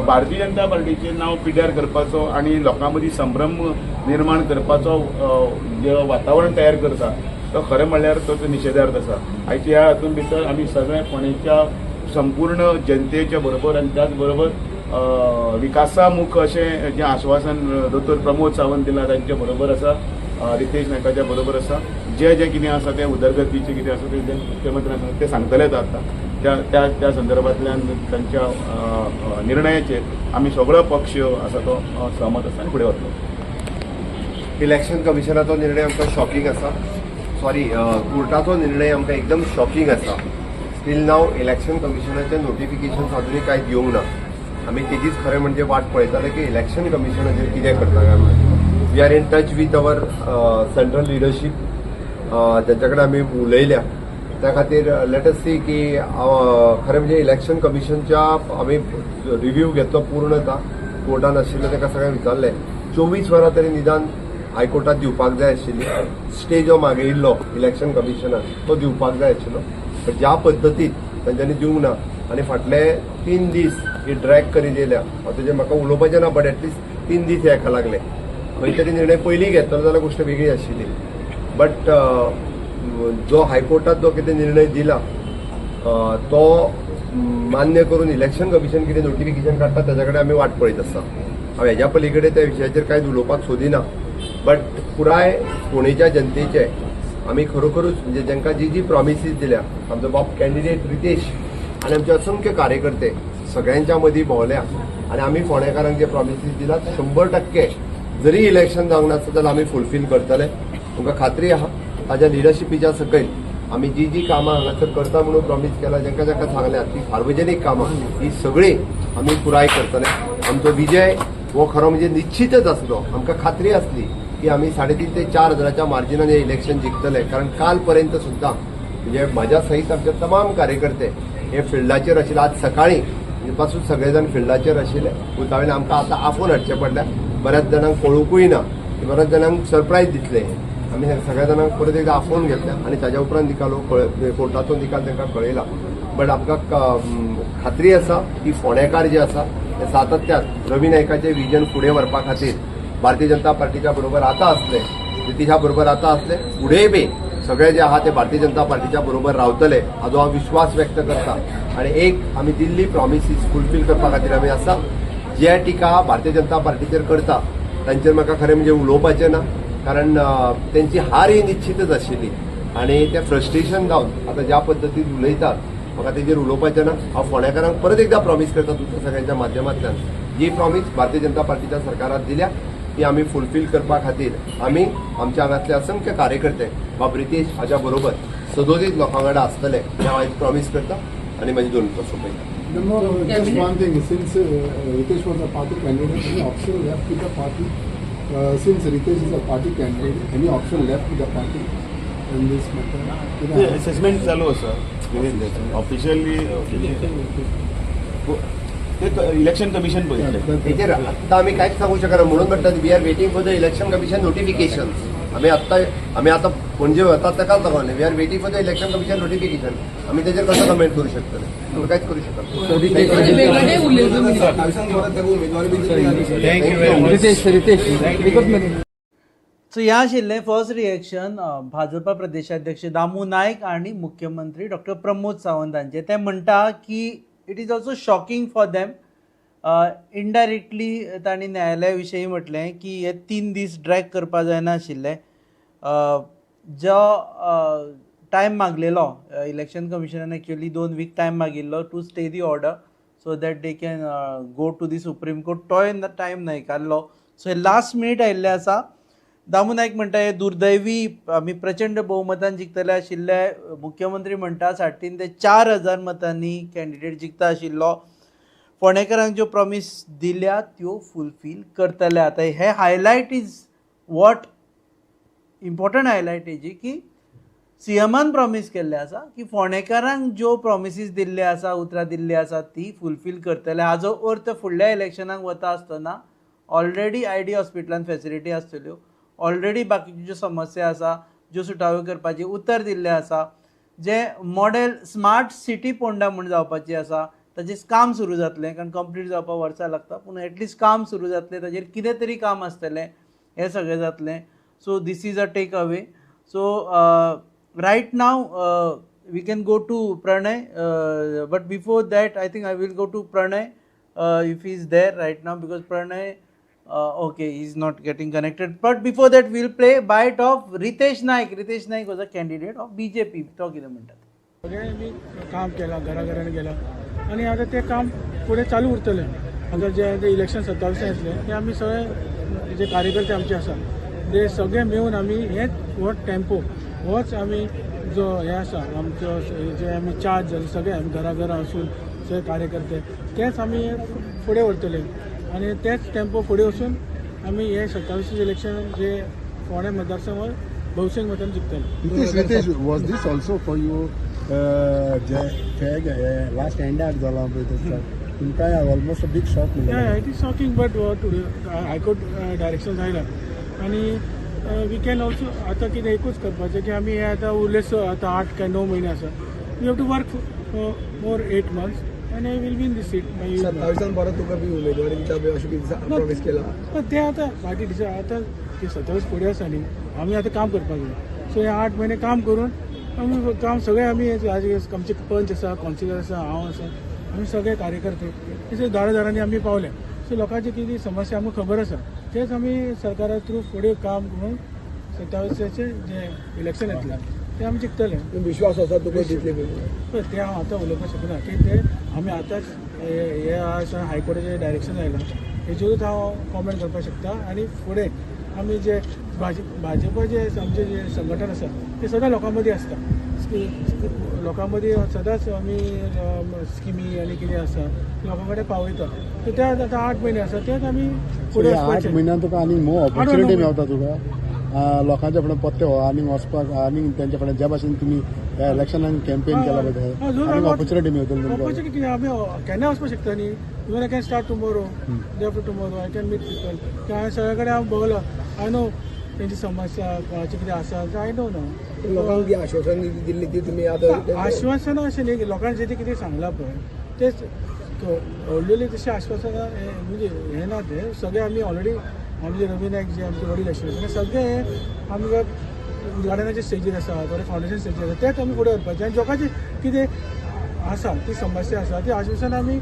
N: भारतीय जनता पार्टीचें नांव पिड्ड्यार करपाचो आनी लोकां मदीं संभ्रम निर्माण करपाचो जे वातावरण तयार करता तो खरें म्हणल्यार तो निशेधार्थ आसा. आयच्या ह्या हातूंत भितर आमी सगळे फोंडेच्या संपूर्ण जनतेच्या बरोबर आनी त्याच बरोबर विकासामुख अशें जें आश्वासन दोतोर प्रमोद सावंत दिलां तांचे बरोबर आसा, रितेश नायकाच्या बरोबर आसा. जे जे कितें आसा तें उदरगतीचें कितें आसा तें मुख्यमंत्री आसा ते सांगतलेच आता त्या संदर्भांतल्यान तांच्या निर्णयाचेर आमी सगळो पक्ष आसा तो सहमत आसा आनी फुडें वतलो.
P: इलेक्शन कमिशनाचो निर्णय आमकां शॉकिंग आसा. सॉरी, कोर्टाचो निर्णय आमकां एकदम शॉकिंग आसा. स्टील नाव इलेक्शन कमिशनाचें नोटिफिकेशन अजुनूय कांय येवंक ना. आमी तेजीच खरें म्हणजे वाट पळयताले की इलेक्शन कमिशनाचेर कितें करता काय म्हणून. We are in touch with our central leadership, ज्यांच्या कडेन आमी उलयल्या. त्या खातीर लेट अस सी की खरें म्हणजे इलेक्शन कमिशनच्या आमी रिव्ह्यू घेतलो पूर्णता. कोर्टान आशिल्ले ताका सगळ्यांक विचारलें 24 वरां तरी निदान हायकोर्टात दिवपाक जाय आशिल्ली. स्टे जो मागयिल्लो इलेक्शन कमिशनान तो दिवपाक जाय आशिल्लो. पण ज्या पद्दतीन तांच्यांनी दिवंक ना आनी फाटले 3 दीस ही ड्रॅग करीत येयल्या. तेजेर म्हाका उलोवपाचें ना, बट एटलिस्ट 3 दीस हेका लागले. खंय तरी निर्णय पयलीं घेतलो जाल्यार गोश्ट वेगळी आशिल्ली. बट जो हायकोर्टात जो कितें निर्णय दिला तो मान्य करून इलेक्शन कमिशन कितें नोटिफिकेशन काडटा ताच्या कडेन आमी वाट पळयत आसा. हांव हेज्या पलीकडे त्या विशयाचेर कांय उलोवपाक सोदिना. बट पुराय फोंडेच्या जनतेचे आमी खरोखरूच म्हणजे जांकां जी प्रॉमिसीस दिल्या, आमचो बाप कॅन्डिडेट रितेश आनी आमचे असंख्य कार्यकर्ते सगळ्यांच्या मदीं भोंवल्या आनी आमी फोंडेकारांक जे प्रॉमिसीस दिल्यात 100% जरी इलेक्शन जावंक नासता जाल्यार आमी फुलफील करतले. तुमकां खात्री आहा ताज्या लिडरशिपीच्या सकयल आमी जी कामां हांगासर करता म्हणून प्रॉमीस केला, जांकां सांगल्या ती सार्वजनीक कामां ही सगळी आमी पुराय करतले. आमचो विजय हो खरो म्हणजे निश्चितच आसलो. आमकां खात्री आसली की आमी 3.5 ते 4 हजाराच्या मार्जिनान हे इलेक्शन जिखतले. कारण काल पर्यंत सुद्दां म्हणजे म्हाज्या सहीत आमचे तमाम कार्यकर्ते हे फिल्डाचेर आशिल्ले. आज सकाळी पासून सगळेजण फिल्डाचेर आशिल्ले. उतावळेन आमकां आतां आफोवन हाडचें पडलें. बऱ्याच जाणांक कळूंकूय ना, बऱ्याच जाणांक सरप्रायज दितले. आमी सगळ्या जाणांक परत एकदा आफोवन घेतल्या आनी ताज्या उपरांत कोर्टाचो निकाल तांकां कळयला. बट आमकां खात्री आसा की फोंडेकार जे आसा ते सातत्यान रवी नायकाचें विजन फुडें व्हरपा खातीर भारतीय जनता पार्टीच्या बरोबर आतां आसले, नितीशा बरोबर आतां आसले, फुडेंय बी सगळे जे आहा ते भारतीय जनता पार्टीच्या बरोबर रावतले हाजो हांव विश्वास व्यक्त करता. आनी एक आमी दिल्ली प्रॉमिसीस फुलफील करपा खातीर आमी आसा. जे टिका भारतीय जनता पार्टीचेर करता तांचेर म्हाका खरें म्हणजे उलोवपाचें ना. कारण त्यांची हार ही निश्चितच आशिल्ली आनी ते फ्रस्ट्रेशन जावन आतां ज्या पद्दतीन उलयतात म्हाका तेजेर उलोवपाचें ना. हांव फोंडेकारांक परत एकदा प्रॉमीस करता तुमच्या सगळ्यांच्या माध्यमांतल्यान जी प्रॉमीस भारतीय जनता पार्टीच्या सरकारान दिल्या ती आमी फुलफील करपा खातीर आमी आमच्या हांगातले असंख्य कार्यकर्ते बाब रितेश हाच्या बरोबर सदोदीत लोकां वांगडा आसतले हें हांव प्रॉमीस करता आनी म्हाजी 2 मिनटां सोंपयता.
Q: Just one thing, since Ritesh was a party candidate, any option left with the party? Since Ritesh is a party candidate, any option left with the party in this matter?
N: Assessment चालू आसा officially election commission पळयतलें.
P: तेजेर आतां आमी कांयच सांगूंक शकना. म्हणून म्हणटा we are waiting for the election commission notification. आमी आतां पणजे वतात ताकाच लागून we are waiting for the election commission notification. आमी तेजेर कसो कमेंट करूं शकतले? तुमी कांयच करूं शकना.
D: सो ह्या आशिल्लें फर्स्ट रिएक्शन भाजपा प्रदेशाध्यक्ष दामू नायक आणि मुख्यमंत्री डॉक्टर प्रमोद सावंत हांचे. ते म्हणटा की it is also shocking for them. Indirectly तांणी न्यायालया विशयी म्हटलें की हे 3 दीस ड्रॅग करपा जायना आशिल्ले. जो टायम मागलेलो इलेक्शन कमिशनान एक्चुअली 2 वीक टायम मागिल्लो to stay the order so that they can go to the supreme court. तोय टायम न्हयकारलो. सो हे लास्ट मिनीट आयिल्ले आसा. दामू नायक म्हणटा हे दुर्दैवी आमी प्रचंड बहुमतान जिखतले आशिल्ले. मुख्यमंत्री म्हणटा 3.5 ते 4 हजार मतांनी कॅन्डिडेट जिखता आशिल्लो. फोंडेकारांक ज्यो प्रॉमीस दिल्या त्यो फुलफील करतले. आतां हे highlight is what important highlight हेजी की सीएमान प्रॉमीस केल्ले आसा की फोंडेकारांक ज्यो प्रॉमिसीस दिल्ले आसा, उतरां दिल्ली आसा ती फुलफील करतले. हाजो अर्थ फुडल्या इलेक्शनाक वता आसतना ऑलरेडी आयडी हॉस्पिटलान फॅसिलिटी आसतल्यो, ऑलरेडी बाकीच्यो ज्यो समस्या आसा ज्यो सुटाव्यो करपाची उतर दिल्ले आसा, जे मॉडेल स्मार्ट सिटी पोंडा म्हूण जावपाची आसा ताचें काम सुरू जातलें. कारण कंप्लीट जावपाक वर्सां लागता पूण एटलिस्ट काम सुरू जातलें, ताचेर कितें तरी काम आसतलें, हें सगळें जातलें. So this is a take away. So right now we can go to Pranay, but before that I think I will go to Pranay if he is there right now, because Pranay Okay, he's not getting connected. But before that, we'll play a bite of Ritesh Naik. Ritesh Naik was a candidate of BJP. तो कितें म्हणटात.
M: सगळ्यांनी काम केलां, घराघरांनी गेलां आनी आतां तें काम फुडें चालू उरतलें. आतां जें इलेक्शन 27 येतलें तें आमी सगळे जे कार्यकर्ते आमचे आसा ते सगळे मेळून आमी हेच हो टेम्पो होच आमी जो हे आसा आमचो जे आमी चार्ज जाले सगळे आमी घराघरा वचून सगळे कार्यकर्ते तेच आमी फुडें व्हरतले आनी तेच टेम्पो फुडें वचून आमी हे 27 इलेक्शन जे फोंडे मतदारसंघ भौशीक मतान जिखतले.
Q: Ritesh, was this also for you जे लास्ट एंडाक जाला पळय तेका तुमकां almost a big shock
M: Yeah, it is shocking, but today High Court directions आयला आनी वी कॅन ऑल्सो आतां कितें एकूच करपाचें की आमी हे आतां उरलेसो आतां 8 काय 9 म्हयने आसा we have to work more 8 months आनी I will win this seat.
O: 27 परत तुका बी उमेदवारी दिता बी अशें कितें प्रॉमिस केला.
M: तें आतां पार्टी डिसायड आतां ती 27 फुडें आसा न्ही आमी आतां काम करपाक जाय. सो हे 8 म्हयने काम करून आमी काम सगळे आमी आमचे पंच आसा कावन्सिलर आसा हांव आसा आमी सगळे कार्यकर्ते तशें दारादारांनी आमी पावले. सो लोकांची कितें समस्या आमकां खबर आसा तेच आमी सरकारा थ्रू फुडें काम करून 27चें जें इलेक्शन येतलें तें आमी जिखतले.
O: विश्वास आसा तुका जितले बी
M: पळय तें हांव आतां उलोवपाक शकना की तें आमी आतांच हे हायकोर्टाचें डायरेक्शन आयलां हेजेरूच हांव कॉमेंट करपाक शकता आनी फुडें आमी जे भाजप जे आमचें जे संघटन आसा तें सदां लोकां मदीं आसता. लोकां मदीं सदांच आमी स्किमी आनी कितें आसा लोकां कडेन पावयता. सो ते आतां 8 म्हयने आसा तेच आमी फुडें
Q: 8 म्हयन्यान तुका आनी मोर ऑपॉर्च्युनिटी मेळटा तुका लोकांच्या फुडें पत्ते आनीक वचपाक आनीक तेंच्या फुडें ज्या भाशेन तुमी ह्या इलेक्शनाक कॅम्पेन केला पळय आनीक ऑपॉर्च्युनिटी मेळटली तुमकां.
M: ऑपॉर्च्युनिटी आमी केन्ना वचपाक शकता न्ही. Even I can start tomorrow day after tomorrow I can meet people. हांवें सगळे कडेन हांव बघलो आय नो तेंची समस्या कोणाची कितें आसा आय नो नो.
O: लोकांक आश्वासन दिल्ली ती तुमी आतां
M: आश्वासनां अशें न्ही लोकांनी जें कितें सांगलां पळय तेच व्हडलेली तशी आश्वासनां म्हणजे हें ना ते सगळे आमी ऑलरेडी आमचे रवी नायक जे आमचे वडील आशिल्ले सगळे आमकां उदघाटनाच्या स्टेजीर आसा थोडे फावंडेशन स्टेजीर आसा तेच आमी फुडें व्हरपाचें आनी लोकांची कितें आसा ती समस्या आसा ती आश्वासन आमी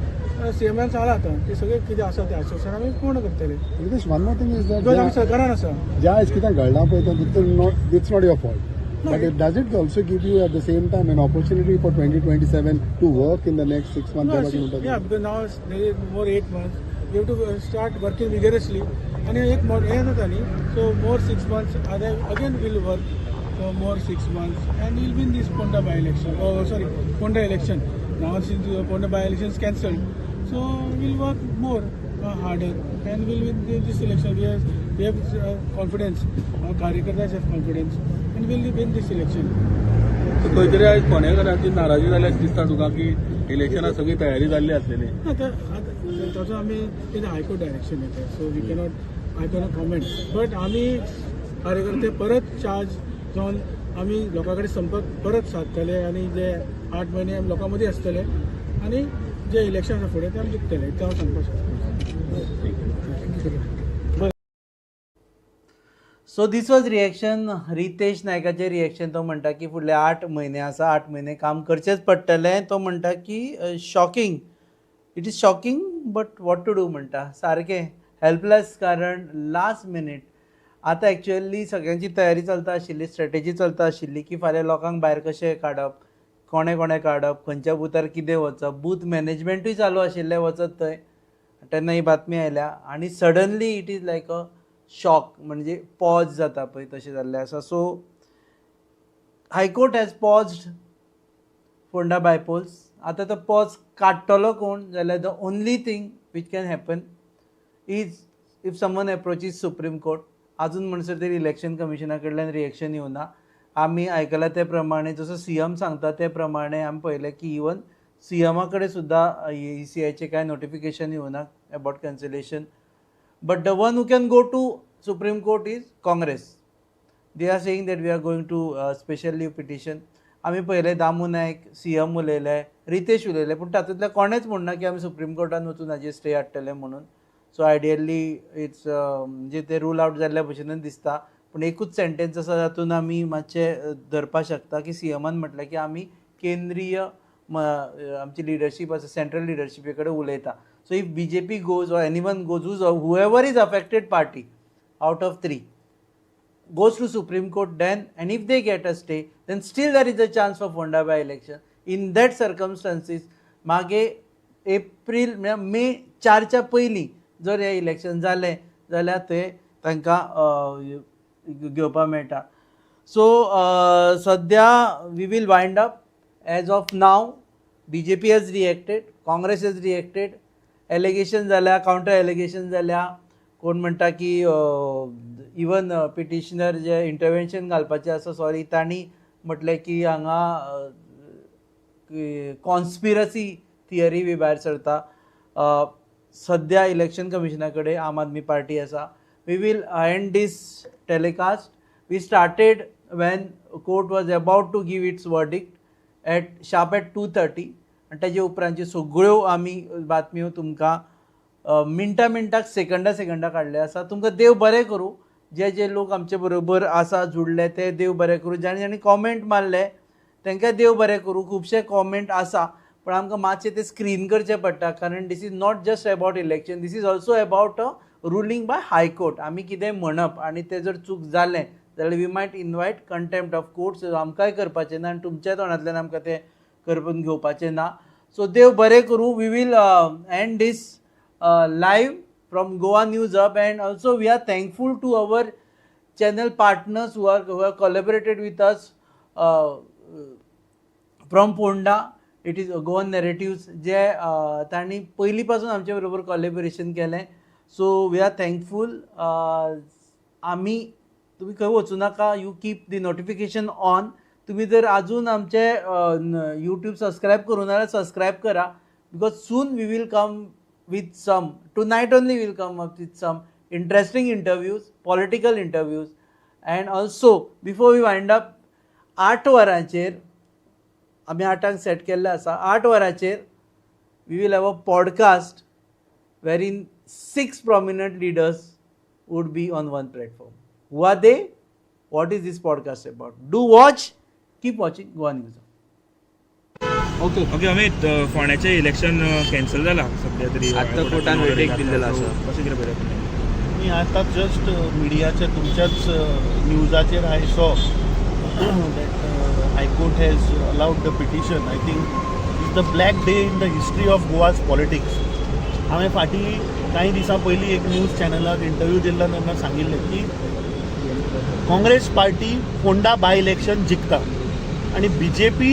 M: सीएमान सांगलां आतां ती सगळे कितें आसा तें आश्वासन आमी पूर्ण करतले.
Q: Ritesh, one more thing is that
M: आमी सरकारान आसा
Q: ज्या आयज कितें घडलां पळय तें it's not your fault. But does it also give you at the same time an opportunity for 2027 to work in the next 6 months?
M: Yeah, because now there is more 8 months. We have to start working vigorously. And एक more हे जाता न्ही so more 6 months again we'll work for more 6 months and we'll win this Ponda by election. Oh sorry, Ponda election. Now since the Ponda by election is cancelled, so we'll work more harder and we'll win this election. We have confidence. Our कार्यकर्ते have confidence. And we'll win this election.
L: खंय तरी आयज फोंडेकारांची नाराजी जाल्यार दिसता तुका की इलेक्शनाक सगळी तयारी जाल्ली आसलेली.
M: ताचो आमी कितें हायकोर्ट डायरेक्शन येता so we cannot I cannot comment but आमी कार्यकर्ते परत चार्ज जावन आमी लोकां कडेन संपर्क परत सादतले आनी जे 8 म्हयने आमी लोकां मदीं आसतले आनी जे इलेक्शन आसा फुडें तें आमी जिखतले तें हांव सांगपाक शकता.
D: So this was reaction Ritesh नायकाचें रिएक्शन. तो म्हणटा की फुडले 8 म्हयने आसा 8 म्हयने काम करचेंच पडटलें. तो म्हणटा की shocking it is shocking but what to do म्हणटा सारकें हेल्पलेस कारण लास्ट मिनीट आतां एक्चुअली सगळ्यांची तयारी चलता आशिल्ली स्ट्रेटेजी चलता आशिल्ली की फाल्यां लोकांक भायर कशें काडप कोणे कोणे काडप खंयच्या बुथार कितें वचप बूथ मॅनेजमेंटूय चालू आशिल्लें वचत थंय तेन्ना ही बातमी आयल्या आनी suddenly it is like a shock म्हणजे पॉज जाता पळय तशें जाल्लें आसा. So high court has paused Ponda bypolls. आतां तो पॉज काडटलो कोण जाल्यार the only thing which can happen is if someone approaches supreme court. अजून म्हणसर तरी इलेक्शन कमिशना कडल्यान रिएक्शन येवना. आमी आयकलां ते प्रमाणे जसो सीएम सांगता ते प्रमाणे आमी पळयलें की इवन सीएमा कडेन सुद्दां ECIचें कांय नोटिफिकेशन येवना about cancellation. But the one who can go to Supreme Court is Congress. They are saying that we are going to special leave petition. आमी पळयलें दामू नायक CM उलयले रितेश उलयले पूण तातूंतले कोणेच म्हणना की आमी सुप्रीम कोर्टान वचून हाजेर स्टे हाडटले म्हणून. सो आयडियली इट्स म्हणजे ते रूल आवट जाल्ल्या भशेनच दिसता. पूण एकूच सेंटेन्स आसा जातून आमी मातशें धरपाक शकता की सीएमान म्हटलें की आमी केंद्रीय आमची लिडरशीप आसा सेंट्रल लिडरशिपे कडेन उलयता. So if BJP goes or anyone goes, whoever is affected party out of 3 goes to Supreme Court, then and if they get a stay, then still there is a chance for Fonda by election. In that circumstances, मागे April May 4च्या पयलीं जर हे election जालें जाल्यार ते तांकां घेवपाक मेळटा. सो सद्या we will wind up. As of now BJP has reacted, Congress has reacted. Allegation जाल्या, काउंटर एलिगेशन जाल्या. कोण म्हणटा की इवन पिटिशनर जे इंटरवेन्शन घालपाचें आसा, सॉरी, तांणी म्हटलें की हांगा कॉन्स्पिरसी थियरी बी भायर सरता. सद्या इलेक्शन कमिशना कडेन आम आदमी पार्टी आसा. We will end this telecast. We started when court was about to give its verdict sharp at 2:30 आनी ताजे उपरांतच्यो सगळ्यो आमी बातम्यो तुमकां मिनटाक सेकंदा काडले आसा. तुमकां देव बरें करूं. जे लोक आमचे बरोबर आसा जुडले ते देव बरें करूं. ज्यांनी कॉमेंट मारले तांकां देव बरें करूं. खुबशे कॉमेंट आसा पण आमकां मातशें ते स्क्रीन करचें पडटा, कारण this is not just about election, this is also about a ruling by high court. आमी कितें म्हणप आनी तें जर चूक जालें जाल्यार we might invite contempt of court. आमकांय करपाचें ना आनी तुमच्या तोंडांतल्यान आमकां तें करपून घेवपाचें ना. सो देव बरें करूं. We will end this live from Goa news hub, and also we are thankful to our channel partners who are collaborated with us from Ponda. It is Goan narratives, जे तांणी पयलीं पासून आमचे बरोबर कोलॅबोरेशन केलें. So we are thankful. आमी तुम्ही खंय वचूं नाका. You keep the notification on. तुम्ही जर अजून आमचे यूट्यूब सबस्क्राईब करून जाल्यार सबस्क्राईब करा, because soon we will come with some, tonight only will come up with some interesting interviews, political interviews. And also before we wind up, 8 वरांचेर आमी 8 set केल्ले आसा. 8 वरांचेर we will have a podcast वेरीन 6 prominent leaders would be on one platform. Who are they? What is this podcast about? Do watch. Keep watching Goa News.
I: Okay Amit, फोंड्याचें election cancel जालां सध्या तरी.
H: आतां कोर्टान वर्डिक्ट दिल्लेलो आसा.
I: कशें कितें बरें?
E: मी आतां जस्ट मिडियाच्या तुमच्याच न्यूजाचेर I saw that high court has allowed the petition. I think is the black day in the history of Goa's politics. हांवें फाटीं कांय दिसां पयलीं एक न्यूज चॅनलाक इंटरव्यू दिल्लो तेन्ना सांगिल्लें की Congress party Ponda by election जिखता आनी BJP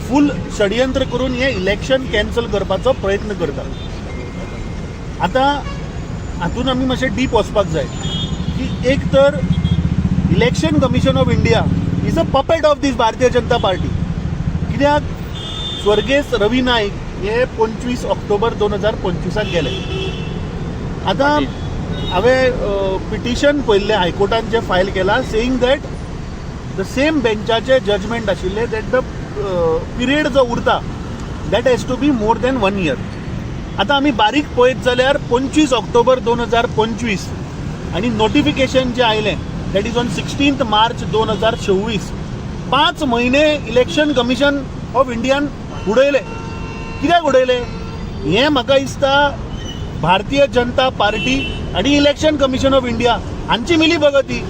E: फूल षडयंत्र करून हें इलेक्शन कॅन्सल करपाचो प्रयत्न करता. आतां हातून आमी मातशें डीप वचपाक जाय की एक तर election commission of India is a puppet of this Bharatiya Janata party. कित्याक स्वर्गेस रवी नाईक हे 25 ऑक्टोबर 2025 गेले. आतां हांवें पिटिशन पयल्लें हायकोर्टान जें फायल केलां सेईंग दॅट द सेम बेंचाचें जजमेंट आशिल्लें दॅट द पिरियड जो उरता that has to be more than 1 year. आतां आमी बारीक पळयत जाल्यार 25 ऑक्टोबर 2025 आनी नोटिफिकेशन जें आयलें दॅट इज ऑन 16 मार्च 2026. 5 म्हयने इलेक्शन कमिशन ऑफ इंडियान उडयले. कित्याक उडयले हें म्हाका दिसता भारतीय जनता पार्टी आनी इलेक्शन कमिशन ऑफ इंडिया हांची मिली भगती.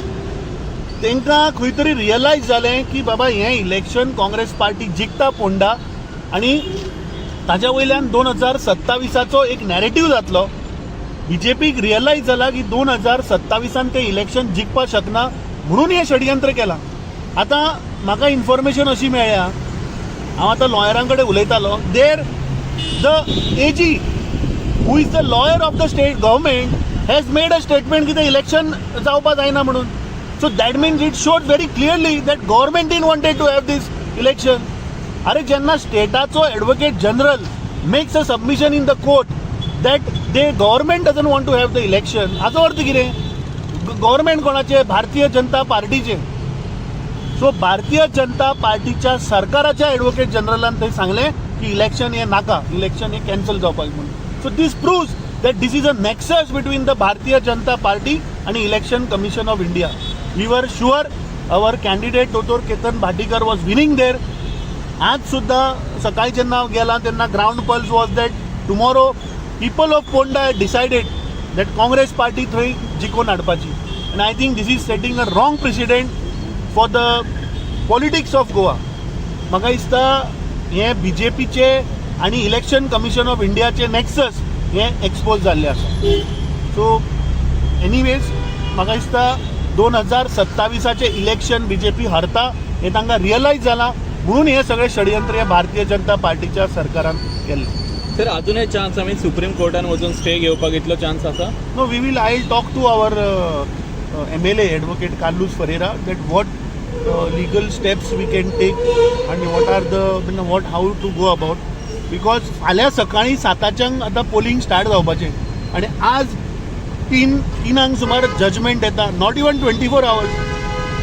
E: तांकां खंय तरी रियलायज जालें की बाबा हें इलेक्शन काँग्रेस पार्टी जिखता पोंडा आनी ताच्या वयल्यान 2027चो एक नॅरेटिव्ह जातलो. BJPक रियलायज जाला की 2027 ते इलेक्शन जिखपाक शकना म्हणून हें षडयंत्र केलां. आतां म्हाका इन्फॉर्मेशन अशी मेळ्ळ्या, हांव आतां लॉयरां कडेन उलयतालो, there the AG who is the lawyer of the state government has made a statement की ते इलेक्शन जावपाक जायना म्हणून. So that means it shows very clearly that government in wanted to have this election. अरे जेन्ना स्टेटाचो advocate general makes a submission in the court that they government doesn't want to have the election, हाचो अर्थ कितें? Government कोणाचें? Bharatiya Janata पार्टीचें. So Bharatiya Janata पार्टीच्या सरकाराच्या advocate जनरलान थंय सांगलें की इलेक्शन हें नाका, इलेक्शन हें कॅन्सल जावपाक म्हणून. So this proves that this is a nexus between the Bharatiya Janata party आनी election commission of India. We were sure our candidate दोतोर Ketan Bhatikar was winning there. आज सुद्धा सकाळी जेन्ना हांव गेला तेन्ना ground pulse was that tomorrow people of Ponda had decided that Congress party थंय जिखून हाडपाची. And I think this is setting a wrong precedent for the politics of Goa. म्हाका दिसता हे BJPचे आणि इलेक्शन कमिशन ऑफ इंडियाचे नेक्सस हे expose जाल्ले आसा. सो एनीवेज म्हाका दिसता 2027चे इलेक्शन BJP हारता हे तांकां रियलायज जाला, म्हणून हे सगळे षडयंत्र भारतीय जनता पार्टीच्या सरकारान केल्ले.
L: सर अजूनय चान्स आमी सुप्रीम कोर्टान वचून स्टे घेवपाक इतलो चान्स आसा?
E: No, we will I talk to our MLA advocate Carlos Ferreira that what legal steps we can take and what are the how to go about, because फाल्यां सकाळी 7च्यान आतां पोलिंग स्टार्ट जावपाचें आनी आज 3 सुमार जजमेंट येता, नॉट इवन 24 hours.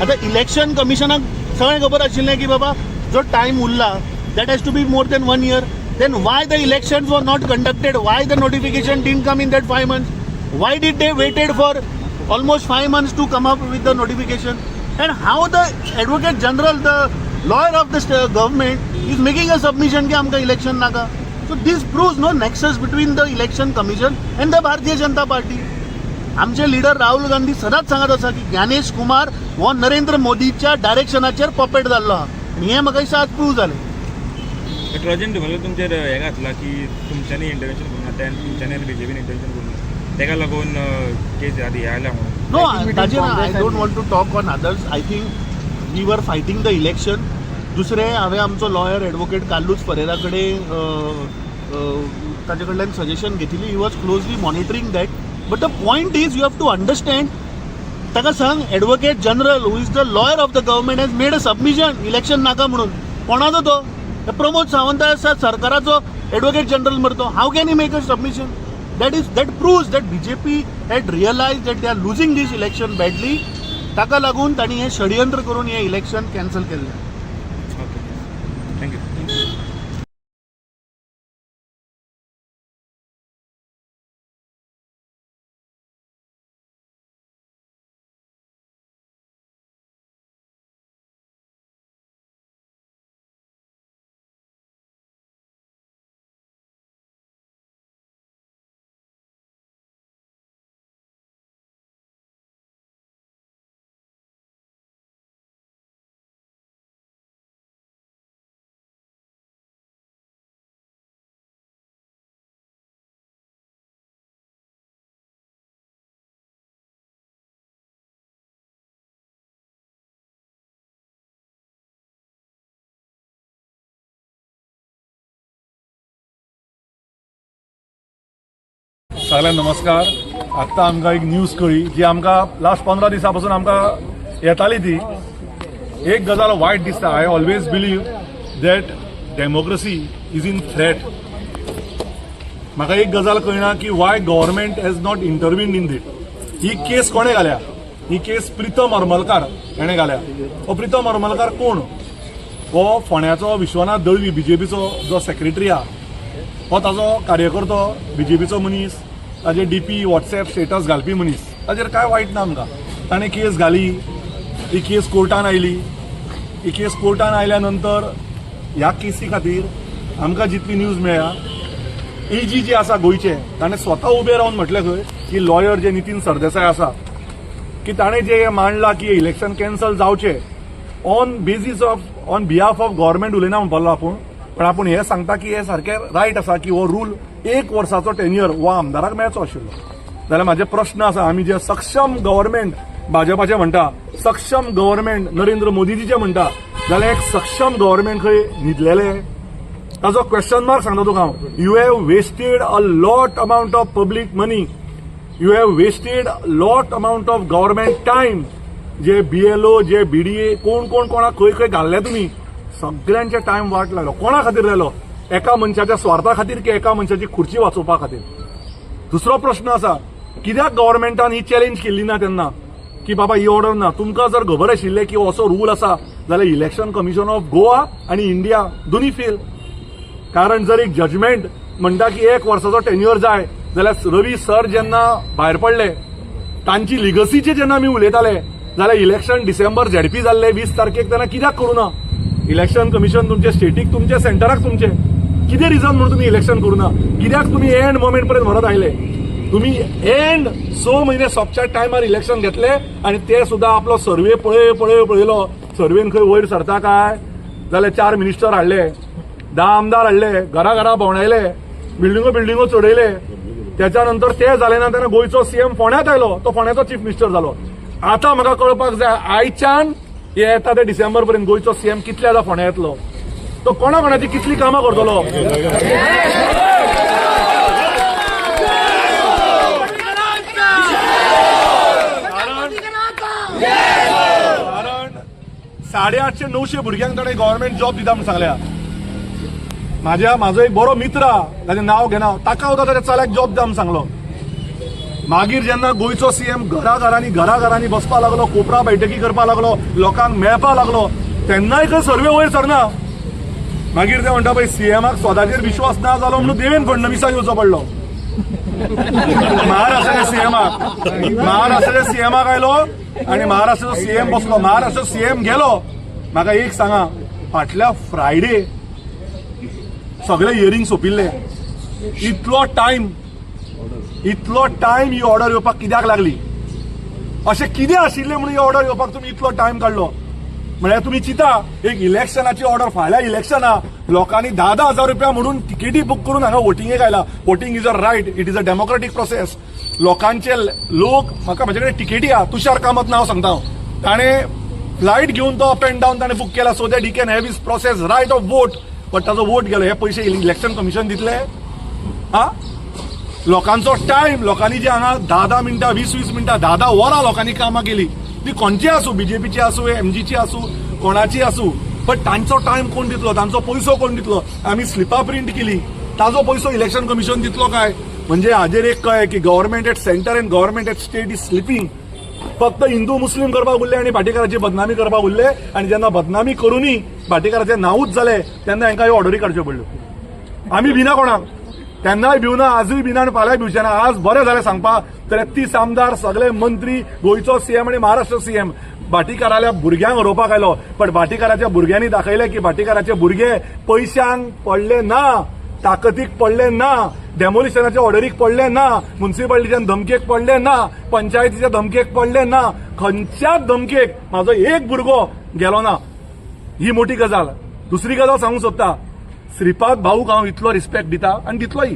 E: आतां election कमिशनाक सगळें खबर आशिल्लें की बाबा जो टायम उरला that has to be more than 1 year. Then why the elections were not conducted? Why the notification didn't come in that 5 months? Why did they waited for almost 5 months to come up with the notification? And how the Advocate General, the lawyer of the government, is making a submission कि हमका election नाका. So this proves no nexus between the election commission and the Bharatiya Janata Party. आमचे leader Rahul Gandhi सदांच सांगत आसा की ज्ञानेश कुमार हो नरेंद्र मोदीच्या डायरेक्शनाचेर पपेट जाल्लो आहा. हे म्हाका दिसता आज प्रूव जालें.
I: ट्रॉजन तुम्हाला तुमचेर हे घातला की तुमच्यांनी इंटरव्हेन्शन करून तें तुमच्यांनी BJPन इंटरव्हेन्शन करून तेका लागून केस आदी हे आयल्या म्हणून.
E: नो, ताजेर I don't want to talk on others. I think we were fighting the election. दुसरें हांवें आमचो लॉयर एडवोकेट कार्लोस फरेरा कडेन ताजे कडल्यान सजेशन घेतिल्ली. He was closely monitoring that. But the point is you have to understand, ताका सांग advocate general who is the lawyer of the government has made a submission election नाका म्हणून. कोणाचो तो? प्रमोद सावंत आसा सरकाराचो एडवोकेट जनरल मरतो. How can he make a submission? that proves that BJP had realized that they are losing this election badly. ताका लागून तांणी हे षडयंत्र करून हे इलेक्शन कॅन्सल केल्लें.
I: थँक्यू.
J: सगळ्यांक नमस्कार. आत्ता आमकां एक न्यूज कळ्ळी जी आमकां लास्ट 15 दिसां पासून आमकां येताली ती. एक गजाल वायट दिसता. I always believe that democracy is in threat. म्हाका एक गजाल कळना की why government has not intervened in this. ही केस कोणे घाल्या? ही केस प्रितम हरमलकार हेणे घाल्या. हो प्रितम हरमलकार कोण? हो फोंड्याचो विश्वनाथ दळवी BJPचो जो सेक्रेटरी आहा, हो ताजो कार्यकर्तो, BJPचो मनीस, ताजे DP WhatsApp स्टेटस घालपी मनीस. ताजेर काय वायट ना आमकां. ताणें केस घाली, ही केस कोर्टान आयली. ही केस कोर्टान आयल्या नंतर ह्या केसी खातीर आमकां जितली न्यूज मेळ्ळा, AG जे आसा गोंयचे ताणें स्वता उबे रावन म्हटलें खंय की लॉयर जे नितीन सरदेसाय आसा की ताणें जे मांडलां की इलेक्शन कॅन्सल जावचें on basis on behalf of government उलयना म्हणपालो आपूण. पण आपूण हें सांगता की हे सारकें रायट आसा की हो रूल 1 वर्साचो टेन्युअर हो आमदाराक मेळचो आशिल्लो. जाल्यार म्हाजे प्रश्न आसा, आमी जे सक्षम गव्हर्मेंट भाजपाचें म्हणटा, सक्षम गव्हर्मेंट नरेंद्र मोदीजीचें म्हणटा, जाल्यार एक सक्षम गव्हर्मेंट खंय न्हिदलेलें? ताजो क्वेश्चन मार्क सांगता तुका हांव. You have wasted a lot amount of public money. You have wasted lot amount of government time. जे BLO, जे BDA, कोणाक खंय खंय घाल्ले तुमी, सगळ्यांचे टायम वाट लागलो. कोणा खातीर लागलो? एका मनशाच्या स्वार्था खातीर की एका मनशाची खुर्ची वाचोवपा खातीर? दुसरो प्रश्न आसा, कित्याक गव्हर्मेंटान ही चॅलेंज केल्ली ना तेन्ना की बाबा ही ऑर्डर ना? तुमकां जर खबर आशिल्लें की असो रूल आसा जाल्यार इलेक्शन कमिशन ऑफ गोवा आनी इंडिया दोनूय फेल. कारण जर एक जजमेंट म्हणटा की 1 वर्साचो टेन्युअर जाय, जाल्यार रवी सर जेन्ना भायर पडले, तांची लिगसीचे जेन्ना आमी उलयताले, जाल्यार इलेक्शन डिसेंबर ZP जाल्ले 20 तारखेक, तेन्ना कित्याक करूं ना? इलेक्शन कमिशन तुमचे स्टेटीक तुमचे, सेंटराक तुमचे. कितें रिझन म्हणून तुमी इलेक्शन करूना? कित्याक तुमी एंड मोमेंट पर्यंत व्हरत आयले? तुम्ही एंड 6 म्हयने सोंपच्या टायमार इलेक्शन घेतले आनी ते सुद्दां आपलो सर्वे पळयलो. सर्वेन खंय वयर सरता काय? जाल्यार 4 मिनिस्टर हाडले, 10 आमदार हाडले, घरा भोंवडायले, बिल्डिंगो चडयले. त्याच्या नंतर ते जाले ना तेन्ना गोंयचो सीएम फोंड्यांत आयलो, तो फोंड्याचो चीफ मिनिस्टर जालो. आतां म्हाका कळपाक जाय आयच्यान हे येता ते डिसेंबर पर्यंत गोंयचो सीएम कितल्यादा फोंड्या येतलो? तो कोणाची कितली कामां करतलो? कारण 850-900 भुरग्यांक ताणें गव्हर्नमेंट जॉब दिता म्हणून सांगल्या. म्हाजो एक बरो मित्र ताचें नांव घेना, ताका सुद्दां ताच्या चल्याक जॉब दिता म्हणून सांगलो. मागीर जेन्ना गोंयचो सीएम घराघरांनी बसपा लागलो, कोपरा बैठकी करपा लागलो, लोकांक मेळपा लागलो, तेन्नाय खंय सर्वे वयर सरना. मागीर ते म्हणटा पळय सीएमाक स्वताचेर विश्वास ना जालो म्हणून देवेंद्र फडणवीसाक येवचो पडलो. महाराष्ट्राच्या सीएमाक आयलो आनी महाराष्ट्राचो सीएम बसलो. महाराष्ट्राचो सीएम गेलो. म्हाका एक सांगा, फाटल्या फ्रायडे सगळे हियरिंग सोंपिल्ले. इतलो टायम ही ऑर्डर येवपाक कित्याक लागली? अशें कितें आशिल्लें म्हणून ही ऑर्डर येवपाक तुमी इतलो टायम काडलो? म्हळ्यार तुमी चिंता, एक इलेक्शनाची ऑर्डर फाल्यां इलेक्शना लोकांनी 10,000 रुपया म्हणून तिकेटी बूक करून हांगा वोटिंगेक आयला. Voting is a right, it is a democratic process. लोकांचे लोक म्हाका म्हजे कडेन तिकेटी आहा, तुषार कामत नांव सांगता हांव. ताणें फ्लायट घेवन तो अप एंड डावन ताणें बूक केला so that he can have his process right of vote. But ताजो वोट गेलो. हे पयशे इलेक्शन कमिशन दितले? लोकांचो टायम, लोकांनी जे हांगा 10 मिनटां 20 मिनटां 10 वरां लोकांनी कामां केली, ती खंयची आसूं, बीजेपीची आसूं, एमजीची आसूं, कोणाची आसूं, बट तांचो टायम कोण दितलो? तांचो पयसो कोण दितलो? आमी स्लिपां प्रिंट केली, ताजो पयसो इलेक्शन कमिशन दितलो काय? म्हणजे हाजेर एक कळ्ळें की government at centre and government at state is sleeping. फक्त हिंदू मुस्लीम करपाक उरले आनी भाटीकाराची बदनामी करपाक उरले. आनी जेन्ना बदनामी करूनय भाटीकाराचें नांवूच जालें तेन्ना हांकां ह्यो ऑर्डरी काडच्यो पडल्यो. आमी भिना कोणाक? तेन्नाय भिवना, आजूय भिना आनी फाल्यां भिवचे ना. आज बरें जालें सांगपाक, 33 आमदार, सगळे मंत्री, गोंयचो सीएम आनी महाराष्ट्र सीएम भाटीकाराल्या भुरग्यांक हरोवपाक आयलो. पण भाटीकाराच्या भुरग्यांनी दाखयलें की भाटीकाराचे भुरगे पयशांक पडले ना, ताकतीक पडले ना, डेमोलिशनाच्या ऑर्डरीक पडले ना, म्युन्सिपालिटीच्या धमकेक पडले ना, पंचायतीच्या धमकेक पडले ना, खंयच्याच धमकेक म्हाजो एक भुरगो गेलो ना. ही मोठी गजाल. दुसरी गजाल सांगूंक सोदता, श्रीपाद भाऊक हांव इतलो रिस्पेक्ट दिता आनी दितलोय.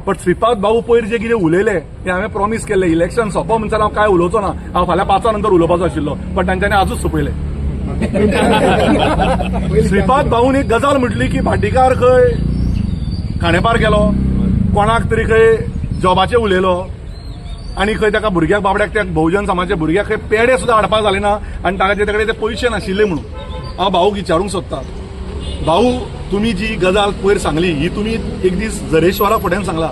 J: बट श्रीपाद भाऊ पयर जे कितें उलयले ते हांवें प्रॉमिस केल्लें, इलेक्शन सोंपो म्हणसर हांव काय उलोवचो ना, हांव फाल्यां 5 नंतर उलोवपाचो आशिल्लो, बट तांच्यांनी आजूच सोंपयलें. श्रीपाद भाऊन एक गजाल म्हटली की भाटीकार खंय खांडेपार गेलो, कोणाक तरी खंय जॉबाचेर उलयलो आनी खंय ताका भुरग्याक बाबड्याक त्या बहुजन समाजाच्या भुरग्याक खंय पेडे सुद्दां हाडपाक जाले ना आनी ताका ते कडेन ते पयशे नाशिल्ले म्हणून. हांव भाऊक विचारूंक सोदता, भाऊ तुम्ही जी गजाल पयर सांगली ही तुम्ही एक दीस झरेश्वरा फुड्यान सांगला.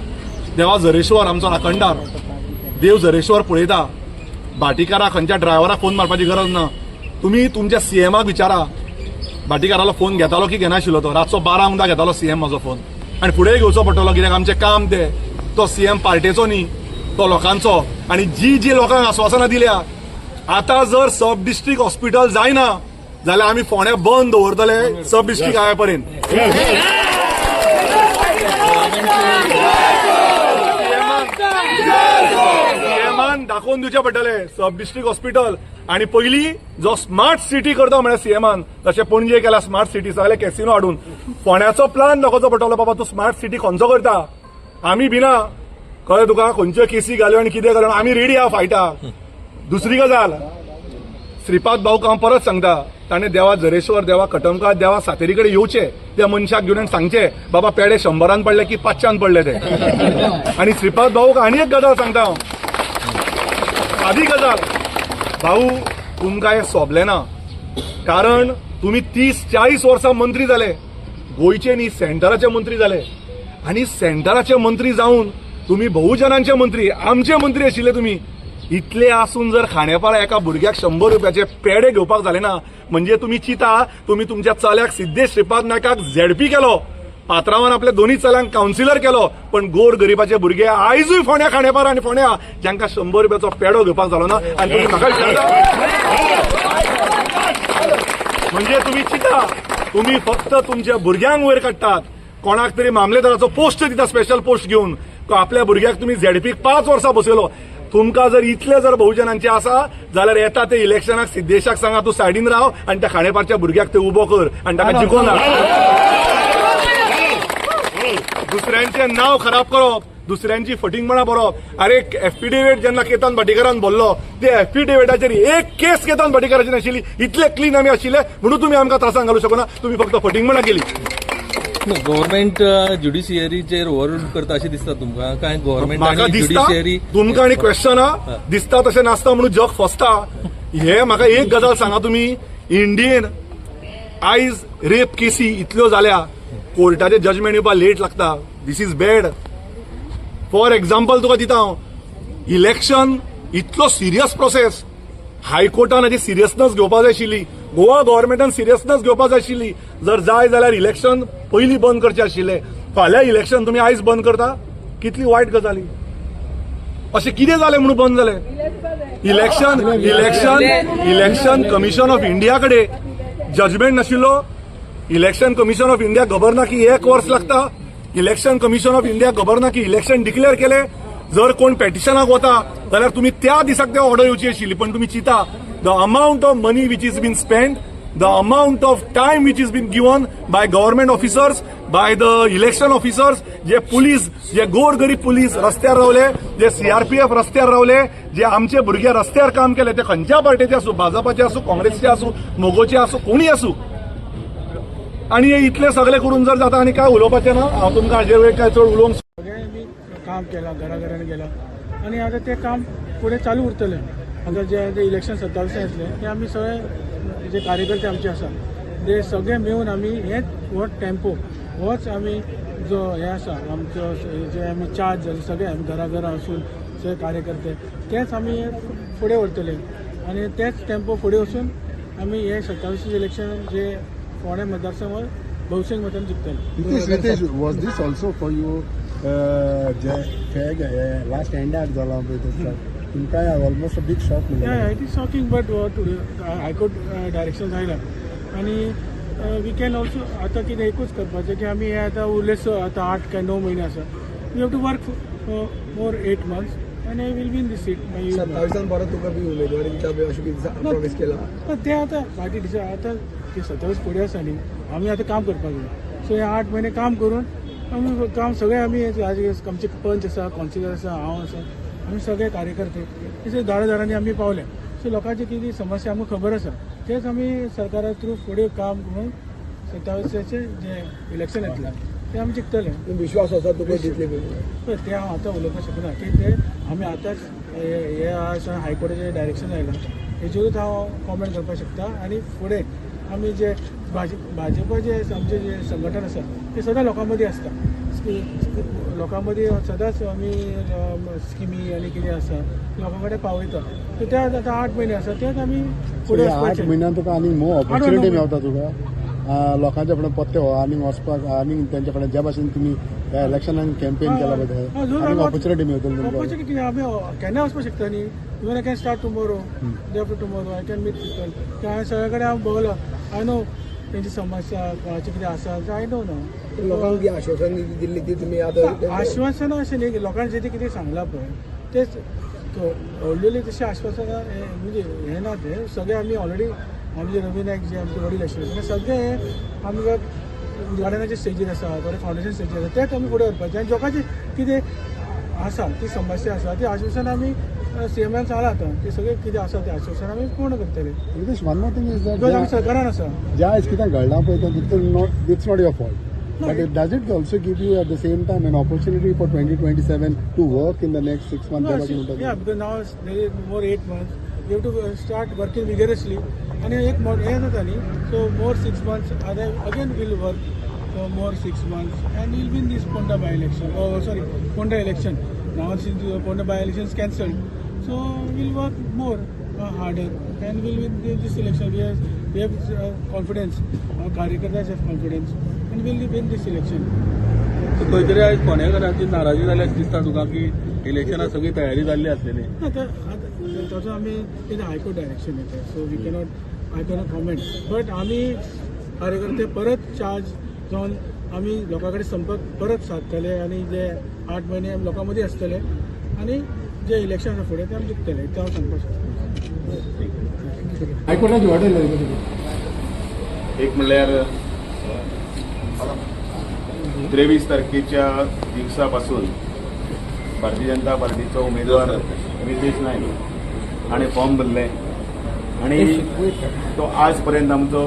J: देवा झरेश्वर आमचो आखंडार, देव झरेश्वर पळयता. भाटीकाराक खंयच्या ड्रायव्हराक फोन मारपाची गरज ना. तुम्ही तुमच्या सीएमाक विचारा, भाटीकारालो फोन घेतालो की घेनाशिल्लो तो. रातचो 12 म्हणटा घेतालो सीएम म्हाजो फोन आनी फुडें घेवचो पडटलो, कित्याक आमचें काम ते. तो सीएम पार्टेचो न्ही, तो लोकांचो. आनी जी लोकांक आश्वासनां दिल्या, आतां जर सब डिस्ट्रिक्ट हॉस्पिटल जायना जाल्यार आमी फोंड्या बंद दवरतले सब डिस्ट्रिक्ट आये पर्यंत. सीएमान दाखोवन दिवचे पडटले सब डिस्ट्रिक्ट हॉस्पिटल. आनी पयलीं जो स्मार्ट सिटी करता म्हळ्यार सीएमान, तशें पणजे केला स्मार्ट सिटी, सगळे कॅसिनो हाडून फोंड्याचो प्लान दाखोवचो पडटलो. बाबा तूं स्मार्ट सिटी खंयचो करता? आमी भिना, कळ्ळें तुका? खंयच्यो केसी घाल्यो आनी कितें घाल्यो, आमी रेडी आहा फायटाक. दुसरी गजाल, श्रीपाद भाऊक हांव परत सांगता, ताणें देवा झरेश्वर, देवा कटमकार, देवा सातेरी कडेन येवचे, त्या मनशाक घेवन सांगचे बाबा पेडे 100 पडले की 500 पडले ते. आनी श्रीपाद भाऊक आनी एक गजाल सांगता हांव, सादी गजाल, भाऊ तुमकां हें सोबलें ना. कारण तुमी 30-40 वर्सां मंत्री जाले, गोंयचे न्ही सेंटराचे मंत्री जाले. आनी सेंटराचे मंत्री जावन तुमी बहुजनांचे मंत्री, आमचे मंत्री आशिल्ले तुमी. इतले आसून जर खांडेपारा एका भुरग्याक 100 रुपयाचे पेडे घेवपाक जाले ना, म्हणजे तुम्ही चिता तुम्ही तुमच्या चल्याक सिद्धेश श्रीपाद नायकाक झेडपी केलो, पात्रांवान आपल्या दोन्ही चल्यांक कावन्सिलर केलो, पण गोर गरीबाचे भुरगे आयजूय फोंड्या खांडेपारा आनी फोंड्या जांकां 100 रुपयाचो पेडो घेवपाक जालो ना. आनी तुमी म्हाका विचारता, म्हणजे तुम्ही चिता तुम्ही फक्त तुमच्या भुरग्यांक वयर काडटात. कोणाक तरी मामलेदाराचो पोस्ट दिता स्पेशल पोस्ट घेवन आपल्या भुरग्याक तुम्ही झेडपीक 5 वर्सां बसयलो. तुमकां जर इतले जर बहुजनांचे आसा जाल्यार येता ते इलेक्शनाक सिद्धेशाक सांगा तूं सायडीन राव आनी त्या खांडेपारच्या भुरग्याक ते उबो कर आनी ताका जिखोवन हाड. दुसऱ्यांचे नाव खराब करप, दुसऱ्यांची फटिंगपणां बरोवप. अरे एफिडेविट जेन्ना केतन भाटीकारान बोल्लो ते एफिडेविटाचेर एक केस केतन भाटीकाराची नाशिल्ली. इतले क्लीन आमी आशिल्ले म्हणून तुमी आमकां त्रासान घालूंक शकना. तुमी फक्त फटिंगपणां केली.
L: गव्हर्नमेंट ज्युडिशियरीचेर ओव्हररूल करता अशें दिसता तुमकां काय? गव्हर्नमेंट
J: म्हाका
L: आनी
J: दिसता
L: ज्युडिशियरी
J: तुमकां आनी क्वेश्चन दिसता तशें नासता म्हणून जग फसता. हे म्हाका एक गजाल सांगा तुमी, इंडियेन आयज रेप केसी इतल्यो जाल्या कोर्टाचे जजमेंट येवपाक लेट लागता. दिस इज बॅड. फॉर एक्झाम्पल तुका दिता हांव, इलेक्शन इतलो सिरियस प्रोसेस. हायकोर्टान हाची सिरियसनेस घेवपाक जाय आशिल्ली. गोवा गव्हर्नमेंटान सिरियसनेस घेवपाक जाय आशिल्ली. जर जाय जाल्यार इलेक्शन पयलीं बंद करचें आशिल्लें. फाल्यां इलेक्शन तुमी आयज बंद करता, कितली वायट गजाली. अशें कितें जालें म्हणून बंद जालें? इलेक्शन कमिशन ऑफ इंडिया कडेन जजमेंट नाशिल्लो. इलेक्शन कमिशन ऑफ इंडिया खबर ना की 1 वर्स लागता. इलेक्शन कमिशन ऑफ इंडिया खबर ना की इलेक्शन डिक्लेअर केले. जर कोण पेटिशनाक वता जाल्यार तुम्ही त्या दिसाक ते ऑर्डर येवची आशिल्ली. पण तुम्ही चिता the amount of money which is been spend, the amount of time which is been given by government officers, by the election officers, जे पुलीस, जे गोरगरीब पुलीस रस्त्यार रावले, जे सीआरपीएफ रस्त्यार रावले, जे आमचे भुरगे रस्त्यार काम केले, ते खंयच्या पार्टीचे आसूं, भाजपाचे आसूं, काँग्रेसचे आसूं, मोगोचे आसूं, कोणी आसूं. आणि हे इतले सगळे करून जर जाता आनी काय उलोवपाचें ना. हांव तुमकां हाजेर वेळ काय चड उलोवंक
M: सगळ्यांनी काम केलं, घराघरांनी गेलं आणि आता ते काम पुढे चालू उरतलें. आता जे इलेक्शन 27 येतले ते आमी सगळे जे कार्यकर्ते आमचे आसा ते सगळे मेळून आमी हेच हो टेम्पो होच आमी जो हे आसा आमचो जे आमी चार्ज जाले सगळे आमी घराघरा वचून सगळे कार्यकर्ते तेच आमी फुडें व्हरतले आणि तेच टेम्पो फुडें वचून आमी हे 27 इलेक्शन जे फोंडे मतदारसंघ भौशीक मतान जिखतले.
Q: Ritesh, was this also for you जे लास्ट एंडार जाला पळय तसो तुमकां almost a big shock
M: Yeah, it is shocking, but high court direction आयला आणि वी कॅन ऑल्सो आता कितें एकूच करपाचें की आमी हे आतां उरलेसो आतां 8 काय 9 म्हयने आसा. We have to work more 8 months and I will win this seat.
O: 27 परत तुका बी उमेदवारी दिता बी अशें कितें प्रॉमिस केला?
M: ते आतां पार्टी डिसायड आतां ते 27 फुडें आसा न्ही, आमी आतां काम करपाक जाय. सो हे 8 म्हयने काम करून आमी काम सगळे आमी आमचे पंच आसा, कावन्सिलर आसा, हांव आसा, आमी सगळे कार्यकर्ते तशें दारादारांनी आमी पावले. सो लोकांची कितें समस्या आमकां खबर आसा तेच आमी सरकारा थ्रू फुडें काम करून 27 जे इलेक्शन येतलें ते आमी जिखतले.
O: विश्वास आसा तुका जितले बी?
M: ते हांव आतां उलोवपाक शकना की ते आमी आतांच हे हायकोर्टाचें डायरेक्शन आयलां हेजेरूच हांव कॉमेंट करपाक शकता. आनी फुडें आमी जे भाजपा जे आमचे जे संघटन आसा ते सदां लोकां मदीं आसता. लोकां मदीं सदांच आमी स्किमी आनी कितें आसा लोकां कडेन पावयता. सो ते आतां 8 म्हयने आसा तेच आमी फुडें
Q: 8 म्हयन्यान तुका आनीक मोर ऑपॉर्च्युनिटी मेळटा तुका लोकांच्या फुडें पत्ते आनीक वचपाक आनीक तेंच्या कडेन ज्या भाशेन तुमी ह्या इलेक्शनान कॅम्पेन केला बद्दल आनीक ऑपॉर्च्युनिटी मेळटली तुमकां.
M: ऑपॉर्च्युनिटी कितें आमी केन्ना वचपाक शकता न्ही. Even I can start tomorrow, day after tomorrow I can meet people. हांवें सगळे कडेन हांव बघलो, आय नो तेंची समस्या कोणाची कितें आसा आय नो नो.
O: लोकांक जी आश्वासन दिल्ली ती तुमी आतां
M: आश्वासनां अशें न्ही, लोकांनी जें कितें सांगलां पळय तेच व्हडलेली तशी आश्वासनां म्हणजे हें ना. ते सगळे आमी ऑलरेडी आमचे रवी नायक जे आमचे वडील आशिल्ले सगळे आमकां उदघाटनाच्या स्टेजीर आसा, बरें फावंडेशन स्टेजीर आसा तेच आमी फुडें व्हरपाचें. आनी लोकांची कितें आसा ती समस्या आसा ती आश्वासन आमी सीएमान सांगलां आतां ते सगळे कितें आसा ते आश्वासन आमी पूर्ण करतले.
Q: Ritesh, one more thing is
M: because आमी सरकारान आसा.
Q: जें आयज कितें घडलां पळय तें it's not your fault. But does it also give you at the same time an opportunity for 2027 to work in the next 6 months?
M: Yeah, because now there is more 8 months. We have to start working vigorously. And एक more हे जाता न्ही, so more 6 months again we'll work for more 6 months and we'll win this Ponda by-election. Oh, sorry, Ponda election. Now since the Ponda by-election is cancelled, so we'll work more harder and we'll win this election. We have confidence. Our कार्यकर्त्यास have confidence. And we'll win this election.
L: खंय तरी आयज फोंडेकारांची नाराजी जाली अशें दिसता तुका की इलेक्शनाक सगळी तयारी जाल्ली आसलेली?
M: ताचो आमी कितें हायकोर्ट डायरेक्शन येता so we cannot comment. But आमी कार्यकर्ते परत चार्ज जावन आमी लोकां कडेन संपर्क परत सादतले आनी जे 8 म्हयने आमी लोकां मदीं आसतले आनी जे इलेक्शन आसा फुडें तें आमी जिखतले इतलें हांव सांगपाक शकता.
Q: हायकोर्टाची ऑर्डर
N: एक म्हणल्यार 23 तारखेच्या दिवसापासून भारतीय जनता पार्टीचो उमेदवार रितेश नायक हाणें फॉर्म भरले आणि तो आज पर्यंत आमचो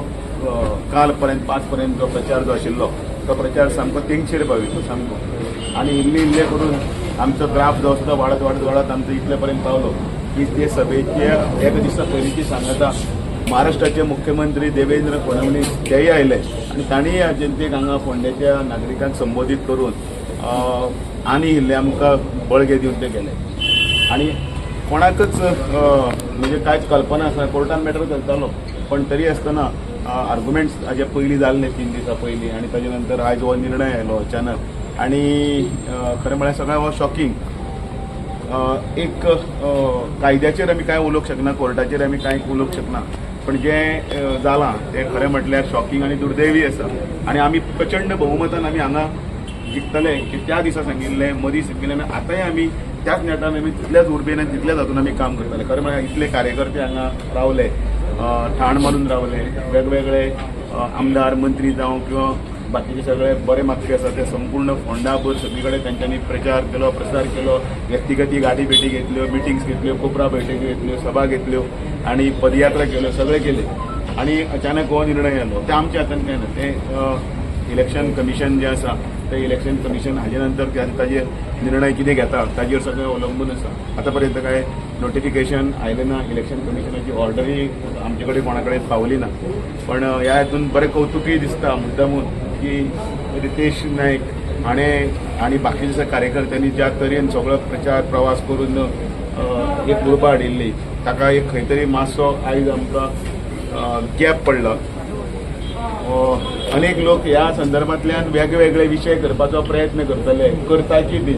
N: काल पर्यंत 5 पर्यंत जो प्रचार जो आशिल्लो तो प्रचार सामको तेंगशेर पाविल्लो सामको आनी इल्ले करून आमचो ग्राफ जो आसता वाडत आमचो इतले पर्यंत पावलो की ते सभेच्या एक दिसा पयलींची सांगता महाराष्ट्राचे मुख्यमंत्री देवेंद्र फडणवीस तेय आयले आणि तांणी जनतेक हांगा फोंडेच्या नागरिकांक संबोधीत करून आनी इल्ले आमकां बळगे दिवन ते गेले आणि कोणाकच म्हणजे कांयच कल्पना आसा कोर्टान मॅटर चलतालो पण तरी आसतना आर्ग्युमेंट्स हाजे पयलीं जाल्ले 3 दिसां पयलीं आणि ताजे नंतर आयज हो निर्णय आयलो अचानक आणि खरें म्हळ्यार सगळें हो शॉकिंग. एक कायद्याचेर आमी कांय उलोवंक शकना कोर्टाचेर आमी कांय उलोवंक शकना पण जें जालां तें खरें म्हटल्यार शॉकिंग आनी दुर्दैवी आसा आणि आमी प्रचंड बहुमतान आमी हांगा जिखतले की त्या दिसा सांगिल्लें मदीं सांगिल्लें आतांय आमी त्याच नेटान आमी तितल्याच उर्बेन आनी तितल्याच हातून आमी काम करतले. खरें म्हळ्यार इतले कार्यकर्ते हांगा रावले ठाण मारून रावले वेगवेगळे आमदार मंत्री जावं किंवा बाकीचे सगळे बरे मागपी आसा ते संपूर्ण फोंडाभर सगळी कडेन तांच्यांनी प्रचार केलो प्रसार केलो व्यक्तिगती गाठी भेटी घेतल्यो मिटिंग्स घेतल्यो कोपरा बैठकी घेतल्यो सभा घेतल्यो आणि पदयात्रा केल्यो सगळे केले आणि अचानक हो निर्णय आयलो ते आमच्या हातान कांय ना ते इलेक्शन कमिशन जें आसा ते इलेक्शन कमिशन हाजे नंतर ताजेर निर्णय कितें घेता ताजेर सगळें अवलंबून आसा. आतां पर्यंत काय नोटिफिकेशन आयलें ना इलेक्शन कमिशनाची ऑर्डरय आमचे कडेन कोणा कडेन पावली ना पण ह्या हातून बरें कौतुकी दिसता मुद्दामून की रितेश नायक हाणें आनी बाकीच्या कार्यकर्त्यांनी ज्या तरेन सगळो प्रचार प्रवास करून एक उर्बा हाडिल्ली ताका एक खंय तरी मातसो आयज आमकां गॅप पडला. अनेक लोक ह्या संदर्भांतल्यान वेगवेगळे विशय करपाचो प्रयत्न करताची बी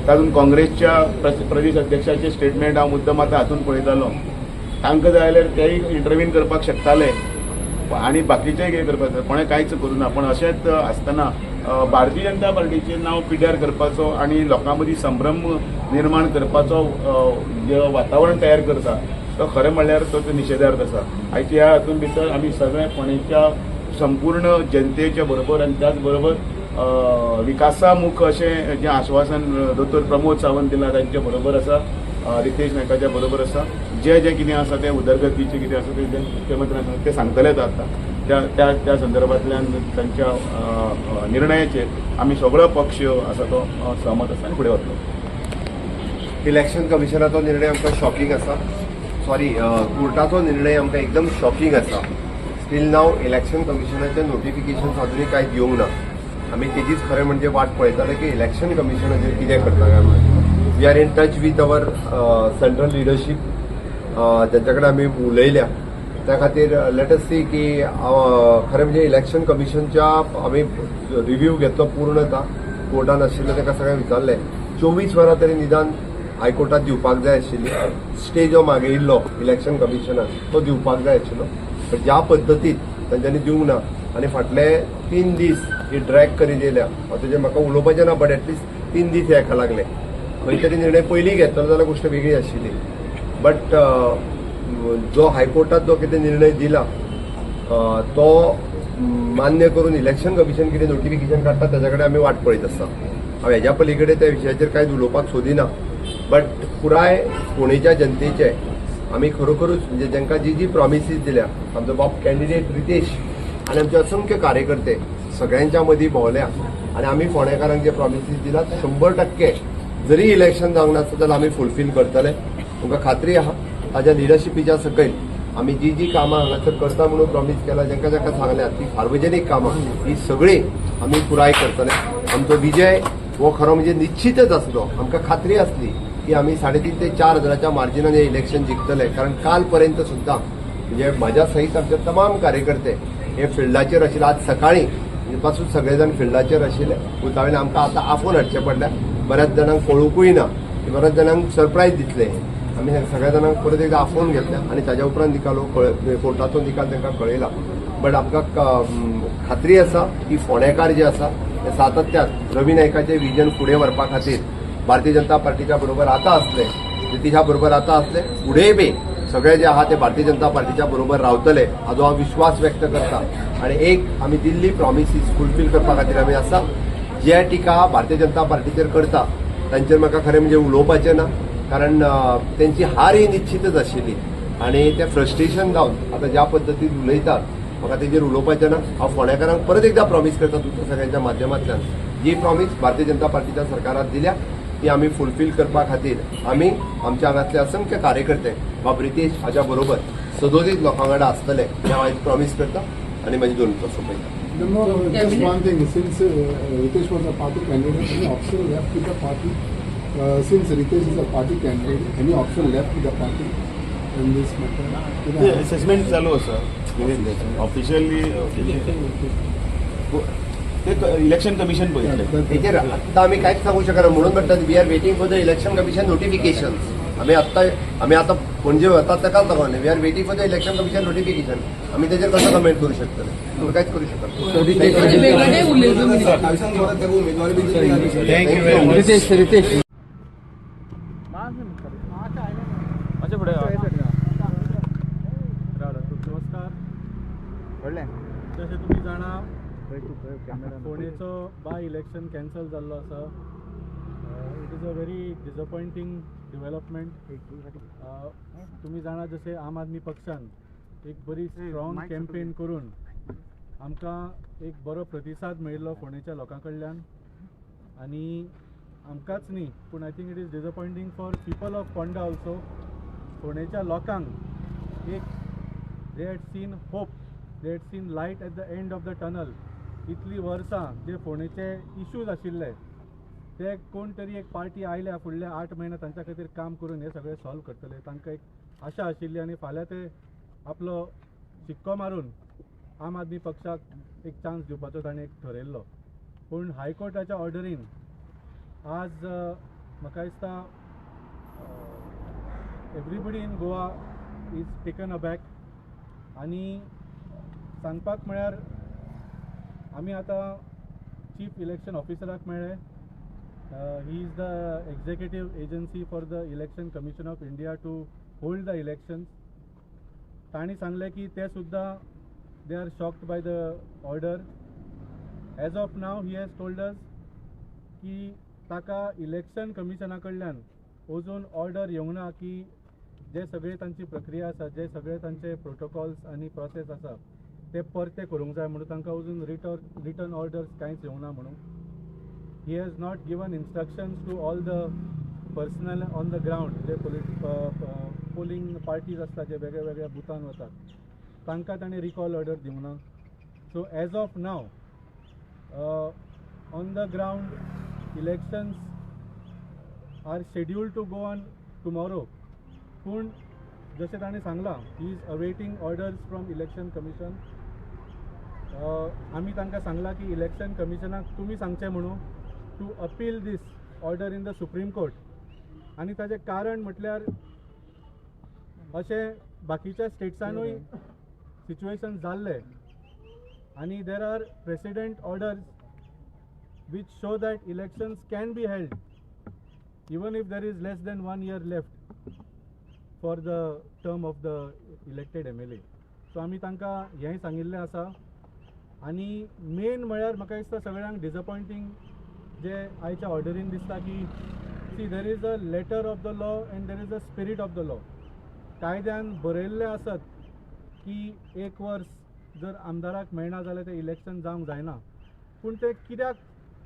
N: तातूंत काँग्रेसच्या प्रदेश अध्यक्षाचे स्टेटमेंट हांव मुद्दम आतां हातून पळयतालो तांकां जाय जाल्यार तेय इंटरव्हीन करपाक शकताले आणि बाकीचेय कितें करपाक कोणें कांयच करूं ना पण अशेंच आसतना भारतीय जनता पार्टीचें नांव पिड्ड्यार करपाचो आनी लोकां मदीं संभ्रम निर्माण करपाचो जे वातावरण तयार करता तो खरें म्हणल्यार तो निशेधार्थ आसा. आयज ह्या हातून भितर आमी सगळे फोंडेच्या संपूर्ण जनतेच्या बरोबर आनी त्याच बरोबर विकासामुख अशें जें आश्वासन दोतोर प्रमोद सावंत दिलां तांचे बरोबर आसा रितेश नायकाच्या बरोबर आसा. जे कितें आसा तें उदरगतीचें कितें आसा तें मुख्यमंत्र्यान ते सांगतलेच आतां त्या संदर्भांतल्यान तांच्या निर्णयाचेर आमी सगळो पक्ष आसा तो सहमत आसा आनी फुडें वतलो.
P: इलेक्शन कमिशनाचो निर्णय आमकां शॉकिंग आसा कोर्टाचो निर्णय आमकां एकदम शॉकिंग आसा. स्टील नाव इलेक्शन कमिशनाचें नोटिफिकेशन अजुनूय कांयच येवंक ना. आमी तेजीच खरें म्हणजे वाट पळयताले की इलेक्शन कमिशनाचेर कितें करता काय म्हणून. We are in touch with our central leadership त्यांच्या कडेन आमी उलयल्या त्या खातीर लेट अस सी की खरें म्हणजे इलेक्शन कमिशनच्या आमी रिव्ह्यू घेतलो पूर्णता कोर्टान आशिल्लो ताका सगळें विचारलें 24 वरां तरी निदान हायकोर्टात दिवपाक जाय आशिल्ली. स्टे जो मागयिल्लो इलेक्शन कमिशनान तो दिवपाक जाय आशिल्लो पण ज्या पद्दतीन तांच्यांनी दिवंक ना आनी फाटले 3 दीस ही ड्रॅग करीत येयल्या तेजें म्हाका उलोवपाचें ना बट एटलिस्ट 3 दीस हेका लागले. खंय तरी निर्णय पयलीं घेतलो जाल्यार गोश्ट वेगळी आशिल्ली बट जो हायकोर्टात जो कितें निर्णय दिला तो मान्य करून इलेक्शन कमिशन कितें नोटिफिकेशन काडटा ताच्या कडेन आमी वाट पळयत आसा. हांव हेज्या पलीकडे त्या विशयाचेर कांयच उलोवपाक सोदिना बट पुराय पुणेच्या जनतेचे आमी खरोखरूच म्हणजे जांकां जी प्रॉमिसीस दिल्या आमचो बाप कॅन्डिडेट रितेश आनी आमचे असंख्य कार्यकर्ते सगळ्यांच्या मदीं भोंवल्या आनी आमी फोंडेकारांक जे प्रॉमिसीस दिल्यात 100% जरी इलेक्शन जावंक नासता जाल्यार आमी फुलफील करतले. तुमकां खात्री आहा ताज्या लिडरशिपीच्या सकयल आमी जी कामां हांगासर करता म्हणून प्रॉमीस केला जांकां सांगल्यात ती सार्वजनीक कामां ही सगळी आमी पुराय करतले. आमचो विजय हो खरो म्हणजे निश्चितच आसलो. आमकां खात्री आसली की आमी 3.5 ते 4 हजाराच्या मार्जिनान हे इलेक्शन जिखतले कारण काल पर्यंत सुद्दां म्हणजे म्हाज्या सहीत आमचे तमाम कार्यकर्ते हे फिल्डाचेर आशिल्ले. आज सकाळीं पासून सगळे फिल्डाचेर आशिल्ले उतावळेन आमकां आतां आफून हाडचें पडलें. बऱ्याच जाणांक कळूंकूय ना बऱ्याच जाणांक सरप्रायज दितले आमी सगळ्या जाणांक परत एकदा आफोवन घेतल्या आनी ताज्या उपरांत निकाल कोर्टाचो निकाल तांकां कळयला. बट आमकां खात्री आसा की फोंडेकार जे आसा ते सातत्यान रवी नायकाचें विजन फुडें व्हरपा खातीर भारतीय जनता पार्टीच्या बरोबर आतां आसले, युतीच्या बरोबर आतां आसले, फुडेंय बी सगळे जे आहा ते भारतीय जनता पार्टीच्या बरोबर रावतले हाजो हांव विश्वास व्यक्त करता. आनी एक आमी दिल्ली प्रॉमिसीस फुलफील करपा खातीर आमी आसा. जे टिका भारतीय जनता पार्टीचेर करता तांचेर म्हाका खरें म्हणजे उलोवपाचें ना, कारण तेंची हार ही निश्चितच आशिल्ली आनी ते फ्रस्ट्रेशन जावन आतां ज्या पद्दतीन उलयतात म्हाका तेजेर उलोवपाचें ना. हांव फोंडेकारांक परत एकदा प्रॉमीस करता तुमच्या सगळ्यांच्या माध्यमांतल्यान, जी प्रॉमीस भारतीय जनता पार्टीच्या सरकारान दिल्या ती आमी फुलफील करपा खातीर आमी आमच्या हांगातले असंख्य कार्यकर्ते बाब रितेश हाच्या बरोबर सदोदीत लोकां वांगडा आसतले हें हांव आयज प्रॉमीस करता आनी म्हाजी 2 मिनटां सोंपयता.
Q: No, just one thing. Since Ritesh was a party candidate, any option left with the party? Since Ritesh is a party candidate, any option left with the party in this matter?
N: Assessment चालू आसा officially election commission पळयतलें.
P: हेचेर आतां आमी कांयच सांगू शकना म्हणून म्हणटात we are waiting for the election commission notification. आमी आतां पणजे वतात ताकाच लागून we are waiting for the election commission notification. आमी तेजेर कसो कमेंट करूं शकतले? आमी कांयच करूं शकना.
L: रितेश
M: नमस्कार. जशें तुमी जाणा फोंडेचो बाय इलेक्शन कॅन्सल जाल्लो आसा. It is a very disappointing development. तुमी जाणा जशें आम आदमी पक्षान एक बरी स्ट्रॉंग कॅम्पेन करून आमकां एक बरो प्रतिसाद मेळिल्लो फोंडेच्या लोकां कडल्यान. आनी आमकांच न्ही पूण I think it is disappointing for people of Ponda also. फोंडेच्या लोकांक एक they had seen hope, they had seen light at the end of the tunnel. इतलीं वर्सां जे फोंडेचे इश्यूज आशिल्ले ते कोण तरी एक पार्टी आयल्या फुडल्या 8 म्हयने तांच्या खातीर काम करून हे सगळे सॉल्व करतले. तांकां एक आशा आशिल्ली आनी फाल्यां ते आपलो शिक्को मारून आम आदमी पक्षाक एक चान्स दिवपाचो ताणें एक ठरयल्लो. पूण हायकोर्टाच्या ऑर्डरीन आज म्हाका दिसता everybody in Goa is taken aback. आनी सांगपाक म्हळ्यार आमी आतां चीफ इलेक्शन ऑफिसराक मेळ्ळे. He is the executive agency for the election commission of India to hold the elections. तांणी सांगलें की ते सुद्दां they are shocked by the order. As of now he has told us की ताका इलेक्शन कमिशना कडल्यान अजून ऑर्डर येवंक ना की जे सगळे तांची प्रक्रिया आसा, जे सगळे तांचे प्रोटोकॉल्स आनी प्रोसेस आसा ते परते करूंक जाय म्हणून तांकां अजून रिटर्न ऑर्डर्स कांयच येवंक ना म्हणून. He has not given instructions to all the personal on the ground जे पोलिंग पार्टीज आसता जे वेगळ्या वेगळ्या बुथान वतात तांकां ताणें रिकॉल ऑर्डर दिवंक ना. So as of now on the ground elections are scheduled to go on tomorrow. पूण जशें ताणें सांगलां he is awaiting orders from election commission. आमी तांकां सांगलां की इलेक्शन कमिशनाक तुमी सांगचें म्हणून to appeal this order in the supreme court. आनी ताचें कारण म्हटल्यार अशें बाकीच्या स्टेट्सांनूय सिच्युएशन जाल्ले आनी there are president orders which show that elections can be held even if there is less than 1 year left for the term of the elected MLA. So आमी तांकां हेंय सांगिल्लें आसा. आनी मेन म्हळ्यार म्हाका दिसता सगळ्यांक डिसअपॉयंटींग जे आयच्या ऑर्डरीन दिसता की see there is a letter of the law and there is a spirit of the law. कायद्यान बरयल्लें आसत की 1 वर्स जर आमदाराक मेळना जाल्यार तें इलेक्शन जावंक जायना. पूण ते कित्याक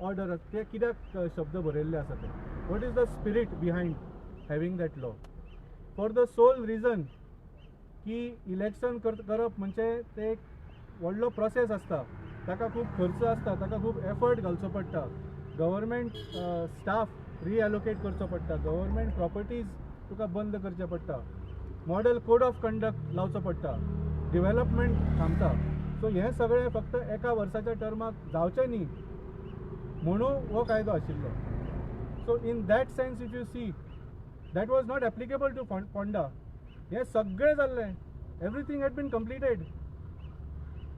M: ऑर्डर ते कित्याक शब्द बरयल्ले आसा ते what is the spirit behind having that law? For the sole reason की इलेक्शन करप म्हणजे ते एक व्हडलो प्रोसेस आसता, ताका खूब खर्च आसता, ताका खूब एफर्ट घालचो पडटा. गव्हर्मेंट स्टाफ रिएलोकेट करचो पडटा, गव्हर्मेंट प्रॉपर्टीज तुका बंद करचे पडटा, मॉडल कोड ऑफ कंडक्ट लावचो पडटा, डेव्हलपमेंट थांबता. सो हें सगळें फक्त एका वर्साच्या टर्माक जावचें न्ही म्हणून हो कायदो आशिल्लो. So in that sense if you see that was not applicable to Ponda. हे सगळें जाल्लें, एवरीथींग हॅड बीन कंप्लिटेड.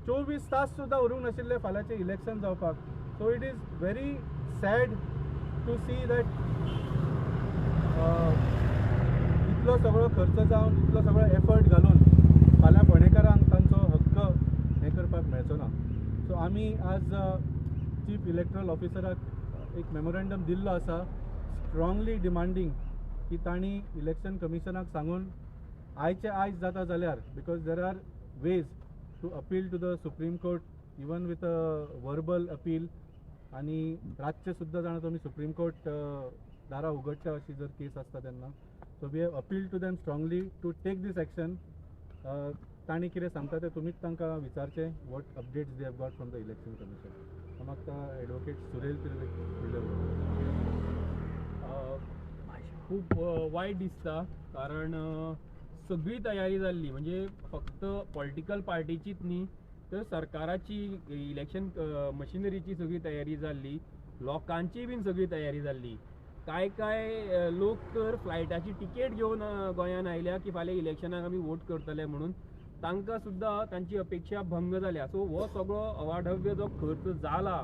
M: 24 तास सुद्दां उरूंक नाशिल्ले फाल्यांचें इलेक्शन जावपाक. So it is very sad to see that इतलो सगळो खर्च जावन इतलो सगळो एफर्ट घालून फाल्यां फोंडेकारांक तांचो हक्क हें करपाक मेळचो ना. सो आमी आज चीफ इलेक्टरल ऑफिसराक एक मेमोरेंडम दिल्लो आसा, स्ट्रॉंगली डिमांडींग की तांणी इलेक्शन कमिशनाक सांगून आयचे आयज जाता जाल्यार, because there are ways to appeal to the supreme court even with a verbal appeal, आनी रातचे सुद्दां जाणा तुमी सुप्रीम कोर्ट दारां उगडच्या अशी जर केस आसता तेन्ना. So we have appeal to them strongly to take this action. तांणी कितें सांगता तें तुमीच तांकां विचारचें, what updates they have got from the election commission. म्हाका एडवोकेट सुरेल
T: खूप वायट दिसता, कारण सगळी तयारी जाल्ली, म्हणजे फक्त पॉलिटिकल पार्टीचीच न्ही तर सरकाराची इलेक्शन मशिनरीची सगळी तयारी जाल्ली, लोकांची बीन सगळी तयारी जाल्ली. काय लोक तर फ्लायटाची तिकेट घेवन गोंयान आयल्या की फाल्यां इलेक्शनाक आमी वोट करतले म्हणून. तांकां सुद्दां तांची अपेक्षा भंग जाल्या. सो हो सगळो अवाढव्य जो खर्च जाला,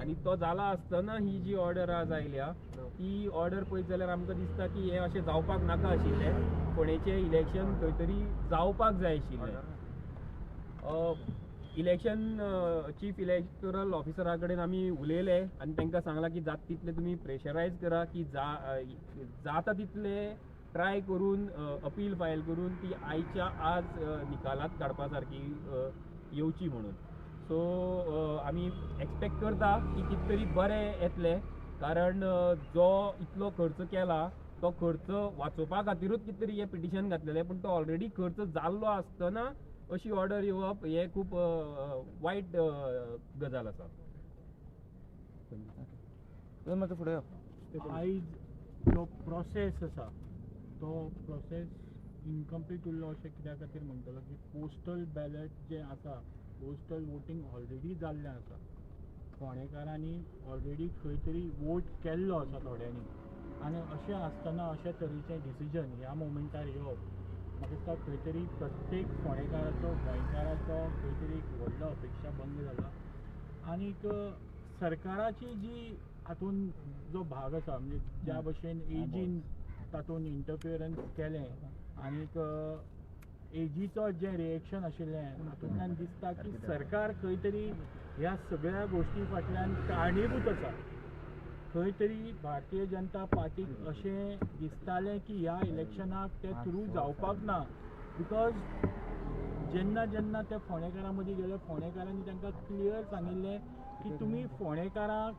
T: आनी तो जाला आसतना ही जी ऑर्डर आज आयल्या ती ऑर्डर पळयत जाल्यार आमकां दिसता की हें अशें जावपाक नाका आशिल्लें. फोंडेचें इलेक्शन खंय तरी जावपाक जाय आशिल्लें. इलेक्शन चीफ इलेक्टोरल ऑफिसरा कडेन आमी उलयले आनी तांकां सांगलां की जाता तितले तुमी प्रेशरायज करा की जाता तितले ट्राय करून अपील फायल करून ती आयच्या आज निकालात काडपा सारकी येवची म्हणून. सो आमी एक्सपेक्ट करता की कितें तरी बरें येतलें, कारण जो इतलो खर्च केला तो खर्च वाचोवपा खातीरूच कितें तरी हें पिटिशन घातलेलें, पूण तो ऑलरेडी खर्च जाल्लो आसतना अशी ऑर्डर येवप हें खूब वायट गजाल आसा.
I: मातसो फुडें
M: आयज जो प्रोसेस आसा तो प्रोसेस इनकम्प्लीट उरलो अशें कित्या खातीर म्हणटलो की पोस्टल बॅलेट जें आसा, पोस्टल वोटींग ऑलरेडी जाल्लें आसा. फोंडेकारांनी ऑलरेडी खंय तरी वोट केल्लो आसा थोड्यांनी, आनी अशें आसतना अशें तरेचें डिसिजन ह्या मोमेंटार येवप म्हाका दिसता खंय तरी प्रत्येक फोंडेकाराचो गोंयकाराचो खंय तरी एक व्हडलो अपेक्षा भंग जाला. आनीक सरकाराची जी हातून जो भाग आसा, म्हणजे ज्या भशेन एजीन तातूंत इंटरफियरन्स केलें, आनीक एजीचो जें रिएक्शन आशिल्लें हातूंतल्यान दिसता की सरकार खंय तरी ह्या सगळ्या गोश्टी फाटल्यान कारणीभूत आसा. खंय तरी भारतीय जनता पार्टीक अशें दिसतालें की ह्या इलेक्शनाक ते थ्रू जावपाक ना, बिकॉज जेन्ना जेन्ना ते फोंडेकारां मदीं गेले फोंडेकारांनी तांकां क्लियर सांगिल्लें की तुमी फोंडेकारांक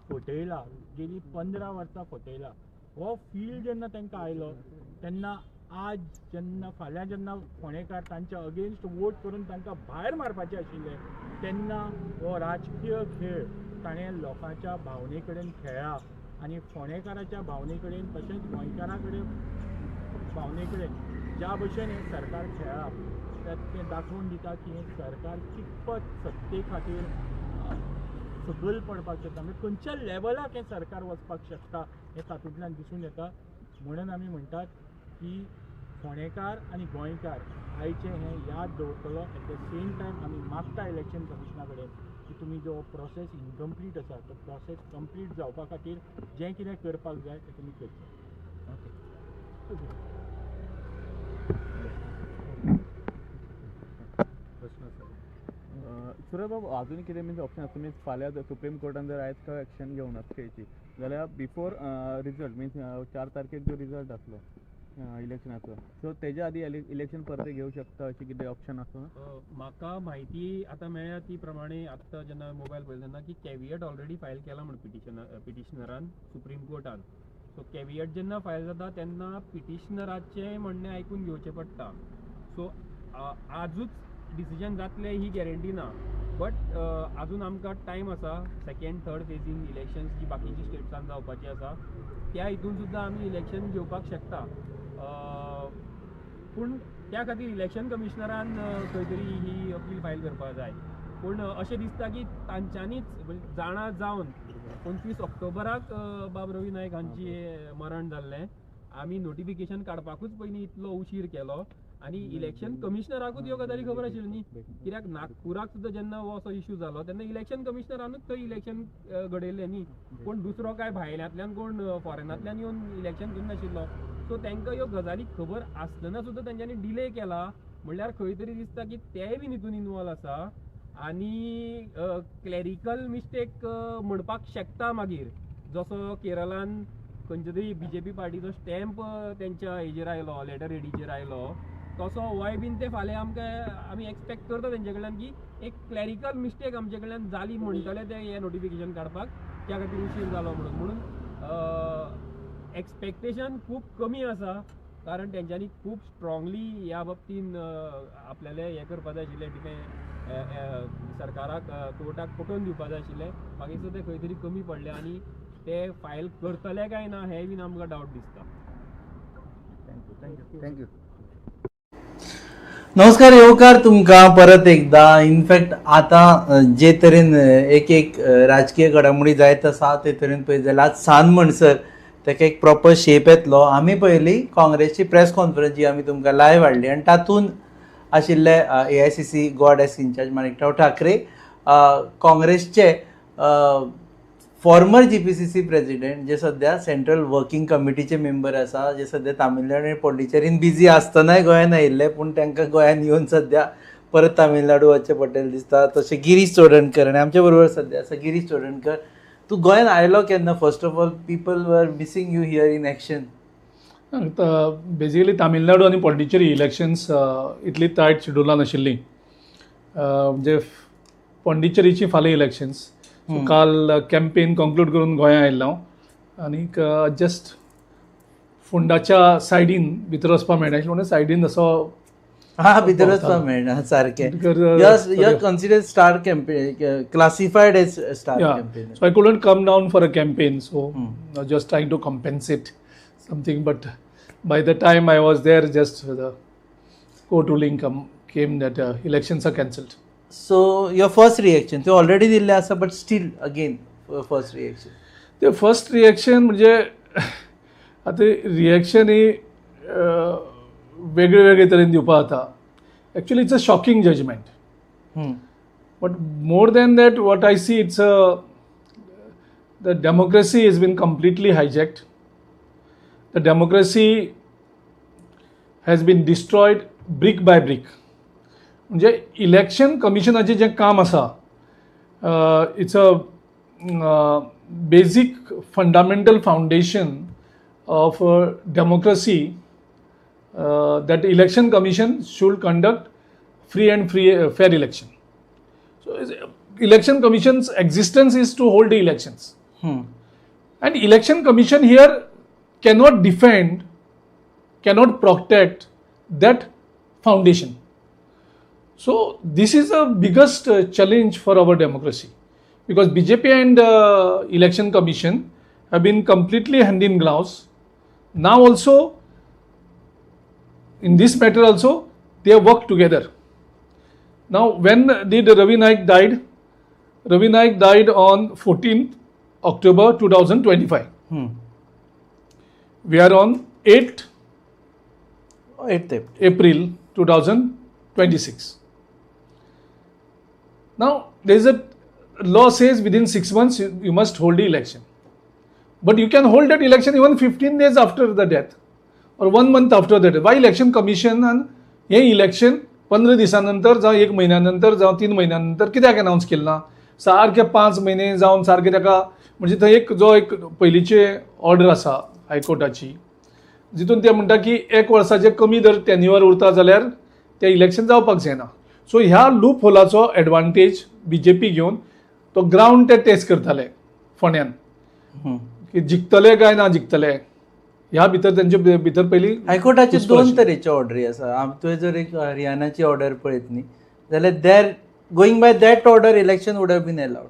M: फटयला, गेलीं 15 वर्सां फटयला. हो फील जेन्ना तांकां आयलो तेन्ना आज जेन्ना फाल्यां जेन्ना फोंडेकार तांच्या अगेन्स्ट वोट करून तांकां भायर मारपाचें आशिल्लें तेन्ना हो राजकीय खेळ ताणें लोकांच्या भावने कडेन खेळ्ळा, आनी फोंडेकाराच्या भावने कडेन तशेंच गोंयकारां कडेन भावने कडेन ज्या भशेन हें सरकार खेळ्ळा तें दाखोवन दिता की हें सरकार कितपत सत्ते खातीर सकयल पडपाक शकता, म्हणजे खंयच्या लेवलाक हें सरकार वचपाक शकता हें तातूंतल्यान दिसून येता. म्हणून आमी म्हणटात की फोंडेकार आनी गोंयकार आयचें हें याद दवरतलो. एट द सेम टायम आमी मागता इलेक्शन कमिशना कडेन की तुमी जो प्रोसेस इनकम्प्लीट आसा तो प्रोसेस कंप्लीट जावपा खातीर जें कितें करपाक जाय तें तुमी करचें.
V: सुरज बाबू अजून कितें मीन्स ऑप्शन आसा, मीन्स फाल्यां सुप्रीम कोर्टान जर आयज काय एक्शन घेवना स्टेची जाल्यार बिफोर रिजल्ट मीन्स 4 तारखेक जो रिजल्ट आसलो इलेक्शनाचो, सो तेज्या आदी इलेक्शन परते घेवं शकता अशें कितें ऑप्शन आसा?
T: म्हाका म्हायती आतां मेळ्ळ्या ती प्रमाणे आत्तां जेन्ना मोबायल पळयलो तेन्ना की कॅविएट ऑलरेडी फायल केला म्हणून पिटिशनरान सुप्रीम कोर्टान. सो कॅविएट जेन्ना फायल जाता तेन्ना पिटिशनराचें म्हणणें आयकून घेवचें पडटा. सो आजूच डिसिजन जातलें ही गॅरंटी ना, बट आजून आमकां टायम आसा. 2nd 3rd फेजीन इलेक्शन्स जी बाकीची स्टेट्सान जावपाची आसा त्या हितून सुद्दां आमी इलेक्शन घेवपाक शकता. पूण त्या खातीर इलेक्शन कमिशनरान खंय तरी ही अपील फायल करपाक जाय. पूण अशें दिसता की तांच्यांनीच जाणा जावन 25 ऑक्टोबराक बाब रवी नायक हांची मरण जाल्लें, आमी नोटिफिकेशन काडपाकूच पयलीं इतलो उशीर केलो आनी इलेक्शन कमिशनराकूच ह्यो गजाली खबर आशिल्ल्यो न्ही. कित्याक नागपुराक सुद्दां जेन्ना हो असो इश्यू जालो तेन्ना इलेक्शन कमिशनरानूच थंय इलेक्शन घडयल्लें न्ही. कोण दुसरो काय भायल्यांतल्यान कोण फॉरेनांतल्यान येवन इलेक्शन घेवन नाशिल्लो. सो तांकां ह्यो गजाली खबर आसतना सुद्दां तेंच्यांनी डिले केला म्हणल्यार खंय तरी दिसता की तेय बीन हितून इनवॉल्व आसा आनी क्लॅरिकल मिस्टेक म्हणपाक शकता मागीर. जसो केरळान खंयच्या तरी BJP पार्टीचो स्टॅम्प तेंच्या हेजेर आयलो लेटर हेडीचेर आयलो तसो होय बीन ते फाल्यां आमी एक्सपेक्ट करता तेंचे कडल्यान की एक क्लॅरिकल मिस्टेक आमचे कडल्यान जाली म्हणटले ते हे नोटिफिकेशन काडपाक त्या खातीर उशीर जालो म्हणून एक्सपेक्टेशन खूब कमी आसा कारण तेंच्यांनी खूब स्ट्रॉंगली ह्या बाबतीन आपल्याले हे करपा जाय आशिल्लें सरकाराक कोर्टाक पटोवन दिवपा जाय आशिल्लें. मागीर ते खंय तरी कमी पडले आनी ते फायल करतले काय ना हे बीन आमकां डावट दिसता.
N: थँक्यू.
D: नमस्कार येवकार तुमकां परत एकदा. इनफॅक्ट आतां जे तरेन एक राजकीय घडामोडी जायत आसा ते तरेन पळयत जाल्यार आज सान म्हणसर ताका एक प्रॉपर शेप येतलो. आमी पळयली काँग्रेसची प्रेस कॉन्फरन्स जी आमी तुमकां लायव्ह हाडली आनी तातूंत आशिल्ले AICC गॉड एस इन्चार्ज माणिकराव ठाकरे, काँग्रेसचे फॉर्मर GPCC प्रेसिडेंट जे सध्या सेंट्रल वर्किंग कमिटीचे मेंबर आसा, जे सध्या तामिळनाडू आनी पॉंडिचेरीन बिजी आसतनाय गोंयान आयिल्ले पूण तांकां गोंयान येवन सध्या परत तामिळनाडू वचचें पडटलें दिसता. तशें गिरीश चोडणकर आनी आमचे बरोबर सध्या आसा गिरीश चोडणकर. तूं गोंयान आयलो केन्ना? First of all people were missing you here in action.
B: Basically Tamil Nadu आनी पॉंडिचेरी इलेक्शन्स इतली टायट शेड्युलान आशिल्ली. म्हणजे पॉंडिचेरीची फाल्यां इलेक्शन्स. काल कॅम्पेन कॉन्क्लूड करून गोंया आयिल्लो हांव आनीक जस्ट फोंडाच्या सायडीन भितर वचपाक मेळना आशिल्लें म्हणून सायडीन असो
D: भितर वचपाक मेळना सारकें. You consider star campaign classified as star campaign.
B: So I couldn't come down for a campaign so just trying to compensate something but by the time I was there just the court ruling came that elections are cancelled.
D: So your first reaction तो already दिल्ले आसा but still again first reaction.
B: The first reaction म्हणजे आता reaction ही वेगळे वेगळे तरेन दिवपाक जाता. Actually it's a shocking judgment. But more than that what I see it's the democracy has been completely hijacked. The democracy has been destroyed brick by brick. म्हणजे election कमिशनाचें जें काम आसा it's a basic fundamental foundation of democracy that election commission should conduct free and fair election. So election commission's existence is to hold the elections. And election commission here cannot defend, cannot protect that foundation. So this is the biggest challenge for our democracy because BJP and election commission have been completely hand in gloves. Now also in this matter also they have worked together. Now when did Ravi Naik died? Ravi Naik died on 14th October 2025. We are on 8th April 2026. Now there is a law says within 6 months you must hold the election. But you can hold that election even 15 days after the death or 1 month after the death. Why election commission and हे election 15 दिसानंतर जावं 1 म्हयन्यानंतर जावं 3 म्हयन्यानंतर कित्याक announce केलें ना? सारके 5 म्हयने जावन सारके ताका म्हणजे थंय एक पयलींचे ऑर्डर आसा हायकोर्टाची जितून ते म्हणटा की 1 वर्साचे कमी जर टेन्युअर उरता जाल्यार ते इलेक्शन जावपाक जायना. सो ह्या लूप होलाचो एडवांटेज BJP घेवन तो ग्राउंड ते टेस्ट करताले फोंड्यान की जिखतले काय ना जिखतले. ह्या भितर तेंचे भितर पयलीं
D: हायकोर्टाचे 2 तरेचे ऑर्डरी आसा. तुवें जर एक हरियाणाची ऑर्डर पळयत न्ही जाल्यार there going by that order election would have been allowed.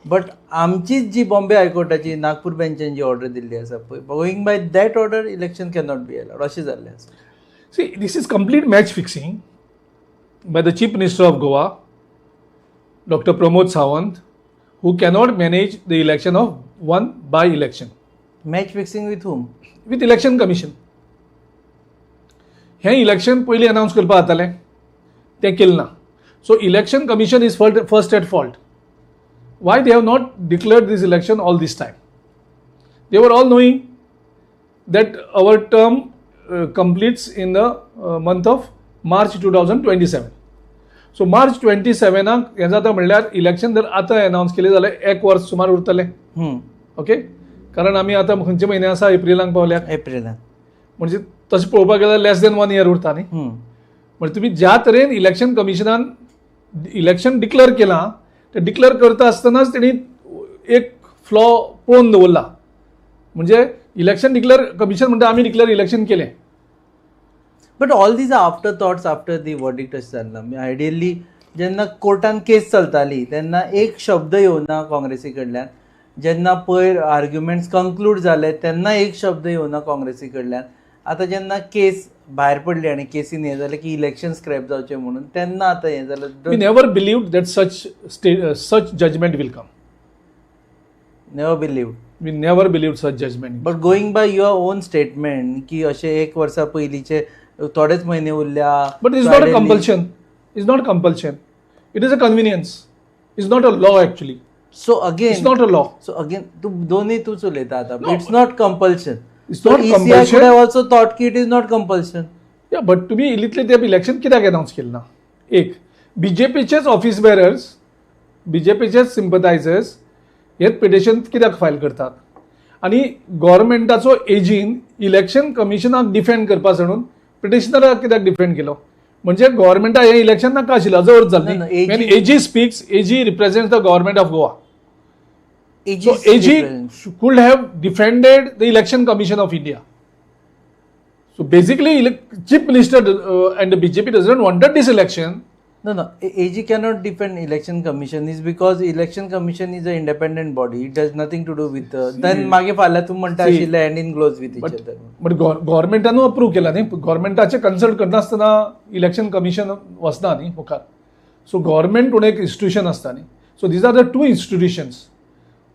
D: But आमची जी बॉम्बे हायकोर्टाची नागपूर बेंचान जी ऑर्डर दिल्ली आसा पळय going by that order election can not be allowed अशें जाल्लें आसा.
B: See this is complete match fixing by the chief minister of Goa Dr. Pramod Sawant who cannot manage the election of one by election.
D: Match fixing with whom?
B: With election commission. हें election पयलीं अनावन्स करपा जातालें तें केलें ना. So election commission is first at fault. Why they have not declared this election all this time? They were all knowing that our term completes in the month of March 2027. So March 27 हें जाता म्हणल्यार election जर आतां अनावन्स केलें जाल्यार 1 वर्स सुमार उरतलें. ओके, कारण आमी आतां खंयचे म्हयने आसा, एप्रिलांक पावल्यात.
D: एप्रिलांत
B: म्हणजे तशें पळोवपाक गेल्यार लेस देन 1 year उरता न्ही. म्हणजे तुमी ज्या तरेन इलेक्शन कमिशनान इलेक्शन डिक्लेअर केलां ते डिक्लेअर करता आसतनाच तेणी एक फ्लॉ पळोवन दवरला. म्हणजे इलेक्शन डिक्लेअर कमिशन म्हणटा आमी डिक्लेअर इलेक्शन केलें.
D: But all these after thoughts after the verdict अशें जाल्लो. आयडियली जेन्ना कोर्टान केस चलताली तेन्ना एक शब्द येवना काँग्रेसी कडल्यान. जेन्ना पयर आर्ग्युमेंट्स कंक्लूड जाले तेन्ना एक शब्द येवना काँग्रेसी कडल्यान. आतां जेन्ना केस भायर पडली आनी केसीन हें जालें की इलेक्शन स्क्रॅप जावचें म्हणून तेन्ना आतां हें जालें.
B: We never believed that such judgement will come.
D: Never believed.
B: We never believed such judgement.
D: But going by your own statement की अशें 1 वर्सा पयलींचे थोडेच म्हयने उरल्या.
B: But is not a compulsion. Is not compulsion. It is a convenience. Is not a law actually.
D: So again
B: it's not a law.
D: So again तूं दोनूय तूच उलयता आतां. It's not compulsion.
B: It's not
D: ECI
B: compulsion.
D: could have also thought कि it is not compulsion.
B: Yeah, but तुम्ही इतले तेप election कित्याक अनावन्स केलें ना? एक, बीजेपीचेच ऑफिस बेरर्स, बीजेपीचेच सिंपथायझर्स हे पिटिशन कित्याक फायल करतात आनी गव्हर्मेंटाचो एजीन इलेक्शन कमिशनाक डिफेंड करपा सोडून पिटिशनराक कित्याक डिफेंड केलो? म्हणजे गव्हर्मेंटा हें इलेक्शन नाका आशिल्लें हाजो अर्थ जालो न्ही. When AG speaks, AG represents the government of Goa. So AG could have defended the Election Commission of India. So basically, Chief Minister and the BJP doesn't wanted this election.
D: No. AG cannot defend Election Commission is because Election Commission is an independent body. It has nothing to do with. Then मागे फाल्यां तूं म्हणटा आशिल्लें hand in gloves with each other.
B: But गव्हर्मेंटानू approve केला न्ही. गव्हर्मेंटाचे consult करनासतना इलेक्शन कमिशन वचना न्ही मुखार. सो गव्हर्मेंट म्हणून एक इन्स्टिट्यूशन आसता न्ही. So these are the 2 institutions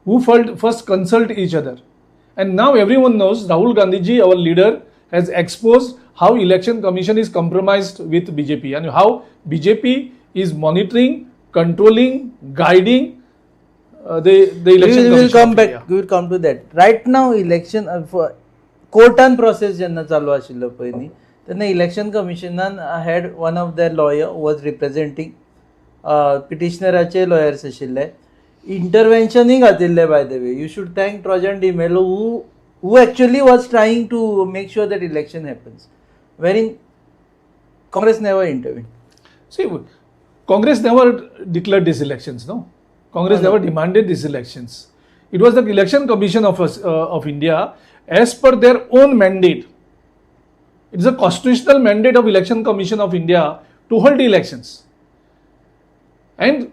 B: who first consult each other. And now everyone knows Rahul Gandhi ji, our leader, has exposed how election commission is compromised with BJP and how BJP is monitoring, controlling, guiding the election commission.
D: We will come back. We will come to that. Right now election courtan process जेन्ना चालू आशिल्लो पयलीं तेन्ना election commissionan had one of their lawyer was representing petitioneraचे lawyers आशिल्ले. Interventioning घातिल्ले by the way. You should thank Trojan Di Mello who actually was trying to make sure that election happens. Wherein Congress never intervened.
B: See, Congress never declared these elections, no? Congress never demanded these elections. It was the Election Commission of India as per their own mandate. It is a constitutional mandate of Election Commission of India to hold the elections. And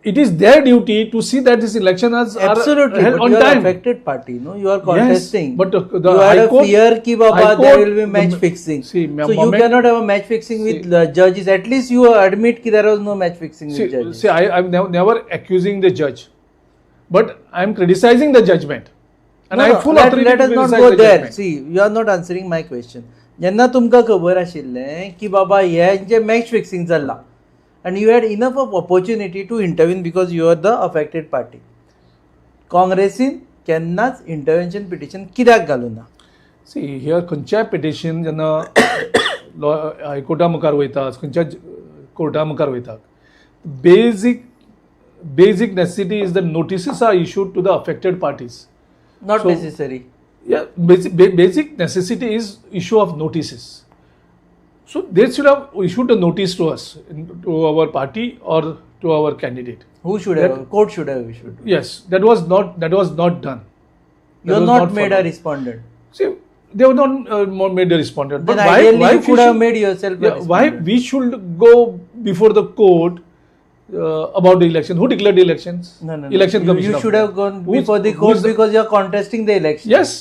B: it is their duty to see that this election are
D: absolutely
B: held
D: but
B: on
D: you are
B: time.
D: affected party, no? You are contesting.
B: Yes, but the
D: you
B: High
D: had
B: Court,
D: a fear ki baba there will be match fixing.
B: See,
D: so you cannot have a match fixing with the judges. At least you admit ki there was no match fixing with judges.
B: See, I'm never accusing the judge, but I'm criticizing the judgment. And I have full authority
D: let us
B: to
D: not
B: criticize
D: go
B: the
D: there.
B: judgment.
D: See, you are not answering my question. जेन्ना तुमकां खबर आशिल्लें की बाबा हेंचे match fixing जाल्ला and you had enough of opportunity to intervene because you are the affected party. काँग्रेसीन केन्नाच इंटरव्हेन्शन पिटिशन कित्याक घालूं ना?
B: सी हियर खंयच्याय पिटिशन जेन्ना हायकोर्टा मुखार वयता खंयच्या कोर्टा मुखार वयता basic necessity is the notices are issued to the affected parties.
D: Not necessary.
B: Yeah, basic necessity is issue of notices. So they should have issued a notice to us, to our party or to our candidate.
D: Who should have? Court should have issued.
B: Yes, that was not done.
D: You are not made a respondent.
B: See, they were not made a respondent.
D: Then
B: but
D: ideally
B: why
D: you could have made yourself a respondent.
B: Why we should go before the court about the election? Who declared the elections?
D: No.
B: Election Commission.
D: You should have gone before the court because you are contesting the election.
B: Yes.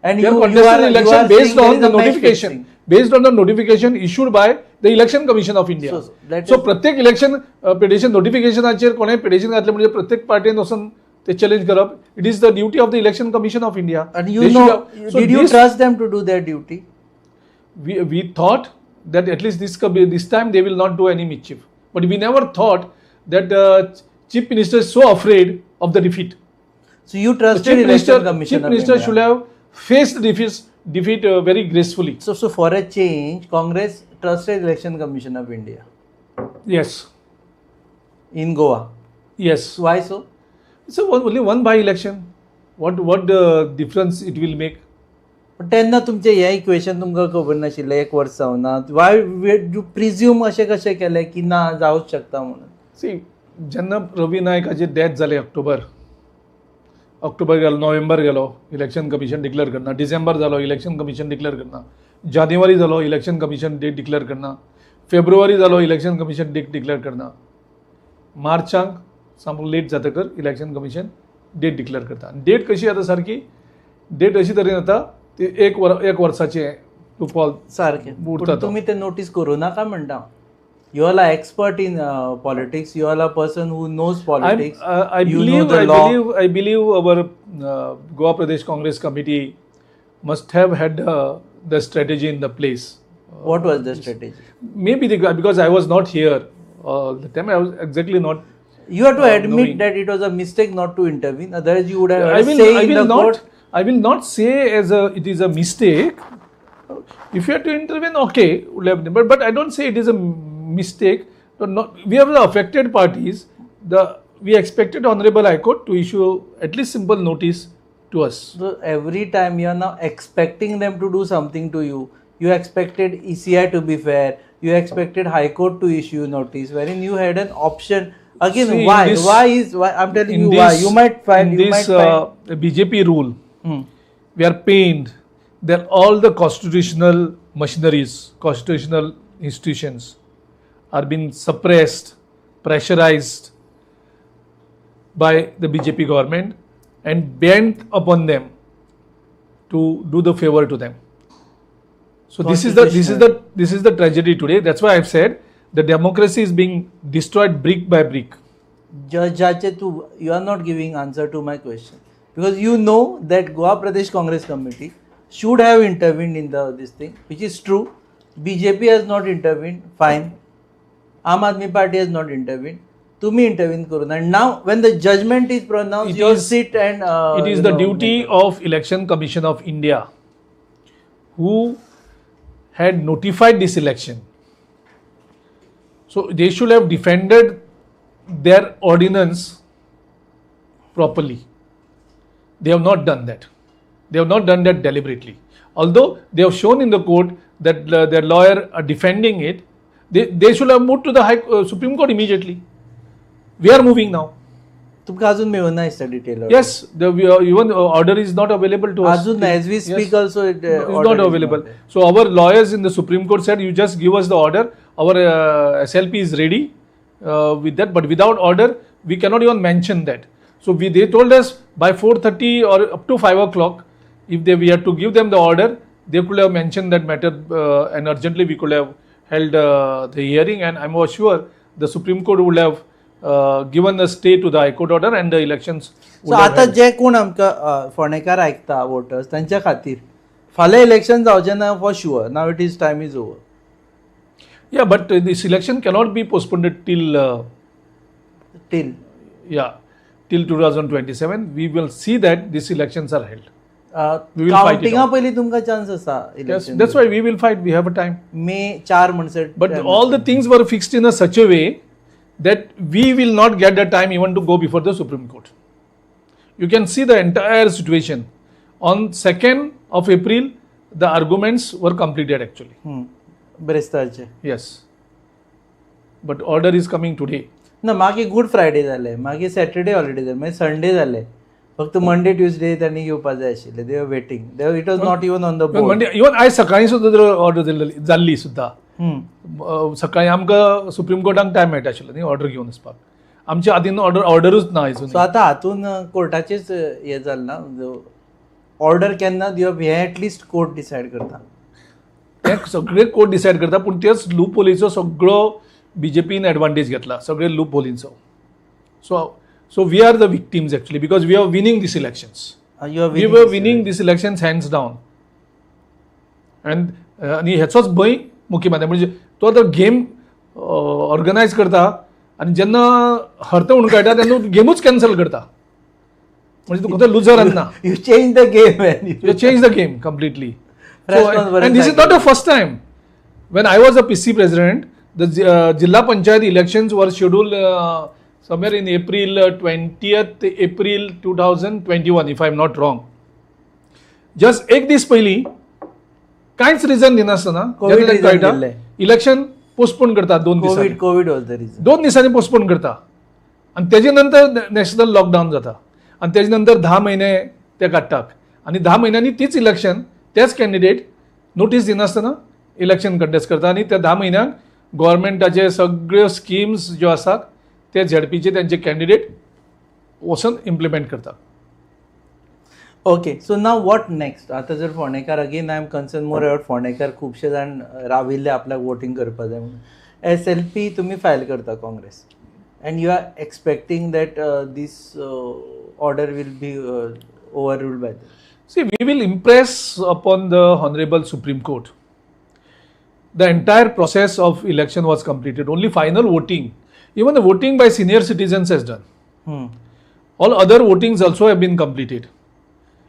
D: And
B: they are contesting the election based on the notification. Based on the notification issued by the Election Commission of India. So प्रत्येक election petition नोटिफिकेशनाचेर कोणें petition घातलें म्हणजे प्रत्येक पार्टीन वचून ते challenge करप. It is the duty of the election commission of India.
D: And did you trust them to do their duty?
B: we thought that at least this time they will not do any mischief. But we never thought that Chief Minister is so afraid of the defeat.
D: So you
B: The
D: trusted election commission
B: Chief
D: of
B: Minister
D: India.
B: should have faced the defeat very gracefully.
D: So for a change, Congress trusted election commission of India
B: Yes.
D: in Goa.
B: Yes.
D: Why so?
B: It's only one by-election. What difference it will make?
D: पण तेन्ना तुमचे हे equation तुमकां खबर नाशिल्लें एक वर्स जावना वाय यू प्रिज्यूम अशें कशें केलें की ना जावंच शकता म्हणून
B: सी जेन्ना रवी नायकाची डेथ जाली ऑक्टोबर गेलो नोव्हेंबर गेलो इलेक्शन कमिशन डिक्लेअर करना डिसेंबर जालो इलेक्शन कमिशन डिक्लेअर करना जानेवारी जालो इलेक्शन कमिशन डेट डिक्लेअर करना फेब्रुवारी जालो इलेक्शन कमिशन डेट डिक्लेअर करना मार्चाक सामको लेट जातकर इलेक्शन कमिशन डेट डिक्लेअर करता डेट कशी आता सारकी डेट अशी तरेन जाता ती एक वर्साचे टू फॉल
D: सारकें
B: उरता
D: पूण तुमी ते नोटीस करूं नाका म्हणटा you are expert in politics you are a person who knows politics
B: I believe our Goa Pradesh Congress committee must have had the strategy in the place.
D: What was the strategy?
B: Maybe because I was not here the time, I was exactly not.
D: You have to admit
B: knowing.
D: that it was a mistake not to intervene. Otherwise, you would have
B: I
D: had a
B: will,
D: say
B: I
D: in
B: will
D: the
B: not.
D: court.
B: I will not say it is a mistake. If you have to intervene, okay, but I don't say it is a mistake. We are the affected parties. We expected Honorable High Court to issue at least simple notice to us.
D: So every time you are now expecting them to do something to you, you expected ECI to be fair. You expected High Court to issue notice, wherein you had an option. Again,
B: See,
D: why? I'm telling you why. You might find.
B: BJP rule. We are pained that all the constitutional machineries, constitutional institutions are being suppressed, pressurized by the BJP government and bent upon them to do the favor to them. So this is the tragedy today. That's why I've said the democracy is being destroyed brick by brick.
D: Judge, you are not giving answer to my question because you know that Goa Pradesh Congress Committee should have intervened in this thing, which is true. BJP has not intervened. Fine. Aam Aadmi Party has not intervened. Tumi intervene karo. And now, when the judgment is pronounced, you sit and.
B: It is the duty of Election Commission of India, who had notified this election. So they should have defended their ordinance properly. They have not done that. They have not done that deliberately. Although they have shown in the court that their lawyer are defending it, they should have moved to the Supreme Court immediately. We are moving now.
D: तुमकां अजून मेळून ना दिसता detail
B: Yes, even order is not available to us.
D: अजून as we speak also it
B: is not available. So our lawyers in the Supreme Court said, you just give us the order. Our SLP is ready with that, but without order we cannot even mention that. So they told us by 4:30 or up to 5 o'clock, if we had to give them the order, they could have mentioned that matter and urgently we could have held the hearing, and I'm sure the Supreme Court would have given a stay to the High Court order and the elections.
D: So आता जे कोण आमकां फोंडेकार आयकता voters तांच्या खातीर फाल्यां election जावचें ना for sure. Now it is time is over.
B: Yeah, but this election cannot be postponed till 2027. We will see that these elections are held. We will fight it
D: काउंटिंगा
B: out.
D: पयलीं तुमकां chance आसा
B: Yes,
D: election.
B: that's why we will fight. We have a time.
D: मे 4 म्हणसर.
B: But all the things were fixed in a such a way that we will not get the time even to go before the Supreme Court. You can see the entire situation. On 2nd of April, the arguments were completed actually.
D: ब्रेस्तारचे.
B: Yes. But order is coming today.
D: ना मागीर good Friday जालें, मागीर Saturday holiday जालें, मागीर Sunday जालें. फक्त Monday Tuesday तांणी येवपाक जाय आशिल्ले. They are waiting. It was not even on the board.
B: Even आयज सकाळीं सुद्दां ऑर्डर जाल्ली सुद्दां. सकाळीं आमकां सुप्रीम कोर्टाक टायम मेळटा आशिल्लो न्ही ऑर्डर घेवन वचपाक. आमच्या हातीन ऑर्डरूच ना अजून.
D: सो आतां हातून कोर्टाचेच हें जालें ना. ऑर्डर केन्ना दिवप हें एटलिस्ट कोर्ट डिसायड करता.
B: हें सगळे कोर्ट डिसायड करता, पूण तेच लूप होलीचो सगळो BJPन एडवांटेज घेतला, सगळे loop होलींचो. So we are the victims actually because we are winning these elections. We were winning these elections hands down. And आनी हेचोच भंय मुख्यमंत्री म्हणजे तो आतां गेम ऑर्गनायज करता आनी जेन्ना हरता म्हणून कळटा तेन्ना गेमूच कॅन्सल करता म्हणजे तुका तो लुजर आसना
D: you change the game
B: you change the game completely and this is not the first time when I was a PC president, the Jilla Panchayat elections were scheduled somewhere in April 20th April 2021 if I am not wrong. Just एक दीस पयली कांयच region दिनासतना election postpone करता 2 दिसांनी.
D: Covid was the region.
B: 2 दिसांनी postpone करता आनी तेजे नंतर नॅशनल लॉकडावन जाता आनी तेजे नंतर 10 महिने ते काडटात आनी 10 महिन्यांनी तीच इलेक्शन तेच कॅन्डिडेट नोटीस दिनासतना इलेक्शन कंटेस्ट करता आनी त्या 10 महिन्यांक गव्हर्मेंटाचे सगळ्यो स्किम्स ज्यो आसात ते झेडपीचे त्यांचे कॅन्डिडेट वचून इम्प्लिमेंट करता.
D: Okay so now what next. आतां जर फोंडेकार again I am concern more about फोंडेकार खुबशे जाण राविल्ले आपल्याक वोटींग करपा जाय म्हणून. SLP तुमी फायल करता Congress and you are expecting that this order will be overruled by them.
B: See, we will impress upon the Honorable Supreme Court. The entire process of election was completed. Only final voting, even the voting by senior citizens has done. All other votings also have been completed.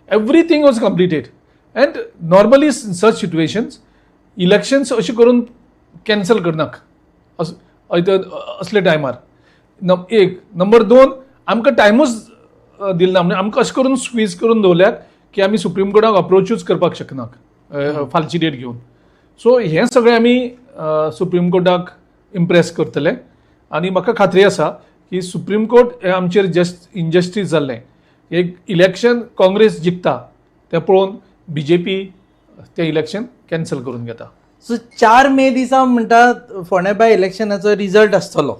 B: Everything was completed. And normally in such situations, elections अशें करून cancel करनाक असले टायमार. एक number 2 आमकां टायमूच दिलना म्हणजे आमकां अशें करून स्क्वीज करून दवरल्यात की आमी सुप्रीम कोर्टाक अप्रोचूच करपाक शकनाक फालची डेट घेवन. सो हें सगळें आमी सुप्रीम कोर्टाक इम्प्रेस करतले आनी म्हाका खात्री आसा की सुप्रीम कोर्ट हें आमचेर जस्ट इनजस्टीस जाल्लें. एक इलेक्शन काँग्रेस जिखता तें पळोवन BJP तें इलेक्शन कॅन्सल करून घेता.
D: सो 4 मे दिसा म्हणटात फोंडे बाय इलेक्शनाचो रिजल्ट आसतलो.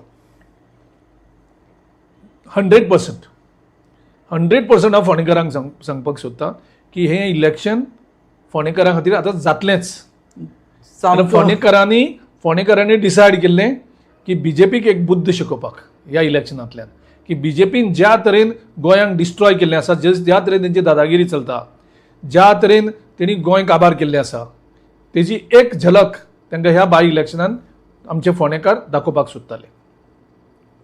B: 100% हांव फोंडेकारांक सांगपाक सोदतां की हें इलेक्शन फोंडेकारां खातीर आतां जातलेंच. फोंडेकारांनी डिसायड केल्लें की BJPक एक बुद्ध शिकोवपाक ह्या इलेक्शनांतल्यान की BJPन ज्या तरेन गोंयांक डिस्ट्रॉय केल्लें आसा, ज्या तरेन तेंची दादागिरी चलता, ज्या तरेन तेणी गोंय काबार केल्लें आसा तेजी एक झलक तांकां ह्या बाय इलेक्शनान आमचे फोंडेकार दाखोवपाक सोदताले.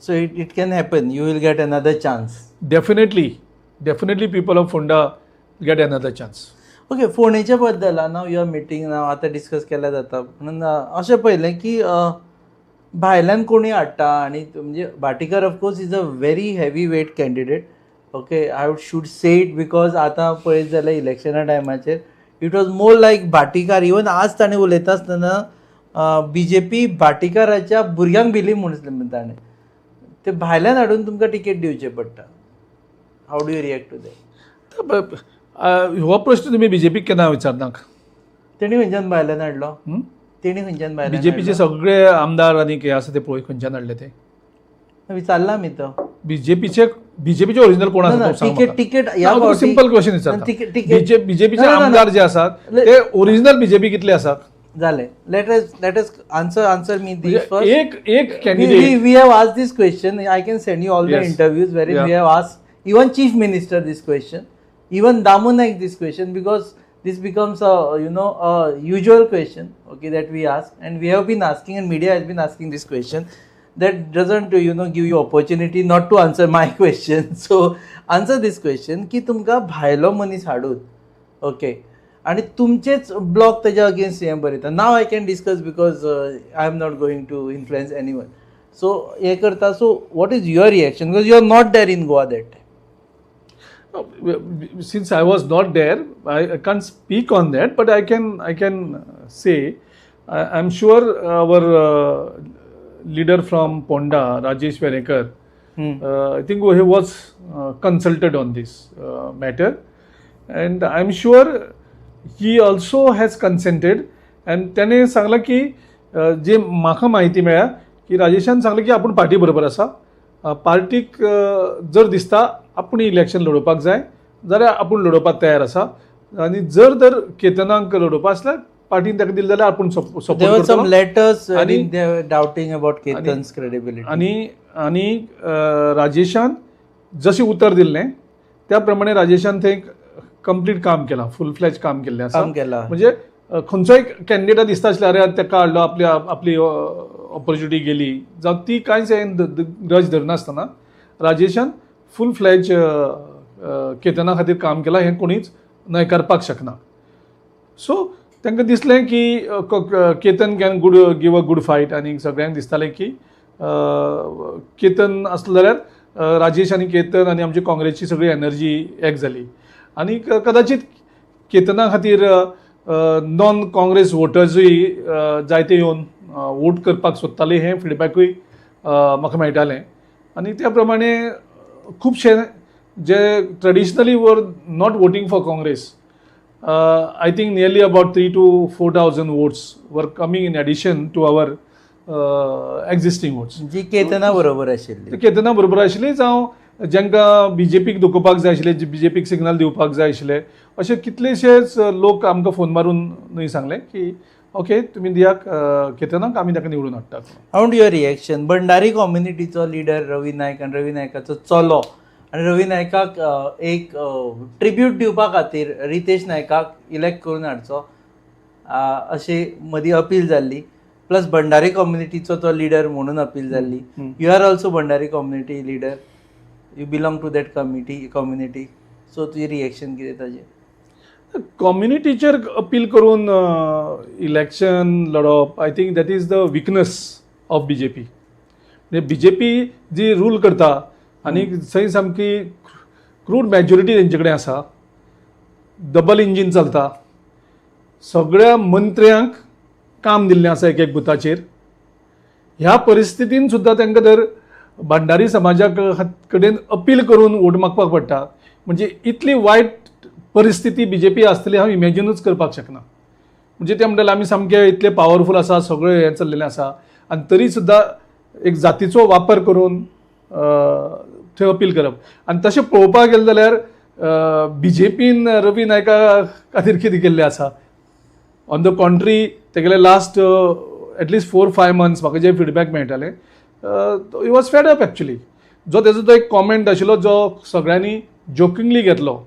D: So it can happen. You will get another chance.
B: Definitely people of Fonda get another chance.
D: Okay फोंडेच्या बद्दल नाव युआर मिटींग नाव आतां डिस्कस केल्या जाता म्हणून अशें पळयलें की भायल्यान कोणी हाडटा आनी म्हणजे Bhatikar of course is a very heavy weight candidate. Okay I should say it because आतां पळयत जाल्यार इलेक्शना टायमाचेर it was more like Bhatikar. Even आज ताणें उलयता आसतना BJP भाटीकाराच्या भुरग्यांक भिली म्हणून ताणें ते भायल्यान हाडून तुमकां टिकेट दिवचें पडटा. How do you react to that?
B: हो प्रश्न तुमी BJPक केन्ना विचारनाक?
D: तेणी खंयच्यान भायल्यान हाडलो? तेणी खंयच्यान भायल्यान?
B: BJPचे सगळे आमदार आनी हे आसा ते पळय खंयच्यान हाडले ते
D: विचारला मी तो.
B: BJPचे ओरिजिनल कोण आसा?
D: टिकेट
B: सिंपल क्वेश्चन विचारता. BJPचे आमदार जे आसात ते ओरिजिनल BJP कितले आसात?
D: जालें. Let us answer me this first.
B: एक candidate.
D: We have asked this question. I can send you all the interviews wherein we have asked even Chief Minister this question, even Damu Naik this question, because this becomes a a usual question, okay, that we ask, and we have been asking and media has been asking this question. That doesn't give you opportunity not to answer my question. So answer this question की तुमकां भायलो मनीस हाडून okay आणि तुमचेच blog त्याच्या against CM बरयता. Now I can discuss because I am not going to influence anyone. So हे करता. So what is your reaction because you are not there in Goa that time?
B: Since I was not there, I can't speak on that, but I can say I'm sure our leader from Ponda, Rajesh Verekar, I think he was consulted on this matter, and I'm sure he also has consented. And त्याने सांगला की जे म्हाका माहिती मेळ्ळ्या की राजेशान सांगलें की आपूण पार्टी बरोबर आसा. पार्टीक जर दिसता आपूण इलेक्शन लडोवपाक जाय जाल्यार आपूण लडोवपाक तयार आसा. आनी जर केतनाक लडोवपाक आसल्यार पार्टीन ताका दिलें जाल्यार आपूण सपोर्ट करतलो.
D: Letters doubting about Ketan's credibility.
B: आनी राजेशान जशें उतर दिल्लें त्या प्रमाणे राजेशान थंय कंप्लीट काम केलां, फूल फ्लॅज काम केल्लें आसा. म्हणजे खंयचोय कॅन्डिडेट दिसता आसले अरे ताका हाडलो आपली ऑपॉर्च्युनिटी गेली जावं ती कांयच गरज धरनासतना राजेशान फूल फ्लॅज केतना खातीर काम केलां हें कोणीच न्हयकारपाक शकना. सो तांकां दिसलें की Ketan can give a good fight आनी सगळ्यांक दिसतालें की केतन आसलो जाल्यार राजेश आनी केतन आनी आमची काँग्रेसची सगळी एनर्जी एक जाली आनी कदाचित केतना खातीर नॉन काँग्रेस वोटर्सूय जायते येवन वोट करपाक सोदताले हें फिडबॅकूय म्हाका मेळटालें आनी त्या प्रमाणे खुबशे जे traditionally were not voting for Congress I think nearly about 3,000 to 4,000 votes were coming in addition to our existing votes.
D: जी केतना बरोबर आशिल्ली
B: केतना बरोबर आशिल्ली जावं जांकां बीजेपीक दुखोवपाक जाय आशिल्ले बीजेपीक सिग्नल दिवपाक जाय आशिल्ले अशे कितलेशेच लोक आमकां फोन मारून न्हय सांगले की ओके तुमी दियाक केतनाक आमी ताका निवडून हाडटात.
D: हावंड your reaction Bhandari कम्युनिटीचो leader Ravi Naik आनी रवी नायकाचो चलो आनी रवी नायकाक एक ट्रिब्यूट दिवपा खातीर रितेश नायकाक इलेक्ट करून हाडचो अशी मदीं अपील जाल्ली प्लस भंडारी कम्युनिटीचो तो लिडर म्हणून अपील जाल्ली. You are also Bhandari community leader you belong to that community so तुजी रिएक्शन कितें ताजें?
B: कम्युनिटीचेर अपील करून इलेक्शन लडप I think that is the weakness of BJP. म्हणजे BJP जी रूल करता आनी थंय सामकी क्रूड मॅजॉरिटी तेंचे कडेन आसा, डबल इंजीन चलता, सगळ्या मंत्र्यांक काम दिल्लें आसा एक बुथाचेर. ह्या परिस्थितीन सुद्दां तांकां जर भंडारी समाजा कडेन अपील करून वोट मागपाक पडटा म्हणजे इतली वायट परिस्थिती BJP आसतली हांव इमॅजिनूच करपाक शकना. म्हणजे ते म्हणटाले आमी सामके इतले पावरफूल आसा सगळें हें चल्लेलें आसा आनी तरी सुद्दां एक जातीचो वापर करून थंय अपील करप. आनी तशें पळोवपाक गेलें जाल्यार BJPन रवी नायका खातीर कितें केल्लें आसा? ऑन द कॉन्ट्री तेगेले लास्ट एटलिस्ट 4-5 months म्हाका जे फिडबॅक मेळटाले he was fed up actually. जो तेजो तो एक कॉमेंट आशिल्लो जो सगळ्यांनी जोकिंगली घेतलो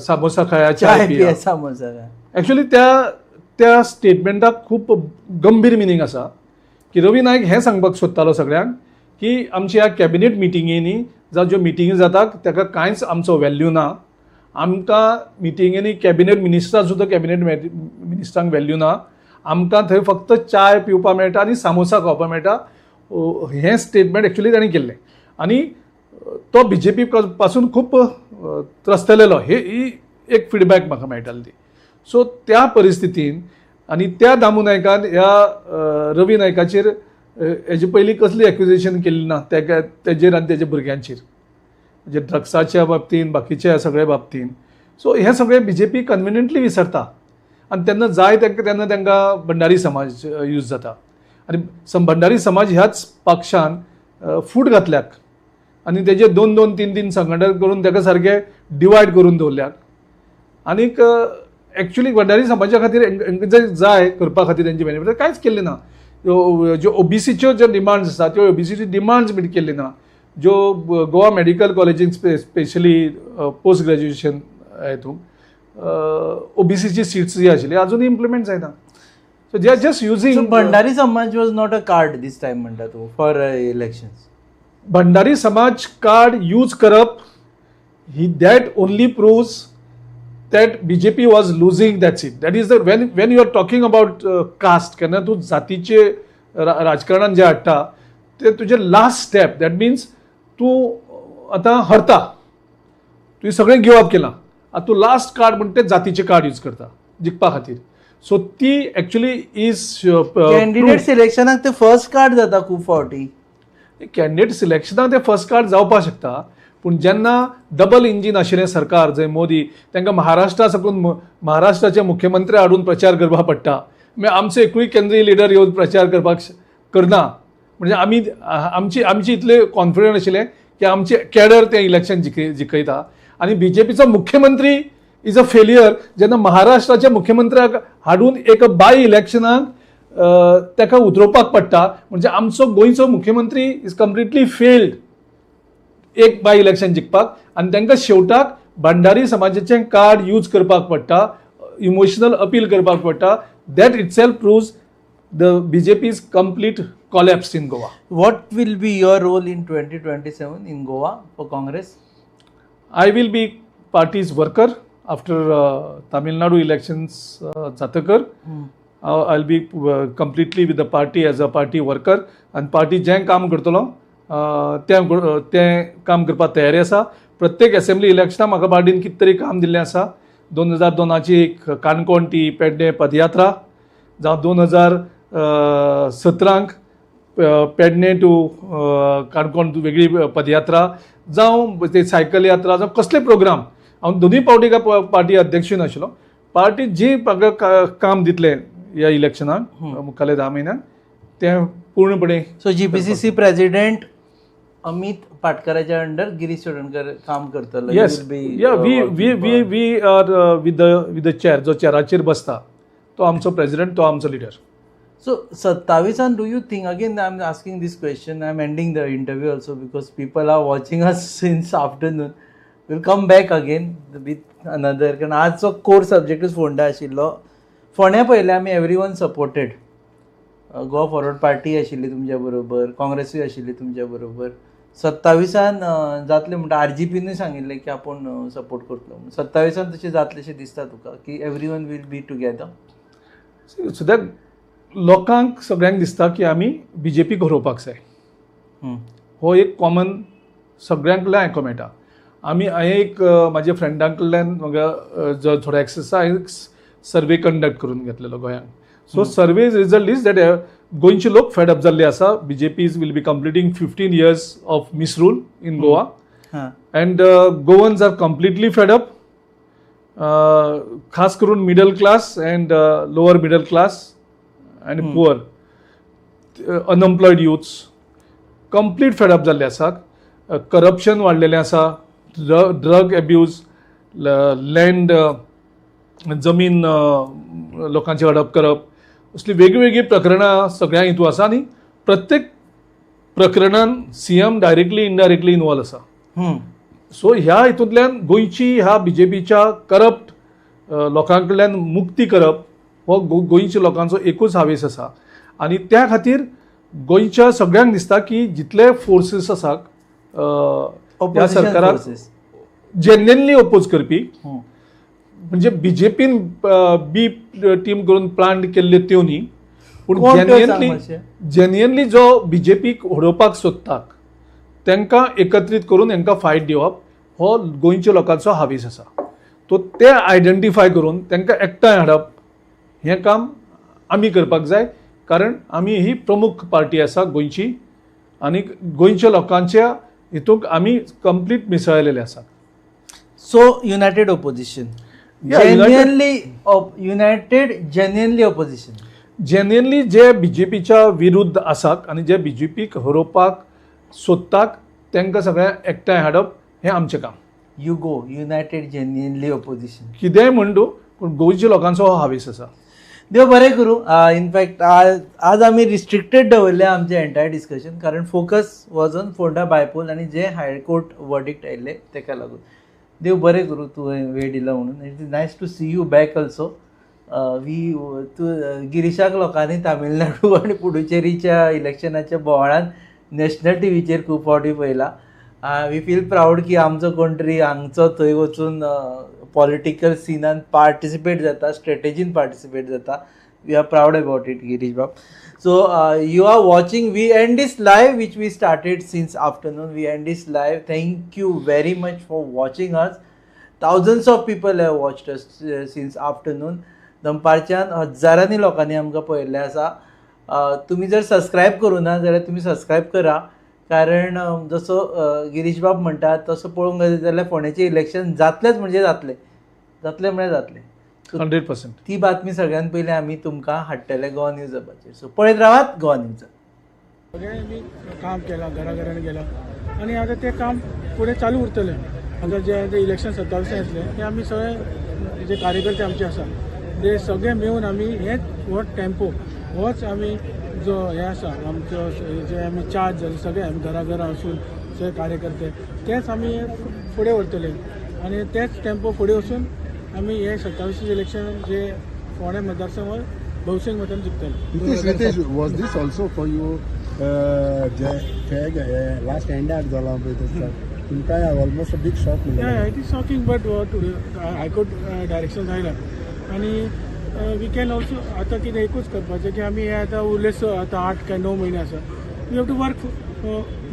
B: सामोसा खाया चाय पिया
D: सामोसा
B: एक्चुली त्या स्टेटमेंटाक खूब गंभीर मिनींग आसा की रवी नायक हें सांगपाक सोदतालो सगळ्यांक की आमच्या ह्या कॅबिनेट मिटिंगेनी जावं ज्यो मिटिंगी जातात ताका कांयच आमचो व्हॅल्यू ना. आमकां मिटिंगेनी कॅबिनेट मिनिस्टर सुद्दां कॅबिनेट मिनिस्टरांक व्हॅल्यू ना. आमकां थंय फक्त चाय पिवपाक मेळटा आनी सामोसा खावपाक मेळटा. हें स्टेटमेंट एक्चुली ताणें केल्लें आनी तो BJP पासून खूब त्रस्तलेलो ही एक फिडबॅक म्हाका मेळटाली ती. सो त्या परिस्थितीन आनी त्या दामू नायकान ह्या रवी नायकाचेर हेजे पयलीं कसली एक्युजेशन केल्ली ना तेजेर आनी तेज्या भुरग्यांचेर म्हणजे ड्रग्साच्या बाबतीन बाकीच्या सगळ्या बाबतीन. सो हें सगळें BJP कन्विनियंटली विसरता आनी तेन्ना जाय तेन्ना तांकां भंडारी समाज यूज जाता आनी भंडारी समाज ह्याच पक्षान फूट घातल्याक आनी तेजे 2-2, 3-3 संघटन करून ताका सारके डिवायड करून दवरल्याक. आनीक एक्चुली भंडारी समाजा खातीर जे जाय करपा खातीर तेंचे बेनिफीट कांयच केल्लें ना. ज्यो OBCच्यो ज्यो डिमांड्स आसात त्यो OBCची डिमांड्स मीट केल्ली ना. ज्यो गोवा मेडिकल कॉलेजीन स्पेशली पोस्ट ग्रॅज्युएशन हेतून OBCची सीट्स जी आशिल्ली अजूनय इम्प्लिमेंट जायना. So they are just using
D: Bhandari samaj was not a card this time म्हणटा तूं फॉर इलेक्शन्स.
B: भंडारी समाज कार्ड यूज करप ही that only proves that BJP was losing that seat. That is when you are talking about caste, केन्ना तूं जातीचे राजकारणान जे हाडटा ते तुजे लास्ट स्टेप. दॅट मिन्स तूं आतां हरता तुवें सगळें गिव अप केलां आतां तूं लास्ट कार्ड म्हणटा तें जातीचें कार्ड यूज करता जिखपा खातीर. सो ती एक्चुली इज
D: कॅन्डिडेट सिलेक्शनाक ते फर्स्ट कार्ड जाता खूब फावटी.
B: कॅन्डिडेट सिलेक्शनाक ते फर्स्ट कार्ड जावपाक शकता पूण जेन्ना डबल इंजीन आशिल्लें सरकार जंय मोदी तांकां महाराष्ट्रा साकून महाराष्ट्राचे मुख्यमंत्री हाडून प्रचार करपाक पडटा. मागीर आमचो एकूय केंद्रीय लिडर येवन प्रचार करपाक करना म्हणजे आमची इतले कॉन्फिडंट आशिल्ले की आमचे कॅडर तें इलेक्शन जिखयता आनी BJPचो मुख्यमंत्री इज अ फेलियर. जेन्ना महाराष्ट्राच्या मुख्यमंत्र्याक हाडून एक बाय इलेक्शनाक ताका उतरोवपाक पडटा म्हणजे आमचो गोंयचो मुख्यमंत्री इज कम्प्लिटली फेल्ड एक बाय इलेक्शन जिखपाक आनी तांकां शेवटाक भंडारी समाजाचें कार्ड यूज करपाक पडटा इमोशनल अपील करपाक पडटा. That it self proves the BJP's complete collapse in Goa.
D: What will be your role in 2027 in Goa for Congress?
B: I will be party's worker after Tamil Nadu elections जातकर. I'll be completely with the party as a party worker, and party जें काम करतलो तें काम करपाक तयारी आसा. प्रत्येक assembly इलेक्शनाक म्हाका पार्टीन कितें तरी काम दिल्लें आसा. 2002ची एक काणकोण ती पेडणे पदयात्रा, जावं 2017 पेडणे टू काणकोण वेगळी पदयात्रा, जावं ते सायकल यात्रा, जावं कसले प्रोग्राम. हांव दोनूय पार्टी अध्यक्षूय नाशिल्लो. पार्टी जी म्हाका काम दितले ह्या इलेक्शनाक मुखाल्ले 10 म्हयन्यांक तें पूर्णपणे.
D: सो GPCC प्रेसिडेंट अमित पाटकराच्या अंडर गिरीश चोडणकर काम करतलो.
B: Yes, yeah we are with the chair. जो चेअराचेर बसता तो आमचो प्रेसिडेंट, तो आमचो leader.
D: So 27 do you think, again I'm asking this question, I'm ending the interview also because people are watching us since afternoon. We'll come back again with another, कारण आजचो core सब्जेक्टच Phonda आशिल्लो. फोंड्या पयले आमी everyone supported. Goa forward party आशिल्ली तुमच्या बरोबर, काँग्रेसूय आशिल्ली तुमच्या बरोबर. 27 जातले म्हणटा RGPनूय सांगिल्लें की आपूण सपोर्ट करतलो. 27 तशें जातलेशें दिसता तुका की everyone will be together?
B: So लोकांक सगळ्यांक दिसता की आमी BJP हरोवपाक जाय. हो एक कॉमन सगळ्यां कडल्यान आयको मेळटा. आमी हांवें एक म्हाज्या फ्रेंडां कडल्यान म्हाका जो थोडो एक्सरसायज सर्वे कंडक्ट करून घेतलेलो गोंयांत. So survey result is that गोंयचे लोक फेड अप जाल्ले आसा. BJP will be completing 15 years of misrule in Goa, and Goans are completely fed up. खास करून middle class and lower middle class and poor, unemployed youths complete fed up जाल्ले आसात. Corruption वाडलेलें आसा, drug abuse, land जमीन लोकांची हडप करप, असली वेगळीवेगळी प्रकरणां सगळ्या हितू आसा. आनी प्रत्येक प्रकरणान CM डायरेक्टली इनडायरेक्टली इनवॉल्व आसा. सो ह्या हितूंतल्यान गोंयची ह्या BJPच्या करप्ट लोकां कडल्यान मुक्ती करप हो गोंयच्या लोकांचो एकूच हावेस आसा. आनी त्या खातीर गोंयच्या सगळ्यांक दिसता की जितले फोर्सीस आसात ह्या सरकाराक जेन्युइनली ओपोज करपी, म्हणजे BJPन बी टीम करून प्लान केल्ल्यो त्यो न्ही, पूण जेन्युइनली जो BJPक हडोवपाक सोदतात तांकां एकत्रीत करून तांकां फायट दिवप हो गोंयच्या लोकांचो हावेस आसा. तो ते आयडेंटिफाय करून तांकां एकठांय हाडप हें काम आमी करपाक जाय. कारण आमी ही प्रमुख पार्टी आसा गोंयची, आनी गोंयच्या लोकांच्या हितूंक आमी कंप्लीट मिसळलेले आसात.
D: So United opposition, genuinely opposition,
B: genuinely जे BJPच्या विरुद्ध आसात आनी जे BJPक हरोवपाक सोदतात तांकां सगळ्यांक एकठांय हाडप हें आमचें काम.
D: You go United genuinely opposition.
B: कितेंय म्हण तूं, पूण गोंयच्या लोकांचो हो हावेस आसा.
D: देव बरें करूं. इनफॅक्ट आज आमी रिस्ट्रिक्टेड दवरलें आमचें एंटायर डिस्कशन, कारण focus was on Phonda bypoll आनी जे हायकोर्ट वर्डिक्ट आयिल्ले ताका लागून. देव बरें करूं तुवें वेळ दिला म्हणून. It is nice to see you back also. गिरीशाक लोकांनी तामिळनाडू आनी पुडुचेरीच्या इलेक्शनाच्या बोवाळान नॅशनल टीव्हीचेर खूब फावटी पळयला. वी फील प्राऊड की आमचो कंट्री हांगचो थंय वचून पॉलिटिकल सिनान पार्टिसिपेट जाता, स्ट्रेटेजीन पार्टिसिपेट जाता. We are proud about it Girish bab. So you are watching, we end this live which we started since afternoon. We end this live. Thank you very much for watching us. Thousands of people have watched us since afternoon. दनपारच्यान हजारांनी लोकांनी आमकां पळयल्लें आसा. तुमी जर subscribe करूं ना जाल्यार तुमी सबस्क्रायब करा, कारण जसो गिरीश बाब म्हणटात तसो पळोवंक गेले जाल्यार फोंड्याचें इलेक्शन जातलेंच म्हणजे जातलें, जातलें म्हणजे जातलें.
B: 100%.
D: ती बातमी सगळ्यात पयलीं आमी तुमकां हाडटले गोवा न्यूज हबाचेर. सो पळयत रावात गोवा न्यूज.
M: सगळ्यांनी काम केलां, घराघरांनी गेलां आनी आतां तें काम फुडें चालू उरतलें. आतां जे इलेक्शन 27 येतलें तें आमी सगळे जे कार्यकर्ते आमचे आसा ते सगळे मेळून आमी हेच हो टेम्पो होच आमी जो हे आसा आमचो जे आमी चार्ज जाले सगळे आमी घरा वचून सगळे कार्यकर्ते तेच आमी फुडें व्हरतले आनी तेच टेम्पो फुडें वचून आमी हे 27 इलेक्शन जे फोंडे मतदारसंघ भौशीक मतान जिखतले.
Q: Ritesh, was this also for you जे लास्ट एंडार जाला पळय तसो तुमकां almost a big shock
M: Yeah, it is shocking, but high court direction आयला आनी वी कॅन ऑल्सो आतां कितें एकूच करपाचें की आमी हे आतां उरलेसो आतां 8 काय 9 म्हयने आसा. We have to work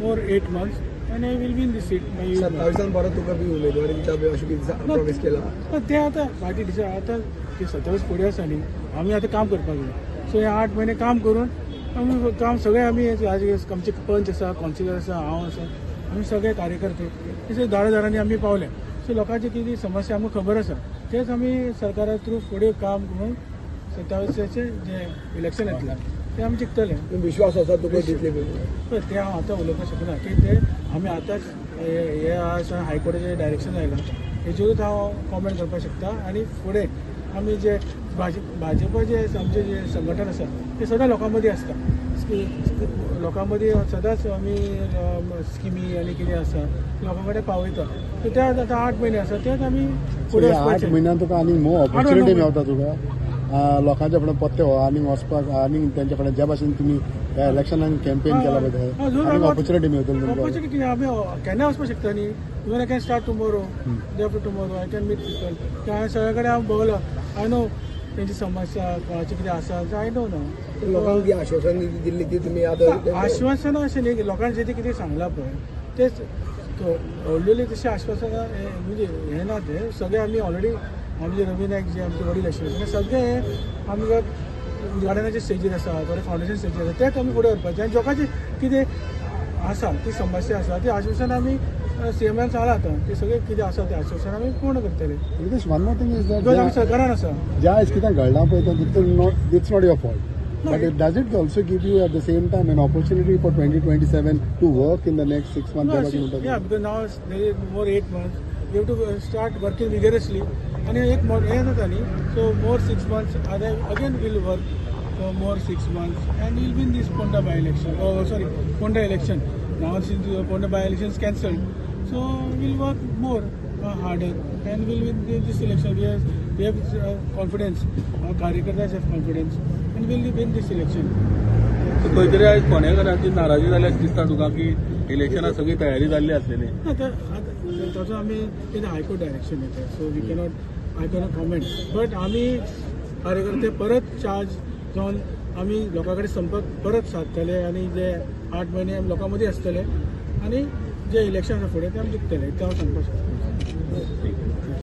M: more 8 months आनी वील विन दिस सीट.
O: 27 परत तुका बी उमेदवारी दिता बी अशें कितें प्रॉमिस केला?
M: ते आतां पार्टी डिसायड आतां ते 27 फुडें आसा न्ही, आमी आतां काम करपाक जाय. सो हे 8 म्हयने काम करून आमी काम सगळें आमी आमचे पंच आसा, कावन्सिलर आसा, हांव आसा, आमी सगळे कार्यकर्ते तशें दारांनी आमी पावले. सो लोकांची कितें समस्या आमकां खबर आसा तेच आमी सरकारा थ्रू फुडें काम करून 27 जे इलेक्शन येतलें ते आमी जिखतले.
O: विश्वास आसा तुका जितले बी?
M: पळय ते हांव आतां उलोवपाक शकना की ते आमी आतांच हे आज हायकोर्टाचें डायरेक्शन आयलां हेजेरूच हांव कॉमेंट करपाक शकता. आनी फुडें आमी जे भाजप जे आमचे जे संघटन आसा ते सदां लोकां मदीं आसता. लोकां मदीं सदांच आमी स्किमी आनी कितें आसा लोकां कडेन पावयता. सो ते आतां 8 म्हयने आसा तेच आमी फुडें
Q: 8 म्हयन्यान तुका आनी मोर ऑपॉर्च्युनिटी मेळटा तुका लोकांच्या फुडें पत्ते आनीक वचपाक आनी तेंच्या फुडें ज्या भाशेन तुमी इलेक्शनान कॅम्पेन केला बद्दल आनीक ऑपॉर्च्युनिटी मेळटली तुमकां.
M: ऑपॉर्च्युनिटी आमी केन्ना वचपाक शकता न्ही. Even I can start tomorrow, day after tomorrow I can meet people. हांवें सगळे कडेन हांव भोंवलो, आय नो तेंची समस्या कोणाची कितें आसा आय नो नो.
O: लोकांक आश्वासन दिल्ली की तुमी आतां
M: आश्वासनां अशें न्ही, लोकांनी जें कितें सांगलां पळय तेच व्हडलेली तशी आश्वासनां म्हणजे हें ना ते सगळे आमी ऑलरेडी आमचे रवी नायक जे आमचे वडील आशिल्ले सगळे आमकां उद्घाटनाचे स्टेजीर आसा, थोडे फावंडेशन स्टेजीर आसा तेच आमी फुडें व्हरपाचें. आनी लोकांची कितें आसा ती समस्या आसा ती आश्वासन आमी सीएमान सांगलां आतां ते सगळे कितें आसा ते आश्वासन आमी पूर्ण करतले.
Q: Ritesh, one more thing is
M: because आमी सरकारान आसा.
Q: ज्या आयज कितें घडलां पळय तो it's not your fault. But does it also give you at the same time an opportunity for 2027 to work in the next 6 months?
M: Yeah, because now there is more 8 months. We have to start working vigorously. And एक हे जाता न्ही, so more 6 months. Again we'll work for more 6 months, and we'll win this Ponda by-election. Oh, sorry, Ponda election. Now since the Ponda by-election is cancelled, so we'll work more harder, and we'll win this election. We have confidence. Our कार्यकर्त्यास have confidence. And we'll win this election.
L: खंय तरी आयज फोंडेकारांची नाराजी जाल्यार दिसता तुका की इलेक्शनाक सगळी तयारी जाल्ली आसलेली?
M: ताचो आमी कितें हायकोर्ट डायरेक्शन येता, so we cannot I cannot comment. But आमी कार्यकर्ते परत चार्ज जावन आमी लोकां कडेन संपर्क परत सादतले आनी जे 8 म्हयने आमी लोकां मदीं आसतले आनी जे इलेक्शन आसा फुडें ते आमी जिखतले, इतलें हांव सांगपाक शकता.